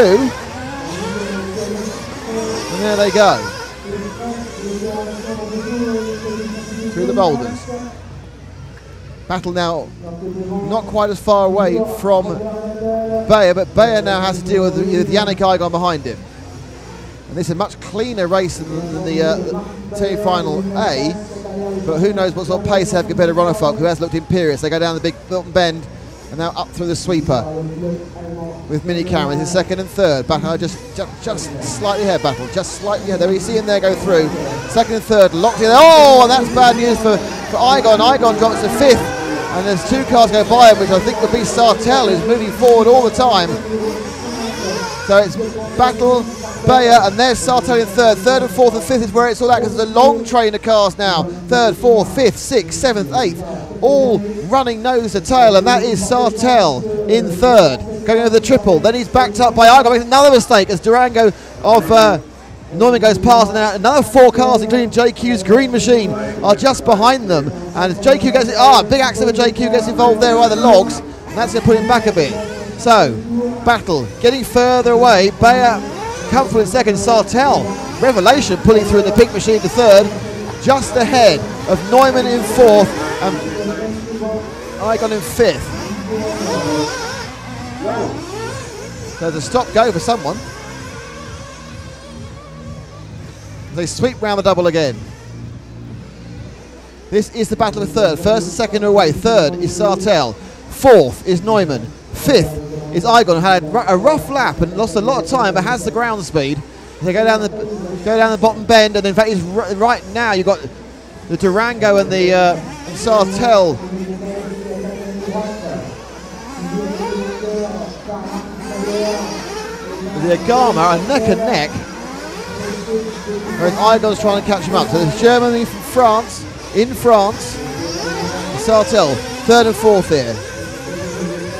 And there they go. Through the boulders. Battle now not quite as far away from Bayer, but Bayer now has to deal with Yannick Igon behind him. And this is a much cleaner race than the semi-final A, but who knows what sort of pace they have compared to Ronnefolk, who has looked imperious. They go down the big Milton Bend and now up through the sweeper with mini cameras in 2nd and 3rd. Battle just slightly ahead. Battle just slightly ahead. There we see him there go through. 2nd and 3rd locked in. Oh, and that's bad news for Igon. Igon drops to 5th, and there's 2 cars go by him, which I think would be Sartell, who's moving forward all the time. So it's Battle, Bayer, and there's Sartell in 3rd. 3rd and 4th and 5th is where it's all at, because there's a long train of cars now. 3rd, 4th, 5th, 6th, 7th, 8th, all running nose to tail, and that is Sartell in 3rd, going over the triple. Then he's backed up by Igon, makes another mistake as Durango of Neumann goes past, and another 4 cars, including JQ's green machine, are just behind them. And JQ gets it. Big accident for JQ, gets involved there by the logs, and that's going to put him back a bit. So, Battle getting further away. Bayer comfortable in 2nd. Sartell, revelation, pulling through the pink machine to 3rd, just ahead of Neumann in 4th and Igon in 5th. There's a stop go for someone. They sweep round the double again. This is the battle of 3rd. 1st and 2nd are away. 3rd is Sartell. 4th is Neumann. 5th is Igon, had a rough lap and lost a lot of time, but has the ground speed. They go down the bottom bend, and in fact, he's right now you've got the Durango and the Sartell. The Agama are neck and neck, whereas Igon's trying to catch him up. So there's Germany from France, in France. Sartell, 3rd and 4th here.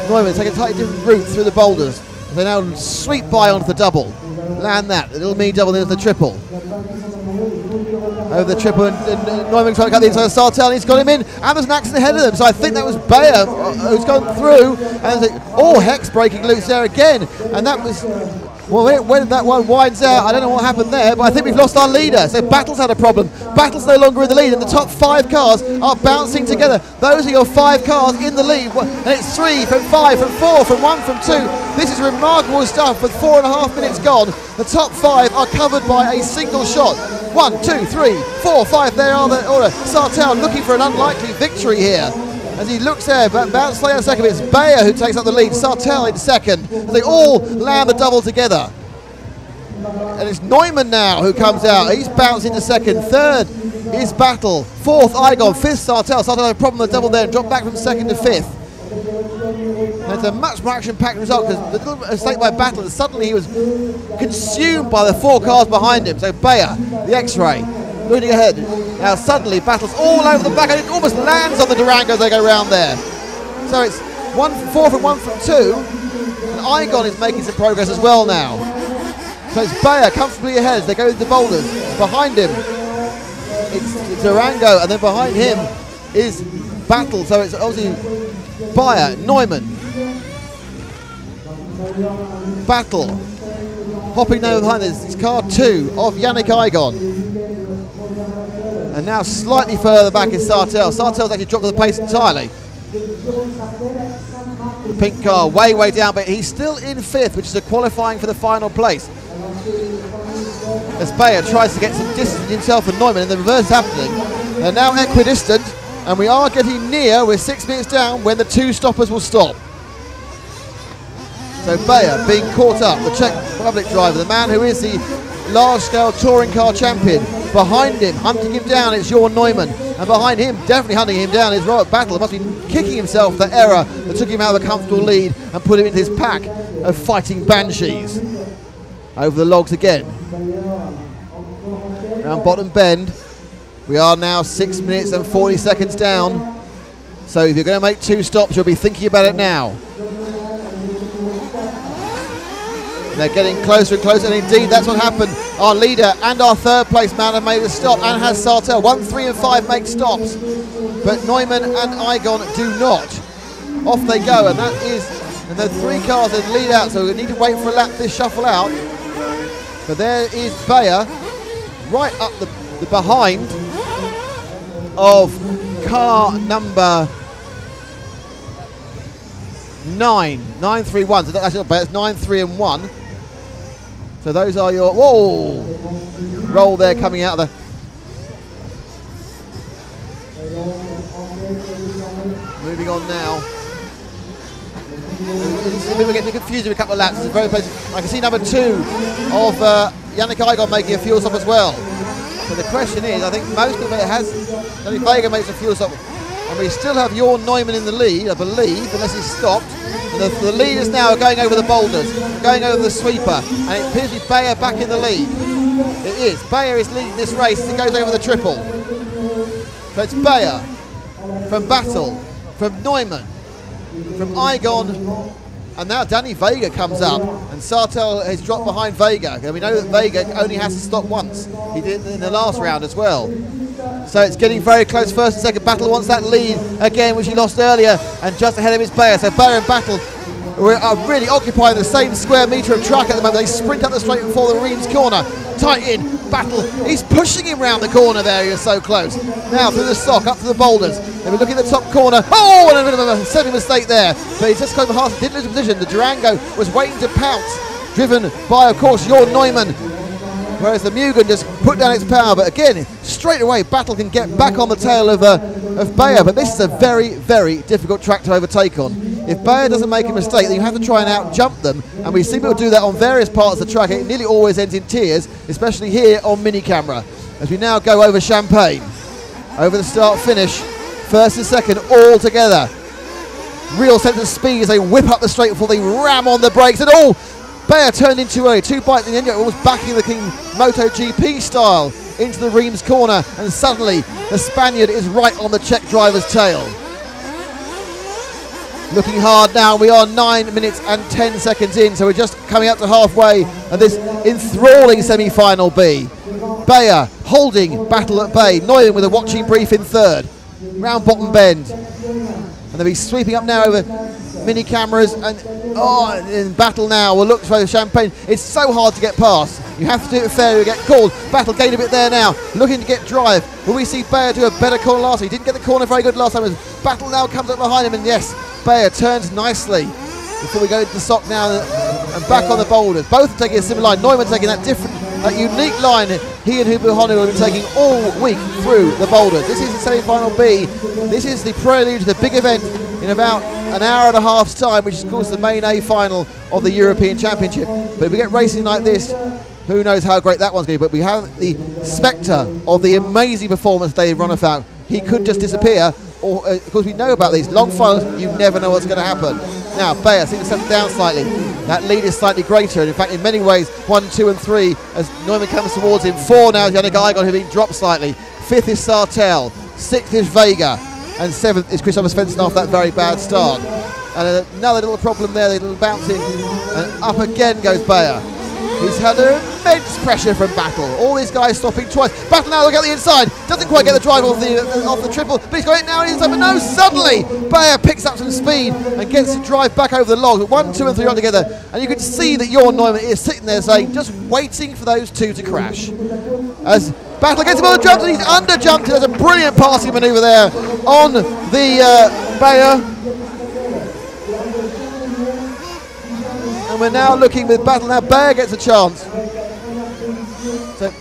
Neumann take a slightly different route through the boulders. They now sweep by onto the double. Land that, the little mini double, then the triple. Over the triple, and Neumann trying to cut the inside of Sartell, and he's got him in, and there's an accident ahead of them. So I think that was Bayer who's gone through, and Hex breaking loose there again. And that was, well, when that one winds out, I don't know what happened there, but I think we've lost our leader. So Battle's had a problem. Battle's no longer in the lead, and the top 5 cars are bouncing together. Those are your 5 cars in the lead, and it's 3 from 5 from 4 from 1 from 2. This is remarkable stuff with 4.5 minutes gone. The top 5 are covered by a single shot. 1, 2, 3, 4, 5. There are the order. Sartell looking for an unlikely victory here. As he looks there, but bounce slightly on 2nd. It's Bayer who takes up the lead. Sartell in 2nd. As they all land the double together. And it's Neumann now who comes out. He's bouncing to 2nd. 3rd is Battle. 4th Igon. 5th Sartell. Sartell had a problem with the double there and dropped back from 2nd to 5th. And it's a much more action-packed result because the little mistake by Battle is suddenly he was consumed by the 4 cars behind him. So Bayer, the X-ray, moving ahead. Now suddenly Battle's all over the back and it almost lands on the Durango as they go round there. So it's 1 from 4 from 1 from 2. And Igon is making some progress as well now. So it's Bayer comfortably ahead as they go into the boulders. Behind him, it's Durango, and then behind him is Battle. So it's obviously Bayer, Neumann, Battle. Hopping down behind this is car 2 of Yannick Igon. And now slightly further back is Sartell. Sartell's actually dropped to the pace entirely. The pink car way down, but he's still in 5th, which is a qualifying for the final place. As Bayer tries to get some distance himself and Neumann, and the reverse is happening. They're now equidistant, and we are getting near. We're 6 minutes down when the 2 stoppers will stop. So Bayer being caught up, the Czech Republic driver, the man who is the large-scale touring car champion. Behind him, hunting him down, it's Jörn Neumann. And behind him, definitely hunting him down, is Robert Battle. He must be kicking himself for the error that took him out of a comfortable lead and put him into his pack of fighting banshees. Over the logs again. Around bottom bend. We are now 6 minutes and 40 seconds down. So if you're going to make 2 stops, you'll be thinking about it now. They're getting closer and closer, and indeed that's what happened. Our leader and our 3rd place man have made a stop, and has Sartell. 1, 3 and 5 make stops, but Neumann and Igon do not. Off they go, and that is, and the 3 cars that lead out, so we need to wait for a lap to shuffle out. But there is Bayer, right up the behind of car number 9-3-1. So that's not Bayer, it's 9-3 and 1. So those are your, whoa, roll there coming out of the, moving on now. We're getting confused with a couple of laps. It's very close. I can see number 2 of Yannick Igon making a fuel stop as well. So the question is, I think most of it has, Yannick Igon makes a fuel stop, and we still have Jörn Neumann in the lead, I believe, unless he's stopped. And the leaders now are going over the boulders, going over the sweeper, and it appears to be Bayer back in the lead. It is. Bayer is leading this race as it goes over the triple. So it's Bayer from Battle, from Neumann, from Igon, and now Danny Vega comes up, and Sartell has dropped behind Vega. And we know that Vega only has to stop once. He did in the last round as well. So it's getting very close. 1st and 2nd. Battle wants that lead again, which he lost earlier, and just ahead of his Bayer. So Bayer and Battle are really occupying the same square metre of track at the moment. They sprint up the straight before the Reims corner. Tight in. Battle. He's pushing him round the corner there. He is so close. Now through the sock, up to the boulders. They were looking at the top corner. Oh, and a bit of a semi mistake there. But he's just close behind. Didn't lose a position. The Durango was waiting to pounce, driven by, of course, Jörn Neumann. Whereas the Mugen just put down its power, but again, straight away, Battle can get back on the tail of Bayer. But this is a very difficult track to overtake on. If Bayer doesn't make a mistake, then you have to try and out-jump them, and we see people do that on various parts of the track. It nearly always ends in tears, especially here on mini camera. As we now go over Champagne, over the start-finish, 1st and 2nd all together. Real sense of speed as they whip up the straight before they ram on the brakes, and Bayer turned in too early, 2 bites in the engine, almost backing the King MotoGP style into the Reims corner, and suddenly the Spaniard is right on the Czech driver's tail. Looking hard now, we are 9 minutes and 10 seconds in, so we're just coming up to halfway of this enthralling semi-final B. Bayer holding Battle at bay, Neumann with a watching brief in 3rd, round bottom bend. And they'll be sweeping up now over mini cameras, and in Battle now will look for Champagne. It's so hard to get past. You have to do it fair, you get called. Battle gained a bit there now, looking to get drive. Will we see Bayer do a better corner last time? He didn't get the corner very good last time. As Battle now comes up behind him, and yes, Bayer turns nicely before we go into the sock now and back on the boulders. Both are taking a similar line. Neumann taking that different, unique line he and Huber Honu have been taking all week through the boulders. This is the semi-final B. This is the prelude to the big event in about an hour and a half's time, which is of course the main A final of the European Championship. But if we get racing like this, who knows how great that one's going to be. But we have the spectre of the amazing performance Dave Ronefalk. He could just disappear, or of course we know about these long finals, you never know what's going to happen. Now Bayer seems to settle down slightly. That lead is slightly greater, and in fact in many ways 1, 2 and 3 as Neumann comes towards him. 4 now is Yannick Igon, who's been dropped slightly. 5th is Sartell, 6th is Vega, and 7th is Christopher Svensson off that very bad start. And another little problem there, a little bouncing, and up again goes Bayer. He's had immense pressure from Battle. All these guys stopping twice. Battle now look at the inside. Doesn't quite get the drive off the triple, but he's got it now on the inside. But no, suddenly Bayer picks up some speed and gets to drive back over the log. 1, 2 and 3 on together. And you can see that Jorn Neumann is sitting there saying, just waiting for those two to crash. As Battle gets him on the jumps and he's under-jumped. There's a brilliant passing manoeuvre there on the Bayer. And we're now looking with Battle. Now Bayer gets a chance. So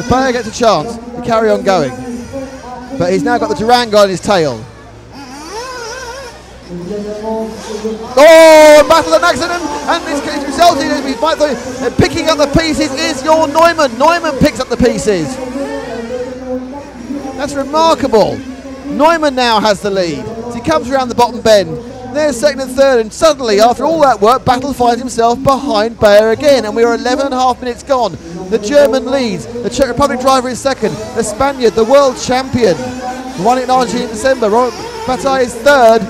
Bayer gets a chance to carry on going. But he's now got the Durango on his tail. Oh, Battle an accident, and this resulting in picking up the pieces is Jorn Neumann. Neumann picks up the pieces. That's remarkable. Neumann now has the lead. So he comes around the bottom bend. There's second and third, and suddenly, after all that work, Battle finds himself behind Bayer again, and we are 11.5 minutes gone. The German leads, the Czech Republic driver is second, the Spaniard, the world champion, won it in Argentina in December. Robert Bataille is third,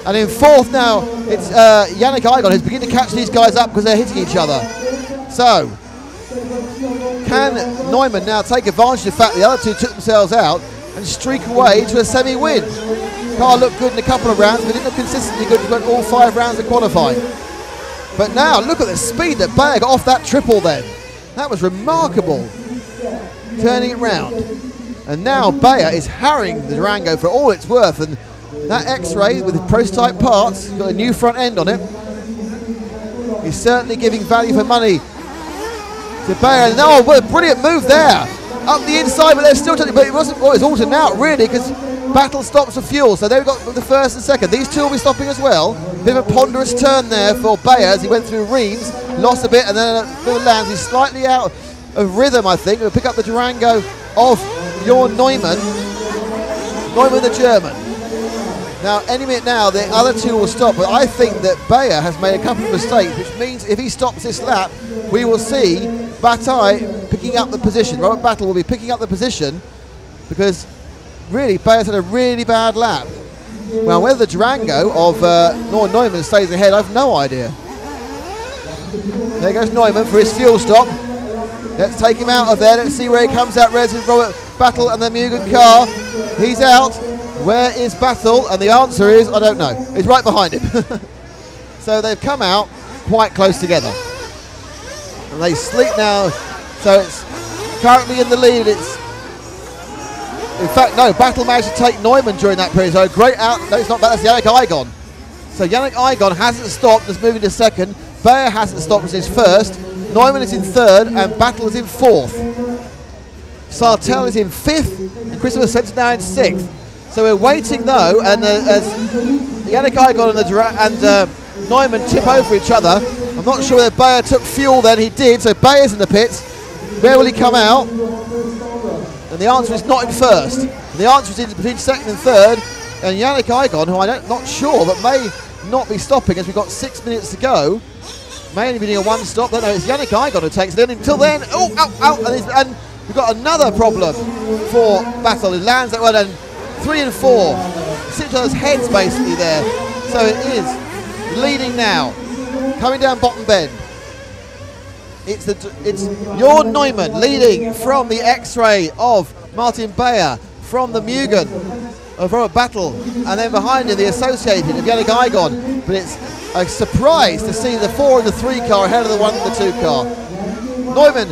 and in fourth now, it's Yannick Igon who's beginning to catch these guys up because they're hitting each other. So, can Neumann now take advantage of the fact the other two took themselves out and streak away to a semi-win? Car looked good in a couple of rounds, but didn't look consistently good for all 5 rounds of qualifying. But now, look at the speed that Bayer got off that triple then. That was remarkable. Turning it round. And now Bayer is harrying the Durango for all it's worth. And that X-Ray with the prototype parts, got a new front end on it. He's certainly giving value for money to Bayer. No, what a brilliant move there. Up the inside, but they're still touching. But it wasn't always altered out, really, because Battle stops for fuel, so they've got the first and second. These two will be stopping as well. Bit of a ponderous turn there for Bayer as he went through Reims, lost a bit, and then lands. He's slightly out of rhythm, I think. He'll pick up the Durango of Jorn Neumann. Neumann, the German. Now, any minute now, the other two will stop, but I think that Bayer has made a couple of mistakes, which means if he stops this lap, we will see Bataille picking up the position. Robert Battle will be picking up the position because really, Bayer's had a really bad lap. Well, whether the Durango of Jorn Neumann stays ahead, I've no idea. There goes Neumann for his fuel stop. Let's take him out of there. Let's see where he comes out. Res with Robert Battle and the Mugen car. He's out. Where is Battle? And the answer is, I don't know. He's right behind him. So they've come out quite close together. And they sleep now. So it's currently in the lead. In fact, no, Battle managed to take Neumann during that period. So great out. No, it's not bad. That's Yannick Igon. So Yannick Igon hasn't stopped. Is moving to second. Bayer hasn't stopped. As his first. Neumann is in third, and Battle is in fourth. Sartell is in fifth, and Christopher Spencer now in sixth. So we're waiting though, and as Yannick Igon and Neumann tip over each other. I'm not sure whether Bayer took fuel then. He did. So Bayer's in the pits. Where will he come out? And the answer is not in first. The answer is in between second and third. And Yannick Igon, who I'm not sure, but may not be stopping as we've got 6 minutes to go. May only be doing a one stop. No, it's Yannick Igon who takes it in. Until then, and we've got another problem for Battle. It lands that one, and 3 and 4. Sit each other's heads basically there. So it is leading now. Coming down bottom bend. It's Jorn Neumann leading from the X-Ray of Martin Bayer, from the Mugen of Robert Battle, and then behind him the Associated of Yannick Igon. But it's a surprise to see the 4 and the 3 car ahead of the 1 and the 2 car. Neumann,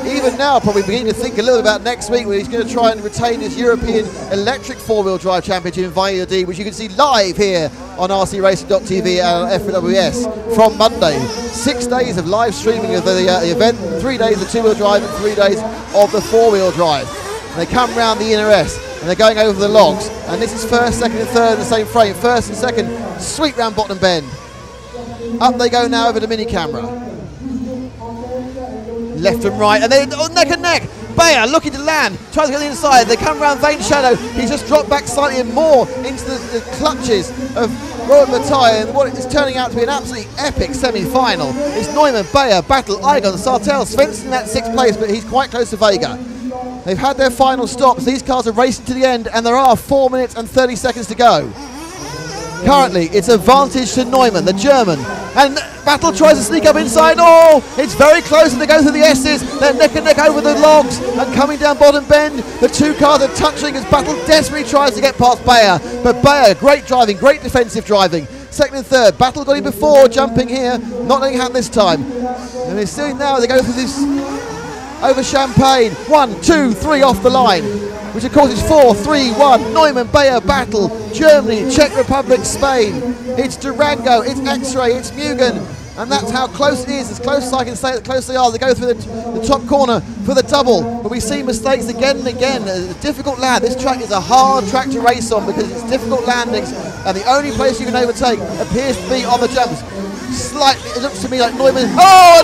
even now, probably beginning to think a little about next week when he's going to try and retain his European Electric 4-Wheel Drive Championship in Valladolid, which you can see live here on rcracing.tv and EFRA from Monday. 6 days of live streaming of the event, 3 days of 2-wheel drive and 3 days of the 4-wheel drive. And they come round the inner S and they're going over the logs. And this is first, second and third in the same frame. First and second, sweep round bottom bend. Up they go now over the mini camera. Left and right, and then neck and neck. Bayer looking to land, tries to get the inside. They come round Vane Shadow. He's just dropped back slightly and more into the clutches of Robert Bataille, and what is turning out to be an absolutely epic semi-final. It's Neumann, Bayer, Battle, Igon, Sartell, Svensson in that 6th place, but he's quite close to Vega. They've had their final stops. These cars are racing to the end, and there are 4 minutes and 30 seconds to go. Currently, it's advantage to Neumann, the German. And Battle tries to sneak up inside. Oh, it's very close, and they go through the S's. They're neck and neck over the logs and coming down bottom bend. The two cars are touching as Battle desperately tries to get past Bayer. But Bayer, great driving, great defensive driving. Second and third. Battle got him before, jumping here. Not letting it happen this time. And they're still now, they go through this over Champagne. 1, 2, 3 off the line, which of course is 4, 3, 1. Neumann, Bayer, Battle, Germany, Czech Republic, Spain. It's Durango, it's X-Ray, it's Mugen. And that's how close it is, as close as I can say, as close they are. They go through the top corner for the double, but we see mistakes again and again. A difficult land. This track is a hard track to race on because it's difficult landings, and the only place you can overtake appears to be on the jumps. Slightly, it looks to me like Neumann. Oh,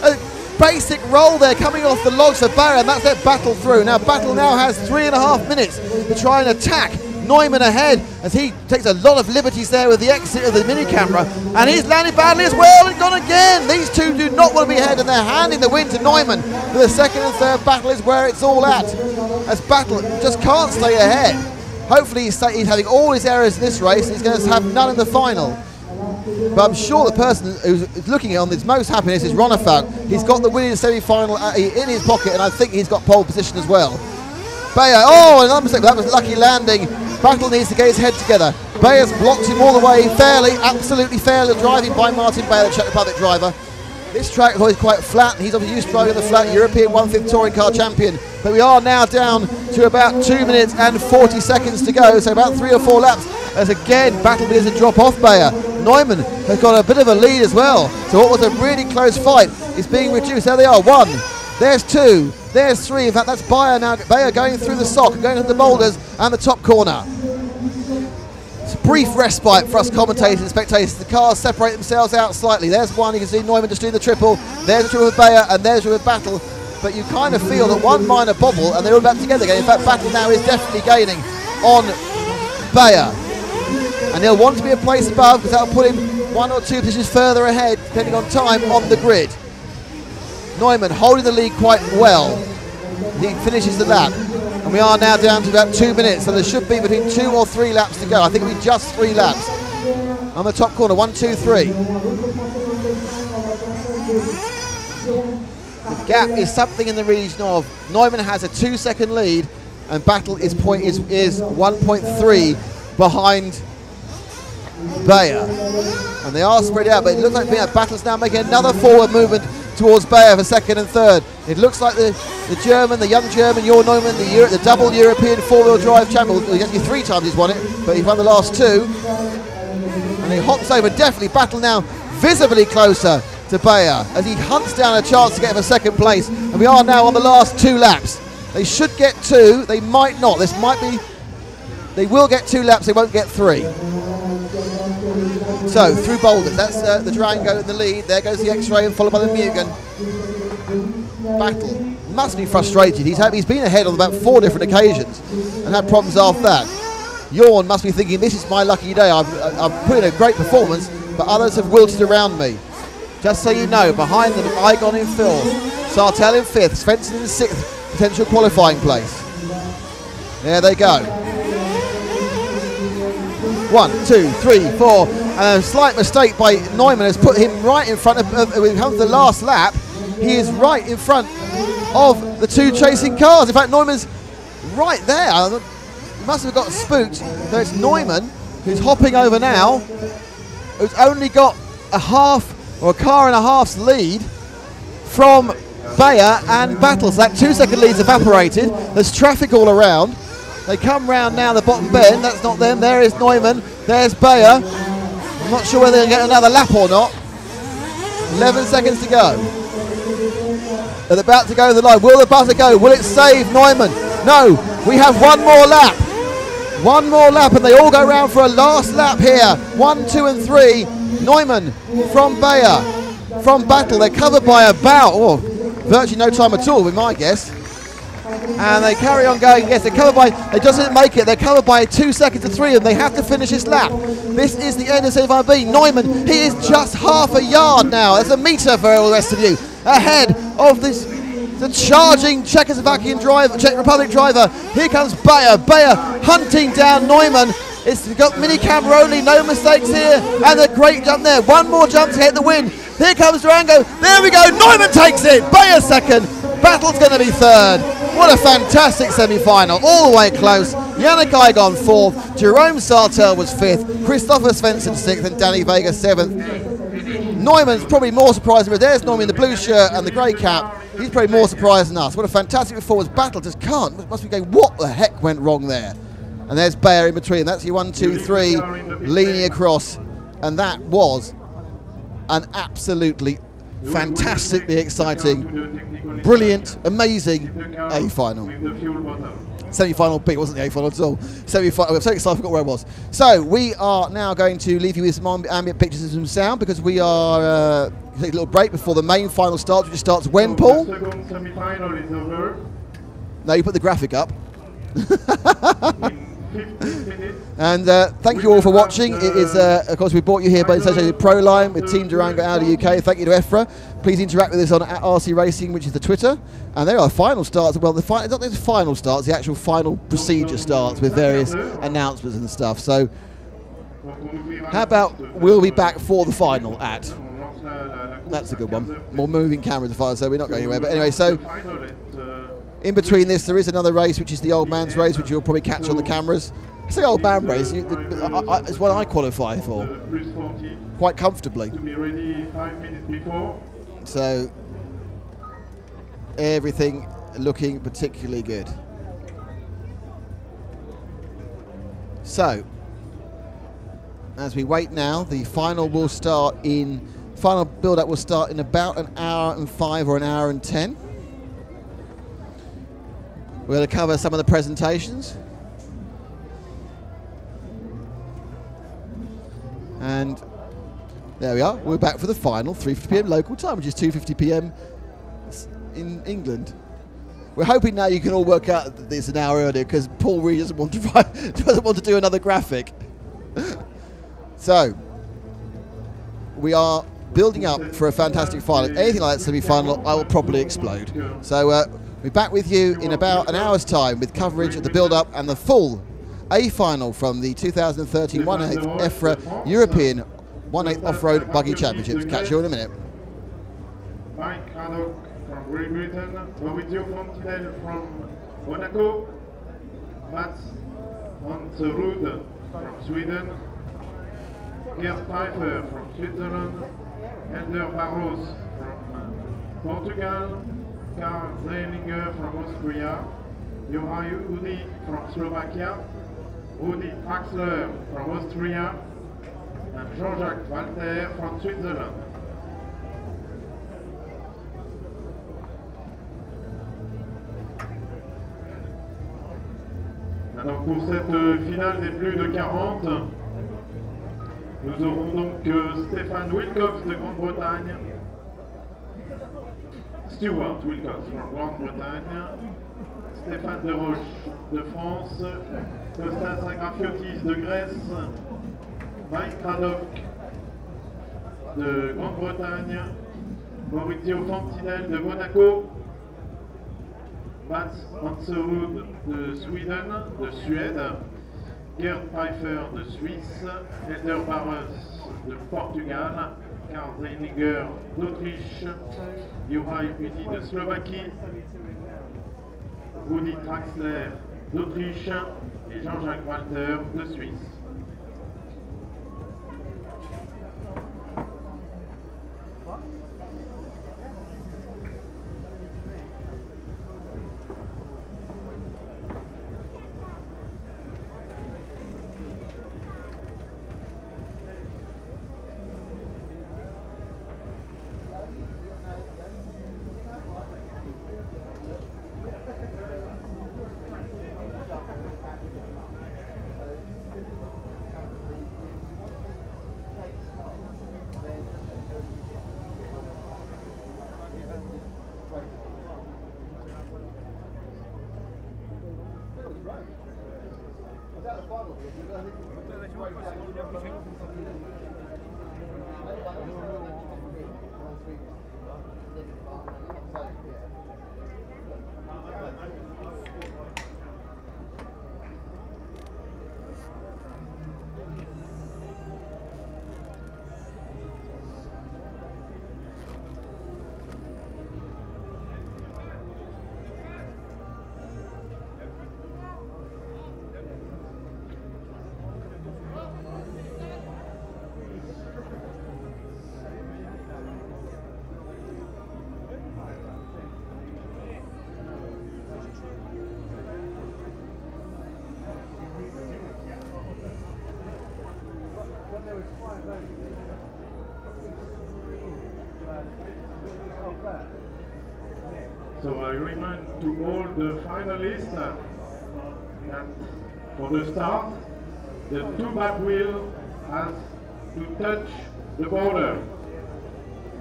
and a basic roll there coming off the logs for Bayer, and that's their Battle through. Now Battle now has 3.5 minutes to try and attack Neumann ahead, as he takes a lot of liberties there with the exit of the mini camera, and he's landed badly as well and gone again. These two do not want to be ahead, and they're handing the win to Neumann. For the second and third Battle is where it's all at, as Battle just can't stay ahead. Hopefully he's having all his errors in this race, he's going to have none in the final. But I'm sure the person who's looking on this most happiness is Ronafalk. He's got the win in the semi-final in his pocket, and I think he's got pole position as well. Bayer, oh, another mistake, that was lucky landing. Battle needs to get his head together. Bayer's blocked him all the way, fairly, absolutely fairly driving by Martin Bayer, the Czech Republic driver. This track is quite flat, and he's obviously used to driving the flat, European 1/5 touring car champion. But we are now down to about 2 minutes and 40 seconds to go, so about 3 or 4 laps, as again, Battle begins to drop off Bayer. Neumann has got a bit of a lead as well, so what was a really close fight is being reduced. There they are, 1, there's 2, there's 3, in fact that's Bayer now. Bayer going through the sock, going into the boulders and the top corner. It's a brief respite for us commentators and spectators. The cars separate themselves out slightly. There's one, you can see Neumann just doing the triple. There's a triple with Bayer, and there's a with Battle. But you kind of feel that one minor bobble and they're all back together again. In fact, Battle now is definitely gaining on Bayer. And he'll want to be a place above, because that'll put him 1 or 2 positions further ahead, depending on time on the grid. Neumann holding the lead quite well. He finishes the lap. And we are now down to about 2 minutes, so there should be between 2 or 3 laps to go. I think it'll be just 3 laps. On the top corner, 1, 2, 3. The gap is something in the region of Neumann has a 2-second lead, and Battle is 1.3 behind Bayer. And they are spread out, but it looks like Battle's now making another forward movement towards Bayer for second and third. It looks like the German, the young German, your Neumann, the double European four-wheel drive champion. Well, actually 3 times he's won it, but he's won the last 2. And he hops over, definitely Battle now visibly closer to Bayer as he hunts down a chance to get him a second place. And we are now on the last 2 laps. They should get 2, they might not. This might be, they will get 2 laps, they won't get 3. So, through boulders, that's the Durango in the lead. There goes the X-Ray and followed by the Mugen. Battle must be frustrated. He's been ahead on about 4 different occasions and had problems after that. Yorn must be thinking, this is my lucky day. I've put in a great performance, but others have wilted around me. Just so you know, behind them, Igon in 4th, Sartell in 5th, Svensson in 6th, potential qualifying place. There they go. 1, 2, 3, 4, and a slight mistake by Neumann has put him right in front of, when it comes to the last lap, he is right in front of the 2 chasing cars. In fact, Neumann's right there. He must have got spooked. So it's Neumann who's hopping over now, who's only got a half or a car and a half's lead from Bayer and Battle. So that 2-second lead's evaporated. There's traffic all around. They come round now the bottom bend. That's not them. There is Neumann. There's Bayer. I'm not sure whether they'll get another lap or not. 11 seconds to go. They're about to go to the line. Will the buzzer go? Will it save Neumann? No. We have 1 more lap. 1 more lap, and they all go round for a last lap here. 1, 2, and 3. Neumann from Bayer. From Battle. They're covered by about, virtually no time at all, with my guess. And they carry on going. Yes, they're covered by, they doesn't make it. They're covered by 2 seconds to 3 of them. They have to finish this lap. This is the end of semi-final B. Neumann, he is just half a yard now. There's a metre for all the rest of you. Ahead of this, the charging Czechoslovakian driver, Czech Republic driver. Here comes Bayer. Bayer hunting down Neumann. It's got mini camera only, no mistakes here, and a great jump there. One more jump to hit the win. Here comes Durango. There we go. Neumann takes it. Bayer second. Battle's going to be third. What a fantastic semi-final. All the way close. Yannick Igon fourth. Jerome Sartel was fifth. Christopher Svensson sixth, and Danny Vega seventh. Neumann's probably more surprising, but there's Neumann in the blue shirt and the grey cap. He's probably more surprised than us. What a fantastic performance. Battle just can't. Must be going, what the heck went wrong there? And there's Bayer in between. That's your 1, 2, 3 leaning across. And that was an absolutely fantastically exciting, brilliant, amazing A-final. Semi-final B, wasn't the A-final at all. Semi-final, I'm so excited I forgot where I was. So we are now going to leave you with some ambient pictures and some sound, because we are taking a little break before the main final starts, which starts when, Paul? The second semi-final is over. No, you put the graphic up. In 15 minutes. And thank you all for watching. It is, of course, we brought you here by associated Proline with Team Durango Audi UK. Thank you to EFRA. Please interact with us on @RC Racing, which is the Twitter. And there are final starts. Well, it's not the final starts, the actual final procedure starts with various announcements and stuff. So, how about we'll be back for the final at? That's a good one. More moving cameras and fire, so we're not going anywhere. But anyway, so in between this, there is another race, which is the old man's race, which you'll probably catch on the cameras. It's the old man race. It's what I qualify for quite comfortably. To be ready 5 minutes before. So everything looking particularly good. So as we wait now, the final will start in. Final build-up will start in about an hour and 5 or an hour and 10. We're going to cover some of the presentations. And there we are. We're back for the final, 3:50 p.m. local time, which is 2:50 p.m. in England. We're hoping now you can all work out that it's an hour earlier, because Paul really doesn't want to do another graphic. So we are building up for a fantastic final. If anything like that semi-final, I will probably explode. So we're back with you in about an hour's time with coverage of the build-up and the full A-final from the 2013 1/8 EFRA European 1/8 Off-Road Buggy Championships. Catch you in a minute. Mike Haddock from Great Britain, Maurizio Fontinel from Monaco, Mats Hanserud from Sweden, Gerd Pfeiffer from Switzerland, Ender Barros from Portugal, Karl Zeilinger from Austria, Johan Udi from Slovakia, Rudi Traxler from Austria, and Jean-Jacques Walter from Switzerland. Alors pour cette finale des plus de 40, nous aurons donc Stéphane Wilcox de Grande-Bretagne, Stuart Wilcox from Grande-Bretagne, Stéphane de Roche de France, Kostas Agrafiotis de Grèce, Mike Haddock de Grande-Bretagne, Maurizio Fontinel de Monaco, Mats Hanserud de Suède, Gerd Pfeiffer de Suisse, Ender Barros de Portugal, Karl Zeilinger d'Autriche, Johan Udi de Slovaquie, Rudi Traxler d'Autriche et Jean-Jacques Walter de Suisse. So I remind to all the finalists that for the start, the two back wheel has to touch the border.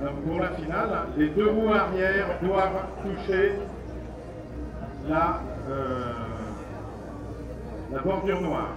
Donc pour la finale, les deux roues arrière doivent toucher la bordure noire.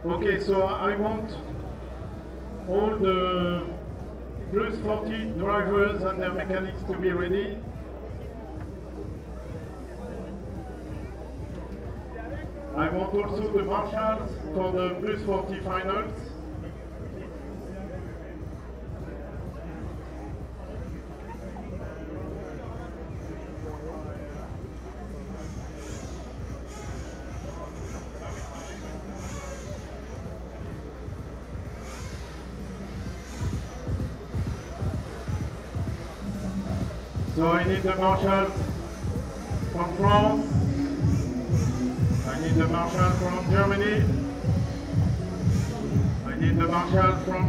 Okay, so I want all the plus 40 drivers and their mechanics to be ready. I want also the marshals for the plus 40 finals. So I need the marshals from France. I need need the marshal from Germany. I need the marshal from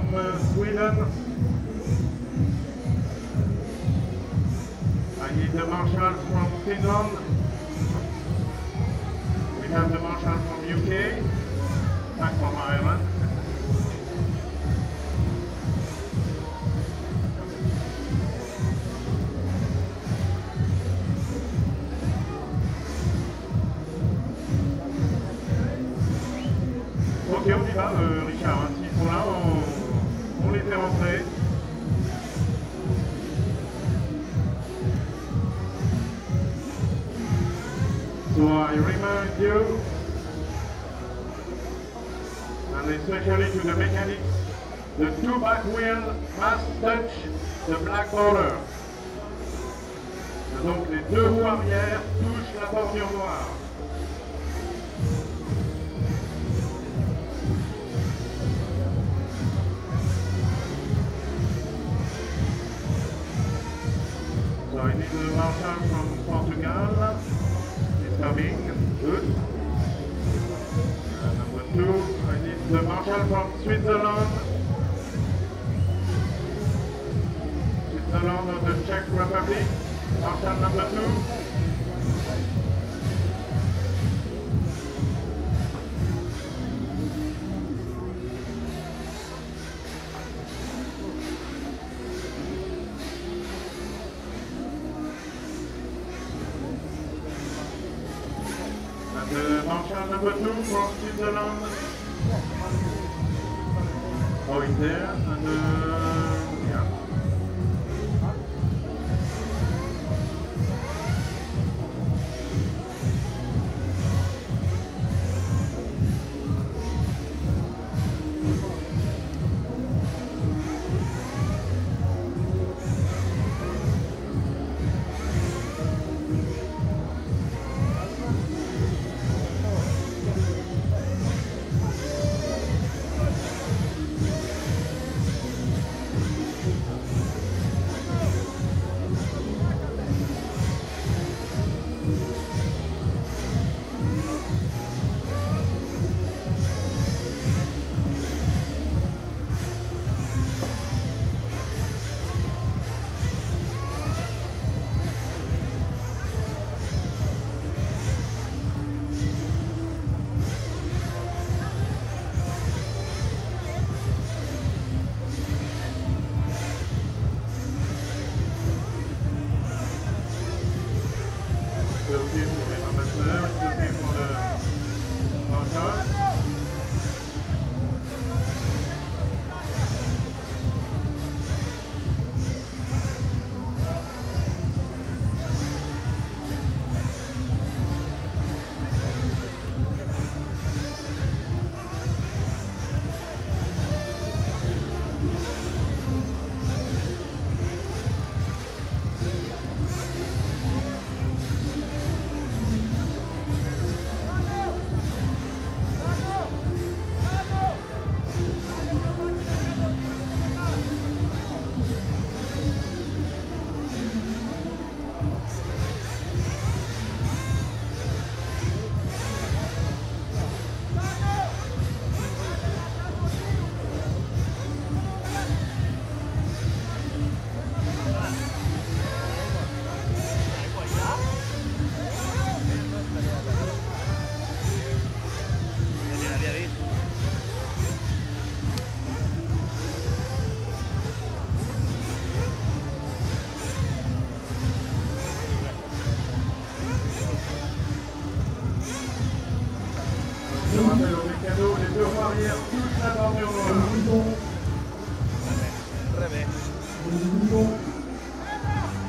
Sweden. I need the marshal from Finland. We have the marshal from UK, and from Ireland. Ok, on y va, Richard. Hein. S'ils sont là, on les fait rentrer. So I remind you, and especially to the mechanics, the two back wheels must touch the black border. Donc les deux roues arrière touchent la bordure noire. So I need the marshal from Portugal. It's coming. Good. Number 2, I need the marshal from Switzerland. Switzerland or the Czech Republic. Marshal number 2. Marshal number 2 from Switzerland. Oh, it's there, and yeah.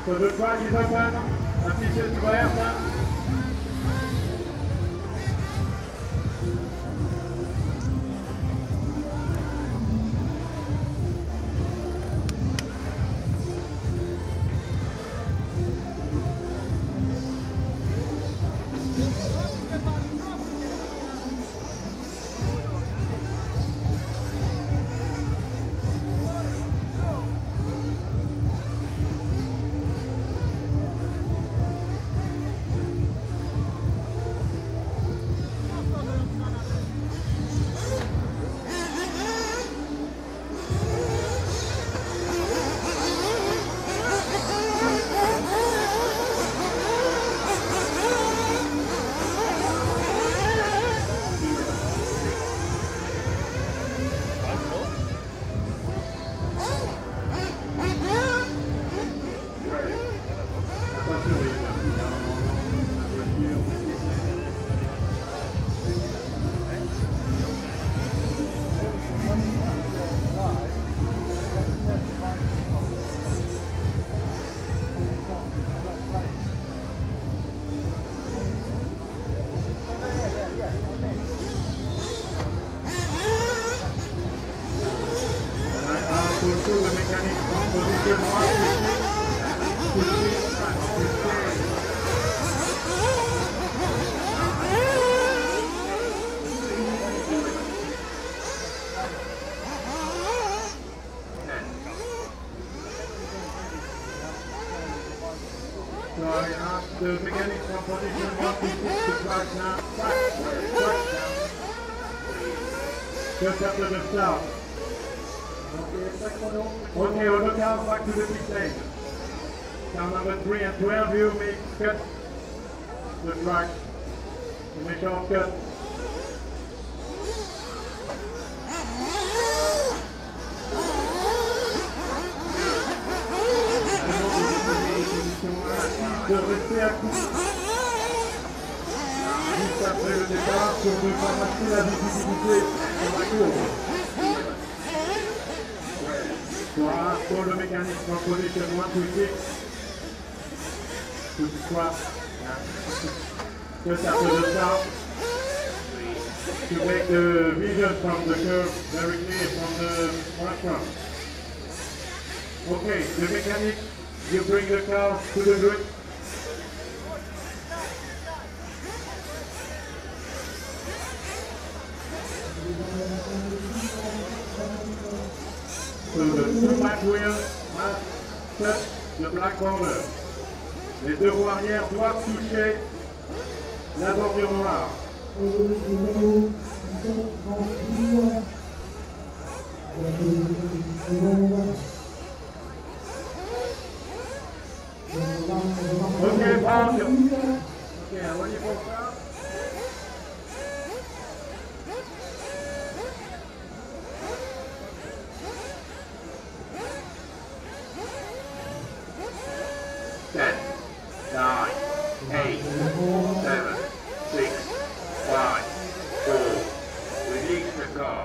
So the track is open, la piste est ouverte. the mechanics from position 1 to 6 to track now. Track now. Just after the start. Okay, all the cars back to the pit lane. Car number 3 and 12, you may cut the track in a shortcut. De rester à coup. Juste après le départ pour ne pas passer la visibilité sur la courbe. Voilà, pour le mécanisme from position 1 to 6 to squat. Just after the start to make the vision from the curve very clear from the front. Okay, the mechanic, you bring the car to the grid. So the two back wheels must touch the black border. Les deux roues arrière doivent toucher la bordure noire. Ok, bravo. Ok, on y pour ça. 10, 9, 8, 7, 6, 5, 4. Release the car.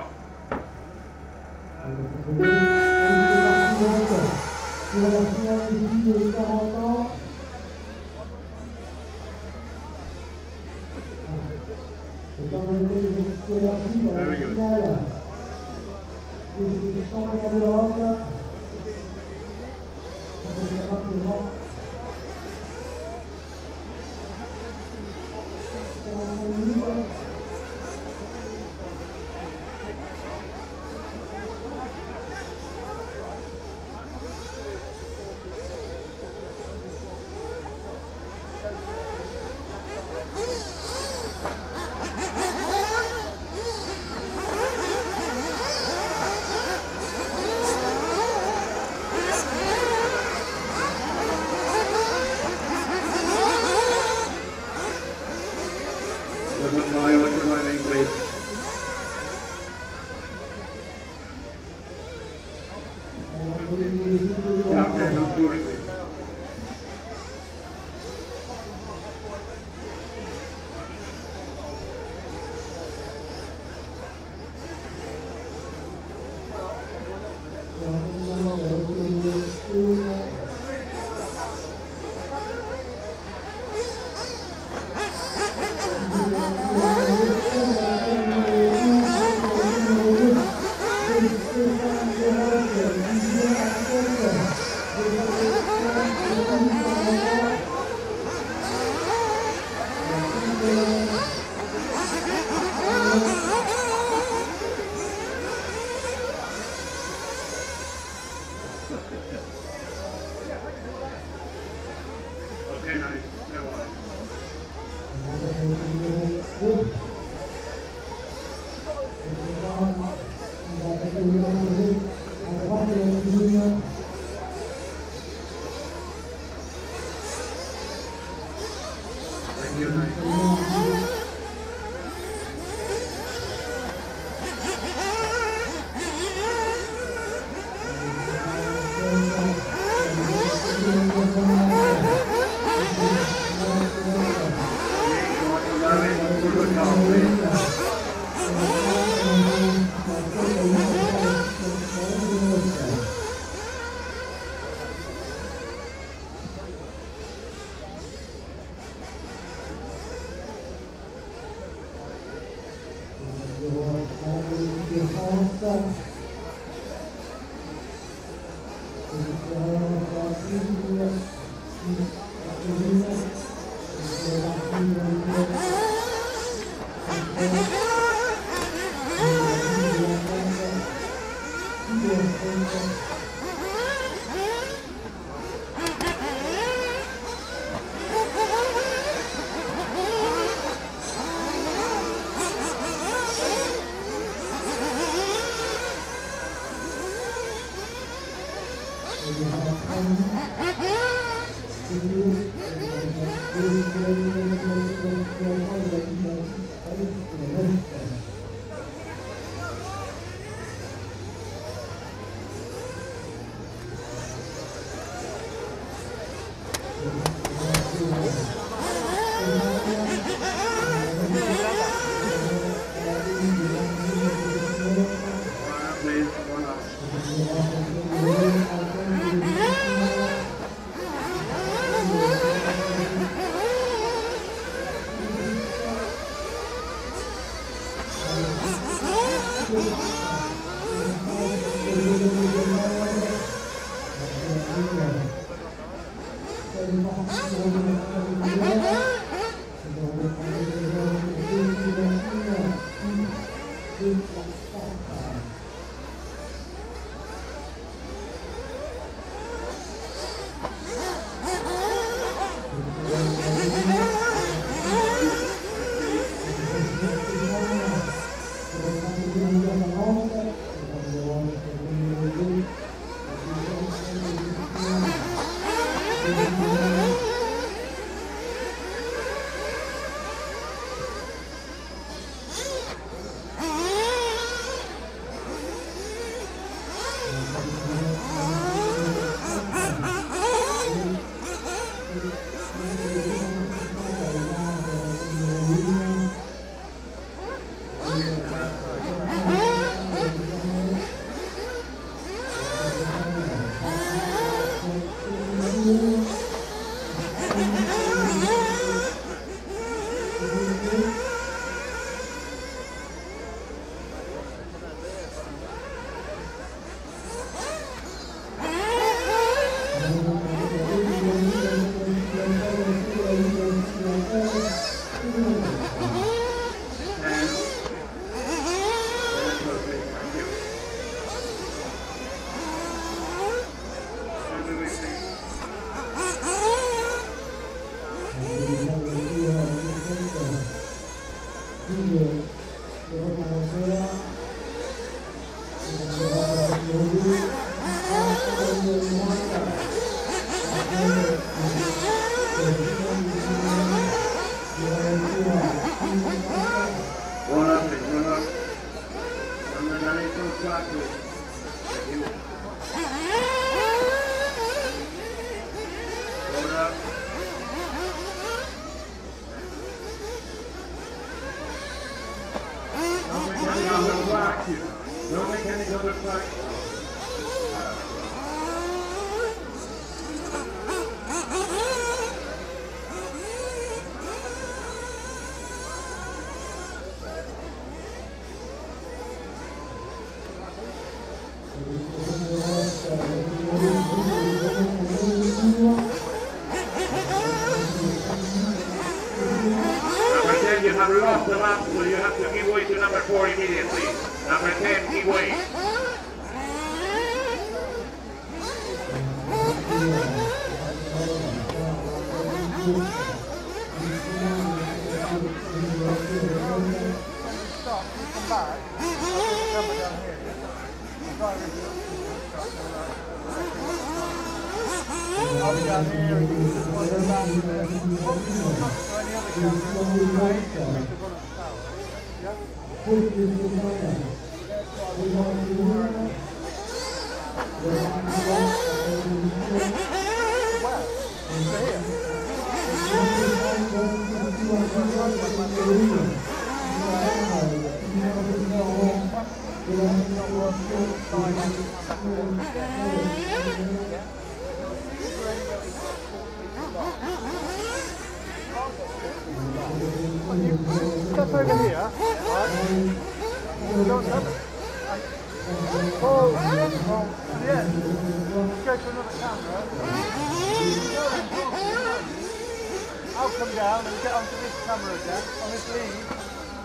Very good. You have lost the lap, so you have to give way to number 4 immediately. Number 10, give way. Stop, come back. Number down here. I'll be down here and you can just follow back to there. Any other camera? Step over here, right? Don't stop it. Oh, yeah. Go to another camera. I'll come down and get onto this camera again, on this lead.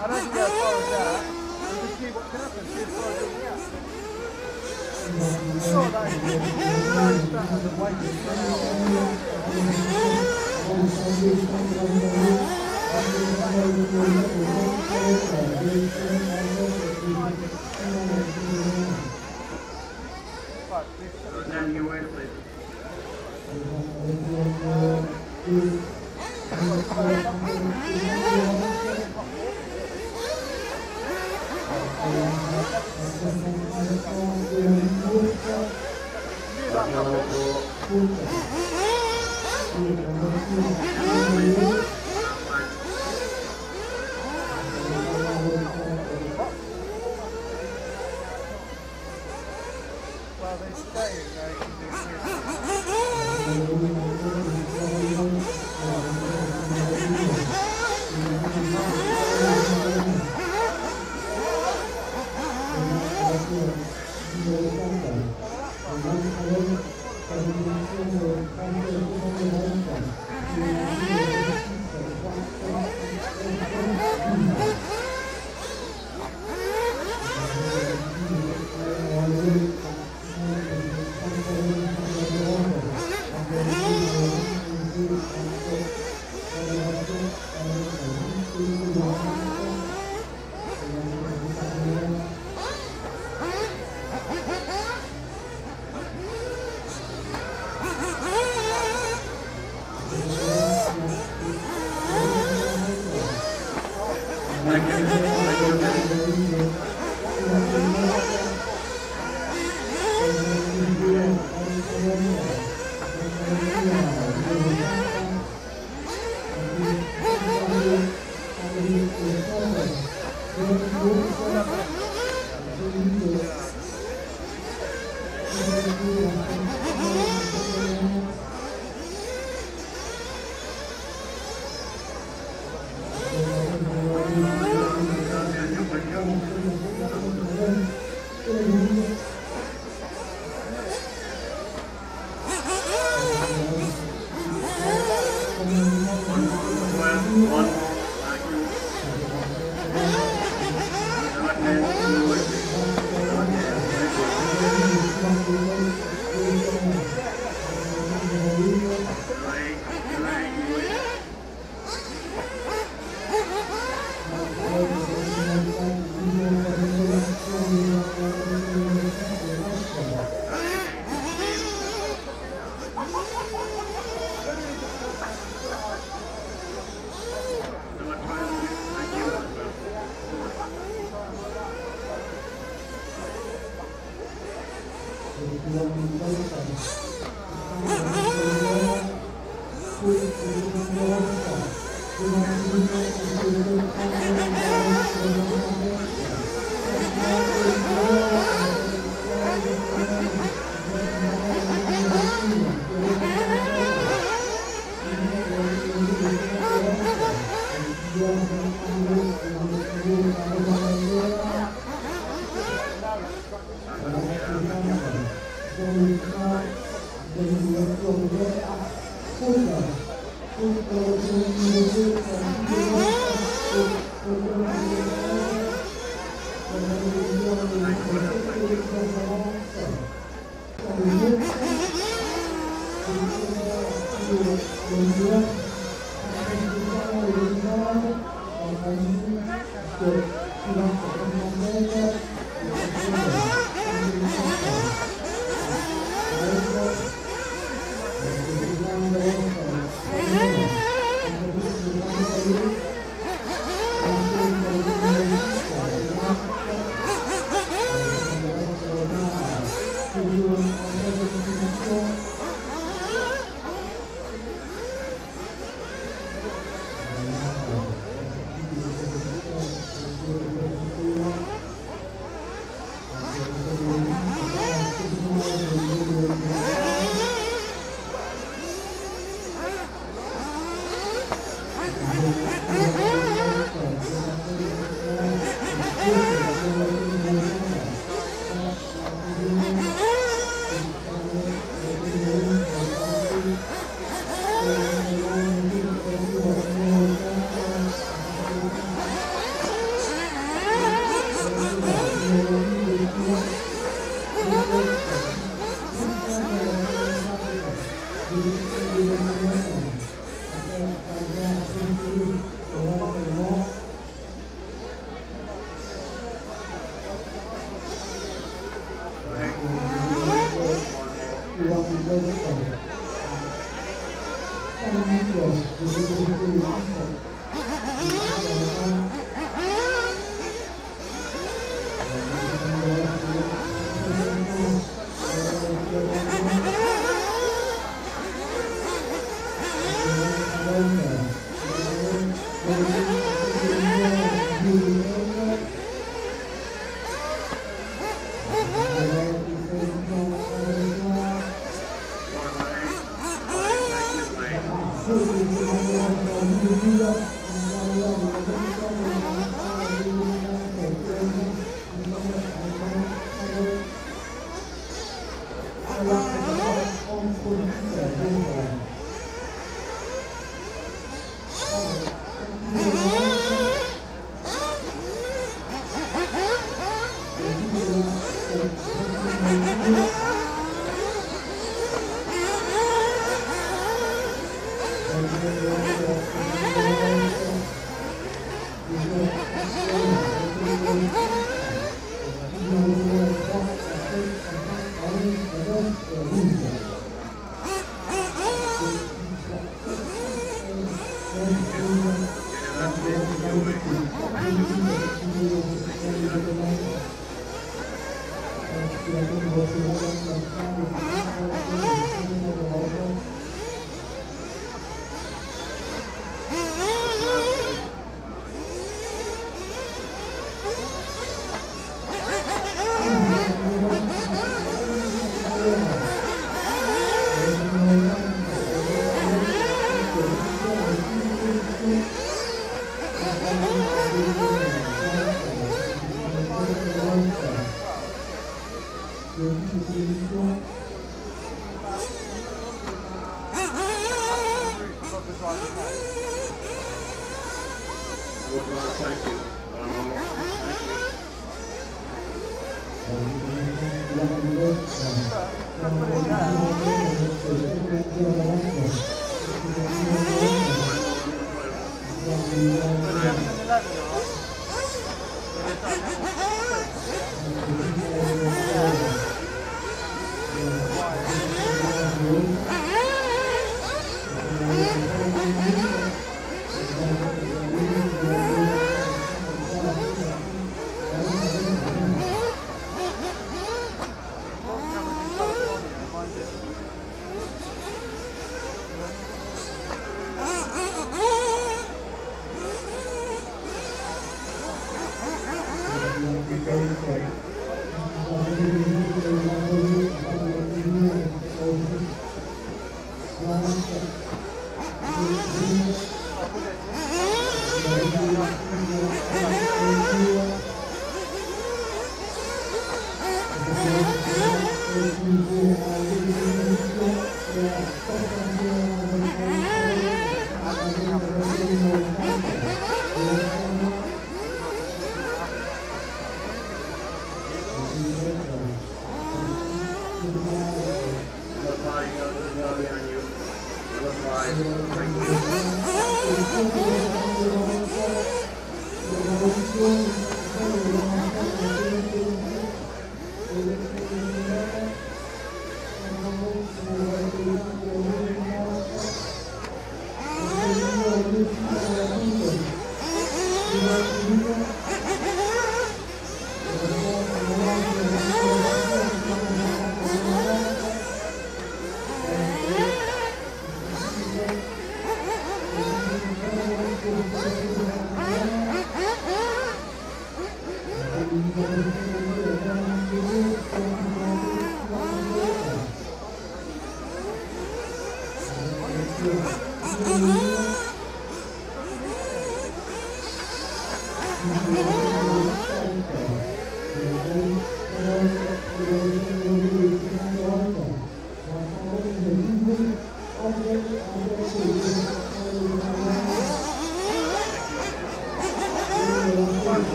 I don't think go as far as that. And just see what can happen, see as far as it can get. Oh, that is that as a weight. Then you wait, please. Well, they're staying there.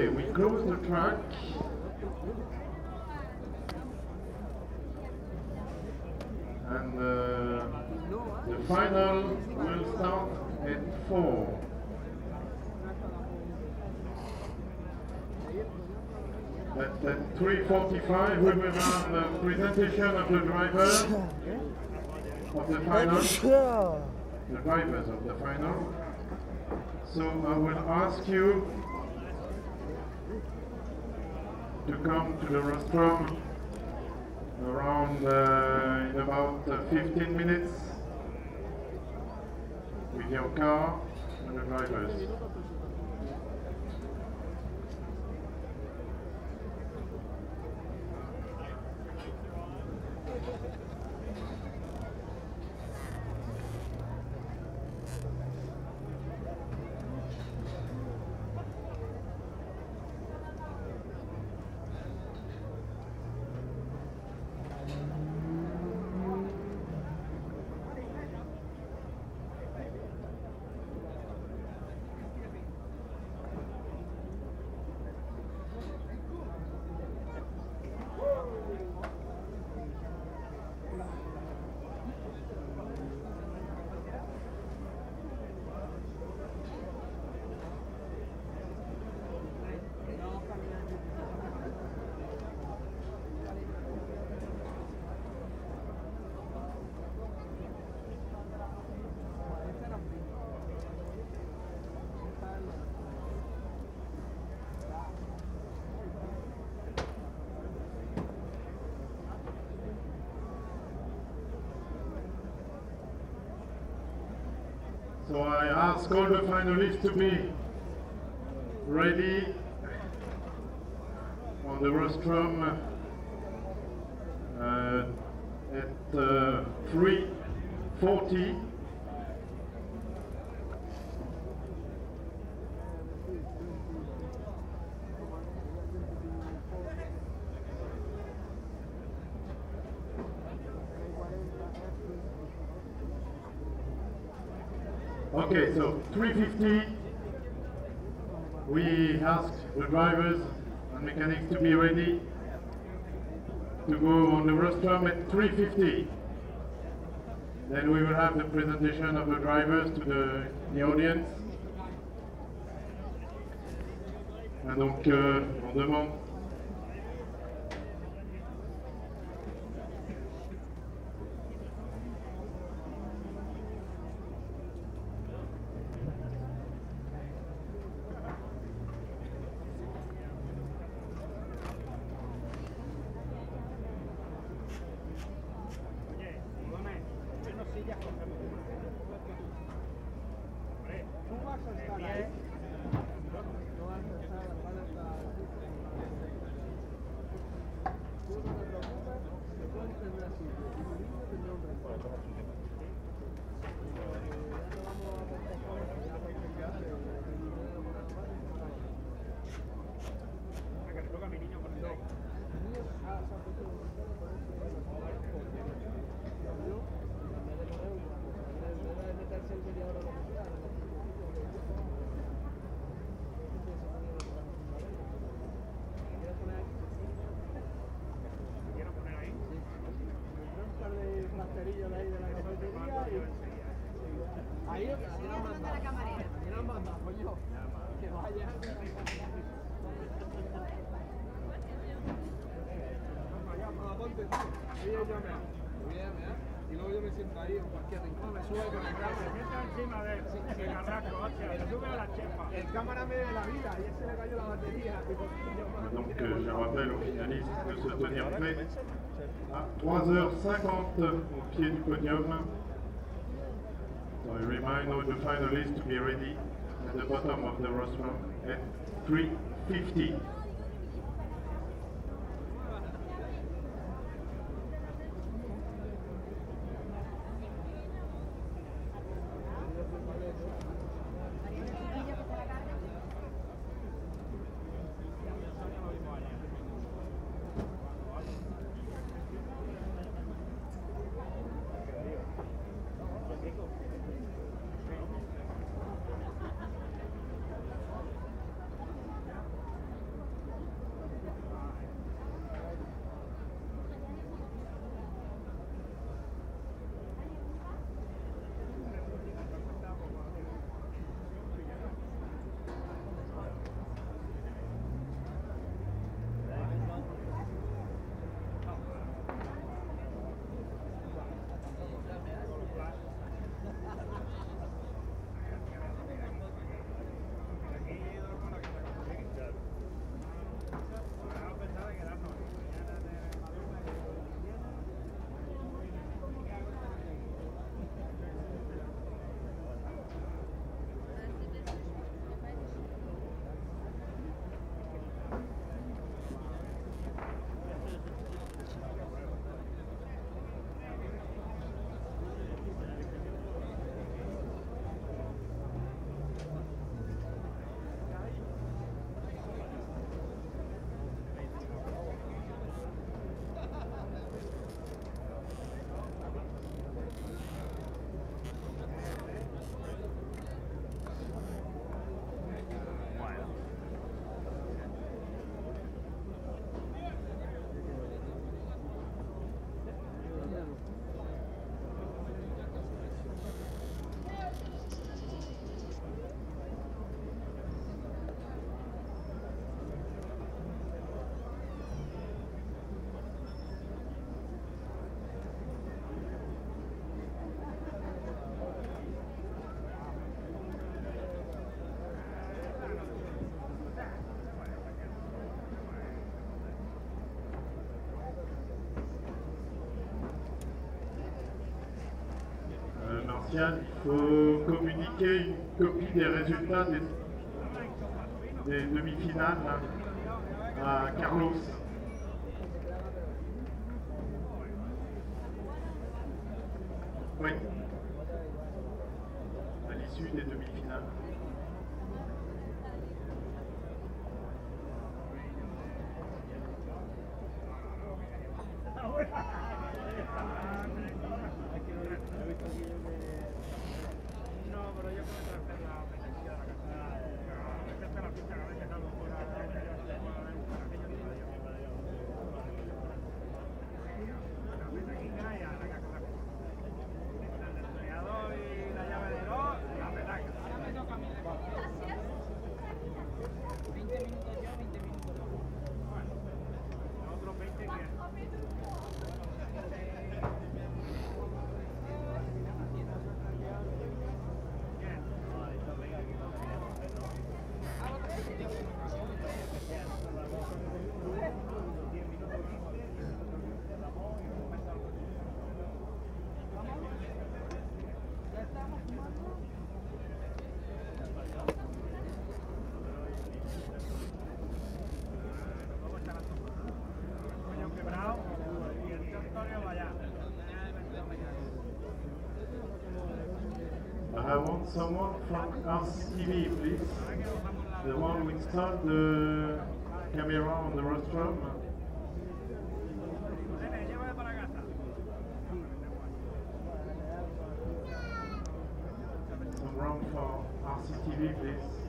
Okay, we close the track. And the final will start at 4. At 3:45 we will have the presentation of the drivers of the final. The drivers of the final. So I will ask you to come to the rostrum around in about 15 minutes with your car and the drivers. So I ask all the finalists to be ready on the rostrum at 3:40. Okay, so 3:50, we ask the drivers and mechanics to be ready to go on the rostrum at 3:50. Then we will have the presentation of the drivers to the audience. Et donc, on demande. Y luego yo me siento ahí en cualquier rincón, me sube con el brazo. Se sienta encima de él, sin arrasco, hostia, le sube a la chepa. El cámara me de la vida, y se le cayó la batería. Donc je rappelle aux finalistes de se tenir prêts à 3h50 au pied du podium. So I remind all the finalists to be ready at the bottom of the rostrum at 3:50. initiale, il faut communiquer une copie des résultats des demi-finales à Carlos. Oui. À l'issue des demi-finales. I want someone from RCTV, please. The one who installed the camera on the rostrum. Some room for RCTV, please.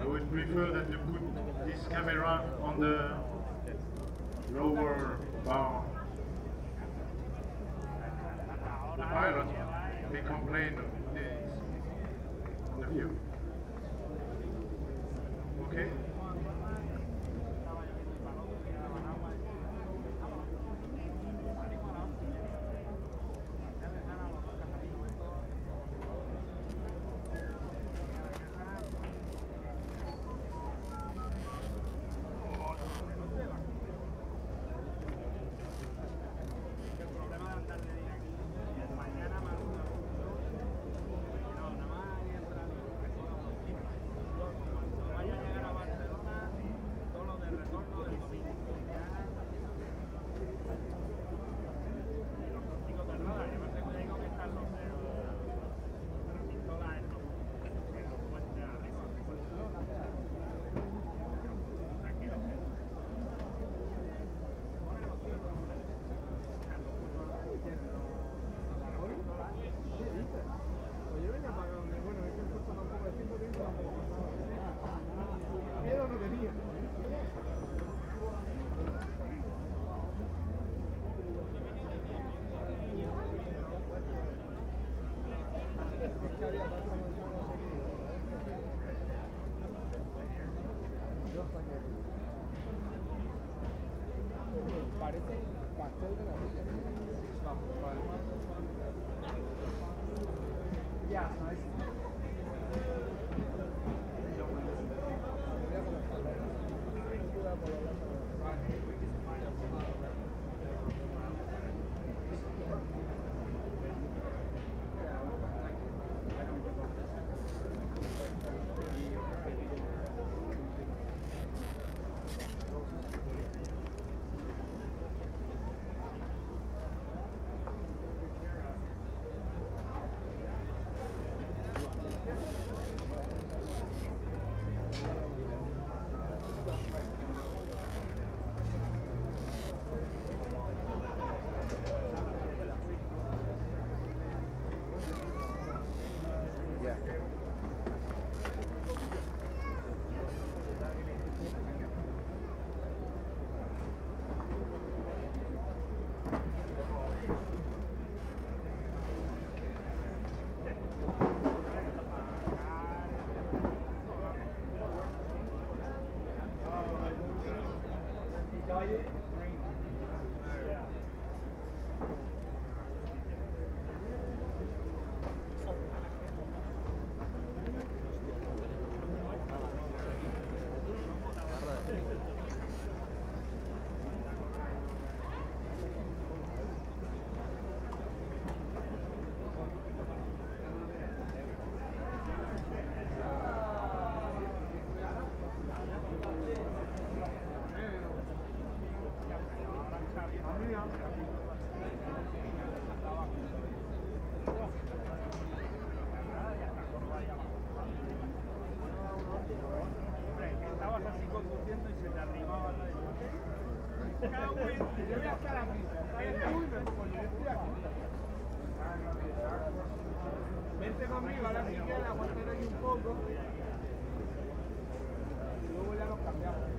I would prefer that you put this camera on the lower bar. The pilot may complain of this on the view. Okay? a estar aquí. Uy, me pongo yo estoy aquí. Vente conmigo, ahora sí que aguantar aquí un poco. Y luego ya nos cambiamos.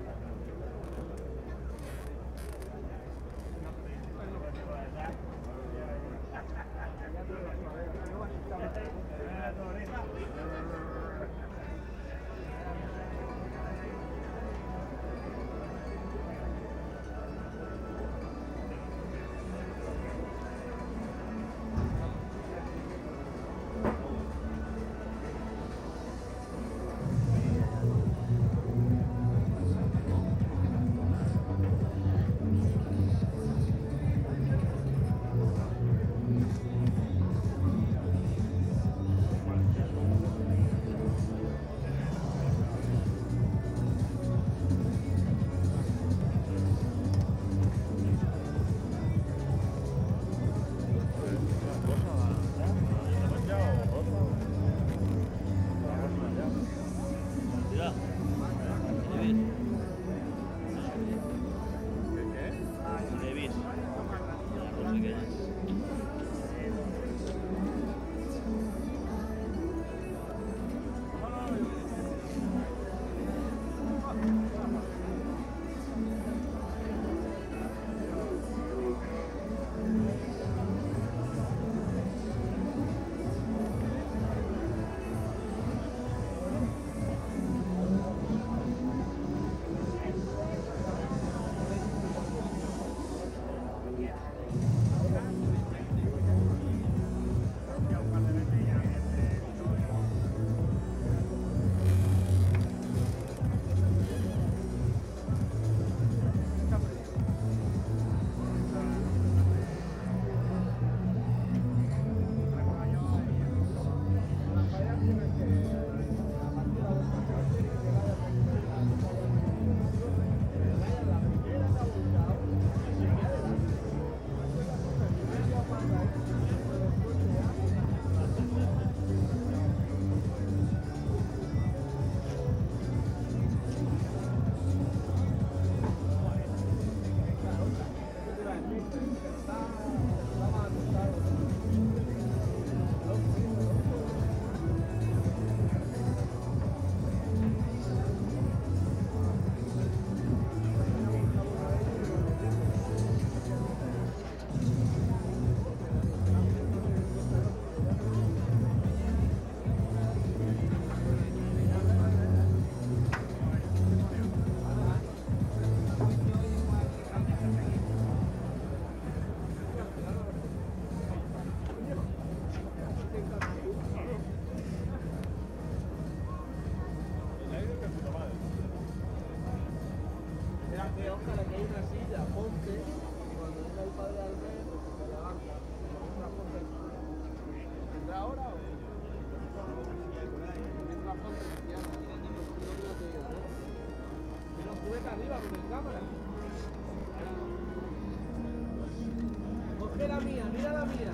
Coge la mía, mira la mía.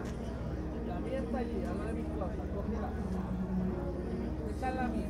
La mía está allí, a la de mis cosas, cógela. Esa es la mía.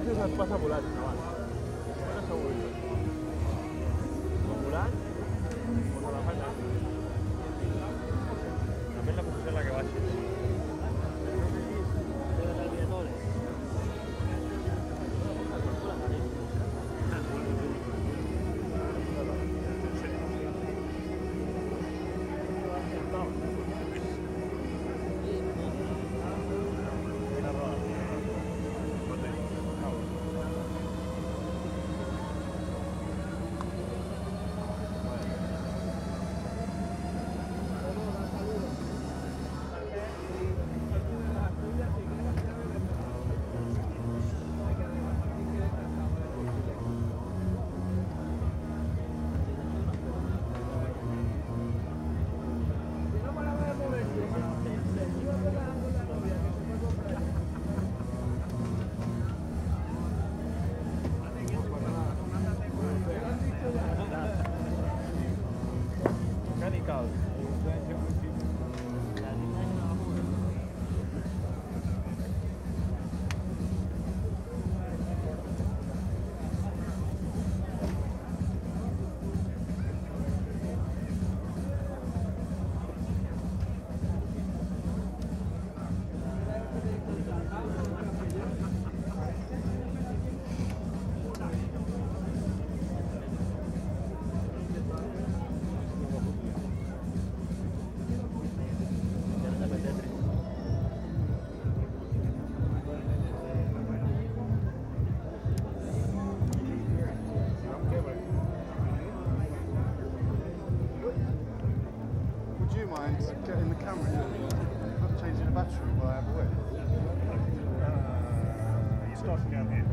Eso pasa a volar, chaval. Bueno, seguro. ¿Con volar? ¿O con la falda? También la posición en la que va. Getting the camera not changing the battery while I have a whip. You're starting down here.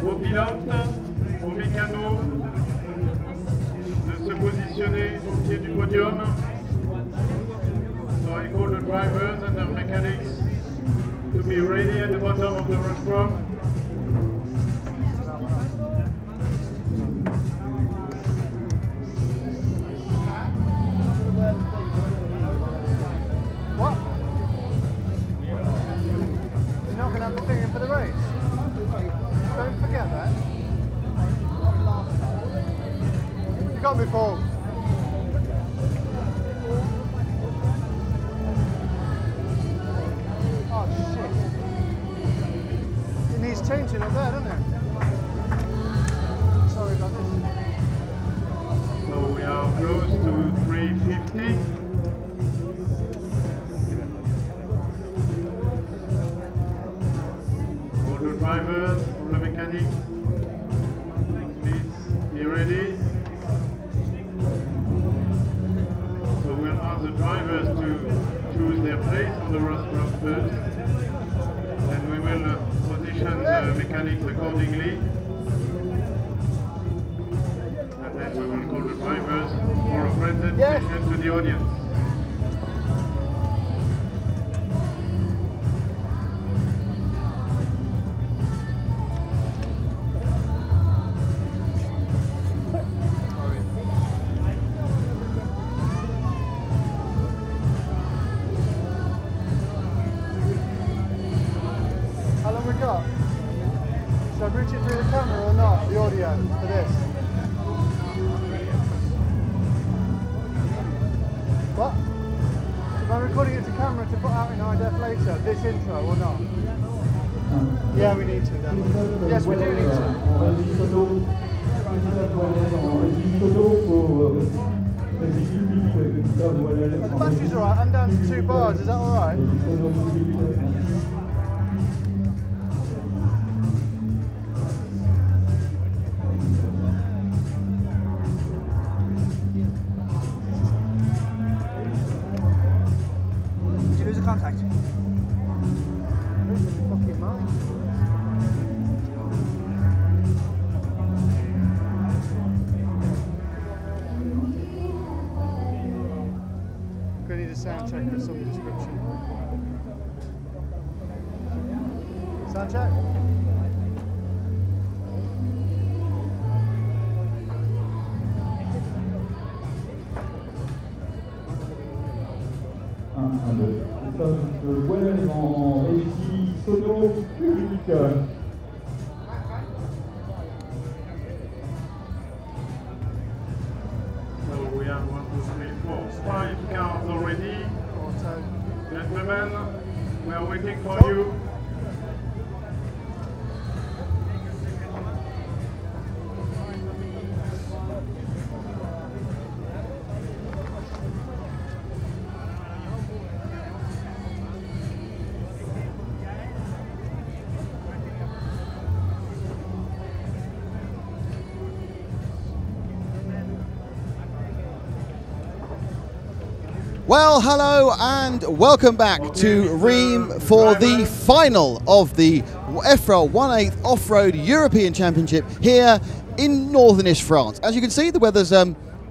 aux pilotes, aux mécanos de se positionner au pied du podium. So I call the drivers and the mechanics to be ready at the bottom of the run get there? You got me, Paul. Oh shit. It needs changing up there, doesn't it? Sorry about this. So we are close to 350. All the drivers, all the mechanics, please be ready. So we'll ask the drivers to choose their place on the restaurant first. Then we will position the mechanics accordingly. And then we will call the drivers for a presentation to the audience. How long we got? Should I reach it through the camera or not? The audio for this? What? Am I recording it to camera to put out in high def later? This intro or not? Yeah, we need to then. Yes, we do need to. The battery's alright, I'm down to 2 bars, is that alright? Did you lose a contact? Fucking mine. Gonna need a sound check of some description. Sound check? Le voile en réussi sono public. So we have 1, 2, 3, 4, 5 cars already. Gentlemen, we are waiting for you. Well, hello and welcome back to Reims for the final of the EFRA 1/8 Off-Road European Championship here in northernish France. As you can see, the weather's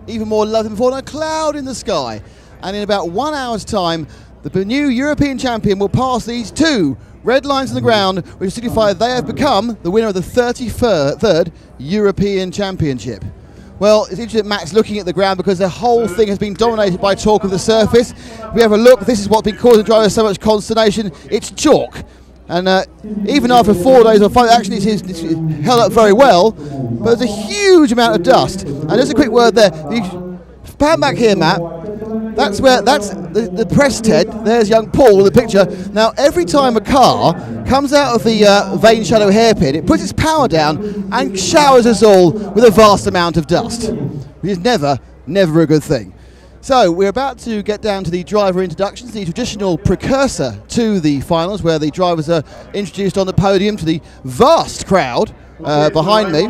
even more lovely than before, and a cloud in the sky. And in about 1 hour's time, the new European champion will pass these 2 red lines on the ground, which signify they have become the winner of the 33rd European Championship. Well, it's interesting that Matt's looking at the ground because the whole thing has been dominated by talk of the surface. If we have a look, this is what's been causing the drivers so much consternation. It's chalk. And even after 4 days of fun, actually it's held up very well, but there's a huge amount of dust. And just a quick word there. Pan back here, Matt. That's the press tent. There's young Paul in the picture. Now, every time a car comes out of the vane shadow hairpin, it puts its power down and showers us all with a vast amount of dust, which is never a good thing. So we're about to get down to the driver introductions, the traditional precursor to the finals, where the drivers are introduced on the podium to the vast crowd behind me.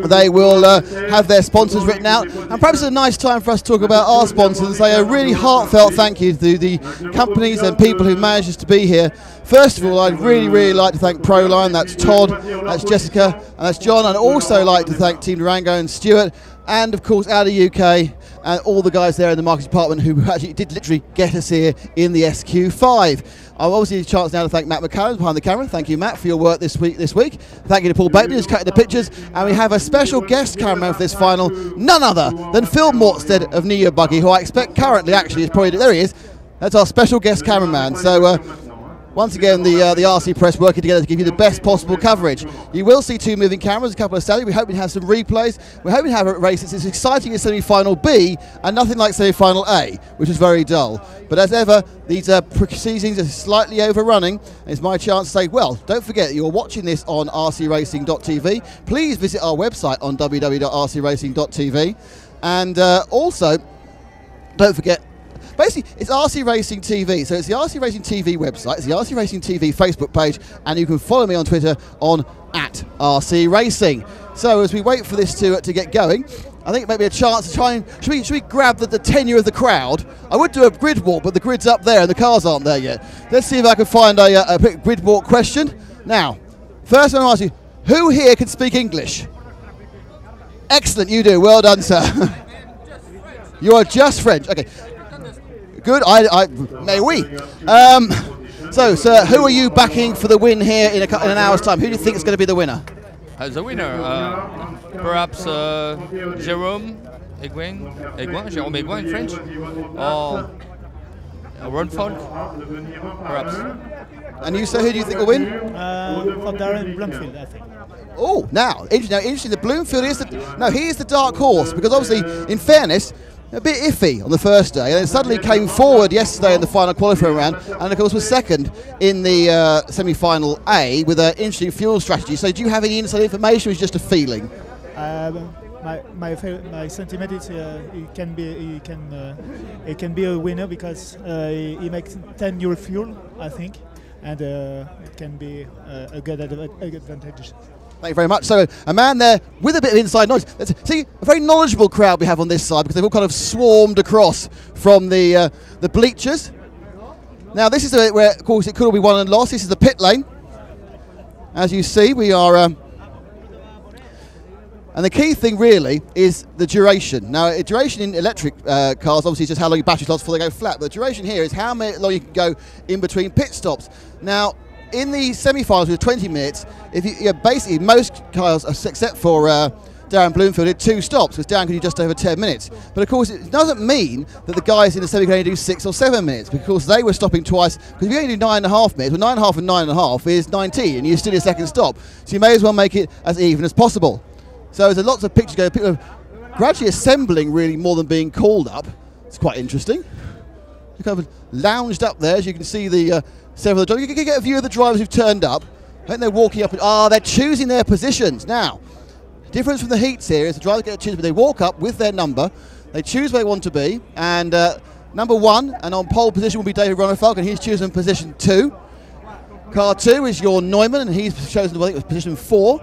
They will have their sponsors written out, and perhaps it's a nice time for us to talk about our sponsors and say a really heartfelt thank you to the companies and people who managed us to be here. First of all, I'd really like to thank Proline. That's Todd, that's Jessica, and that's John. I'd also like to thank Team Durango and Stuart, and of course Audi UK and all the guys there in the marketing department who actually did literally get us here in the SQ5. I've obviously a chance now to thank Matt McCallum behind the camera. Thank you, Matt, for your work this week. Thank you to Paul Bateman, who's cutting the pictures. And we have a special guest cameraman for this final, none other than Phil Mortstead of Neo Buggy, who I expect currently actually is probably, there he is. That's our special guest cameraman. So Once again, the RC Press working together to give you the best possible coverage. You will see 2 moving cameras, a couple of stadiums. We hope we have some replays. We're hoping to have a race that's as exciting as semi-final B and nothing like semi-final A, which was very dull. But as ever, these proceedings are slightly overrunning. It's my chance to say, well, don't forget you're watching this on rcracing.tv. Please visit our website on www.rcracing.tv. And also, don't forget, basically, it's RC Racing TV, so it's the RC Racing TV website, it's the RC Racing TV Facebook page, and you can follow me on Twitter on @RC Racing. So as we wait for this to get going, I think it may be a chance to try and, should we grab the tenure of the crowd? I would do a grid walk, but the grid's up there and the cars aren't there yet. Let's see if I can find a quick grid walk question. Now, first I want to ask you, who here can speak English? Excellent, you do, well done, sir. You are just French, okay. Good, may we. So, sir, who are you backing for the win here in an hour's time? Who do you think is going to be the winner? The winner, perhaps Jérôme Aiguin in French, or Ron Falk, perhaps. And you, sir, who do you think will win? For Darren Bloomfield, I think. Oh, now interesting. The Bloomfield is he is the dark horse, because obviously, in fairness, a bit iffy on the first day, and then suddenly came forward yesterday in the final qualifying round, and of course was second in the semi-final A with an interesting fuel strategy. So do you have any inside information, or is it just a feeling? My sentiment is he can be a winner because he makes 10 euro fuel, I think, and it can be a good advantage. Thank you very much. So a man there with a bit of inside knowledge. See, a very knowledgeable crowd we have on this side, because they've all kind of swarmed across from the bleachers. Now this is where, of course, it could all be won and lost. This is the pit lane. As you see, we are... and the key thing really is the duration. Now, duration in electric cars obviously is just how long your battery lasts before they go flat. But the duration here is how long you can go in between pit stops. Now, in the semi-finals with 20 minutes, basically most cars, except for Darren Bloomfield, did 2 stops, because Darren could do just over 10 minutes. But of course, it doesn't mean that the guys in the semi can only do 6 or 7 minutes, because they were stopping twice. Because if you only do 9.5 minutes, well, 9.5 and 9.5 is 19, and you still need a second stop. So you may as well make it as even as possible. So there's lots of pictures going. People are gradually assembling, really, more than being called up. It's quite interesting. You kind of lounged up there, as you can see the several of the drivers. You can get a view of the drivers who've turned up. I think they're walking up. They're choosing their positions. Now, the difference from the heats here is the drivers get to choose, but they walk up with their number. They choose where they want to be. And number 1, and on pole position will be David Ronefalk, and he's chosen position 2. Car 2 is your Neumann, and he's chosen, I think it was position 4.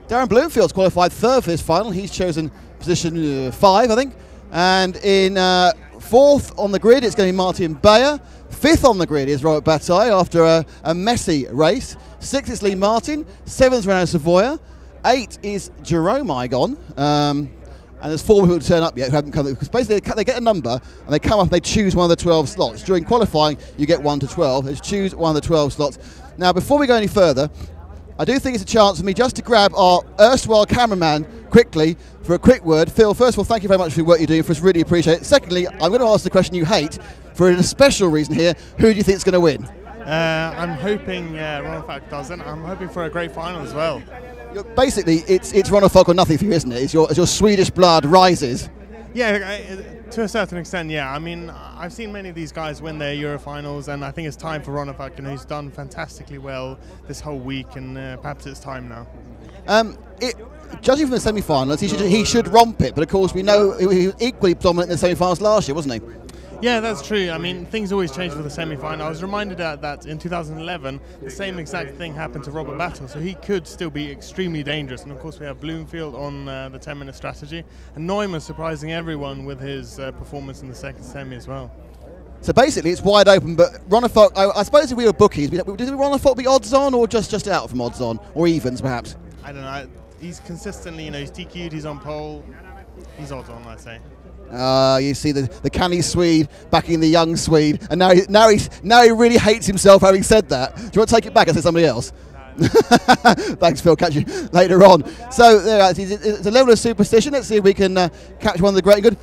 Darren Bloomfield's qualified 3rd for this final. He's chosen position 5, I think. And in 4th on the grid, it's going to be Martin Bayer. 5th on the grid is Robert Bataille after a messy race. 6th is Lee Martin. 7th is Renaud Savoia. 8 is Jerome Igon. And there's 4 people who turn up yet who haven't come. Because basically they get a number and they come up and they choose one of the 12 slots. During qualifying, you get 1 to 12. They choose one of the 12 slots. Now, before we go any further, I do think it's a chance for me just to grab our erstwhile cameraman quickly for a quick word. Phil, first of all, thank you very much for the work you're doing for us. Really appreciate it. Secondly, I'm going to ask the question you hate for a special reason here. Who do you think is going to win? I'm hoping Ronefalk doesn't. I'm hoping for a great final as well. Basically, it's Ronefalk or nothing for you, isn't it? As your Swedish blood rises. Yeah, to a certain extent, yeah. I mean, I've seen many of these guys win their Euro finals, and I think it's time for Ronefalk, and he's done fantastically well this whole week, and perhaps it's time now. Judging from the semi-finals, he should romp it, but of course we know he was equally dominant in the semi-finals last year, wasn't he? Yeah, that's true. I mean, things always change for the semi-final. I was reminded that in 2011, the same exact thing happened to Robert Bataille, so he could still be extremely dangerous. And of course, we have Bloomfield on the 10-minute strategy, and Neumann surprising everyone with his performance in the second semi as well. So basically, it's wide open. But Ronefalk, I suppose if we were bookies, did Ronefalk be odds on, or just out from odds on, or evens perhaps? I don't know. He's consistently, he's DQ'd, he's on pole. He's odds on, I'd say. You see the canny Swede backing the young Swede, and now he really hates himself having said that. Do you want to take it back and say somebody else? Thanks, Phil. Catch you later on. So it's a level of superstition. Let's see if we can catch one of the great and good.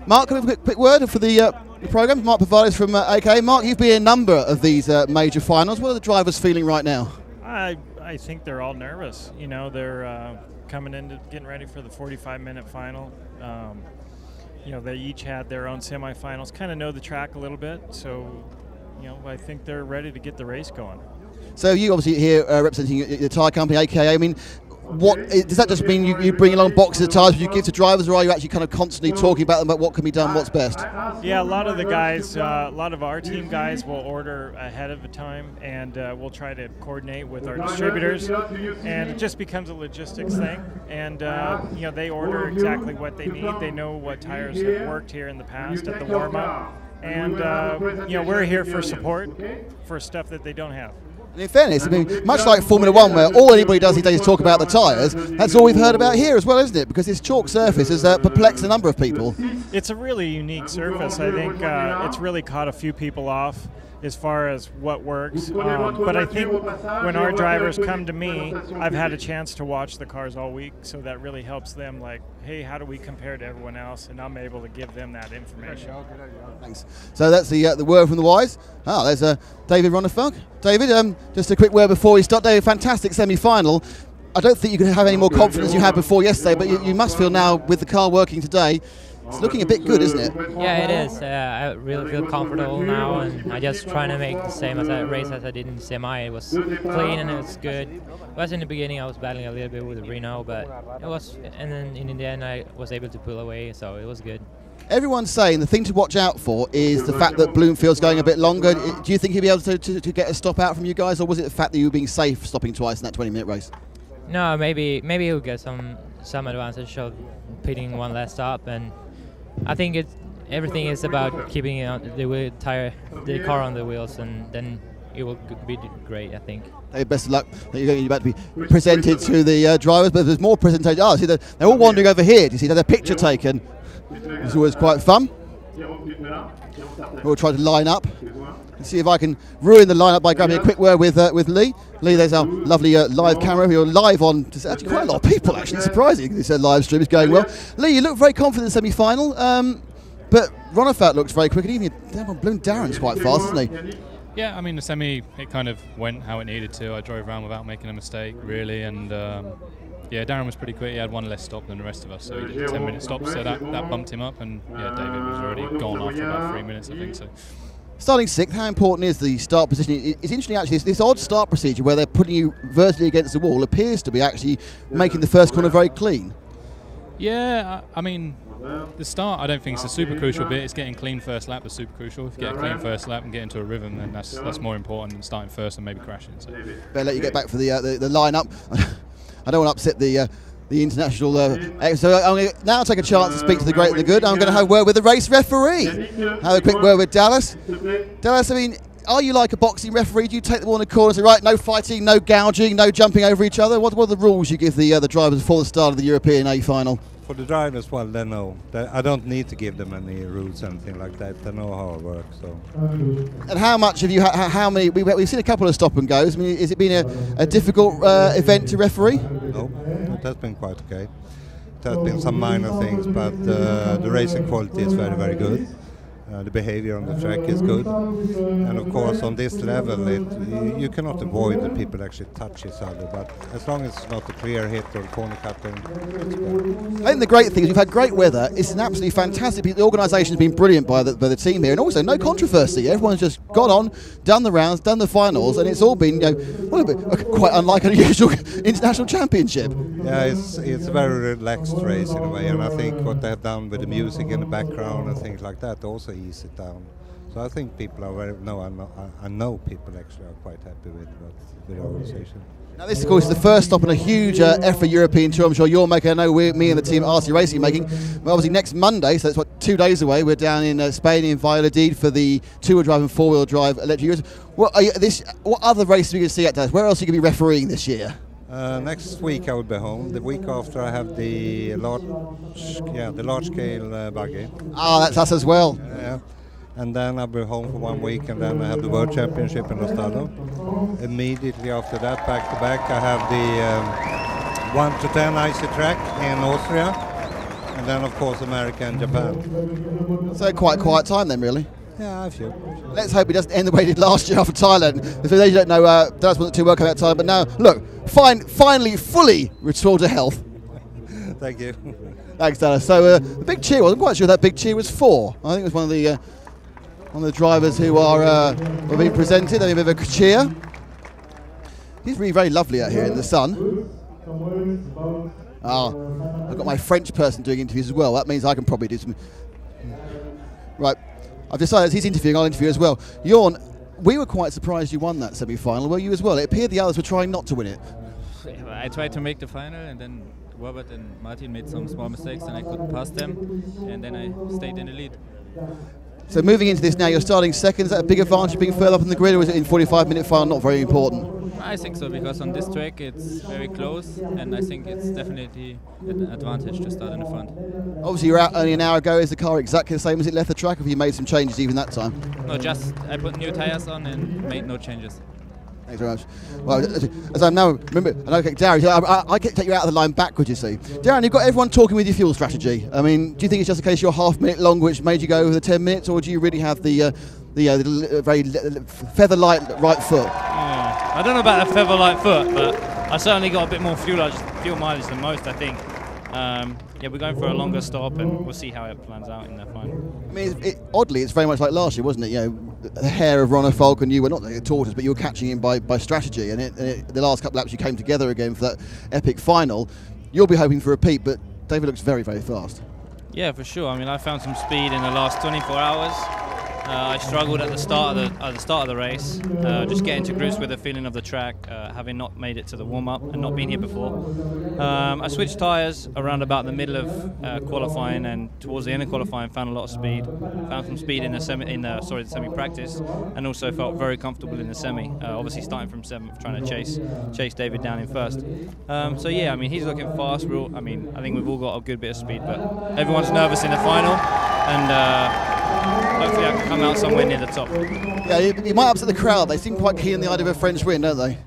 Mark, can we have a quick word for the the programme. Mark Pavardis from AKA. Mark, you've been in a number of these major finals. What are the drivers feeling right now? I think they're all nervous. You know, they're coming into getting ready for the 45-minute final. You know, they each had their own semifinals, kind of know the track a little bit. So, you know, I think they're ready to get the race going. So you obviously here representing the tyre company, AKA. I mean, does that just mean you bring along boxes of tyres you give to drivers, or are you actually kind of constantly talking about them, about what can be done, what's best? Yeah, a lot of the guys, a lot of our team guys will order ahead of the time, and we'll try to coordinate with our distributors, and it just becomes a logistics thing. And you know, they order exactly what they need. They know what tires have worked here in the past at the warm-up, and you know, we're here for support for stuff that they don't have. And in fairness, I mean, much like Formula One, where all anybody does these days is talk about the tyres, that's all we've heard about here as well, isn't it? Because this chalk surface has perplexed a number of people. It's a really unique surface. I think it's really caught a few people off as far as what works. But I think when our drivers come to me, I've had a chance to watch the cars all week, so that really helps them, like, hey, how do we compare to everyone else? And I'm able to give them that information. Thanks. So that's the word from the wise. Oh, there's David Ronefunk. David, just a quick word before we start. David, fantastic semi-final. I don't think you can have any more confidence you had before yesterday, but you must feel now, with the car working today, it's looking a bit good, isn't it? Yeah, it is. I really feel comfortable now, and I just trying to make the same as I race as I did in the semi. It was clean and it was good. It was in the beginning I was battling a little bit with Reno, but it was, and then in the end I was able to pull away, so it was good. Everyone's saying the thing to watch out for is the fact that Bloomfield's going a bit longer. Do you think he'll be able to get a stop out from you guys, or was it the fact that you were being safe stopping twice in that 20-minute race? No, maybe he'll get some advantage of pitting one last stop, and I think everything is about keeping the car on the wheels, and then it will be great, I think. Hey, best of luck. You're about to be presented to the drivers, but there's more presentation. Oh, see, they're all wandering over here. Do you see? There's a picture taken. It's always quite fun. We'll try to line up and see if I can ruin the lineup by grabbing a quick word with Lee. Lee, there's our lovely live camera. You're live on. There's actually quite a lot of people, actually. Surprising this live stream is going well. Lee, you look very confident in the semi-final, but Ronefat looks very quick, and even Bloom Darren's quite fast, isn't he? Yeah, I mean, the semi, it kind of went how it needed to. I drove around without making a mistake, really, and yeah, Darren was pretty quick. He had one less stop than the rest of us, so he did a 10-minute stop, so that bumped him up, and yeah, David was already gone after about 3 minutes, I think. So. Starting sixth, how important is the start position? It's interesting, actually, this odd start procedure where they're putting you vertically against the wall appears to be actually making the first corner very clean. Yeah, I mean, the start I don't think it's a super crucial bit. It's getting clean first lap is super crucial. If you get a clean first lap and get into a rhythm, then that's more important than starting first and maybe crashing. So. Better let you get back for the line-up. I don't want to upset the international. So I'm going to now take a chance to speak to the great and the good. I'm going to have a word with the race referee. Have a quick word with Dallas. Dallas, I mean, are you like a boxing referee? Do you take them all in the corner and say, right, no fighting, no gouging, no jumping over each other? What are the rules you give the drivers before the start of the European A final? For the drivers, well, they know. I don't need to give them any rules, anything like that. They know how it works. So. And how much have you? How many? We've seen a couple of stop and goes. I mean, has it been a difficult event to referee? No, it has been quite okay. There has been some minor things, but the racing quality is very, very good. The behavior on the track is good, and of course on this level you cannot avoid that people actually touch each other, but as long as it's not a clear hit or corner cutting, it's good. I think the great thing is we've had great weather. It's an absolutely fantastic. The organisation has been brilliant by the team here, and also no controversy. Everyone's just got on, done the rounds, done the finals, and it's all been quite unlike a usual international championship. Yeah, it's a very relaxed race in a way, and I think what they've done with the music in the background and things like that also ease it down. So I think people are very. No, I know people actually are quite happy with the organisation. Now this, of course, is the first stop on a huge EFRA European tour. I'm sure you're making. I know me and the team at RC Racing making. Well, obviously next Monday, so it's 2 days away. We're down in Spain in Valladolid for the two-wheel drive and four-wheel drive electric Euros. What other races are we going to see at Dallas? Where else are you going to be refereeing this year? Next week I will be home. The week after I have the large-scale buggy. Ah, that's us as well. Yeah. And then I'll be home for 1 week, and then I have the World Championship in Ostado. Immediately after that, back-to-back, I have the 1 to 10 icy track in Austria. And then, of course, America and Japan. So quite a quiet time then, really. Yeah, I feel. Let's hope it doesn't end the way it did last year after Thailand. For those who don't know, Dallas wasn't too well coming out of Thailand, but now, look, finally fully restored to health. Thank you. Thanks, Dallas. So the big cheer, I wasn't quite sure that big cheer was for. I think it was one of the drivers who are being presented. They have a bit of a cheer. He's really very lovely out here in the sun. I've got my French person doing interviews as well. That means I can probably do some. Right, I've decided as he's interviewing, I'll interview as well. Jorn, we were quite surprised you won that semi-final. Were you as well? It appeared the others were trying not to win it. I tried to make the final, and then Robert and Martin made some small mistakes, and I couldn't pass them, and then I stayed in the lead. So moving into this now, you're starting second. Is that a big advantage being further up in the grid, or is it in 45-minute final not very important? I think so, because on this track it's very close, and I think it's definitely an advantage to start in the front. Obviously you're out only an hour ago. Is the car exactly the same as it left the track, or have you made some changes even that time? No, just I put new tires on and made no changes. Thanks very much. Well, as I'm now, remember, Darren, I can take you out of the line backwards, you see. Darren, you've got everyone talking with your fuel strategy. I mean, do you think it's just a case you're half-minute long, which made you go over the 10 minutes, or do you really have the very feather-light right foot? Yeah. I don't know about a feather-light foot, but I certainly got a bit more fuel mileage than most, I think. Yeah, we're going for a longer stop, and we'll see how it plans out in the final. I mean, oddly, it's very much like last year, wasn't it? You know, the hair of Ronald Falk, and you were not the tortoise, but you were catching him by strategy. And the last couple of laps, you came together again for that epic final. You'll be hoping for a repeat, but David looks very, very fast. Yeah, for sure. I mean, I found some speed in the last 24 hours. I struggled at the start of the race, just getting to grips with the feeling of the track, having not made it to the warm-up and not been here before. I switched tyres around about the middle of qualifying, and towards the end of qualifying found a lot of speed. Found some speed in the semi-practice, and also felt very comfortable in the semi. Obviously starting from 7th, trying to chase David down in first. So yeah, I mean, he's looking fast. I think we've all got a good bit of speed, but everyone's nervous in the final, and hopefully I can come out somewhere near the top. Yeah, you might upset the crowd. They seem quite keen on the idea of a French win, don't they?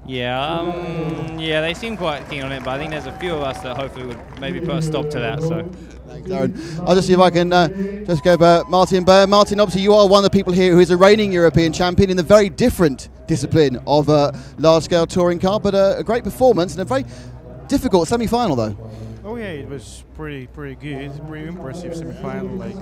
Yeah, yeah, they seem quite keen on it, but I think there's a few of us that hopefully would maybe put a stop to that. So. Thanks, Darren. I'll just see if I can just go Martin Baer. Martin, obviously you are one of the people here who is a reigning European champion in the very different discipline of large-scale touring car, but a great performance and a very difficult semi-final though. Oh yeah, it was pretty good, pretty impressive semi-final. Like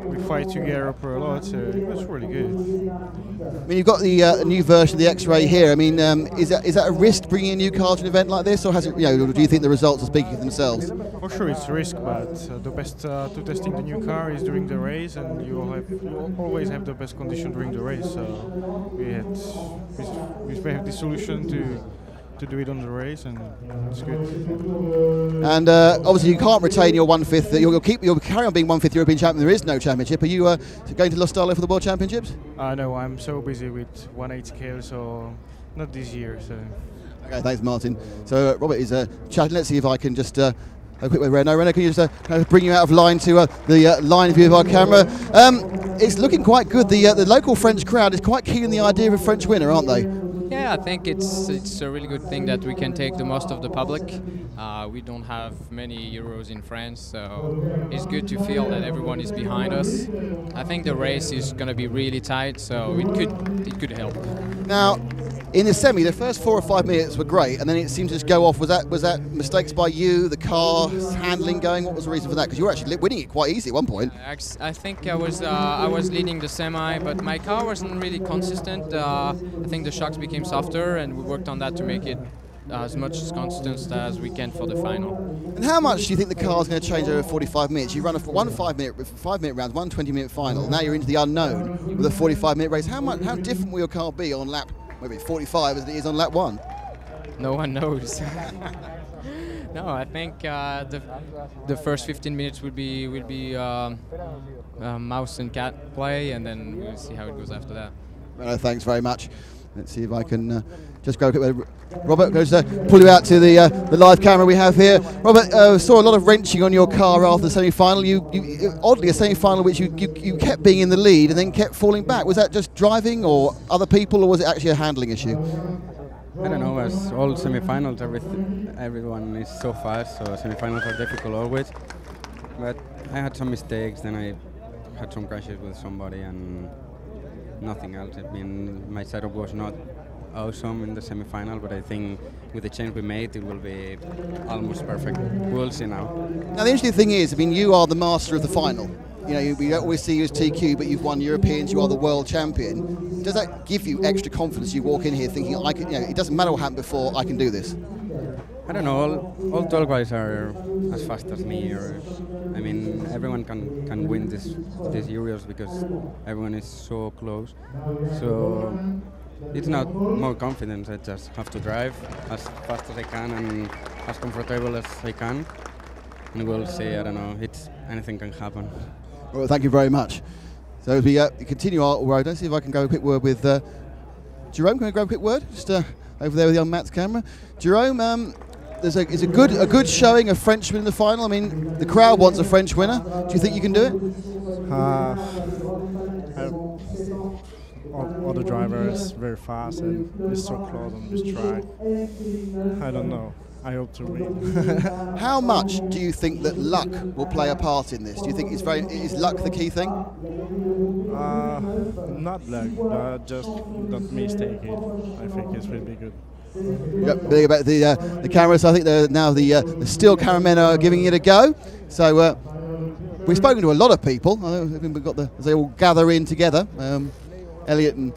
we fight together for a lot, so it was really good. I mean, you've got the new version of the X-Ray here. I mean, is that a risk bringing a new car to an event like this, or has it? You know, do you think the results are speaking for themselves? For sure, it's a risk, but the best to testing the new car is during the race, and you always have the best condition during the race. So we have the solution to do it on the race, and it's good. And obviously you can't retain your 1/5. You'll carry on being 1/5 European champion. There is no championship. Are you going to Lostalo for the World Championships? No, I'm so busy with 1/8 so not this year. So. Okay, thanks, Martin. So Robert is chatting. Let's see if I can just a quick way, Renault. Renault, can you just kind of bring you out of line to the line view of our camera? It's looking quite good. The local French crowd is quite keen on the idea of a French winner, aren't they? Yeah, I think it's a really good thing that we can take the most of the public. We don't have many Euros in France, so it's good to feel that everyone is behind us. I think the race is going to be really tight, so it could help. Now, in the semi, the first 4 or 5 minutes were great, and then it seemed to just go off. Was that mistakes by you, the car handling going? What was the reason for that? Because you were actually winning it quite easy at one point. I think I was leading the semi, but my car wasn't really consistent. I think the shocks became softer, and we worked on that to make it as much as consistent as we can for the final. And how much do you think the car's going to change over 45 minutes? You run a 5-minute round, 1 20-minute final. Now you're into the unknown with a 45-minute race. How different will your car be on lap maybe 45 as it is on lap 1? No one knows. No, I think the first 15 minutes will be mouse and cat play, and then we'll see how it goes after that. Well, thanks very much. Let's see if I can just go. Robert, goes pull you out to the live camera we have here. Robert, saw a lot of wrenching on your car after the semi-final. Oddly, a semi-final which you kept being in the lead and then kept falling back. Was that just driving or other people, or was it actually a handling issue? I don't know. As all semi-finals, everyone is so fast, so semi-finals are difficult always. but I had some mistakes. Then I had some crashes with somebody and nothing else. I mean, my setup was not awesome in the semi-final, but I think with the change we made, it will be almost perfect. We'll see now. Now the interesting thing is, I mean, you are the master of the final. You know, we don't always see you as TQ, but you've won Europeans. You are the world champion. Does that give you extra confidence? You walk in here thinking, I can. You know, it doesn't matter what happened before. I can do this. I don't know. All 12 guys are as fast as me. Or, I mean, everyone can win these Euros because everyone is so close. So it's not more confidence. I just have to drive as fast as I can and as comfortable as I can. And we'll see. I don't know. Anything can happen. Well, thank you very much. So as we continue our road, let's see if I can grab a quick word with Jerome. Can I grab a quick word? Just over there with young Matt's camera. Jerome, it's a good showing of Frenchmen in the final. I mean, the crowd wants a French winner. Do you think you can do it? All the drivers very fast and it's so close on this track. I don't know. I hope to win. How much do you think that luck will play a part in this? Do you think is luck the key thing? Not luck, but just don't mistake it. I think it's really good. Yep, big about the cameras. I think now the still cameramen are giving it a go. So we've spoken to a lot of people. I think we've got as they all gather in together. Elliot and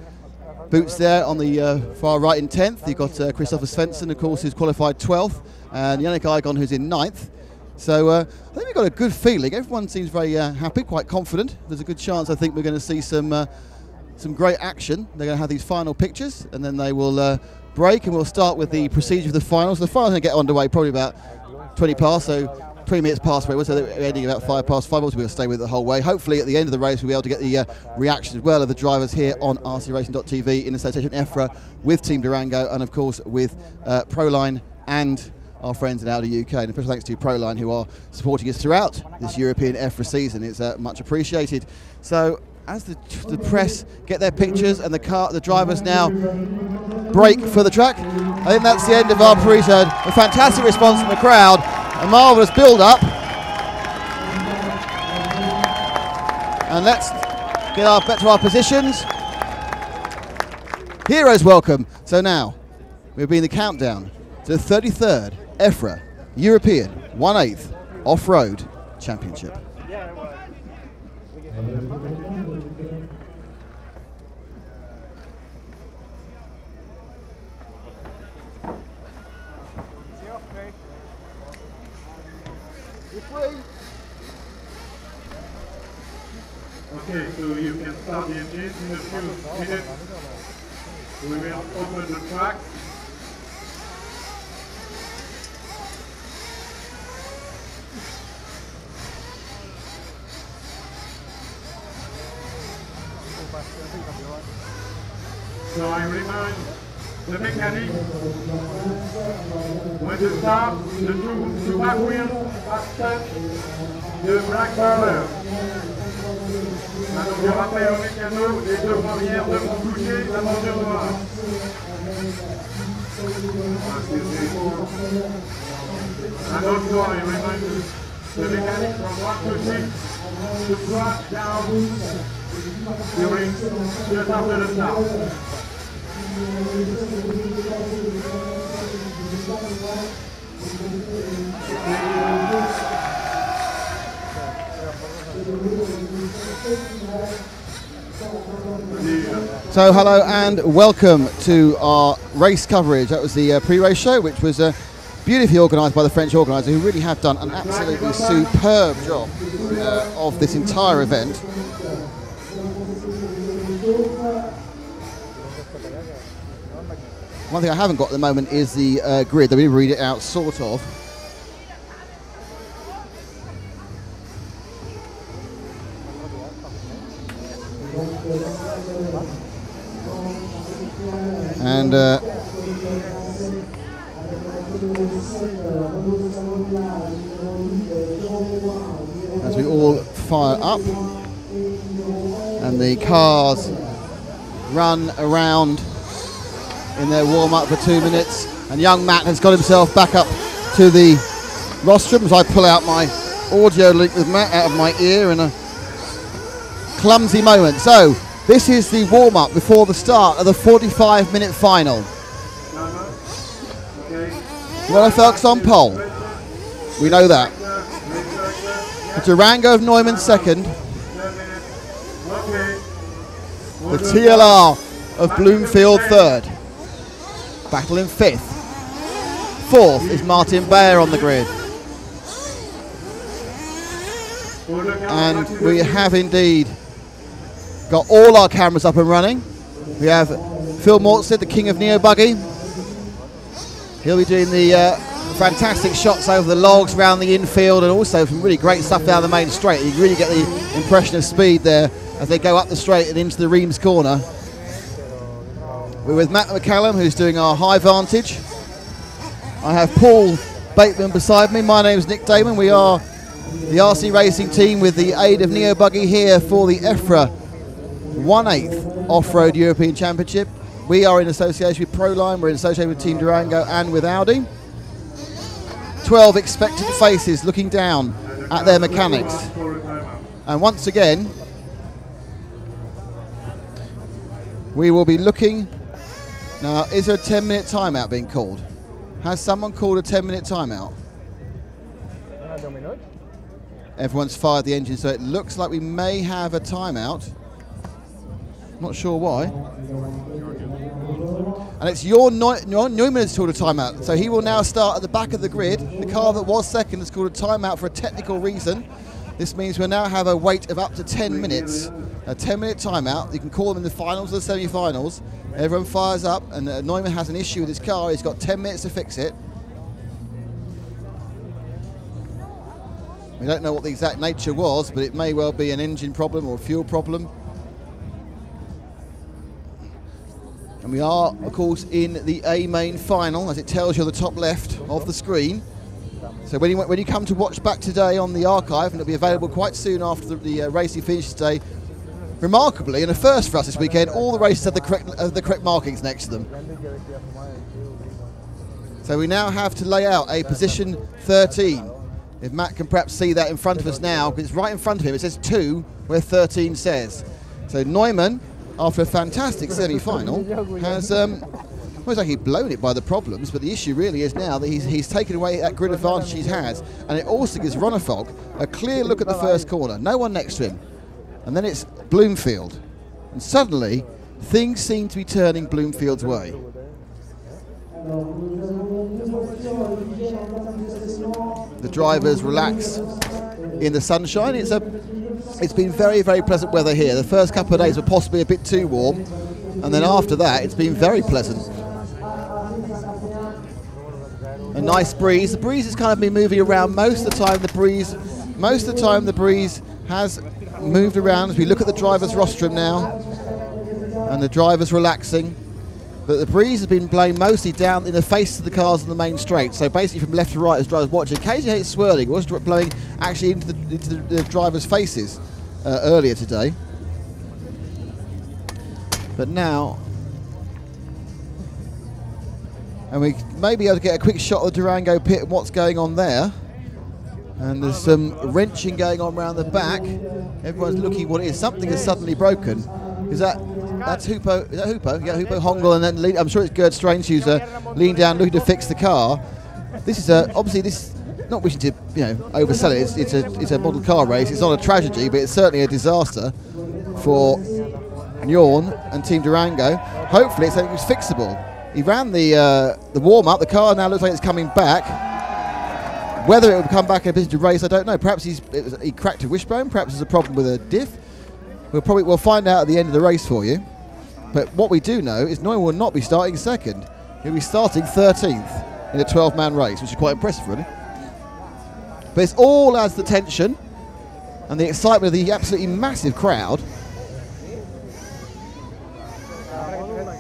Boots there on the far right in 10th. You've got Christopher Svensson, of course, who's qualified 12th, and Yannick Igon, who's in 9th. So I think we've got a good feeling. Everyone seems very happy, quite confident. There's a good chance I think we're going to see some great action. They're going to have these final pictures, and then they will break, and we'll start with the procedure of the finals. The finals are going to get underway probably about 20 past, so 20 minutes past where it was, so they're ending about 5 past 5. We'll stay with it the whole way. Hopefully at the end of the race we'll be able to get the reaction as well of the drivers here on rcracing.tv in association with EFRA, with Team Durango, and of course with Proline and our friends in Audi UK. And a special thanks to Proline, who are supporting us throughout this European EFRA season. It's much appreciated. So as the press get their pictures and the drivers now break for the track, I think that's the end of our pre-show. A fantastic response from the crowd, a marvellous build-up. And let's get back to our positions. Heroes welcome. So now we'll be in the countdown to the 33rd EFRA European 1/8 Off-Road Championship. Okay, so you can start the engines in a few minutes. We will open the track. So I remind the mechanic, when you start, the two back wheels are touch the black roller. Alors je rappelle au mécano, les deux premières devront toucher la bordure noire. Un autre fois, I remind the mechanic from 1 to 6 to drop down during just after the start. So hello and welcome to our race coverage. That was the pre-race show, which was beautifully organised by the French organiser, who really have done an absolutely superb job of this entire event. One thing I haven't got at the moment is the grid. Let me read it out, sort of. And as we all fire up and the cars run around in their warm-up for 2 minutes, and young Matt has got himself back up to the rostrum as I pull out my audio link with Matt out of my ear in a clumsy moment. So, this is the warm-up before the start of the 45-minute final. Wellefeld's on pole. We know that. Durango of Neumann second. The TLR of Bloomfield third. Battle in fifth. Fourth is Martin Bayer on the grid. And we have indeed got all our cameras up and running. We have Phil Mortstead, the king of Neo Buggy. He'll be doing the fantastic shots over the logs around the infield, and also some really great stuff down the main straight. You really get the impression of speed there as they go up the straight and into the Reims corner. We're with Matt McCallum, who's doing our high vantage. I have Paul Bateman beside me. My name is Nick Damon. We are the RC Racing team with the aid of Neo Buggy here for the EFRA 1/8 Off-Road European Championship. We are in association with Proline, we're in association with Team Durango and with Audi. 12 expectant faces looking down at their mechanics. And once again, we will be looking. Now, is there a 10-minute timeout being called? Has someone called a 10-minute timeout? Everyone's fired the engine, so it looks like we may have a timeout. Not sure why. And it's Neumann has called a timeout, so he will now start at the back of the grid. The car that was second has called a timeout for a technical reason. This means we'll now have a wait of up to 10 minutes, a 10-minute timeout. You can call them in the finals or the semi-finals. Everyone fires up, and Neumann has an issue with his car. He's got 10 minutes to fix it. We don't know what the exact nature was, but it may well be an engine problem or a fuel problem. And we are, of course, in the A main final, as it tells you on the top left of the screen. So when you come to watch back today on the archive, and it'll be available quite soon after the racing finishes today, remarkably, and a first for us this weekend, all the races have the correct markings next to them. So we now have to lay out a position 13. If Matt can perhaps see that in front of us now, because it's right in front of him. It says 2, where 13 says. So Neumann, after a fantastic semi-final, has well, he's actually blown it by the problems, but the issue really is now that he's taken away that grid advantage he has, and it also gives Ronnefolk a clear look at the first corner. No one next to him. And then it's Bloomfield. And suddenly, things seem to be turning Bloomfield's way. The drivers relax in the sunshine. It's been very, very pleasant weather here. The first couple of days were possibly a bit too warm, and then after that, it's been very pleasant. A nice breeze. The breeze has kind of been moving around most of the time. The breeze has moved around as we look at the driver's rostrum now, and the driver's relaxing. But the breeze has been blowing mostly down in the face of the cars on the main straight. So basically from left to right as drivers watching. Occasionally it's swirling. It was blowing actually into the drivers' faces earlier today. But now, and we may be able to get a quick shot of the Durango pit and what's going on there. And there's some wrenching going on around the back. Everyone's looking what it is. Something has suddenly broken. That's Hupo? Is that Hupo? Yeah, Hupo Hongel, and then I'm sure it's Gerd Strange who's leaning down looking to fix the car. This is obviously this. Not wishing to oversell it. It's a model car race. It's not a tragedy, but it's certainly a disaster for Njorn and Team Durango. Hopefully, it's something that's fixable. He ran the warm up. The car now looks like it's coming back. Whether it will come back in a position to race, I don't know. Perhaps he cracked a wishbone. Perhaps there's a problem with a diff. We'll find out at the end of the race for you. But what we do know is Neumann will not be starting second. He'll be starting 13th in a 12-man race, which is quite impressive, really. But it's all as the tension and the excitement of the absolutely massive crowd.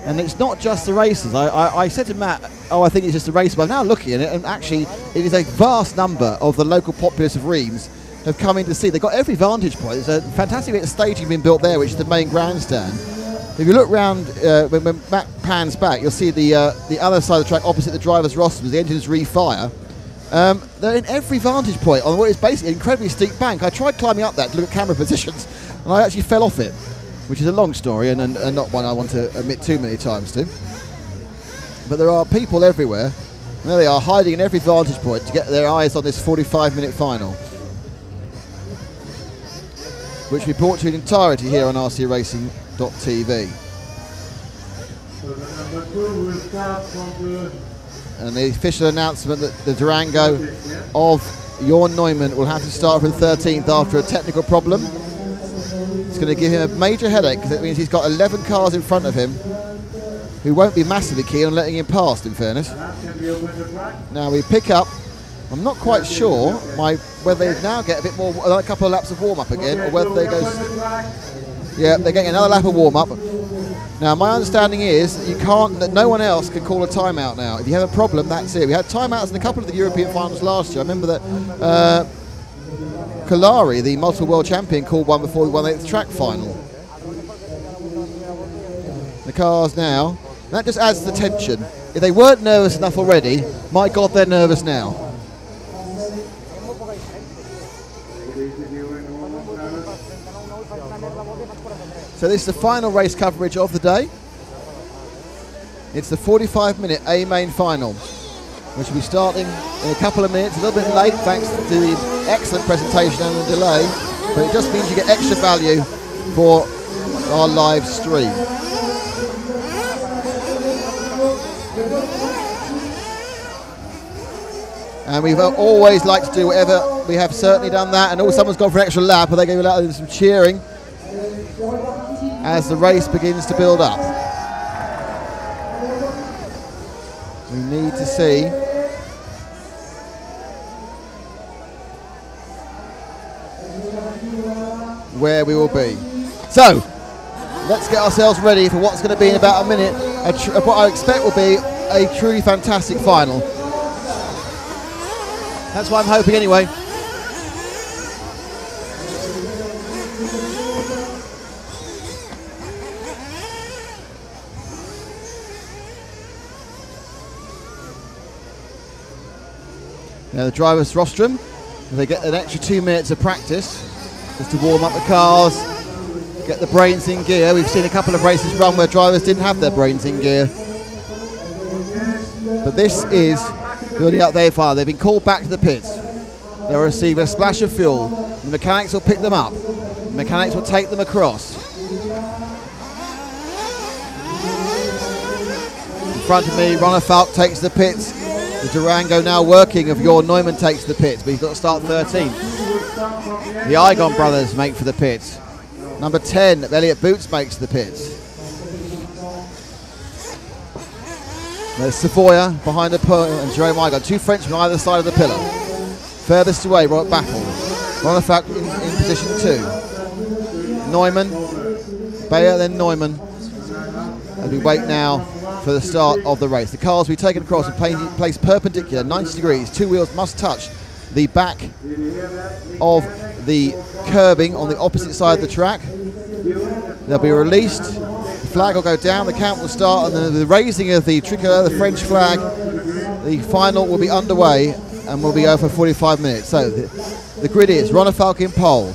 And it's not just the racers. I said to Matt, I think it's just the race, but I'm now looking at it, and actually it is a vast number of the local populace of Reims have come in to see. They've got every vantage point. There's a fantastic bit of staging being built there, which is the main grandstand. If you look round, when Matt pans back, you'll see the other side of the track opposite the driver's rostrum as the engines refire. They're in every vantage point on what is basically an incredibly steep bank. I tried climbing up that to look at camera positions, and I actually fell off it, which is a long story and not one I want to admit too many times to. But there are people everywhere. And there they are, hiding in every vantage point to get their eyes on this 45-minute final, which we brought to you in entirety here on rcracing.tv. And the official announcement that the Durango of Jorn Neumann will have to start from 13th after a technical problem. It's going to give him a major headache because it means he's got 11 cars in front of him who won't be massively keen on letting him past, in fairness. Now we pick up, I'm not quite sure whether they now get a bit more, a couple of laps of warm-up again, or whether they go... Yeah, they're getting another lap of warm-up. Now my understanding is that no one else can call a timeout now. If you have a problem, that's it. We had timeouts in a couple of the European finals last year. I remember that Kalari, the multiple world champion, called one before we won the track final. The cars now, that just adds to the tension. If they weren't nervous enough already, my God, they're nervous now. So this is the final race coverage of the day. It's the 45-minute A main final, which will be starting in a couple of minutes, a little bit late thanks to the excellent presentation and the delay, but it just means you get extra value for our live stream. And we've always liked to do whatever, we have certainly done that, and someone's gone for an extra lap, and they gave a lot of some cheering as the race begins to build up. We need to see where we will be. So, let's get ourselves ready for what's going to be in about a minute, what I expect will be a truly fantastic final. That's what I'm hoping anyway. Now the driver's rostrum, they get an extra 2 minutes of practice just to warm up the cars, get the brains in gear. We've seen a couple of races run where drivers didn't have their brains in gear. But this is building up their fire. They've been called back to the pits. They'll receive a splash of fuel. The mechanics will pick them up. The mechanics will take them across. In front of me, Ronner Falk takes the pits. The Durango now working of Jorn Neumann takes the pits, but he's got to start 13th. The Igon brothers make for the pits. Number 10, Elliot Boots makes the pits. There's Savoya behind the pillar and Jerome Igon. Two Frenchmen on either side of the pillar. Furthest away, Robert Battle. Ronner Falk in position 2. Neumann, Bayer, then Neumann. As we wait now for the start of the race. The cars will be taken across and placed perpendicular, 90 degrees. Two wheels must touch the back of the curbing on the opposite side of the track. They'll be released. The flag will go down, the count will start, and then the raising of the tricolour, the French flag. The final will be underway and will be over for 45 minutes. So the grid is Ronner Falk in pole.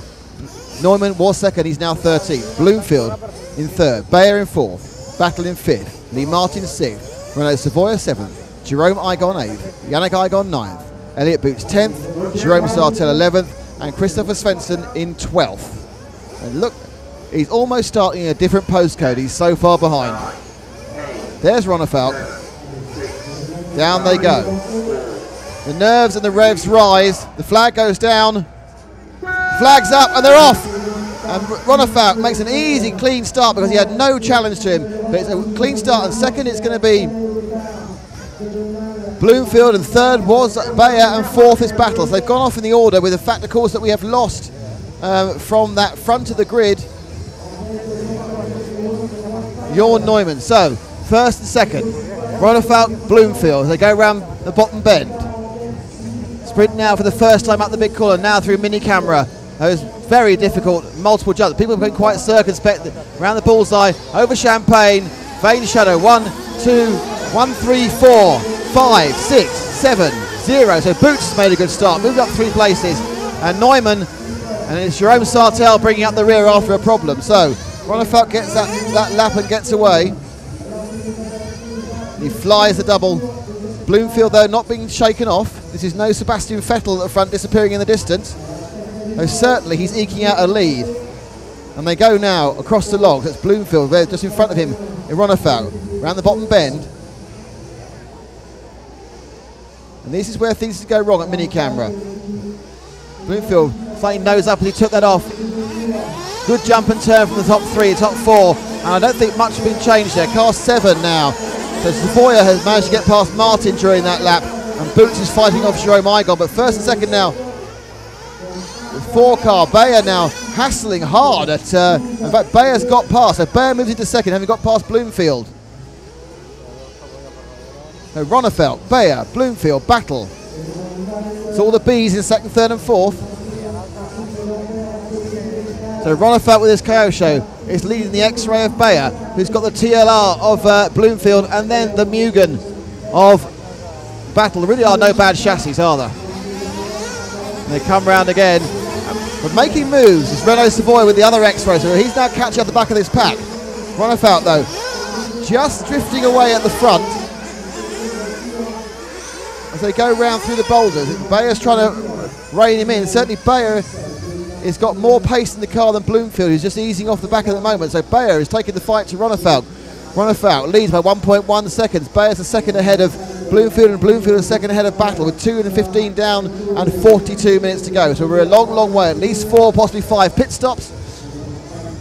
Neumann was second, he's now 13th. Bloomfield in third. Bayer in fourth. Battle in fifth. Lee Martin 6th, Renault Savoya 7th, Jerome Igon 8th, Yannick Igon 9th, Elliot Boots 10th, Jerome Sartel 11th, and Christopher Svensson in 12th. And look, he's almost starting in a different postcode, he's so far behind. There's Ronner Falk. Down they go. The nerves and the revs rise, the flag goes down, flag's up, and they're off. And Ronner Falk makes an easy, clean start because he had no challenge to him. But it's a clean start, and second it's going to be Bloomfield, and third was Bayer, and fourth is Battle. So they've gone off in the order, with the fact, of course, that we have lost from that front of the grid Jorn Neumann. So first and second, Ronner Falk, Bloomfield. They go around the bottom bend. Sprint now for the first time up the big corner, now through mini camera. Those very difficult multiple jumps. People have been quite circumspect around the bullseye, over Champagne, Vane Shadow. 1, 2, 1, 3, 4, 5, 6, 7, 0. So Boots made a good start, moved up 3 places, and Neumann, and it's Jerome Sartell bringing up the rear after a problem. So Ronefalk gets that lap and gets away. He flies the double. Bloomfield, though, not being shaken off. This is no Sebastian Vettel at the front disappearing in the distance. Though certainly he's eking out a lead. And they go now across the logs. That's Bloomfield, they're just in front of him in Ronefalk, around the bottom bend. And this is where things go wrong at mini camera. Bloomfield slightly nose up as he took that off. Good jump and turn from the top 3, top 4. And I don't think much has been changed there. Car 7 now. So Savoya has managed to get past Martin during that lap. And Boots is fighting off Jerome Igon. But first and second now, the 4 car. Bayer now hassling hard at, in fact, Bayer's got past. So Bayer moves into second, having got past Bloomfield. So Ronefalk, Bayer, Bloomfield, battle. It's all the B's in second, third and fourth. So Ronefalk with his Kyosho is leading the X-Ray of Bayer, who's got the TLR of Bloomfield, and then the Mugen of Battle. There really are no bad chassis, are there? And they come round again. But making moves is Renault Savoy with the other X-Ray, so he's now catching up the back of this pack. Ronefalk, though, just drifting away at the front as they go round through the boulders. Bayer's trying to rein him in. Certainly Bayer has got more pace in the car than Bloomfield, who's just easing off the back at the moment. So Bayer is taking the fight to Ronefalk. Ronefalk leads by 1.1 seconds. Bayer's a second ahead of Bloomfield, and Bloomfield a second ahead of Battle with 2:15 down and 42 minutes to go. So we're a long, long way, at least 4, possibly 5 pit stops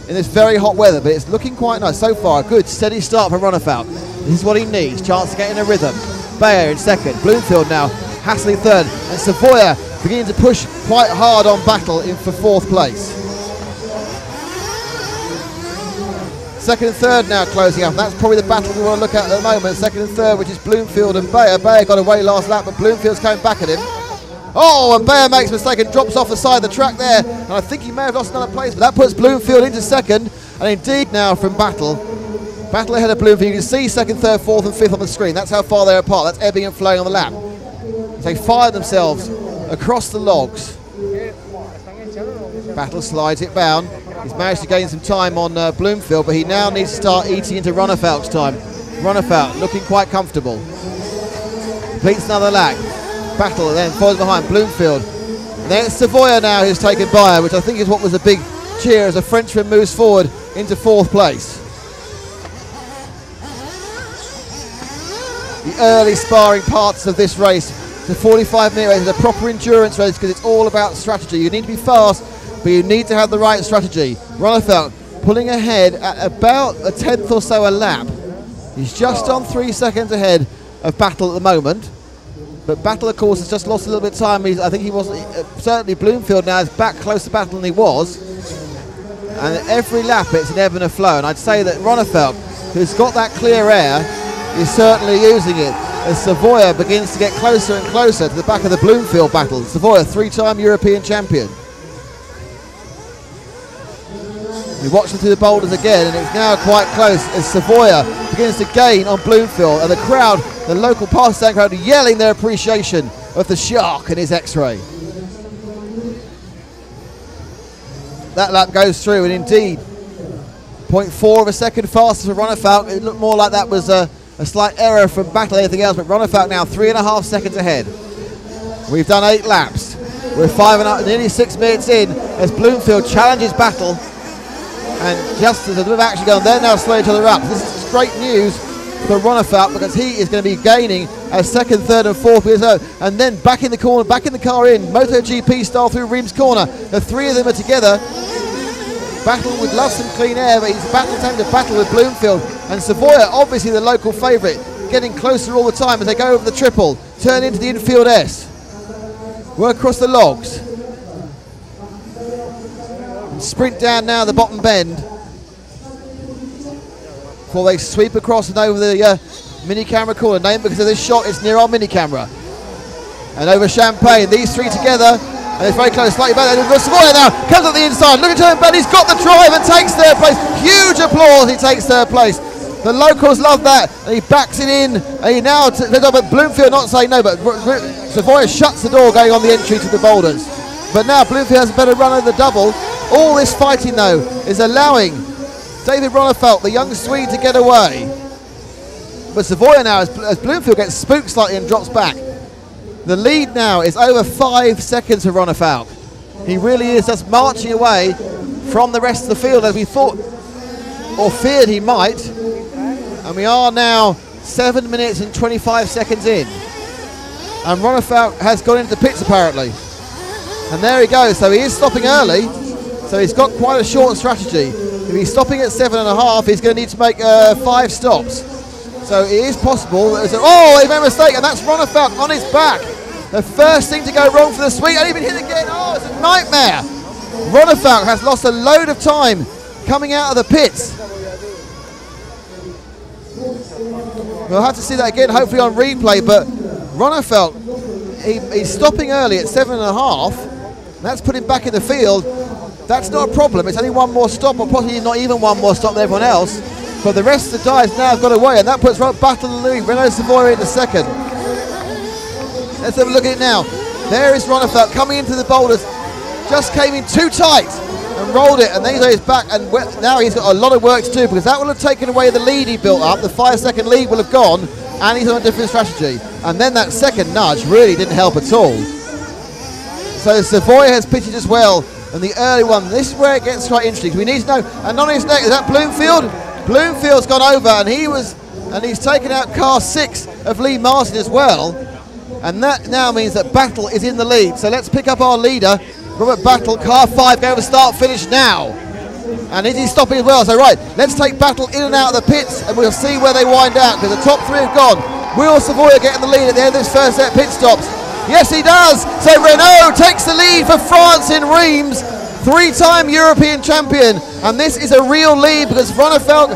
in this very hot weather, but it's looking quite nice so far. A good, steady start for Ronefalk. This is what he needs, chance to get in a rhythm. Bayer in second, Bloomfield now hassling third, and Savoya beginning to push quite hard on Battle in for 4th place. Second and third now closing up, and that's probably the battle we want to look at the moment. Second and third, which is Bloomfield and Bayer. Bayer got away last lap, but Bloomfield's coming back at him. Oh, and Bayer makes a mistake and drops off the side of the track there, and I think he may have lost another place, but that puts Bloomfield into second, and indeed now from Battle ahead of Bloomfield. You can see second, third, fourth and fifth on the screen. That's how far they're apart. That's ebbing and flowing on the lap. They fire themselves across the logs. Battle slides it down. He's managed to gain some time on Bloomfield, but he now needs to start eating into Ronefalk's time. Ronefalk looking quite comfortable. Completes another lap. Battle then follows behind Bloomfield. And then it's Savoya now who's taken Bayer, which I think is what was a big cheer as a Frenchman moves forward into 4th place. The early sparring parts of this race, the 45-minute race, is a proper endurance race because it's all about strategy. You need to be fast, but you need to have the right strategy. Ronefalk pulling ahead at about a 10th or so a lap. He's just on 3 seconds ahead of Battle at the moment. But Battle, of course, has just lost a little bit of time. I think he was, certainly Bloomfield now is back close to Battle than he was. And every lap it's an ebb and a flow. And I'd say that Ronefalk, who's got that clear air, is certainly using it as Savoya begins to get closer and closer to the back of the Bloomfield Battle. Savoya, 3-time European champion. We watch them through the boulders again, and it's now quite close as Savoya begins to gain on Bloomfield, and the crowd, the local Pakistan crowd, yelling their appreciation of the Shark and his X-Ray. That lap goes through, and indeed 0.4 of a second faster for Ronefalk. It looked more like that was a slight error from Battle than anything else, but Ronefalk now 3.5 seconds ahead. We've done 8 laps. We're nearly 6 minutes in as Bloomfield challenges Battle. And just as a bit of action going, they're now slowing each other up. This is great news for Ronefalk because he is going to be gaining as second, third and fourth. And then back in the corner, back in the car in, MotoGP style through Reims corner. The 3 of them are together. Battle would love some clean air, but he's time to battle with Bloomfield. And Savoya, obviously the local favourite, getting closer all the time as they go over the triple, turn into the infield S. Work across the logs. And sprint down now the bottom bend before they sweep across and over the mini camera corner. Named because of this shot, it's near our mini camera. And over Champagne, these 3 together. And it's very close, slightly better. Savoya now comes up the inside, looking to him, but he's got the drive and takes third place. Huge applause, he takes third place. The locals love that, and he backs it in. And he now, but Bloomfield not saying no, but Savoy shuts the door going on the entry to the boulders. But now Bloomfield has a better run over the double. All this fighting, though, is allowing David Ronefelt, the young Swede, to get away. But Savoy now, as Bloomfield gets spooked slightly and drops back, the lead now is over 5 seconds for Ronefelt. He really is just marching away from the rest of the field as we thought or feared he might. And we are now 7 minutes and 25 seconds in. And Ronefelt has gone into the pits apparently. And there he goes. So he is stopping early. So he's got quite a short strategy. If he's stopping at 7.5, he's going to need to make 5 stops. So it is possible. Oh, he made a mistake, and that's Ronefelt on his back. The first thing to go wrong for the Swede, and even hit again. Oh, it's a nightmare. Ronefelt has lost a load of time coming out of the pits. We'll have to see that again, hopefully on replay, but Ronefelt, he's stopping early at 7.5. That's put him back in the field. That's not a problem. It's only one more stop, or possibly not even one more stop than everyone else. But the rest of the guys now have got away, and that puts Battle in the lead. Renaud Savoy into second. Let's have a look at it now. There is Ronefelt coming into the boulders. Just came in too tight and rolled it, and then he's back, and now he's got a lot of work to do, because that will have taken away the lead he built up. The 5-second lead will have gone, and he's on a different strategy. And then that second nudge really didn't help at all. So Savoy has pitched as well, and the early one, this is where it gets quite interesting. We need to know, and on his neck, is that Bloomfield? Bloomfield's gone over, and he's taken out car 6 of Lee Martin as well. And that now means that Battle is in the lead. So let's pick up our leader, Robert Battle, car 5, go over start finish now. And is he stopping as well? So right, let's take Battle in and out of the pits, and we'll see where they wind out, because the top 3 have gone. Will Savoy get in the lead at the end of this first set of pit stops? Yes, he does. So Renault takes the lead for France in Reims, 3-time European champion. And this is a real lead, because Ronefelt,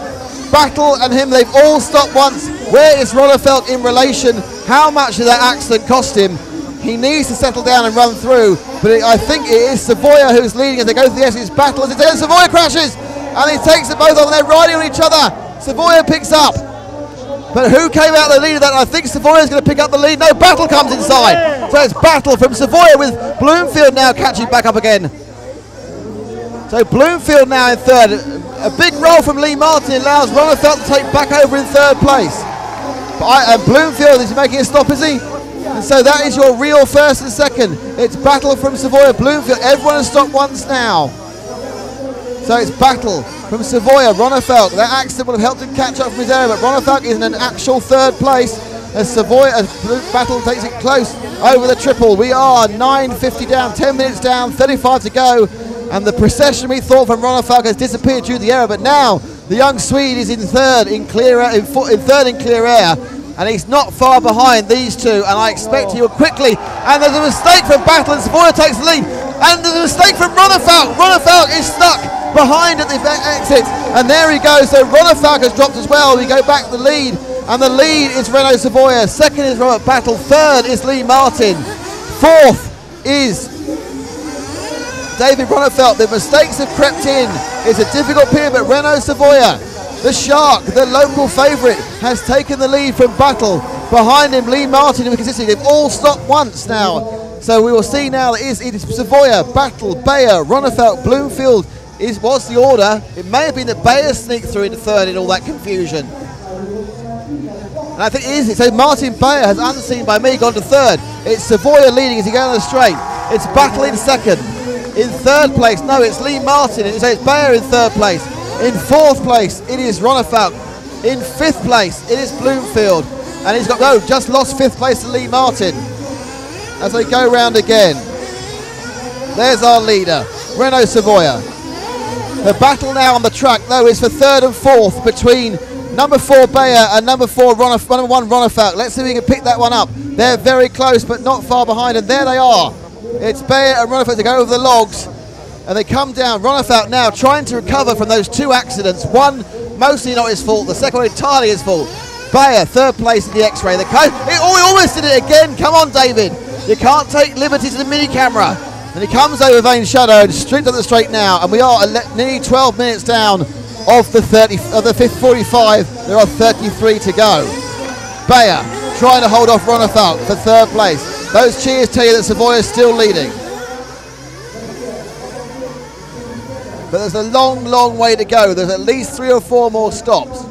Battle and him, they've all stopped once. Where is Ronefelt in relation? How much did that accident cost him? He needs to settle down and run through, but I think it is Savoy who's leading as they go through the Essex Battle. As it's Savoy crashes, and he takes it both of them, they're riding on each other. Savoy picks up. But who came out the lead of that? I think Savoy is going to pick up the lead. No, Battle comes inside. So it's Battle from Savoy, with Bloomfield now catching back up again. So Bloomfield now in third. A big roll from Lee Martin allows Ronefelt to take back over in third place. And Bloomfield is making a stop, is he? And so that is your real first and second. It's Battle from Savoy, Bloomfield. Everyone has stopped once now. So it's Battle from Savoy, Ronefelt. That accident would have helped him catch up from his area, but Ronefelt is in an actual third place as Battle takes it close over the triple. We are 9:50 down, 10 minutes down, 35 to go. And the procession we thought from Ronefelt has disappeared due to the error, but now the young Swede is in third in clear air, and he's not far behind these two, and I expect he will quickly. And there's a mistake from Battle, and Savoy takes the lead, and there's a mistake from Ronefelt. Ronefelt is stuck behind at the exit, and there he goes. So Ronefelt has dropped as well. We go back to the lead, and the lead is Renaud Savoy. Second is Robert Battle. Third is Lee Martin. Fourth is David Ronefelt. The mistakes have crept in. It's a difficult period, but Renaud Savoy, the Shark, the local favourite, has taken the lead from Battle. Behind him, Lee Martin and consistency. They've all stopped once now. So we will see now that it is Savoy, Battle, Bayer, Ronefelt, Bloomfield was the order. It may have been that Bayer sneaked through into third in all that confusion. And I think it is. So Martin Bayer has, unseen by me, gone to third. It's Savoy leading as he goes on the straight. It's Battle in second. In third place, no, it's Lee Martin. So it's Bayer in third place. In fourth place, it is Ronefelt. In fifth place, it is Bloomfield. And he's got, just lost fifth place to Lee Martin. As they go round again. There's our leader, Renaud Savoy. The battle now on the track, though, is for third and fourth between number 4 Bayer and number 1 Ronefelt. Let's see if we can pick that one up. They're very close, but not far behind, and there they are. It's Bayer and Ronefelt to go over the logs, and they come down. Ronefelt now trying to recover from those 2 accidents. One mostly not his fault, the second one entirely his fault. Bayer, third place in the X-ray. He almost did it again. Come on, David. You can't take liberties with the mini camera. And he comes over Vane Shadow and straight up the straight now, and we are nearly 12 minutes down of the 45. There are 33 to go. Bayer trying to hold off Ronefelt for third place. Those cheers tell you that Savoy is still leading. But there's a long, long way to go. There's at least 3 or 4 more stops.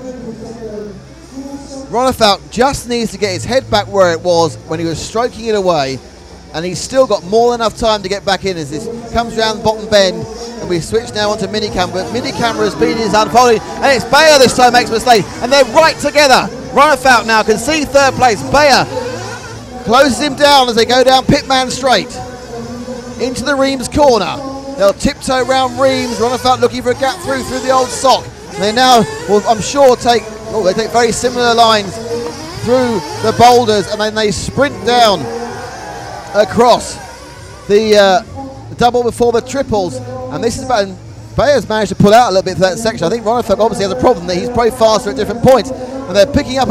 Ronefalk just needs to get his head back where it was when he was stroking it away, and he's still got more than enough time to get back in as this comes around the bottom bend, and we switch now onto minicam, but minicamera's speed is unfolding, and it's Bayer this time makes a mistake, and they're right together. Ronefalk now can see third place. Bayer closes him down as they go down Pitman Straight into the Reims corner. They'll tiptoe round Reims. Ronefalk looking for a gap through the old sock. And they now will, I'm sure, they take very similar lines through the boulders, and then they sprint down across the double before the triples. And this is about, Bayer's managed to pull out a little bit for that section. I think Ronefalk obviously has a problem that he's probably faster at different points. And they're picking up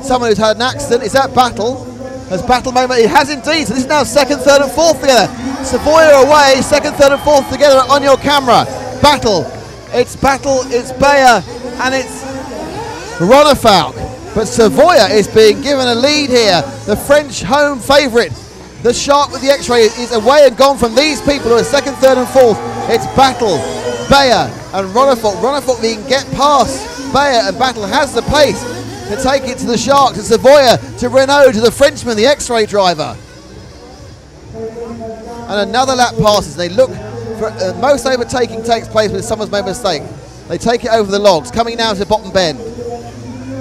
someone who's had an accident. Is that Battle? Has Battle moment? It has indeed. So this is now second, third and fourth together. Savoy away, second, third and fourth together on your camera. Battle, it's Bayer, and it's Ronefalk. But Savoy is being given a lead here. The French home favourite. The shark with the X-ray is away and gone from these people who are second, third and fourth. It's Battle, Bayer and Ronefalk. Ronefalk being get past Bayer, and Battle has the pace to take it to the Shark, to Savoy, to Renault, to the Frenchman, the X-ray driver. And another lap passes. They look for most overtaking takes place when someone's made a mistake. They take it over the logs, coming down to the bottom bend,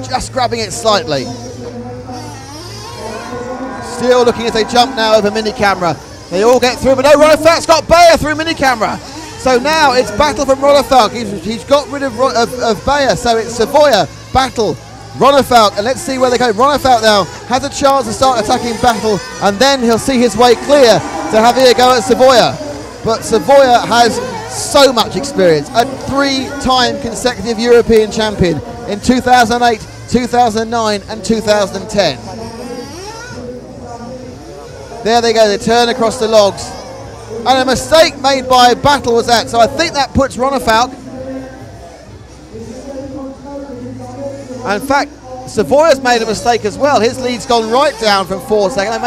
just grabbing it slightly. Still looking as they jump now over mini camera. They all get through, but no, Ronefalk's got Bayer through mini camera. So now it's Battle from Ronefalk. He's got rid of Bayer, so it's Savoy, Battle, Ronefalk, and let's see where they go. Ronefalk now has a chance to start attacking Battle, and then he'll see his way clear to have a go at Savoy. But Savoy has so much experience, a 3-time consecutive European champion in 2008, 2009 and 2010. There they go, they turn across the logs. And a mistake made by Battle was that, so I think that puts Ronefalk. And in fact, Savoy's made a mistake as well. His lead's gone right down from 4 seconds.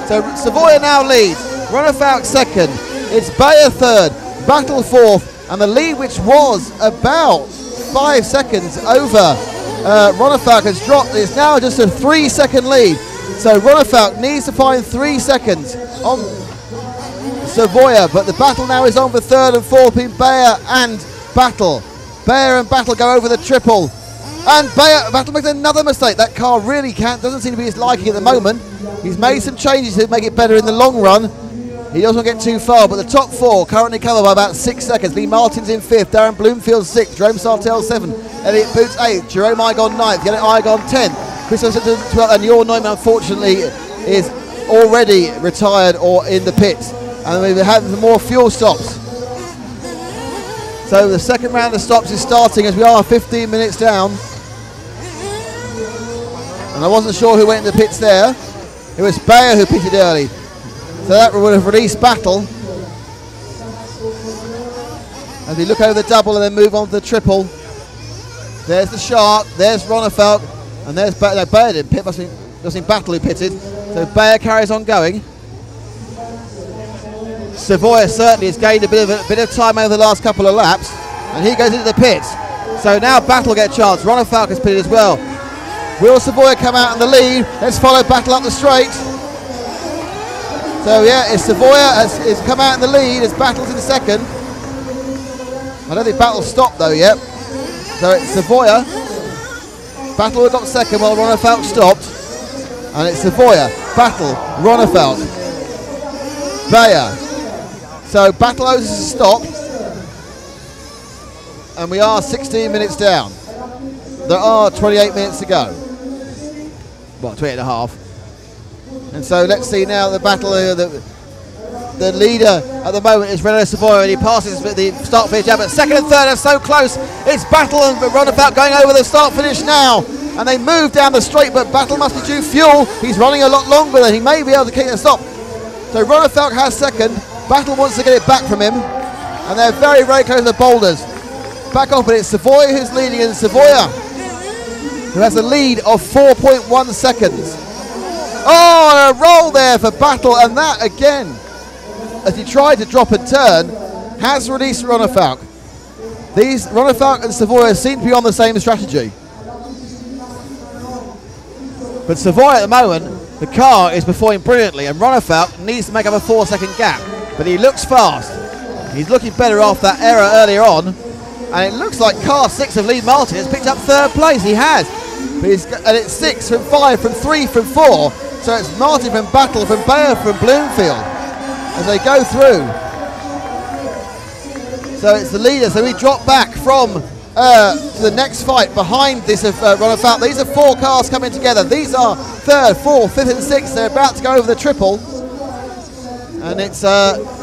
So Savoy now leads. Ronefalk second. It's Bayer third. Battle fourth. And the lead, which was about 5 seconds over Ronefalk, has dropped. It's now just a 3-second lead. So Ronefalk needs to find 3 seconds on Savoy, but the battle now is on for third and fourth in Bayer and Battle. Bayer and Battle go over the triple. And Battle makes another mistake. That car really doesn't seem to be his liking at the moment. He's made some changes to make it better in the long run. He doesn't get too far, but the top 4 currently covered by about 6 seconds. Lee Martin's in 5th, Darren Bloomfield 6th, Jerome Sartell 7th, Elliot Boots 8th, Jerome Igon 9th, Yannick Igon 10th, Christopher 12th, and Yor Neumann unfortunately is already retired or in the pits. And we have more fuel stops. So the second round of stops is starting as we are 15 minutes down. And I wasn't sure who went in the pits there. It was Bayer who pitted early. So that would have released Battle. As we look over the double and then move on to the triple. There's the Shark, there's Ronefalk, and there's Bayer. No, Bayer didn't pit, must have been Battle who pitted. So Bayer carries on going. Savoy certainly has gained a bit of time over the last couple of laps, and he goes into the pits. So now Battle get a chance. Ronefalk has pitted as well. Will Savoy come out in the lead? Let's follow Battle up the straight. So yeah, it's Savoy has come out in the lead as Battle's in second. I don't think Battle's stopped though yet. So it's Savoy. Battle got second while Ronefalk stopped. And it's Savoy, Battle, Ronefalk, Bayer. So Battle owes us a stop. And we are 16 minutes down. There are 28 minutes to go. Well, 28 and a half. And so let's see now the battle. The leader at the moment is Renault Savoy, and he passes the start finish jab. But second and third are so close. It's Battle and Ronefalk going over the start finish now. And they move down the straight, but Battle must be due fuel. He's running a lot longer than he may be able to keep a stop. So Ronefalk has second. Battle wants to get it back from him. And they're very, very close to the boulders. Back off, but it's Savoy who's leading, and Savoy who has a lead of 4.1 seconds. Oh, a roll there for Battle, and that again, as he tried to drop and turn, has released Ronefalk. These Ronefalk and Savoy seem to be on the same strategy. But Savoy at the moment, the car is performing brilliantly, and Ronefalk needs to make up a 4-second gap. But he looks fast. He's looking better after that error earlier on. And it looks like car 6 of Lee Martin has picked up 3rd place. He has. But and it's 6 from 5, from 3, from 4. So it's Martin from Battle, from Bayer, from Bloomfield as they go through. So it's the leader. So we drop back from to the next fight behind this of Ronefalk. These are 4 cars coming together. These are 3rd, 4th, 5th and 6th. They're about to go over the triple. And it's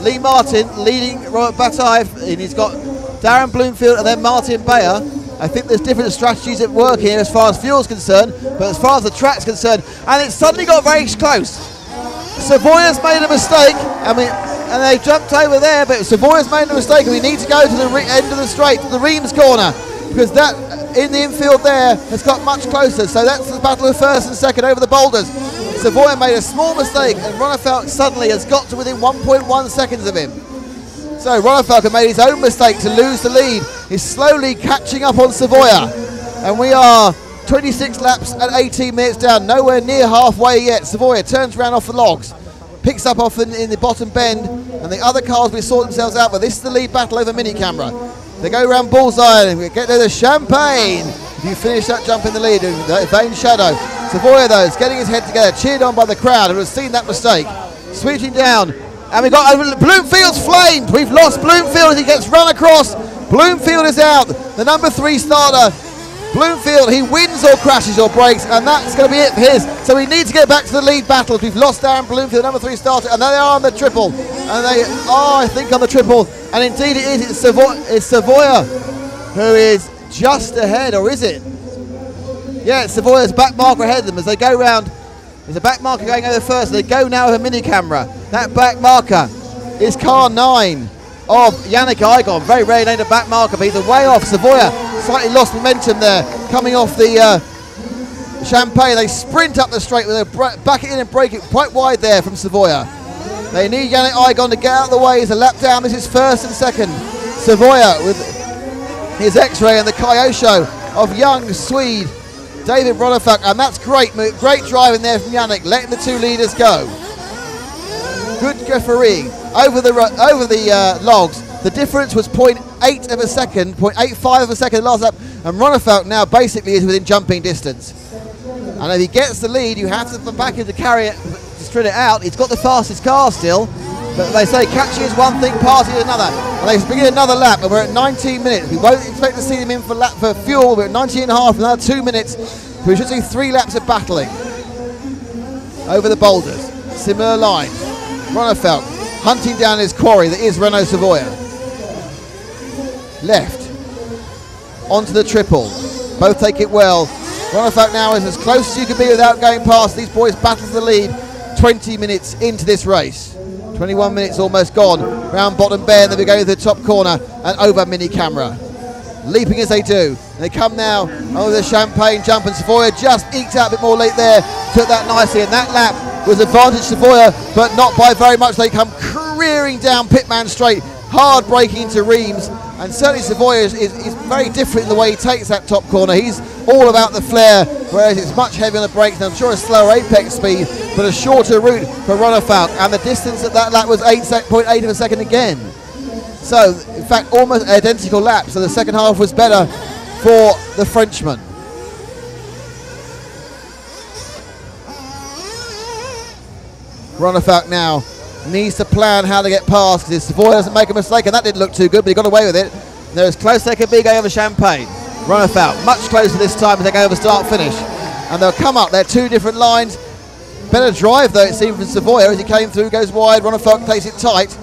Lee Martin leading Robert Bataille, and he's got Darren Bloomfield and then Martin Bayer. I think there's different strategies at work here as far as fuel's concerned, but as far as the track's concerned, and it's suddenly got very close. Savoy's made a mistake, and they jumped over there, but Savoy's made a mistake, and we need to go to the end of the straight, to the Reims corner, because that in the infield there has got much closer. So that's the battle of 1st and 2nd over the boulders. Savoy made a small mistake, and Ronefalk suddenly has got to within 1.1 seconds of him. So Ronefalk had made his own mistake to lose the lead. He's slowly catching up on Savoya, and we are 26 laps at 18 minutes down, nowhere near halfway yet. Savoya turns around off the logs, picks up off in the bottom bend, and the other cars will sort themselves out, but this is the lead battle over mini camera. They go around Bullseye and we get to the Champagne. If you finish that jump in the lead, Vain Shadow. Savoya though is getting his head together, cheered on by the crowd who has seen that mistake. Sweeping down, and we've got over Bloomfield's flamed. We've lost Bloomfield as he gets run across. Bloomfield is out, the number 3 starter. Bloomfield, he wins or crashes or breaks, and that's going to be it for his. So we need to get back to the lead battle. We've lost Darren Bloomfield, number 3 starter, and they are on the triple. And they are, I think, on the triple. And indeed it is. It's Savoya who is just ahead, or is it? Yeah, it's Savoya's back marker ahead of them as they go round. There's a back marker going over first. They go now with a mini camera. That back marker is car 9 of Yannick Igon. Very rarely named a back marker, but he's way off. Savoya slightly lost momentum there, coming off the Champagne. They sprint up the straight, with a back it in and break it quite wide there from Savoya. They need Yannick Igon to get out of the way. He's a lap down. This is 1st and 2nd. Savoya with his X-ray and the Kyosho of young Swede David Ronefalk, and that's great driving there from Yannick, letting the 2 leaders go. Good refereeing over the logs. The difference was 0.8 of a second, 0.85 of a second last lap, and Ronefalk now basically is within jumping distance. And if he gets the lead, you have to back him to carry it, to strut it out. He's got the fastest car still, but they say catching is one thing, passing is another. And they begin another lap, and we're at 19 minutes. We won't expect to see them in for fuel. We're at 19 and a half, another 2 minutes. So we should see 3 laps of battling over the boulders. Similar lines. Ronefalk hunting down his quarry that is Renault Savoya. Left onto the triple. Both take it well. Ronefalk now is as close as you can be without going past. These boys battle for the lead 20 minutes into this race. 21 minutes almost gone. Round bottom bend, then we go to the top corner and over mini camera. Leaping as they do. And they come now over the Champagne jump, and Savoya just eked out a bit more late there. Took that nicely, and that lap was advantage Savoya, but not by very much. They come careering down Pitman Straight, hard braking into Reims, and certainly Savoya is very different in the way he takes that top corner. He's all about the flair, whereas it's much heavier on the brakes, and I'm sure a slower apex speed, but a shorter route for Ronefalk, and the distance at that lap was 0.8 of a second again. So, in fact, almost identical laps, so the second half was better for the Frenchman. Ronefalk now needs to plan how to get past, because if Savoy doesn't make a mistake, and that didn't look too good, but he got away with it. They're as close as they can be going over Champagne. Ronefalk much closer this time as they go over start-finish. And they'll come up, they're 2 different lines. Better drive though, it seemed, from Savoya as he came through, goes wide. Ronefalk takes it tight.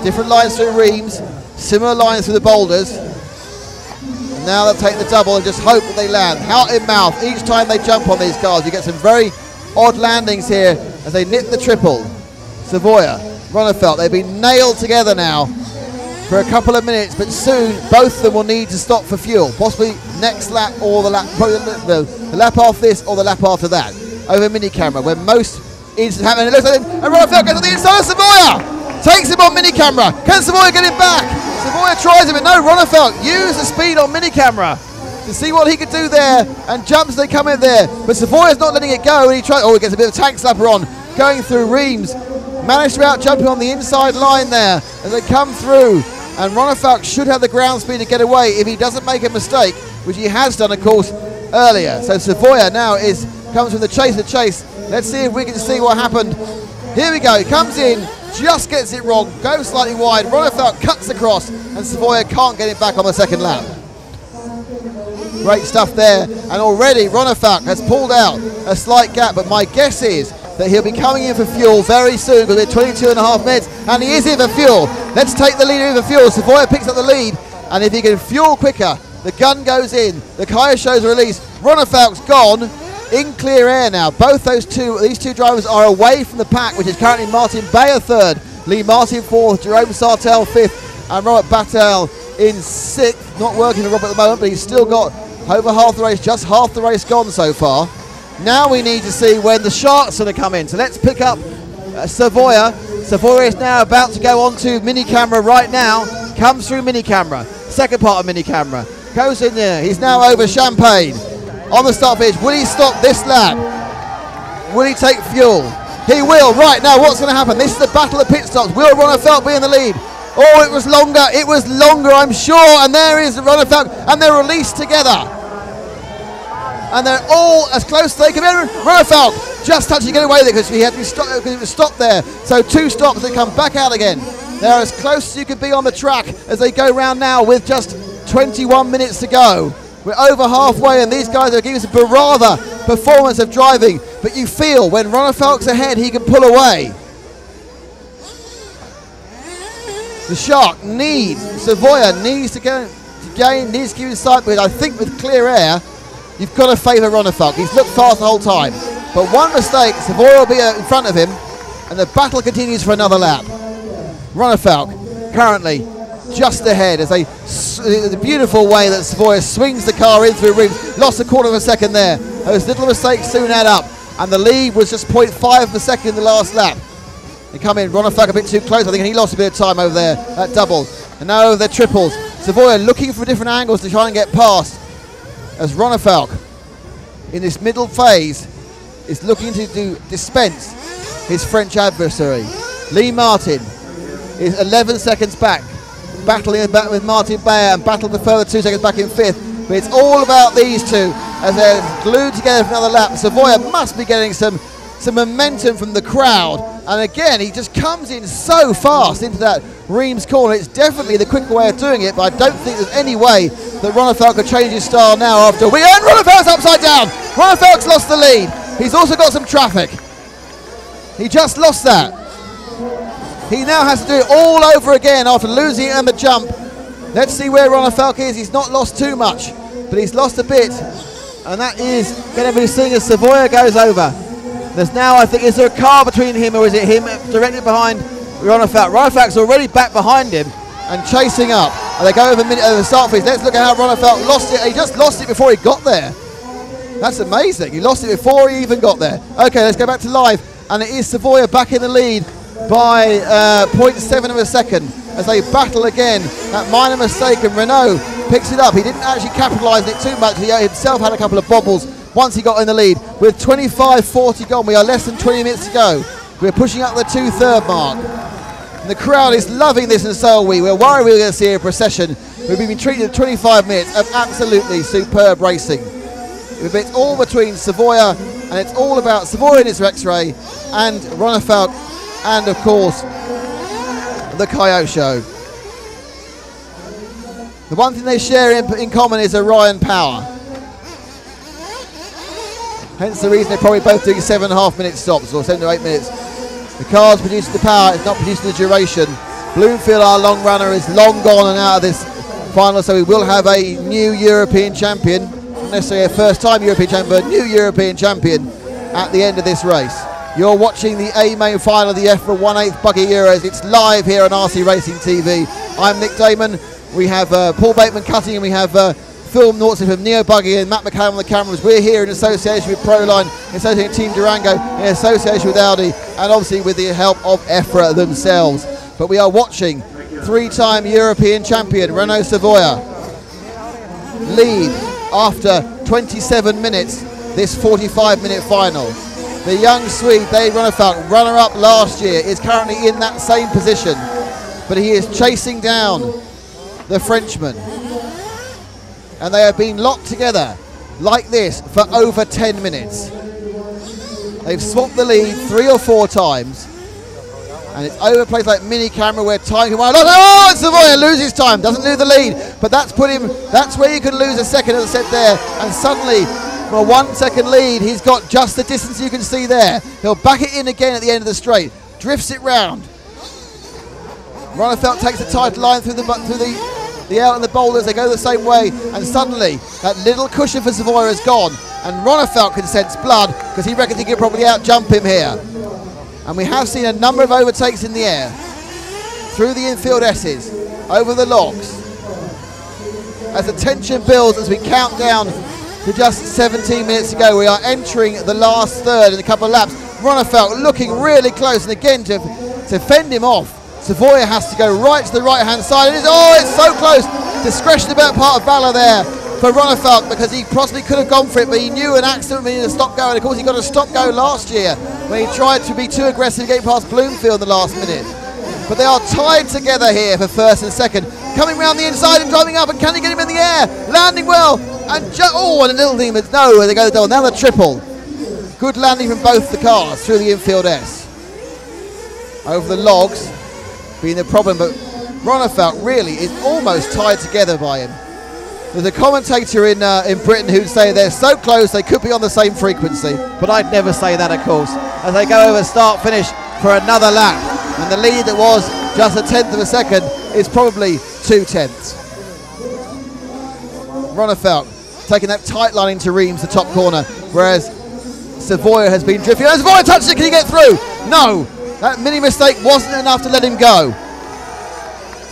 Different lines through Reims, similar lines through the boulders. And now they'll take the double and just hope that they land. Heart in mouth, each time they jump on these cars. You get some very odd landings here as they nip the triple. Savoya, Ronefalk, they've been nailed together now for a couple of minutes, but soon both of them will need to stop for fuel. Possibly next lap or the lap, probably the lap after this or the lap after that. over mini camera, where most incidents happen. It looks like, and Ronefeld gets on the inside of Savoia, takes him on mini camera. Can Savoia get him back? Savoia tries it, but no, Ronefeld used the speed on mini camera to see what he could do there, and jumps as they come in there. But Savoia's not letting it go, and he tries. Oh, he gets a bit of tank slapper on, going through Reims. Managed to out jumping on the inside line there as they come through. And Ronefeld should have the ground speed to get away if he doesn't make a mistake, which he has done, of course, earlier. So Savoia now comes from the chase to chase. Let's see if we can see what happened. Here we go. He comes in, just gets it wrong, goes slightly wide. Ronefeld cuts across, and Savoia can't get it back on the second lap. Great stuff there, and already Ronefeld has pulled out a slight gap, but my guess is that he'll be coming in for fuel very soon because we're 22.5 minutes, and he is in for fuel. Let's take the leader in for fuel. Savoia picks up the lead, and if he can fuel quicker, the gun goes in, the Kyosho's released, Ronnefeld's gone in clear air now. Both these two drivers are away from the pack, which is currently Martin Bayer third, Lee Martin fourth, Jerome Sartell fifth, and Robert Battel in sixth. Not working for Robert at the moment, but he's still got over half the race, just half the race gone so far. Now we need to see when the Sharks are going to come in. So let's pick up Savoia. Savoia is now about to go on to mini camera right now. Comes through mini camera. Second part of mini camera. Goes in there. He's now over Champagne. On the start finish. Will he stop this lap? Will he take fuel? He will. Right now, what's going to happen? This is the battle of pit stops. Will Ronefeld be in the lead? Oh, it was longer. It was longer, I'm sure. And there is Ronefeld. And they're released together. And they're all as close as they can be. Ronefeld just touching to get away with it because he had to stop because it was stopped there. So 2 stops, they come back out again. They're as close as you could be on the track as they go round now with just 21 minutes to go. We're over halfway, and these guys are giving us a baratha performance of driving. But you feel when Ronnefeld's ahead, he can pull away. The Shark Savoia needs to needs to keep his sight, because I think with clear air, you've got to favour Ronefeld. He's looked fast the whole time. But one mistake, Savoia will be in front of him, and the battle continues for another lap. Ronefeld currently just ahead as the beautiful way that Savoia swings the car in through Reims. Lost a quarter of a second there. Those little mistakes soon add up, and the lead was just 0.5 of a second in the last lap. They come in, Ronefeld a bit too close. I think he lost a bit of time over there at double. And now over the triples. Savoia looking for different angles to try and get past, as Ronefeld in this middle phase is looking to dispense his French adversary. Lee Martin is 11 seconds back, battling back with Martin Bayer, and battled the further 2 seconds back in fifth. But it's all about these two as they're glued together for another lap. Savoia must be getting some momentum from the crowd, and again he just comes in so fast into that Reims corner. It's definitely the quicker way of doing it, but I don't think there's any way that Ronefeld could change his style now after we end. Ronnefeld's upside down. Ronnefeld's lost the lead. He's also got some traffic. He just lost that. He now has to do it all over again after losing it on the jump. Let's see where Ronefeld is. He's not lost too much, but he's lost a bit, and that is going to be seen as Savoia goes over. There's now, I think, is there a car between him, or is it him directly behind Ronefeld? Ronnefeld's already back behind him and chasing up. And they go over the start phase. Let's look at how Ronefeld lost it. He just lost it before he got there. That's amazing. He lost it before he even got there. Okay, let's go back to live. And it is Savoia back in the lead by 0.7 of a second as they battle again. That minor mistake, and Renault picks it up. He didn't actually capitalise on it too much. He himself had a couple of bobbles once he got in the lead. With 25:40 gone, we are less than 20 minutes to go. We're pushing up the 2/3 mark. And the crowd is loving this, and so are we. We're worried we were going to see a procession. We've been treated 25 minutes of absolutely superb racing. It's all between Savoia, and it's all about Savoia in its X-Ray, and Ronefeld, and of course the Kyosho. The one thing they share in common is Orion power. Hence the reason they're probably both doing 7.5 minute stops, or 7 to 8 minutes. The car's producing the power, it's not producing the duration. Bloomfield, our long runner, is long gone and out of this final, so we will have a new European champion, not necessarily a first time European champion, but a new European champion at the end of this race. You're watching the A main final of the EFRA 1/8 Buggy Euros. It's live here on RC Racing TV. I'm Nick Damon. We have Paul Bateman cutting, and we have Phil Norton from Neo Buggy and Matt McCallum on the cameras. We're here in association with Proline, in association with Team Durango, in association with Audi, and obviously with the help of EFRA themselves. But we are watching three-time European champion Renault Savoia lead after 27 minutes this 45-minute final. The young Swede, Dave Ronefalk, runner-up last year, is currently in that same position, but he is chasing down the Frenchman. And they have been locked together like this for over 10 minutes. They've swapped the lead 3 or 4 times, and it's over places like mini camera where time can run. Oh, Savoia loses time, doesn't lose the lead, but that's where you can lose a second, as I said there, and suddenly from a 1 second lead, he's got just the distance you can see there. He'll back it in again at the end of the straight, drifts it round. Ronefalk takes the tight line through the out and the boulders, they go the same way, and suddenly that little cushion for Savoia is gone, and Ronefalk can sense blood because he reckons he can probably out-jump him here. And we have seen a number of overtakes in the air, through the infield S's, over the logs, as the tension builds as we count down to just 17 minutes to go. We are entering the last third in a couple of laps. Ronefalk looking really close, and again to fend him off, Savoia has to go right to the right-hand side. It's so close. Discretion about part of valour there for Ronefalk, because he possibly could have gone for it, but he knew an accident would need a stop-go, and of course he got a stop-go last year when he tried to be too aggressive getting past Bloomfield in the last minute. But they are tied together here for first and second. Coming round the inside and driving up, and can he get him in the air? Landing well, and and a little thing, but no, they go down. Now the triple. Good landing from both the cars through the infield S. Over the logs being the problem, but Ronefalk really is almost tied together by him. There's a commentator in Britain who'd say they're so close they could be on the same frequency, but I'd never say that, of course, as they go over start-finish for another lap. And the lead that was just 1/10 of a second is probably 2/10. Ronefalk taking that tight line into Reims, the top corner, whereas Savoia has been drifting. Oh, Savoia touches it, can he get through? No, that mini mistake wasn't enough to let him go.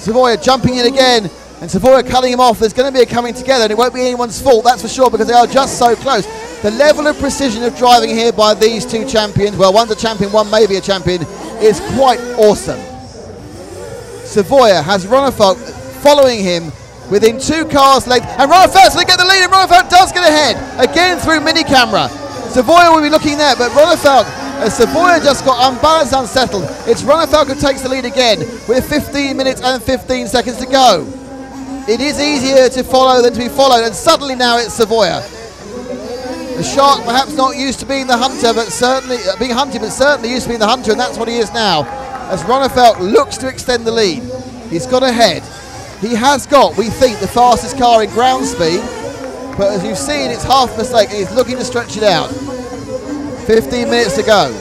Savoia jumping in again, and Savoia cutting him off. There's going to be a coming together, and it won't be anyone's fault, that's for sure, because they are just so close. The level of precision of driving here by these two champions, well, one's a champion, one may be a champion, is quite awesome. Savoia has Ronefalk following him within 2 cars length, and Ronefalk's going to get the lead, and Ronefalk does get ahead, again through mini camera. Savoia will be looking there, but Ronefalk, as Savoia just got unbalanced, unsettled, it's Ronefalk who takes the lead again with 15 minutes and 15 seconds to go. It is easier to follow than to be followed, and suddenly now it's Savoia. The shark perhaps not used to being the hunter, but certainly being hunted, but certainly used to being the hunter, and that's what he is now. As Ronefalk looks to extend the lead, he's got ahead. He has got, we think, the fastest car in ground speed, but as you've seen, it's half a mistake, and he's looking to stretch it out. 15 minutes to go.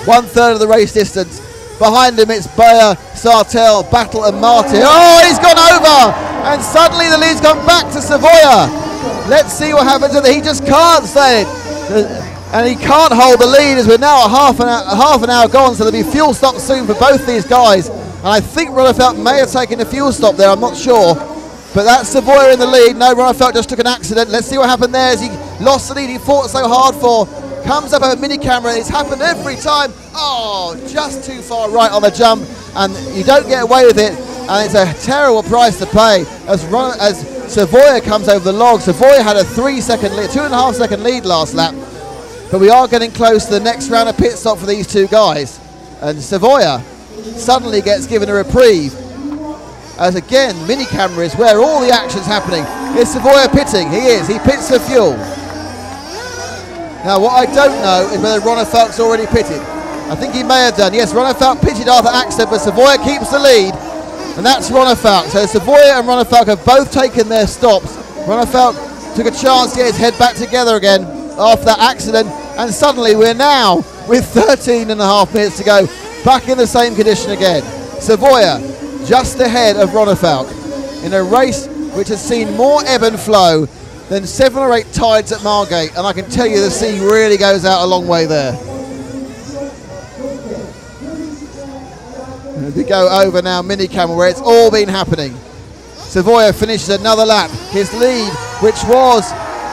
1/3 of the race distance. Behind him, it's Bayer, Sartell, Battle, and Martin. Oh, he's gone over, and suddenly the lead's gone back to Savoia. Let's see what happens. He just can't say it, and he can't hold the lead as we're now at half an hour gone. So there'll be fuel stop soon for both these guys. And I think Ronefalk may have taken a fuel stop there. I'm not sure, but that's Savoia in the lead. No, Ronefalk just took an accident. Let's see what happened there as he lost the lead he fought so hard for. Comes up over mini camera. It's happened every time. Oh, just too far right on the jump, and you don't get away with it. And it's a terrible price to pay as Savoia comes over the log. Savoia had a 2.5 second lead last lap, but we are getting close to the next round of pit stop for these two guys. And Savoia suddenly gets given a reprieve, as again, mini camera is where all the action's happening. Is Savoia pitting? He is. He pits for fuel. Now, what I don't know is whether Ronefalk's already pitted. I think he may have done. Yes, Ronefalk pitted after accident, but Savoia keeps the lead, and that's Ronefalk. So Savoia and Ronefalk have both taken their stops. Ronefalk took a chance to get his head back together again after that accident, and suddenly we're now, with 13.5 minutes to go, back in the same condition again. Savoia just ahead of Ronefalk in a race which has seen more ebb and flow than 7 or 8 tides at Margate, and I can tell you the sea really goes out a long way there. And we go over now mini camera where it's all been happening. Savoia finishes another lap. His lead, which was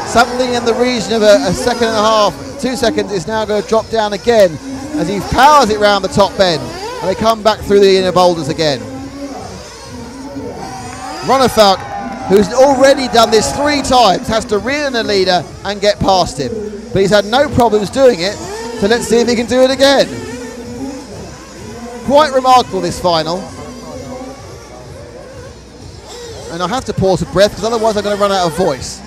something in the region of a second and a half, 2 seconds, is now going to drop down again as he powers it round the top bend, and they come back through the inner boulders again. Ronnefalk, who's already done this 3 times, has to reel in the leader and get past him. But he's had no problems doing it, so let's see if he can do it again. Quite remarkable, this final. And I have to pause for breath because otherwise I'm going to run out of voice.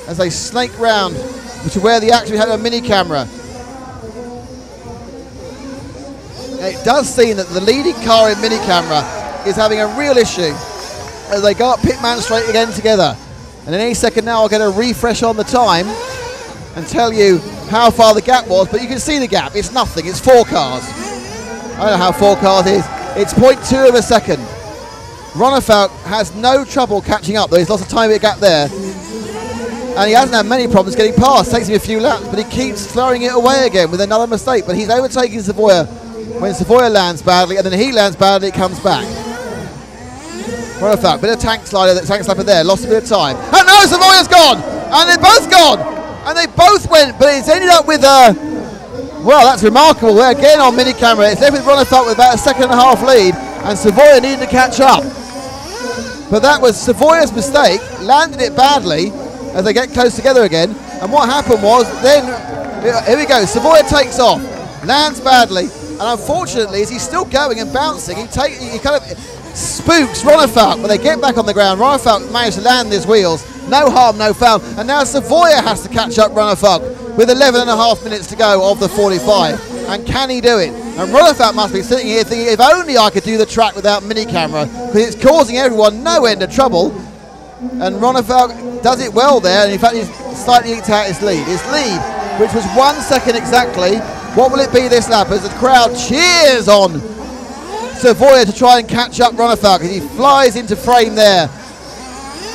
As they snake round to where they actually had a mini camera. And it does seem that the leading car in mini camera is having a real issue as they go up Pitman straight again together. And in any second now I'll get a refresh on the time and tell you how far the gap was, but you can see the gap. It's nothing, it's 4 cars. I don't know how 4 cars is. It's 0.2 of a second. Ronnefalk has no trouble catching up though. He's lost a tiny bit of gap there. And he hasn't had many problems getting past. Takes him a few laps, but he keeps throwing it away again with another mistake. But he's overtaking Savoia when Savoia lands badly, and then he lands badly, it comes back. Ronnefalk, bit of tank slapper there, lost a bit of time. And no, Savoia's gone! And they're both gone! And they both went, but it's ended up with well, that's remarkable. We're again on mini camera. It's left with Ronnefalk with about a second and a half lead, and Savoia needed to catch up. But that was Savoia's mistake, landed it badly as they get close together again. And what happened was then, here we go, Savoia takes off, lands badly, and unfortunately as he's still going and bouncing, he kind of spooks Ronnefalk. When they get back on the ground, Ronnefalk managed to land his wheels, no harm, no foul, and now Savoia has to catch up Ronnefalk with 11 and a half minutes to go of the 45. And can he do it? And Ronnefalk must be sitting here thinking, if only I could do the track without mini camera, because it's causing everyone no end of trouble. And Ronnefalk does it well there, and in fact he's slightly eked out his lead. His lead, which was 1 second exactly. What will it be this lap as the crowd cheers on Savoia to try and catch up Ronnefalk as he flies into frame there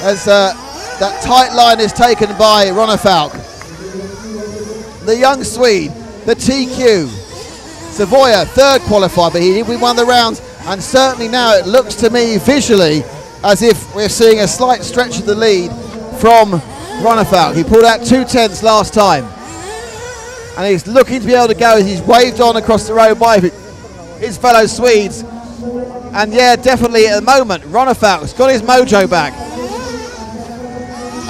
as that tight line is taken by Ronnefalk. The young Swede, the TQ. Savoia, 3rd qualifier, but he did win one of the rounds, and certainly now it looks to me visually as if we're seeing a slight stretch of the lead from Ronnefalk. He pulled out 2/10 last time, and he's looking to be able to go as he's waved on across the road by his fellow Swedes. And yeah, definitely at the moment, Ronnefalk's got his mojo back,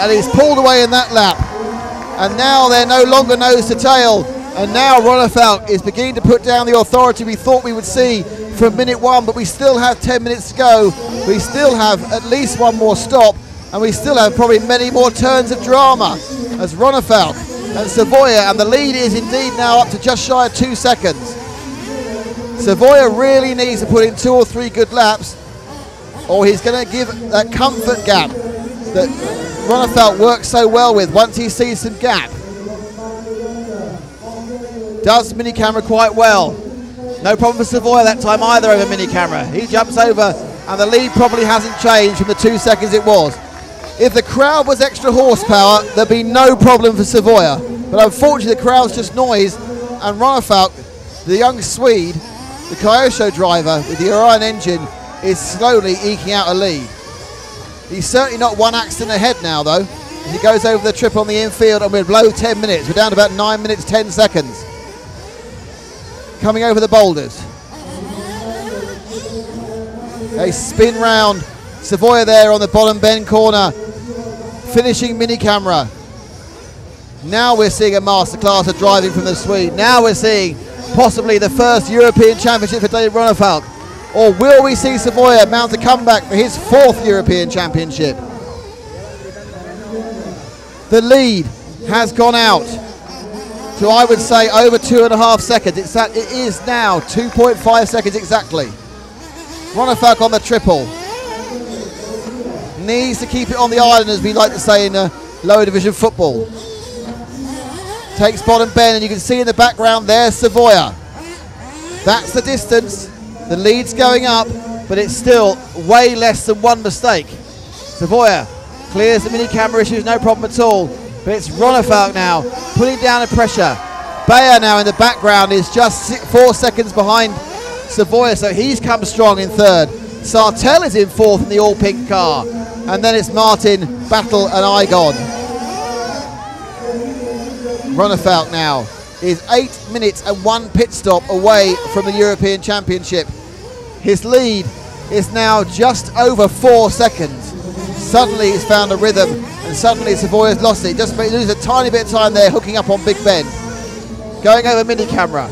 and he's pulled away in that lap. And now they're no longer nose to tail. And now Ronnefalk is beginning to put down the authority we thought we would see from minute 1, but we still have 10 minutes to go. We still have at least one more stop, and we still have probably many more turns of drama as Ronnefalk and Savoia, and the lead is indeed now up to just shy of 2 seconds. Savoia really needs to put in 2 or 3 good laps, or he's going to give that comfort gap that Ronnefalk works so well with once he sees some gap. Does mini camera quite well. No problem for Savoia that time either over mini camera. He jumps over, and the lead probably hasn't changed from the 2 seconds it was. If the crowd was extra horsepower, there'd be no problem for Savoia. But unfortunately the crowd's just noise, and Ronnefalk, the young Swede, the Kyosho driver with the Orion engine, is slowly eking out a lead. He's certainly not 1 accident ahead now though. He goes over the trip on the infield, and we're below 10 minutes. We're down to about 9 minutes 10 seconds. Coming over the boulders. They spin round. Savoia there on the bottom bend corner, finishing mini camera. Now we're seeing a masterclass of driving from the Swede. Now we're seeing possibly the first European Championship for David Ronnefalk. Or will we see Savoia mount a comeback for his 4th European Championship? The lead has gone out to, I would say, over 2.5 seconds. It is now 2.5 seconds exactly. Ronnefalk on the triple. Needs to keep it on the island, as we like to say in lower division football. Takes bottom bend, and you can see in the background there Savoia. That's the distance. The lead's going up, but it's still way less than 1 mistake. Savoia clears the mini camera issues, no problem at all. But it's Ronnefalk now putting down the pressure. Bayer now in the background is just 4 seconds behind Savoia, so he's come strong in 3rd. Sartell is in fourth in the all-pink car. And then it's Martin, Battle and Igon. Ronefalk now is 8 minutes and 1 pit stop away from the European Championship. His lead is now just over 4 seconds. Suddenly he's found a rhythm, and suddenly Savoya's lost it. Just lose a tiny bit of time there, hooking up on Big Ben. Going over mini camera.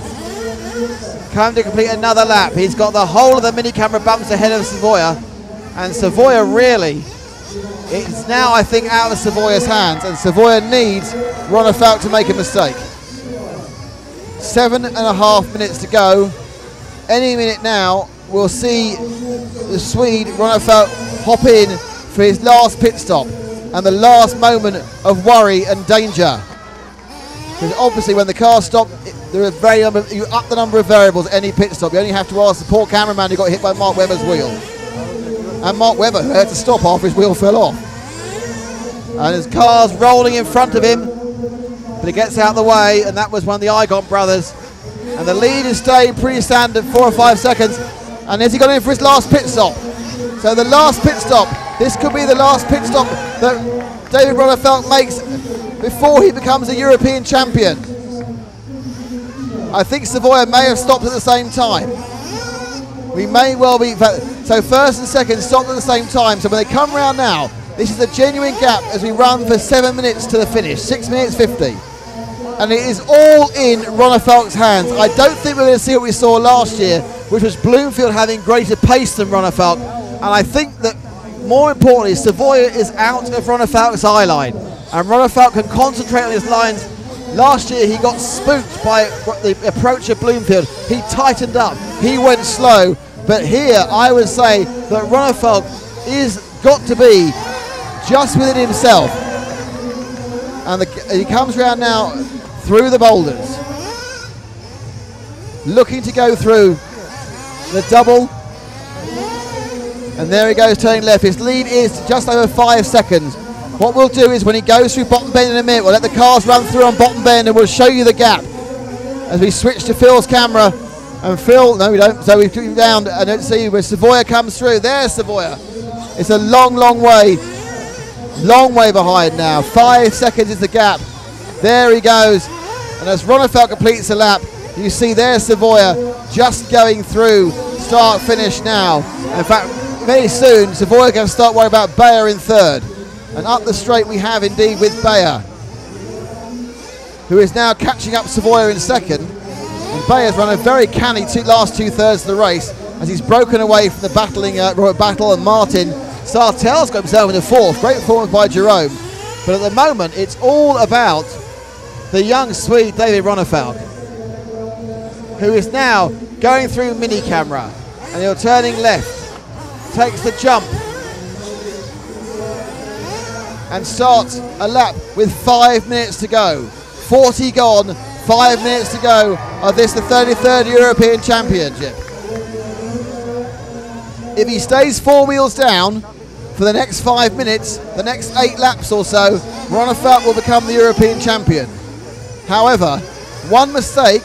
Coming to complete another lap. He's got the whole of the mini camera bumps ahead of Savoya, and Savoya really, it's now I think out of Savoya's hands, and Savoya needs Ronefalk to make a mistake. 7.5 minutes to go. Any minute now we'll see the Swede Ronefalk hop in for his last pit stop and the last moment of worry and danger. Because obviously when the car stopped, there are you up the number of variables at any pit stop. You only have to ask the poor cameraman who got hit by Mark Webber's wheel. And Mark Webber, who had to stop after his wheel fell off. And his car's rolling in front of him, but he gets out of the way, and that was one of the Igon brothers. And the lead has stayed pretty standard, 4 or 5 seconds. And has he got in for his last pit stop? So the last pit stop, this could be the last pit stop that David Ronefalk makes before he becomes a European champion. I think Savoya may have stopped at the same time. We may well be, so first and second stopped at the same time. So when they come round now, this is a genuine gap as we run for 7 minutes to the finish, 6 minutes 50. And it is all in Ronefalk's hands. I don't think we're going to see what we saw last year, which was Bloomfield having greater pace than Ronefalk. And I think that more importantly, Savoya is out of Ronefalk's eye line. And Ronefalk can concentrate on his lines. Last year he got spooked by the approach of Bloomfield. He tightened up, he went slow. But here I would say that Ronefalk is got to be just within himself. And he comes around now through the boulders, looking to go through the double. And there he goes, turning left. His lead is just over 5 seconds. What we'll do is when he goes through bottom bend in a minute, we'll let the cars run through on bottom bend and we'll show you the gap. As we switch to Phil's camera, and Phil, no we don't, so we took him down and let's see where Savoya comes through. There's Savoya. It's a long way behind now. 5 seconds is the gap. There he goes. And as Ronefalk completes the lap, you see there's Savoya just going through start finish now. In fact, very soon Savoya can start worrying about Bayer in third. And up the straight we have indeed with Bayer, who is now catching up Savoya in second. And Bayer's run a very canny last 2/3 of the race as he's broken away from the battling Robert Battle and Martin. Sartell's got himself in the fourth. Great performance by Jerome. But at the moment it's all about the young Swede David Ronefalk, who is now going through mini camera and he'll turning left, takes the jump and starts a lap with 5 minutes to go. 40 gone, 5 minutes to go of this, the 33rd European Championship. If he stays 4 wheels down for the next 5 minutes, the next 8 laps or so, Ronefalk will become the European champion. However, one mistake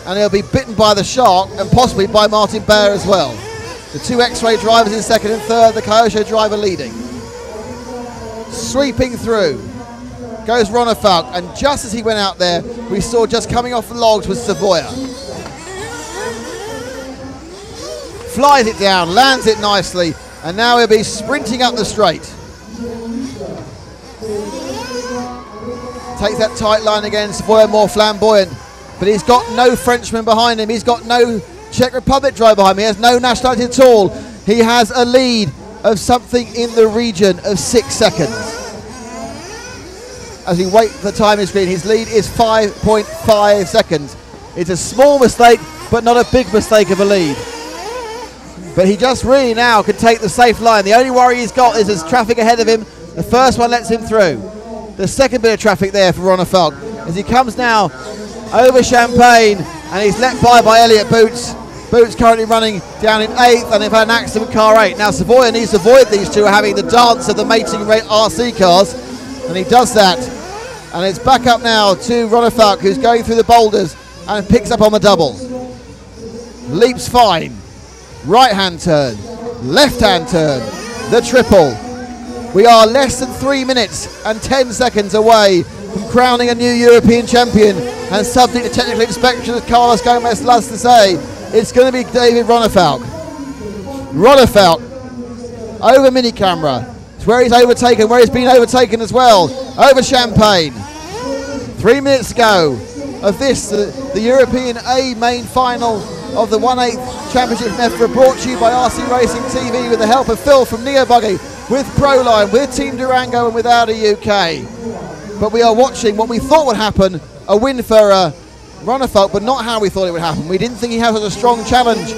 and he'll be bitten by the shark and possibly by Martin Bayer as well. The 2 X-Ray drivers in second and third, the Kyosho driver leading. Sweeping through goes Ronefalk, and just as he went out there, we saw just coming off the logs was Savoya. Flies it down, lands it nicely, and now he'll be sprinting up the straight. Takes that tight line again, Savoya more flamboyant, but he's got no Frenchman behind him, he's got no Czech Republic driver behind him, he has no nationality at all. He has a lead of something in the region of 6 seconds. As we wait for the timing screen, his lead is 5.5 seconds. It's a small mistake, but not a big mistake of a lead. But he just really now can take the safe line. The only worry he's got is there's traffic ahead of him. The first one lets him through. The second bit of traffic there for Ronefalk as he comes now over Champagne, and he's let by Elliott Boots. Boots currently running down in 8th, and they've had an accident with car 8. Now Savoya needs to avoid these two having the dance of the mating RC cars, and he does that. And it's back up now to Ronefalk, who's going through the boulders and picks up on the double. Leaps fine. Right hand turn. left-hand turn, the triple. We are less than 3 minutes and 10 seconds away from crowning a new European champion, and subject to technical inspection, as Carlos Gomez loves to say, it's going to be David Ronefalk. Ronefalk over mini camera. It's where he's overtaken, where he's been overtaken as well, over Champagne. 3 minutes ago of this, the European A main final of the 1/8 Championship from EFRA, brought to you by RC Racing TV with the help of Phil from Neo Buggy, with Proline, with Team Durango and with Audi UK. But we are watching what we thought would happen, a win for Ronefalk, but not how we thought it would happen. We didn't think he had such a strong challenge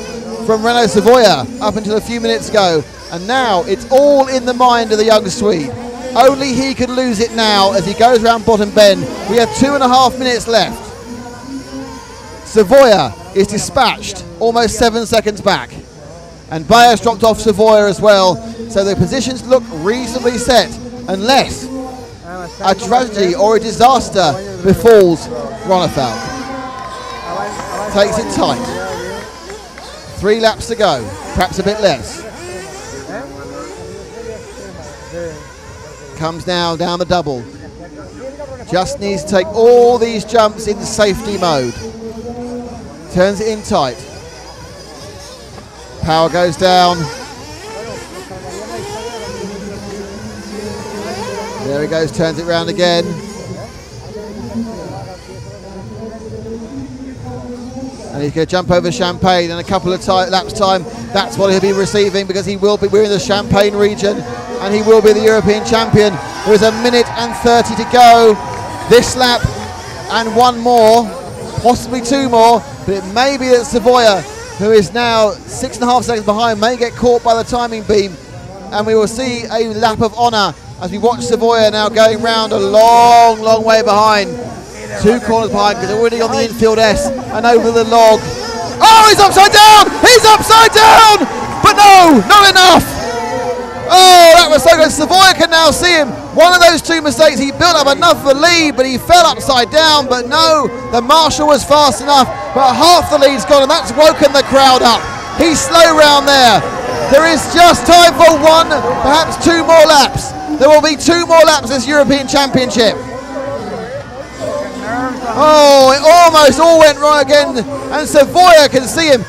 from Renault Savoia up until a few minutes ago, and now it's all in the mind of the young Swede. Only he could lose it now as he goes around bottom bend. We have 2.5 minutes left. Savoia is dispatched almost 7 seconds back, and Bayer's dropped off Savoia as well, so the positions look reasonably set, unless a tragedy or a disaster befalls Ronefalk. Takes it tight. 3 laps to go, perhaps a bit less. Comes now down the double. Just needs to take all these jumps in safety mode. Turns it in tight. Power goes down. There he goes, turns it round again. And he's going to jump over Champagne in a couple of laps time. That's what he'll be receiving, because he will be, we're in the Champagne region, and he will be the European champion. There is 1 minute and 30 to go this lap, and one more, possibly 2 more, but it may be that Savoia, who is now 6.5 seconds behind, may get caught by the timing beam, and we will see a lap of honour as we watch Savoia now going round a long, long way behind. 2 corners behind, because they're already on the infield S and over the log. Oh, he's upside down! He's upside down! But no, not enough! Oh, that was so good. Savoia can now see him. One of those 2 mistakes, he built up enough of a lead, but he fell upside down. But no, the marshal was fast enough, but half the lead's gone, and that's woken the crowd up. He's slow round there. There is just time for 1, perhaps 2 more laps. There will be 2 more laps this European Championship. Oh, it almost all went wrong again, and Savoia can see him.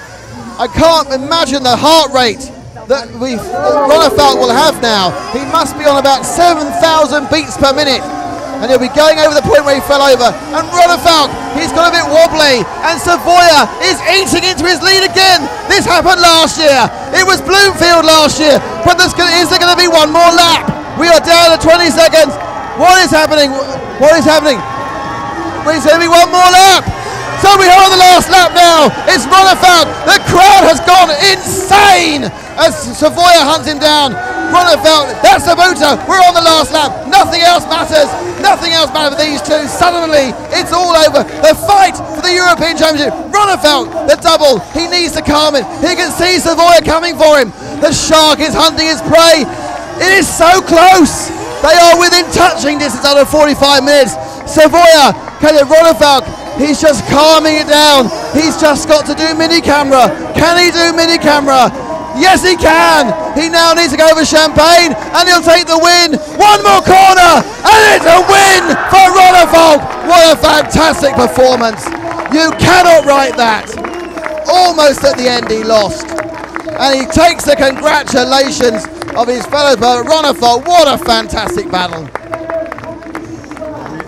I can't imagine the heart rate that Ronefalk will have now. He must be on about 7,000 beats per minute, and he'll be going over the point where he fell over. And Ronefalk, he's got a bit wobbly, and Savoia is eating into his lead again. This happened last year. It was Bloomfield last year, but is there going to be 1 more lap? We are down to 20 seconds. What is happening? What is happening? It's going to be 1 more lap. So we are on the last lap now. It's Ronefalk. The crowd has gone insane as Savoia hunts him down. Ronefalk, that's the motor. We're on the last lap. Nothing else matters. Nothing else matters for these 2. Suddenly, it's all over. The fight for the European Championship. Ronefalk, the double. He needs to calm it. He can see Savoia coming for him. The shark is hunting his prey. It is so close. They are within touching distance under 45 minutes. Savoia, Ronefalk, he's just calming it down. He's just got to do mini camera. Can he do mini camera? Yes, he can. He now needs to go over Champagne, and he'll take the win. 1 more corner, and it's a win for Ronefalk. What a fantastic performance. You cannot write that. Almost at the end he lost, and he takes the congratulations of his fellows. But Ronefalk, what a fantastic battle.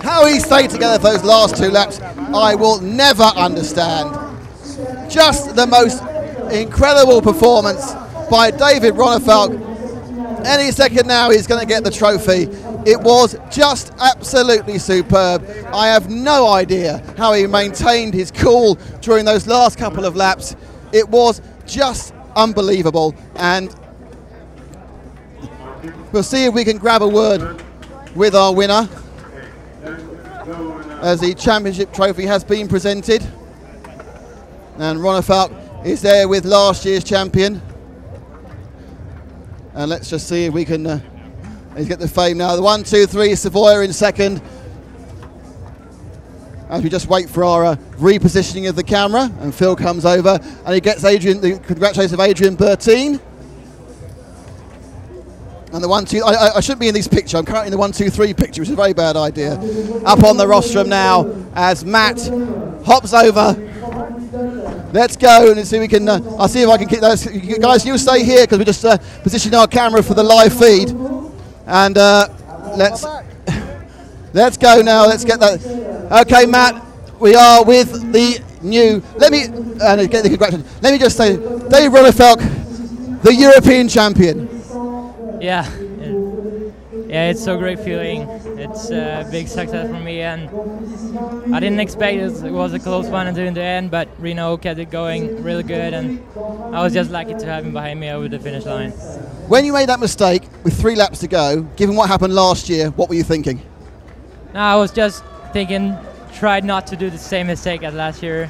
How he stayed together for those last 2 laps, I will never understand. Just the most incredible performance by David Ronefalk. Any second now he's going to get the trophy. It was just absolutely superb. I have no idea how he maintained his cool during those last couple of laps. It was just unbelievable, and we'll see if we can grab a word with our winner as the championship trophy has been presented, and Ronefalk is there with last year's champion. And let's just see if we can he's get the fame now. The 1, 2, 3, Savoia in second, as we just wait for our repositioning of the camera, and Phil comes over and he gets the congratulations of Adrian Bertine. And the 1-2, I shouldn't be in this picture. I'm currently in the 1-2-3 picture, which is a very bad idea. Up on the rostrum now as Matt hops over. Let's go and see if we can. I'll see if I can keep those. Guys, you stay here because we're just positioning our camera for the live feed. And let's go now. Let's get that. Okay, Matt, we are with the new. Let me get the congratulations. Let me just say, Dave Rullefelk, the European champion. Yeah, it's a great feeling. It's a big success for me, and I didn't expect it was a close one until in the end, but Reno kept it going really good, and I was just lucky to have him behind me over the finish line. When you made that mistake with 3 laps to go, given what happened last year, what were you thinking? No, I was just thinking, tried not to do the same mistake as last year.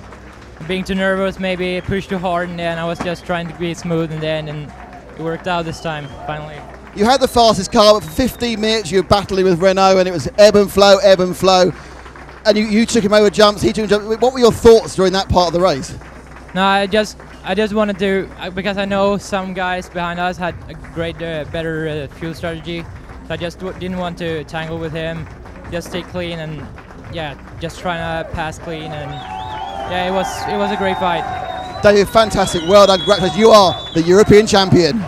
Being too nervous, maybe pushed too hard, and then I was just trying to be smooth in the end, and it worked out this time, finally. You had the fastest car, but for 15 minutes you were battling with Renault, and it was ebb and flow, and you took him over jumps, he took him jumps. What were your thoughts during that part of the race? No, I just wanted to, because I know some guys behind us had a great, better fuel strategy, so I just didn't want to tangle with him, just stay clean, and yeah, just trying to pass clean, and yeah, it was a great fight. David, fantastic, well done, congratulations, you are the European champion.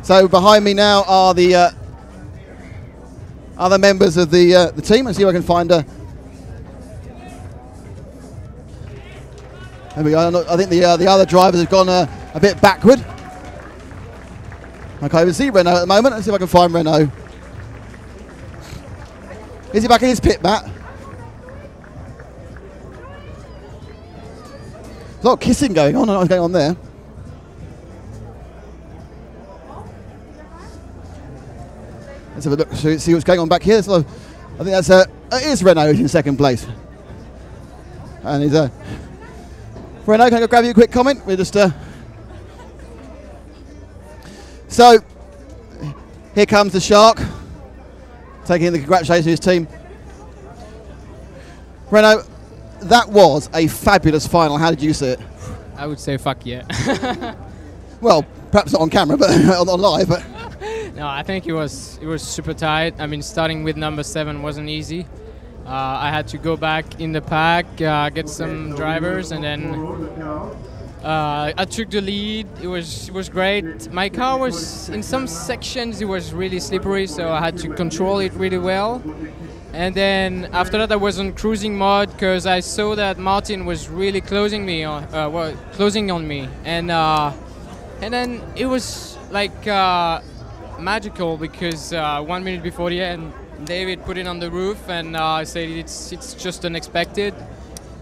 So behind me now are the other members of the team. Let's see if I can find a. There we go. I think the other drivers have gone a bit backward. I can't even see Renault at the moment. Let's see if I can find Renault. Is he back in his pit, Matt? There's a lot of kissing going on. I don't know what's going on there. Let's have a look, see what's going on back here. I think that's it is Renault in second place, and he's Renault. Can I go grab you a quick comment? We're just so here comes the Shark, taking the congratulations to his team. Renault, that was a fabulous final. How did you see it? I would say fuck yeah. Well, perhaps not on camera, but on live. But no, I think it was super tight. I mean, starting with number 7 wasn't easy. I had to go back in the pack, get some drivers, and then I took the lead. It was great. My car was, in some sections, it was really slippery, so I had to control it really well. And then after that, I was on cruising mode because I saw that Martin was really closing on me, and then it was like magical because 1 minute before the end, David put it on the roof, and I said it's just unexpected,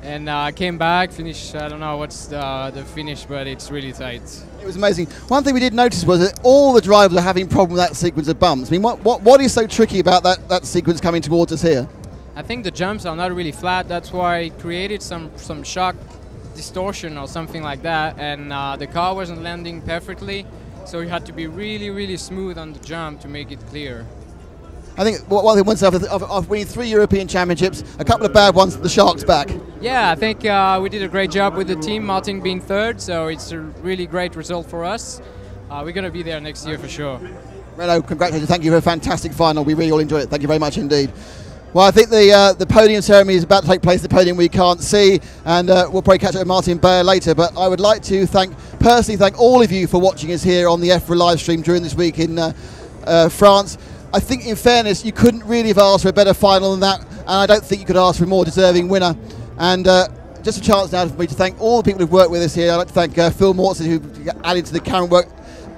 and I came back, finished. I don't know what's the finish, but it's really tight. It was amazing. One thing we did notice was that all the drivers are having problems with that sequence of bumps. I mean, what is so tricky about that sequence coming towards us here? I think the jumps are not really flat. That's why it created some shock distortion or something like that, and the car wasn't landing perfectly, so you had to be really, really smooth on the jump to make it clear. I think one thing once after winning 3 European championships, a couple of bad ones, the Shark's back. Yeah, I think we did a great job with the team, Martin being 3rd, so it's a really great result for us. We're going to be there next year for sure. Renault, congratulations. Thank you for a fantastic final. We really all enjoyed it. Thank you very much indeed. Well, I think the podium ceremony is about to take place, the podium we can't see, and we'll probably catch up with Martin Bayer later, but I would like to personally thank all of you for watching us here on the EFRA live stream during this week in France. I think, in fairness, you couldn't really have asked for a better final than that, and I don't think you could ask for a more deserving winner. And just a chance now for me to thank all the people who've worked with us here. I'd like to thank Phil Mortson, who added to the camera work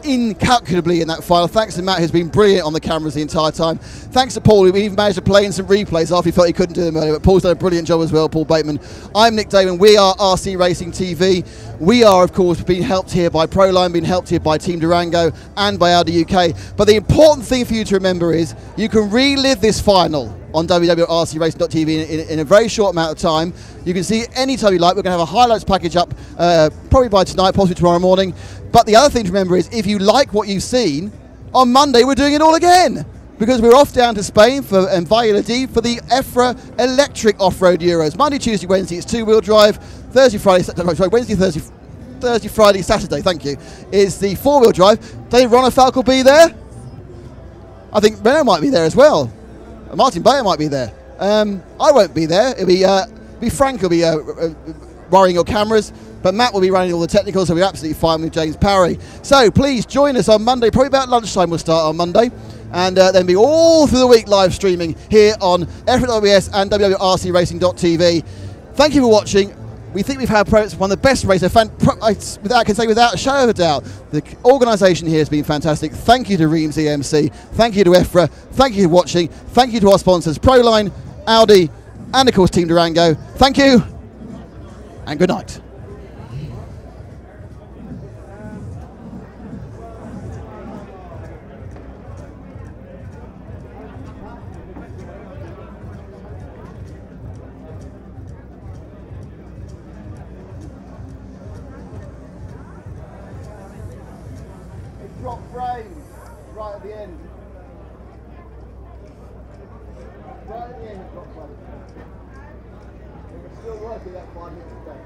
incalculably in that final. Thanks to Matt, who's been brilliant on the cameras the entire time. Thanks to Paul, who even managed to play in some replays after he felt he couldn't do them earlier, but Paul's done a brilliant job as well, Paul Bateman. I'm Nick Damon. We are RC Racing TV. We are, of course, being helped here by Proline, being helped here by Team Durango and by Audi UK. But the important thing for you to remember is you can relive this final on www.rcracing.tv in a very short amount of time. You can see it any time you like. We're going to have a highlights package up probably by tonight, possibly tomorrow morning. But the other thing to remember is if you like what you've seen, on Monday we're doing it all again, because we're off down to Spain and Valladolid for the EFRA Electric Off-Road Euros. Monday, Tuesday, Wednesday it's 2-wheel drive. Thursday, Friday, Wednesday, Thursday, Thursday, Friday, Saturday, thank you, is the 4-wheel drive. Dave Ronafalk will be there. I think Renault might be there as well. Martin Bayer might be there. I won't be there. It'll be Frank will be wiring your cameras, but Matt will be running all the technicals, so we're absolutely fine with James Parry. So please join us on Monday, probably about lunchtime we'll start on Monday, and then be all through the week live streaming here on EFRA.WS and www.rcracing.tv. Thank you for watching. We think we've had one of the best races. I can say without a shadow of a doubt, the organisation here has been fantastic. Thank you to Reims EMC. Thank you to EFRA. Thank you for watching. Thank you to our sponsors, Proline, Audi, and of course Team Durango. Thank you, and good night. Drop frames right at the end. Right at the end, drop frames. It was still working that 5 minutes ago.